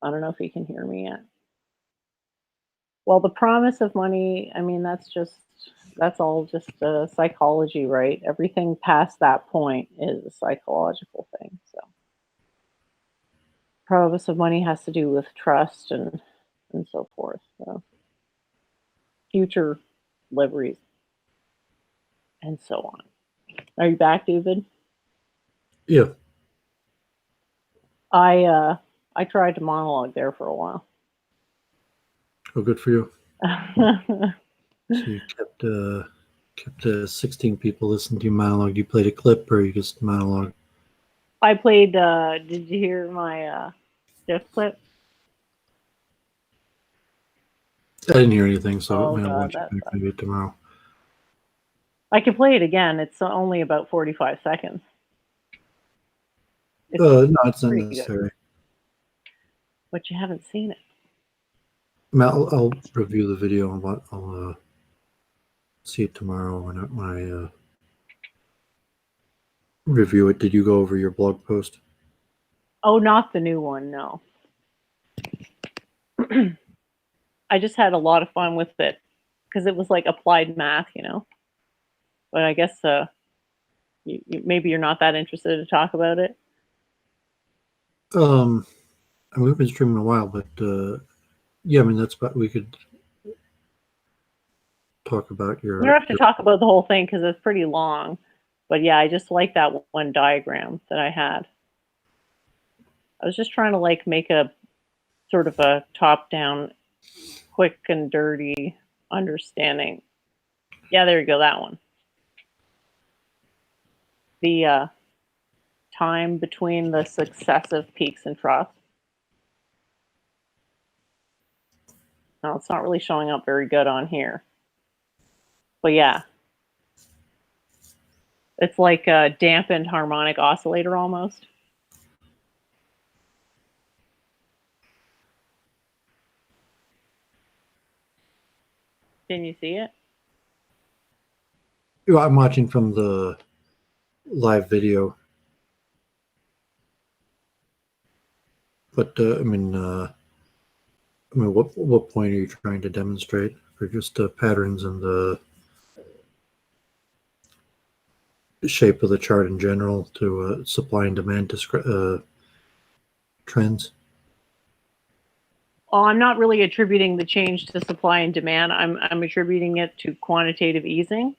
I don't know if he can hear me yet. Well, the promise of money, I mean, that's all just psychology, right? Everything past that point is a psychological thing. So promise of money has to do with trust and so forth. So future liveries and so on. Are you back, Doowovid? Yeah. I tried to monologue there for a while. Oh, good for you. So you kept 16 people listening to you monologue. You played a clip or you just monologue? I played, did you hear my stiff clip? I didn't hear anything, so Oh, I'm going to God, watch it back maybe tomorrow. I can play it again. It's only about 45 seconds. It's No, it's not pretty good, necessary. but you haven't seen it. I mean, I'll review the video and I'll see it tomorrow when I review it. Did you go over your blog post? Oh, not the new one, no. I just had a lot of fun with it because it was like applied math, you know. But I guess maybe you're not that interested to talk about it. I mean, we've been streaming a while, but yeah, I mean that's what we could talk about your. You don't have to talk about the whole thing because it's pretty long. But yeah, I just like that one diagram that I had. I was just trying to like make a sort of a top-down, quick and dirty understanding. Yeah, there you go, that one. The time between the successive peaks and troughs. No, it's not really showing up very good on here. But yeah. It's like a dampened harmonic oscillator almost. Can you see it? Yeah, I'm watching from the live video, but I mean, what point are you trying to demonstrate? Or just patterns in the shape of the chart in general to supply and demand trends? Well, I'm not really attributing the change to supply and demand. I'm attributing it to quantitative easing,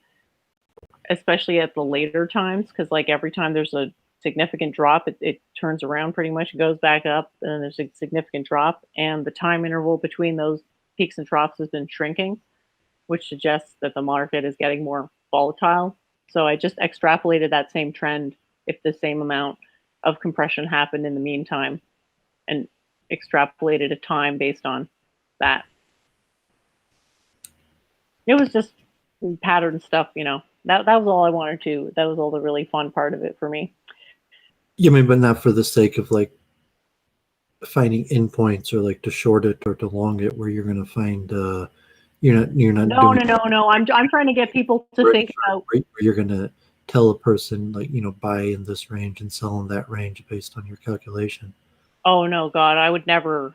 especially at the later times, because like every time there's a significant drop, it turns around pretty much, it goes back up, and there's a significant drop, and the time interval between those peaks and troughs has been shrinking, which suggests that the market is getting more volatile. So I just extrapolated that same trend if the same amount of compression happened in the meantime, and extrapolated a time based on that. It was just pattern stuff, you know. That was all I wanted to. That was all the really fun part of it for me. Yeah, I mean, but not for the sake of like finding endpoints or like to short it or to long it, where you're going to find you're not No. I'm trying to get people to think about where you're going to tell a person like, you know, buy in this range and sell in that range based on your calculation. Oh no, God, I would never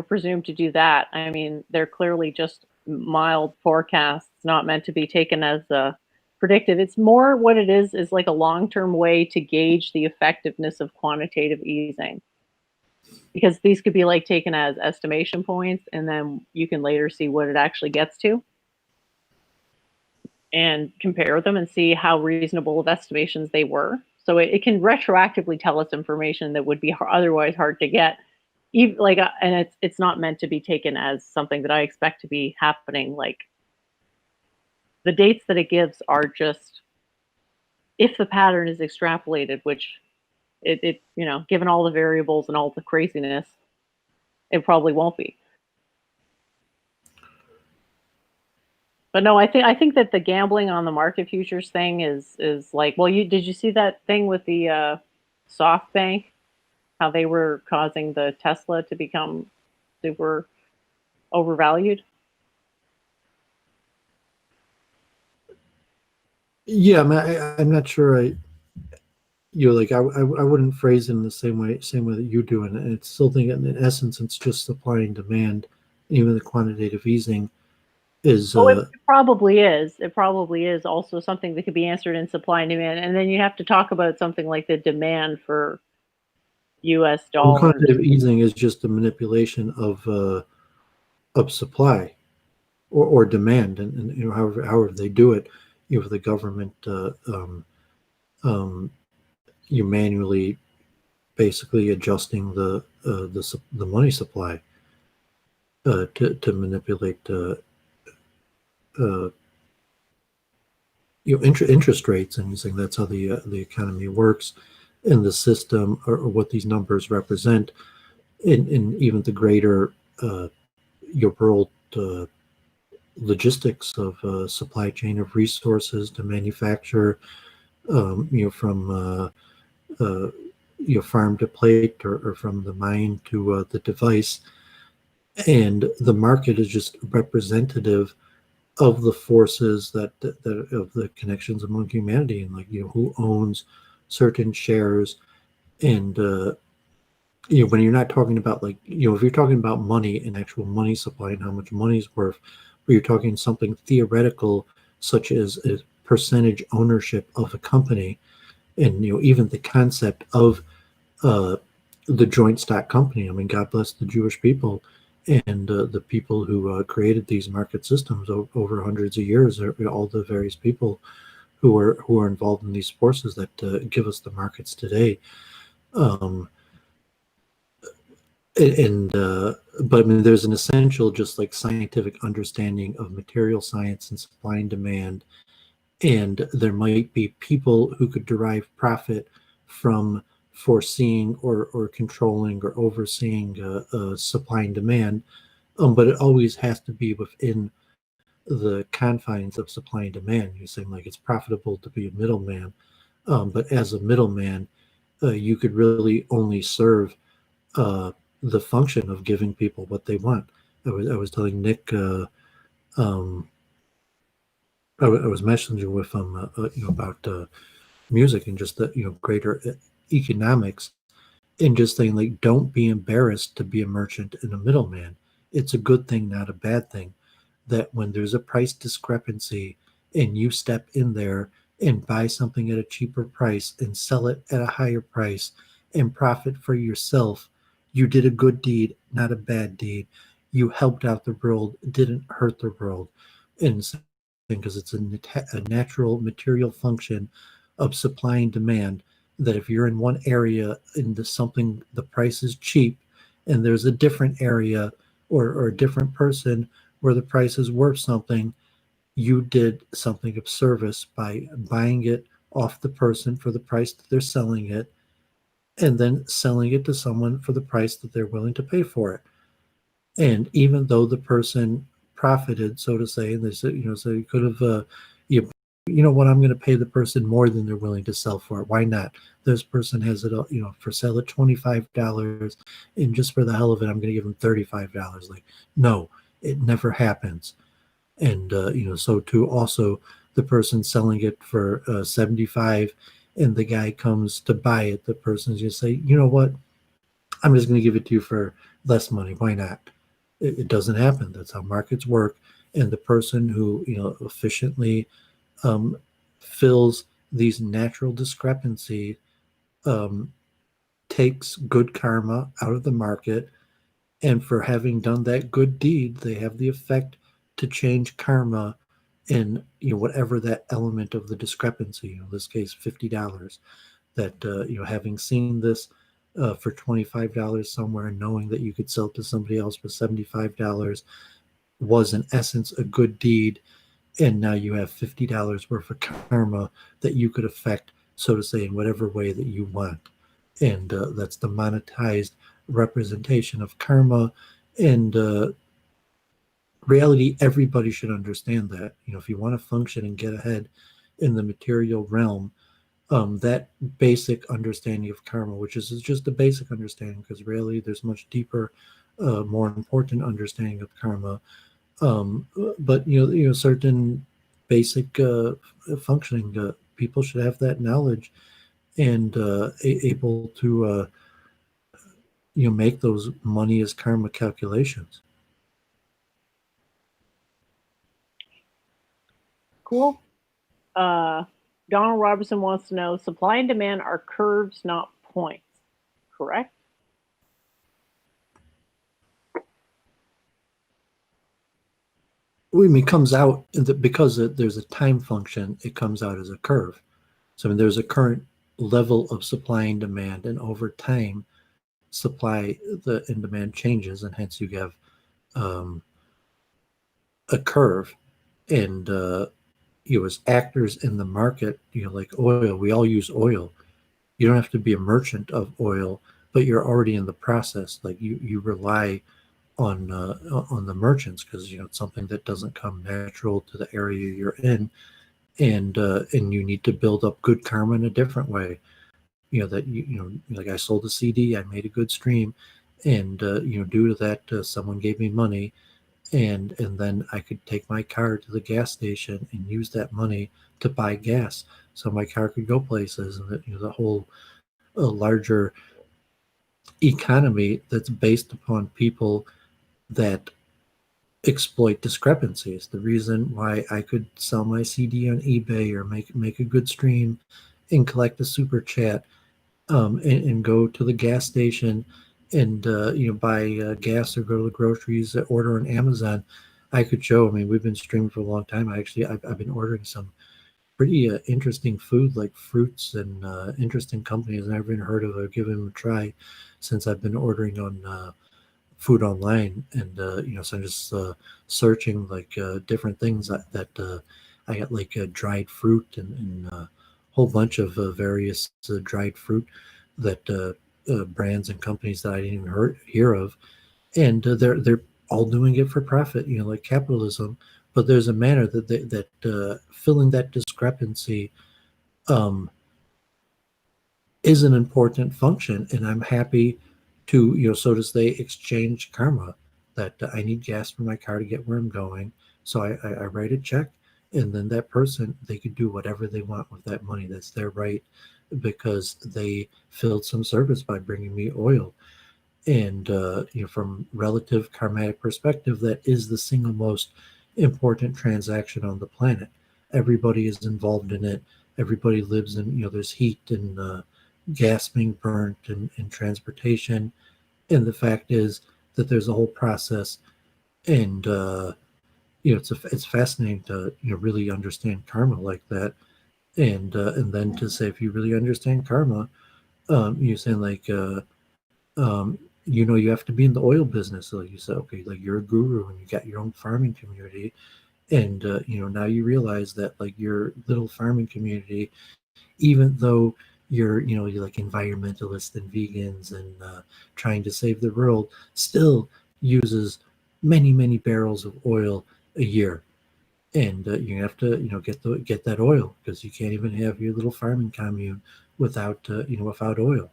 presume to do that. I mean, they're clearly just mild forecasts, not meant to be taken as predictive. It's more what it is like a long-term way to gauge the effectiveness of quantitative easing. Because these could be like taken as estimation points, and then you can later see what it actually gets to and compare them and see how reasonable of estimations they were. So it can retroactively tell us information that would be otherwise hard to get. Even like, and it's not meant to be taken as something that I expect to be happening. Like the dates that it gives are just if the pattern is extrapolated, which it you know, given all the variables and all the craziness, it probably won't be. But no, I think that the gambling on the market futures thing is like, well, did you see that thing with the SoftBank, how they were causing the Tesla to become super overvalued? Yeah, I'm not sure. I wouldn't phrase it in the same way that you do, and it's still think in essence it's just supply and demand. Even the quantitative easing is. It probably is. It probably is also something that could be answered in supply and demand, and then you have to talk about something like the demand for U.S. dollars. Quantitative easing is just a manipulation of supply or demand, and you know however they do it. You know, the government, you manually basically adjusting the money supply to manipulate interest rates, and using that's how the economy works, and the system or what these numbers represent in even the greater your world logistics of supply chain of resources to manufacture, you know, from farm to plate or from the mine to the device. And the market is just representative of the forces that of the connections among humanity, and like, who owns certain shares. And when you're not talking about, like, if you're talking about money and actual money supply and how much money's worth, or you're talking something theoretical such as a percentage ownership of a company, and even the concept of the joint stock company. I mean, God bless the Jewish people and the people who created these market systems over hundreds of years. All the various people who are involved in these forces that give us the markets today. But I mean, there's an essential, just like, scientific understanding of material science and supply and demand, and there might be people who could derive profit from foreseeing or controlling or overseeing supply and demand, but it always has to be within the confines of supply and demand. You're saying, like, it's profitable to be a middleman, but as a middleman, you could really only serve the function of giving people what they want. I was telling Nick, I was messaging with him, about music and just the greater economics, and just saying, like, don't be embarrassed to be a merchant and a middleman. It's a good thing, not a bad thing. That when there's a price discrepancy and you step in there and buy something at a cheaper price and sell it at a higher price and profit for yourself, you did a good deed, not a bad deed. You helped out the world, didn't hurt the world. And because it's a natural material function of supply and demand, that if you're in one area into something, the price is cheap, and there's a different area or a different person where the price is worth something, you did something of service by buying it off the person for the price that they're selling it, and then selling it to someone for the price that they're willing to pay for it. And even though the person profited, so to say, and they said, so you could have, you know what, I'm going to pay the person more than they're willing to sell for it. Why not? This person has it, for sale at $25, and just for the hell of it, I'm going to give them $35. Like, no, it never happens. And so too, also the person selling it for 75, and the guy comes to buy it, the person's just say, you know what, I'm just going to give it to you for less money. Why not? It doesn't happen. That's how markets work. And the person who efficiently fills these natural discrepancies takes good karma out of the market, and for having done that good deed, they have the effect to change karma in whatever that element of the discrepancy. In this case, $50. That having seen this for $25 somewhere, and knowing that you could sell it to somebody else for $75, was in essence a good deed, and now you have $50 worth of karma that you could affect, so to say, in whatever way that you want. And that's the monetized representation of karma. And reality, everybody should understand that. If you want to function and get ahead in the material realm, that basic understanding of karma, which is just a basic understanding, because really there's much deeper, more important understanding of karma. But certain basic functioning, people should have that knowledge and able to make those money as karma calculations. Cool. Donald Robertson wants to know, supply and demand are curves, not points, correct? I mean, it comes out because there's a time function, it comes out as a curve. So I mean, there's a current level of supply and demand, and over time, supply and demand changes, and hence you have a curve. And as actors in the market, like oil, we all use oil. You don't have to be a merchant of oil, but you're already in the process. Like you rely on the merchants, because it's something that doesn't come natural to the area you're in, and you need to build up good karma in a different way. that like I sold a CD, I made a good stream, and due to that, someone gave me money, and then I could take my car to the gas station and use that money to buy gas, so my car could go places, and the whole larger economy that's based upon people that exploit discrepancies. The reason why I could sell my CD on eBay or make a good stream and collect a super chat, and go to the gas station and buy gas or go to the groceries, order on Amazon. I could show. I mean, we've been streaming for a long time. I've been ordering some pretty interesting food, like fruits and interesting companies I've never even heard of. I've given them a try since I've been ordering on food online, and so I'm just searching like different things that I got, like dried fruit and a whole bunch of various dried fruit that brands and companies that I didn't even hear of, and they're all doing it for profit, like capitalism. But there's a manner that filling that discrepancy is an important function, and I'm happy to, so to say, exchange karma. That I need gas for my car to get where I'm going, so I write a check, and then that person, they could do whatever they want with that money. That's their right, because they filled some service by bringing me oil. And from relative karmatic perspective, that is the single most important transaction on the planet. Everybody is involved in it. Everybody lives in, there's heat and gas being burnt and transportation. And the fact is that there's a whole process, and it's fascinating to really understand karma like that, and then to say, if you really understand karma, you're saying like you have to be in the oil business. So you say, okay, like you're a guru and you got your own farming community, and now you realize that like your little farming community, even though you're like environmentalists and vegans and trying to save the world, still uses many barrels of oil a year, and you have to get that oil, because you can't even have your little farming commune without without oil.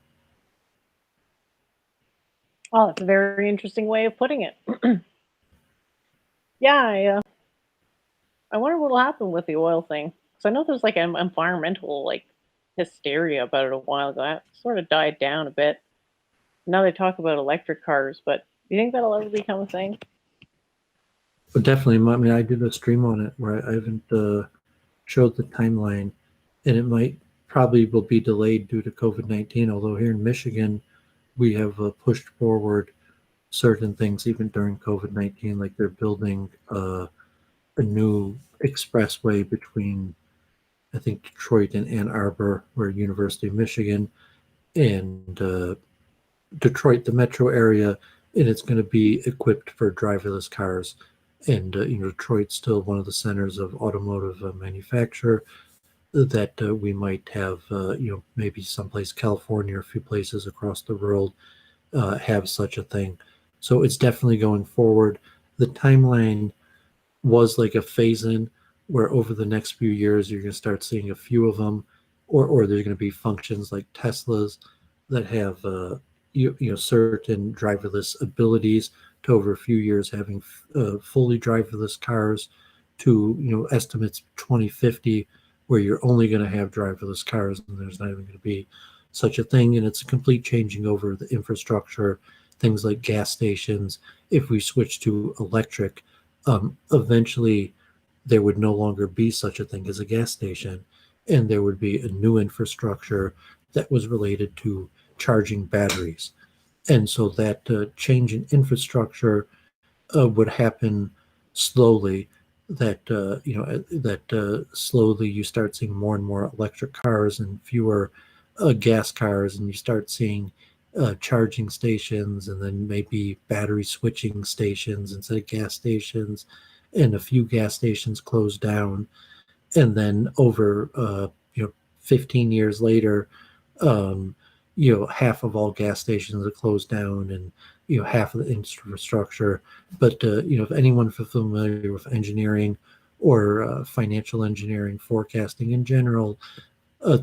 Oh, that's a very interesting way of putting it. Yeah, I wonder what will happen with the oil thing, because I know there's like an environmental like hysteria about it a while ago. It sort of died down a bit. Now they talk about electric cars, but do you think that'll ever become a thing? But definitely, I mean, I did a stream on it where I haven't showed the timeline, and it might probably will be delayed due to COVID-19. Although here in Michigan, we have pushed forward certain things even during COVID-19, like they're building a new expressway between, I think, Detroit and Ann Arbor, where University of Michigan, and Detroit, the metro area, and it's going to be equipped for driverless cars. And Detroit's still one of the centers of automotive manufacture, that we might have, maybe someplace California or a few places across the world have such a thing. So it's definitely going forward. The timeline was like a phase in, where over the next few years you're going to start seeing a few of them, or there's going to be functions like Teslas that have certain driverless abilities, to over a few years having fully driverless cars, to estimates 2050, where you're only going to have driverless cars and there's not even going to be such a thing. And it's a complete changing over the infrastructure, things like gas stations. If we switch to electric, eventually there would no longer be such a thing as a gas station, and there would be a new infrastructure that was related to charging batteries. And so that change in infrastructure would happen slowly. That slowly you start seeing more and more electric cars and fewer gas cars, and you start seeing charging stations, and then maybe battery switching stations instead of gas stations, and a few gas stations close down, and then over 15 years later, half of all gas stations are closed down, and half of the infrastructure. But if anyone familiar with engineering or financial engineering, forecasting in general,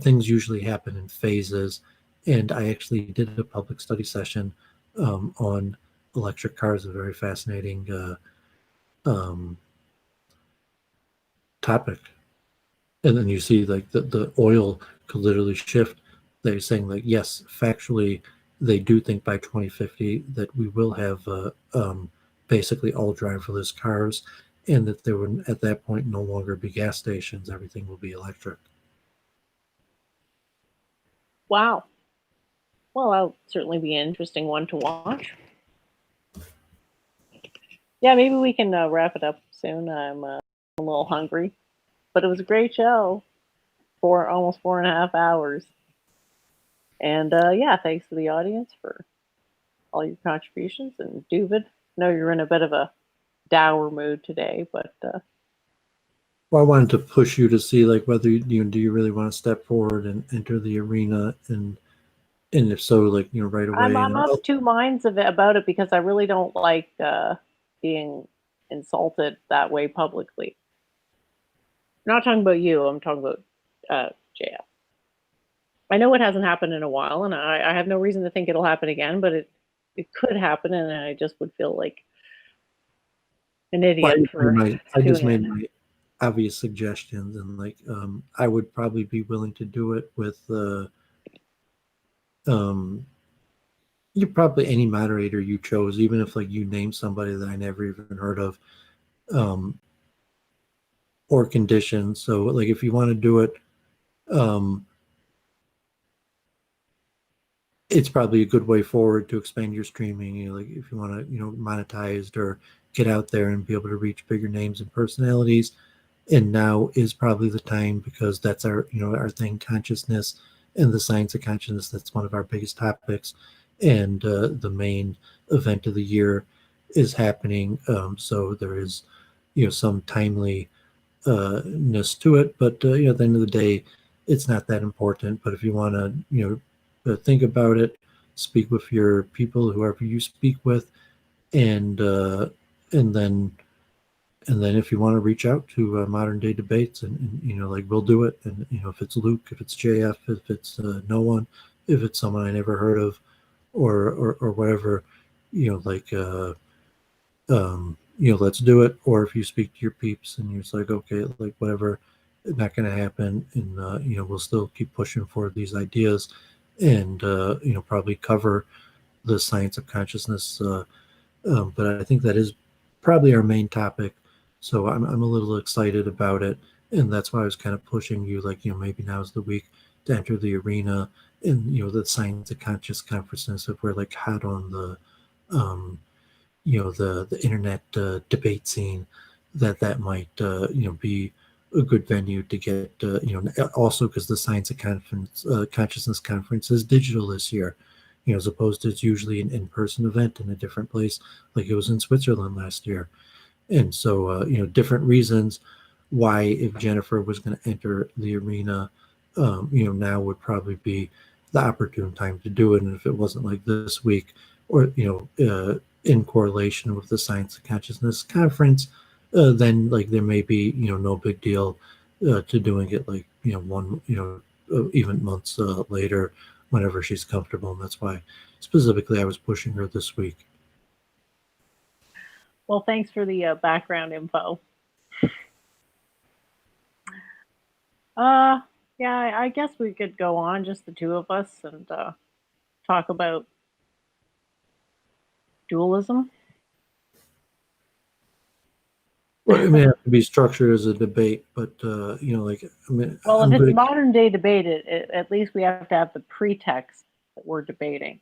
things usually happen in phases, And I actually did a public study session on electric cars, a very fascinating topic. And then you see like the oil could literally shift. They're saying like, yes, factually, they do think by 2050 that we will have basically all driverless cars, and that there would at that point no longer be gas stations. Everything will be electric. Wow. Well, that'll certainly be an interesting one to watch. Yeah, maybe we can wrap it up soon. I'm a little hungry, but it was a great show for almost 4.5 hours. And yeah, thanks to the audience for all your contributions. And Doovid, I know you're in a bit of a dour mood today, but Well, I wanted to push you to see like whether do you really want to step forward and enter the arena, and if so, like right away. I'm of two minds about it because I really don't like being insulted that way publicly. I'm not talking about you. I'm talking about JF. I know it hasn't happened in a while, and I have no reason to think it'll happen again, but it could happen, and I just would feel like an idiot I just made my obvious suggestions, and like I would probably be willing to do it with you probably any moderator you chose, even if like you name somebody that I never even heard of, or conditions. So like if you want to do it, it's probably a good way forward to expand your streaming. Like if you want to monetized or get out there and be able to reach bigger names and personalities. And now is probably the time, because that's our our thing, consciousness and the science of consciousness. That's one of our biggest topics, and the main event of the year is happening. So there is some timeliness to it, but at the end of the day, it's not that important. But if you want to think about it, speak with your people, whoever you speak with, and then if you want to reach out to Modern Day Debates, and like we'll do it. And if it's Luke, if it's JF, if it's no one, if it's someone I never heard of, or whatever, let's do it. Or if you speak to your peeps and you're just like, okay, like whatever, not going to happen, and we'll still keep pushing for these ideas, and probably cover the science of consciousness. But I think that is probably our main topic. So I'm a little excited about it, and that's why I was kind of pushing you, like maybe now's the week to enter the arena, and the Science of Conscious conferences, if we're like hot on the the internet debate scene, that might be a good venue to get also because the Science of Consciousness conference is digital this year, as opposed to it's usually an in-person event in a different place, like it was in Switzerland last year. And so, different reasons why, if Jennifer was going to enter the arena, now would probably be the opportune time to do it. And if it wasn't like this week, or, in correlation with the Science of Consciousness conference, then like there may be, no big deal to doing it like, even months later, whenever she's comfortable. And that's why specifically I was pushing her this week. well, thanks for the background info. Yeah, I guess we could go on, just the two of us, and talk about dualism. Well, it may have to be structured as a debate, but like I mean, Well, I'm if it's gonna, modern day debate, at least we have to have the pretext that we're debating.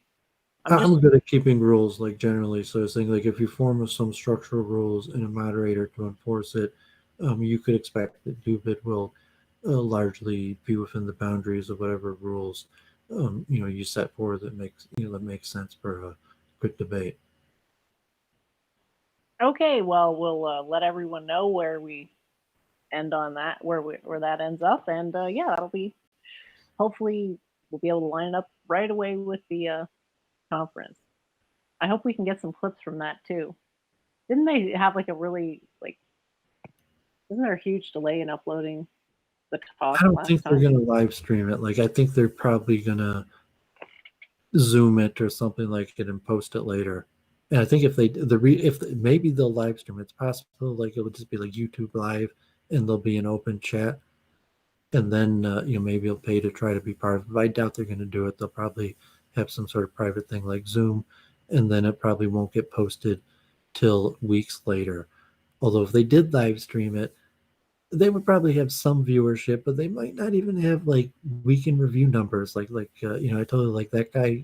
I'm good at keeping rules, like generally. So I was thinking, like if you form some structural rules and a moderator to enforce it, you could expect that Doovid will largely be within the boundaries of whatever rules you set forward that makes sense for a good debate. Okay, well, we'll let everyone know where we end on that, where that ends up, and yeah, that'll be, hopefully we'll be able to line it up right away with the conference. I hope we can get some clips from that too. Didn't they have like a really isn't there a huge delay in uploading the talk? I don't think they're going to live stream it. Like I think they're probably going to Zoom it or something like it and post it later. And I think if maybe they'll live stream. It's possible like it would just be like YouTube Live, and there'll be an open chat, and then maybe you'll pay to try to be part of it. But I doubt they're going to do it. They'll probably have some sort of private thing like Zoom, and then it probably won't get posted till weeks later. Although if they did live stream it, they would probably have some viewership, but they might not even have like week in review numbers. I totally like that guy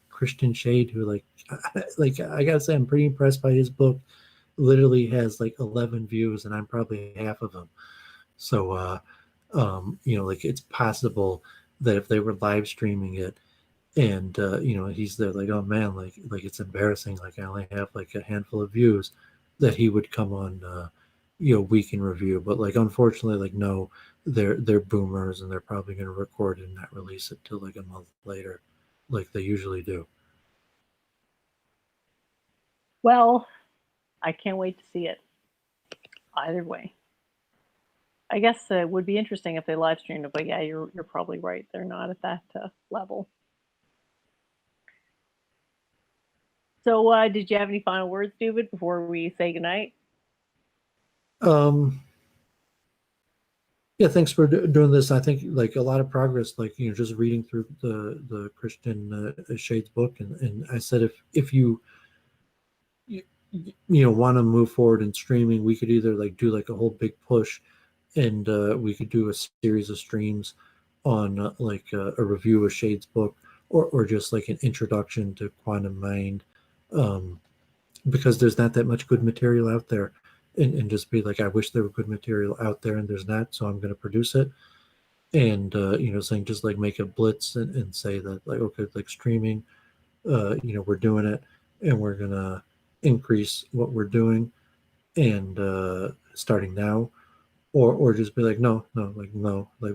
Christian Shade, who like I gotta say I'm pretty impressed by his book. Literally has like 11 views, and I'm probably half of them. So it's possible that if they were live streaming it, and he's there like, oh man, like it's embarrassing, like I only have like a handful of views, that he would come on week in review. But like unfortunately, like no, they're boomers, and they're probably going to record it and not release it till like a month later, like they usually do. Well, I can't wait to see it. Either way, I guess it would be interesting if they live streamed it. But yeah, you're probably right. They're not at that level. So, did you have any final words, Doovid, before we say goodnight? Yeah, thanks for doing this. I think like a lot of progress, like just reading through the Christian Shade's book, and I said if you want to move forward in streaming, we could either like do like a whole big push, and we could do a series of streams on a review of Shade's book, or just like an introduction to quantum mind, because there's not that much good material out there. And just be like, I wish there were good material out there, and there's not, so I'm going to produce it. And saying just like make a blitz and say that like, okay, like streaming, we're doing it, and we're going to increase what we're doing, and starting now, or just be like, no, like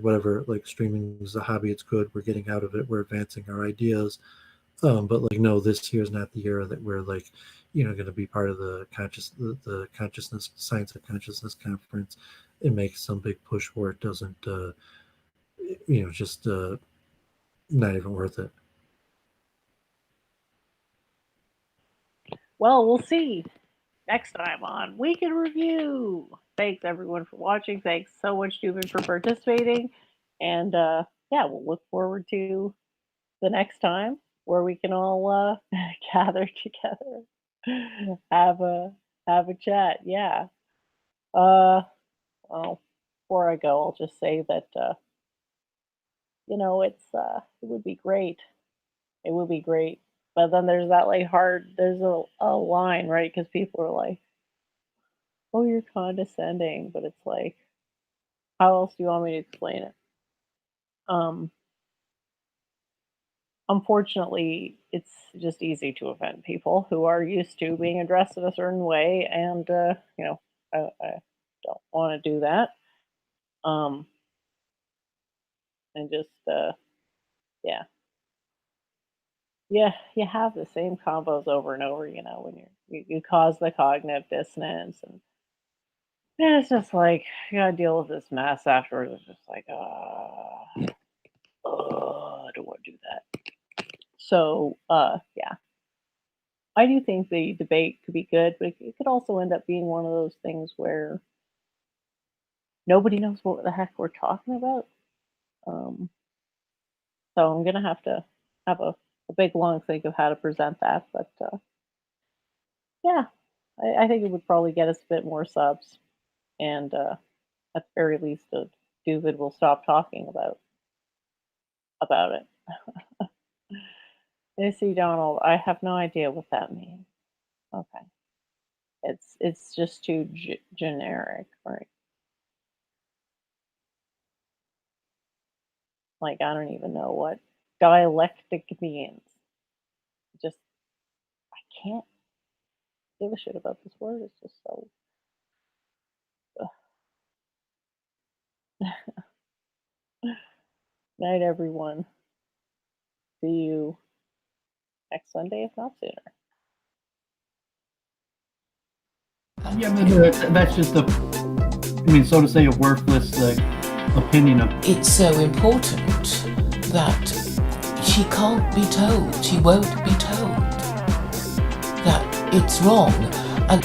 whatever, like streaming is a hobby, it's good, we're getting out of it, we're advancing our ideas, but like no, this year is not the year that we're like going to be part of the consciousness science of consciousness conference and make some big push where it doesn't just not even worth it. Well, we'll see next time on Week in Review. Thanks everyone for watching. Thanks so much, Doovid, for participating. And we'll look forward to the next time where we can all gather together, have a chat. Yeah. Well, before I go, I'll just say that it would be great. It would be great. But then there's that like there's a line, right? Because people are like, oh, you're condescending, but it's like, how else do you want me to explain it? Unfortunately, it's just easy to offend people who are used to being addressed in a certain way, and I don't want to do that. And just you have the same combos over and over. When you cause the cognitive dissonance, and it's just like you gotta deal with this mess afterwards. It's just like, I don't want to do that. So, I do think the debate could be good, but it could also end up being one of those things where nobody knows what the heck we're talking about. So I'm going to have a big, long think of how to present that. But, I think it would probably get us a bit more subs. And at the very least, Doovid will stop talking about it. See, Donald, I have no idea what that means. Okay. It's just too generic, right? Like, I don't even know what dialectic means. I can't give a shit about this word. It's just so... Night, everyone. See you next Sunday, if not sooner. Yeah, but that's just so to say, a worthless opinion of. It's so important that she can't be told, she won't be told that it's wrong. And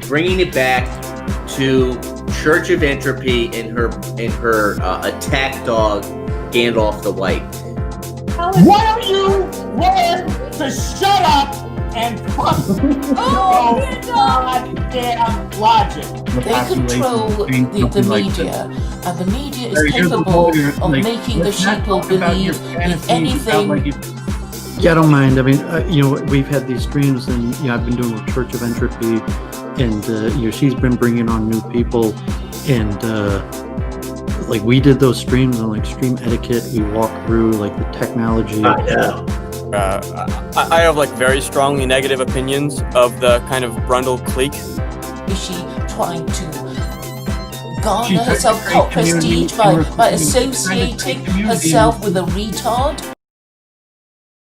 bringing it back to Church of Entropy and her attack dog Gandalf the White. Why don't you learn to shut up and fuck your goddamn logic? they control the media, and the media is capable of making the sheeple believe in anything. Yeah, I don't mind. I mean, we've had these streams, and I've been doing with Church of Entropy, and she's been bringing on new people, and like we did those streams on like stream etiquette. We walked through like the technology. I have like very strongly negative opinions of the kind of Brundle clique. Is she trying to garner herself prestige by associating herself with a retard?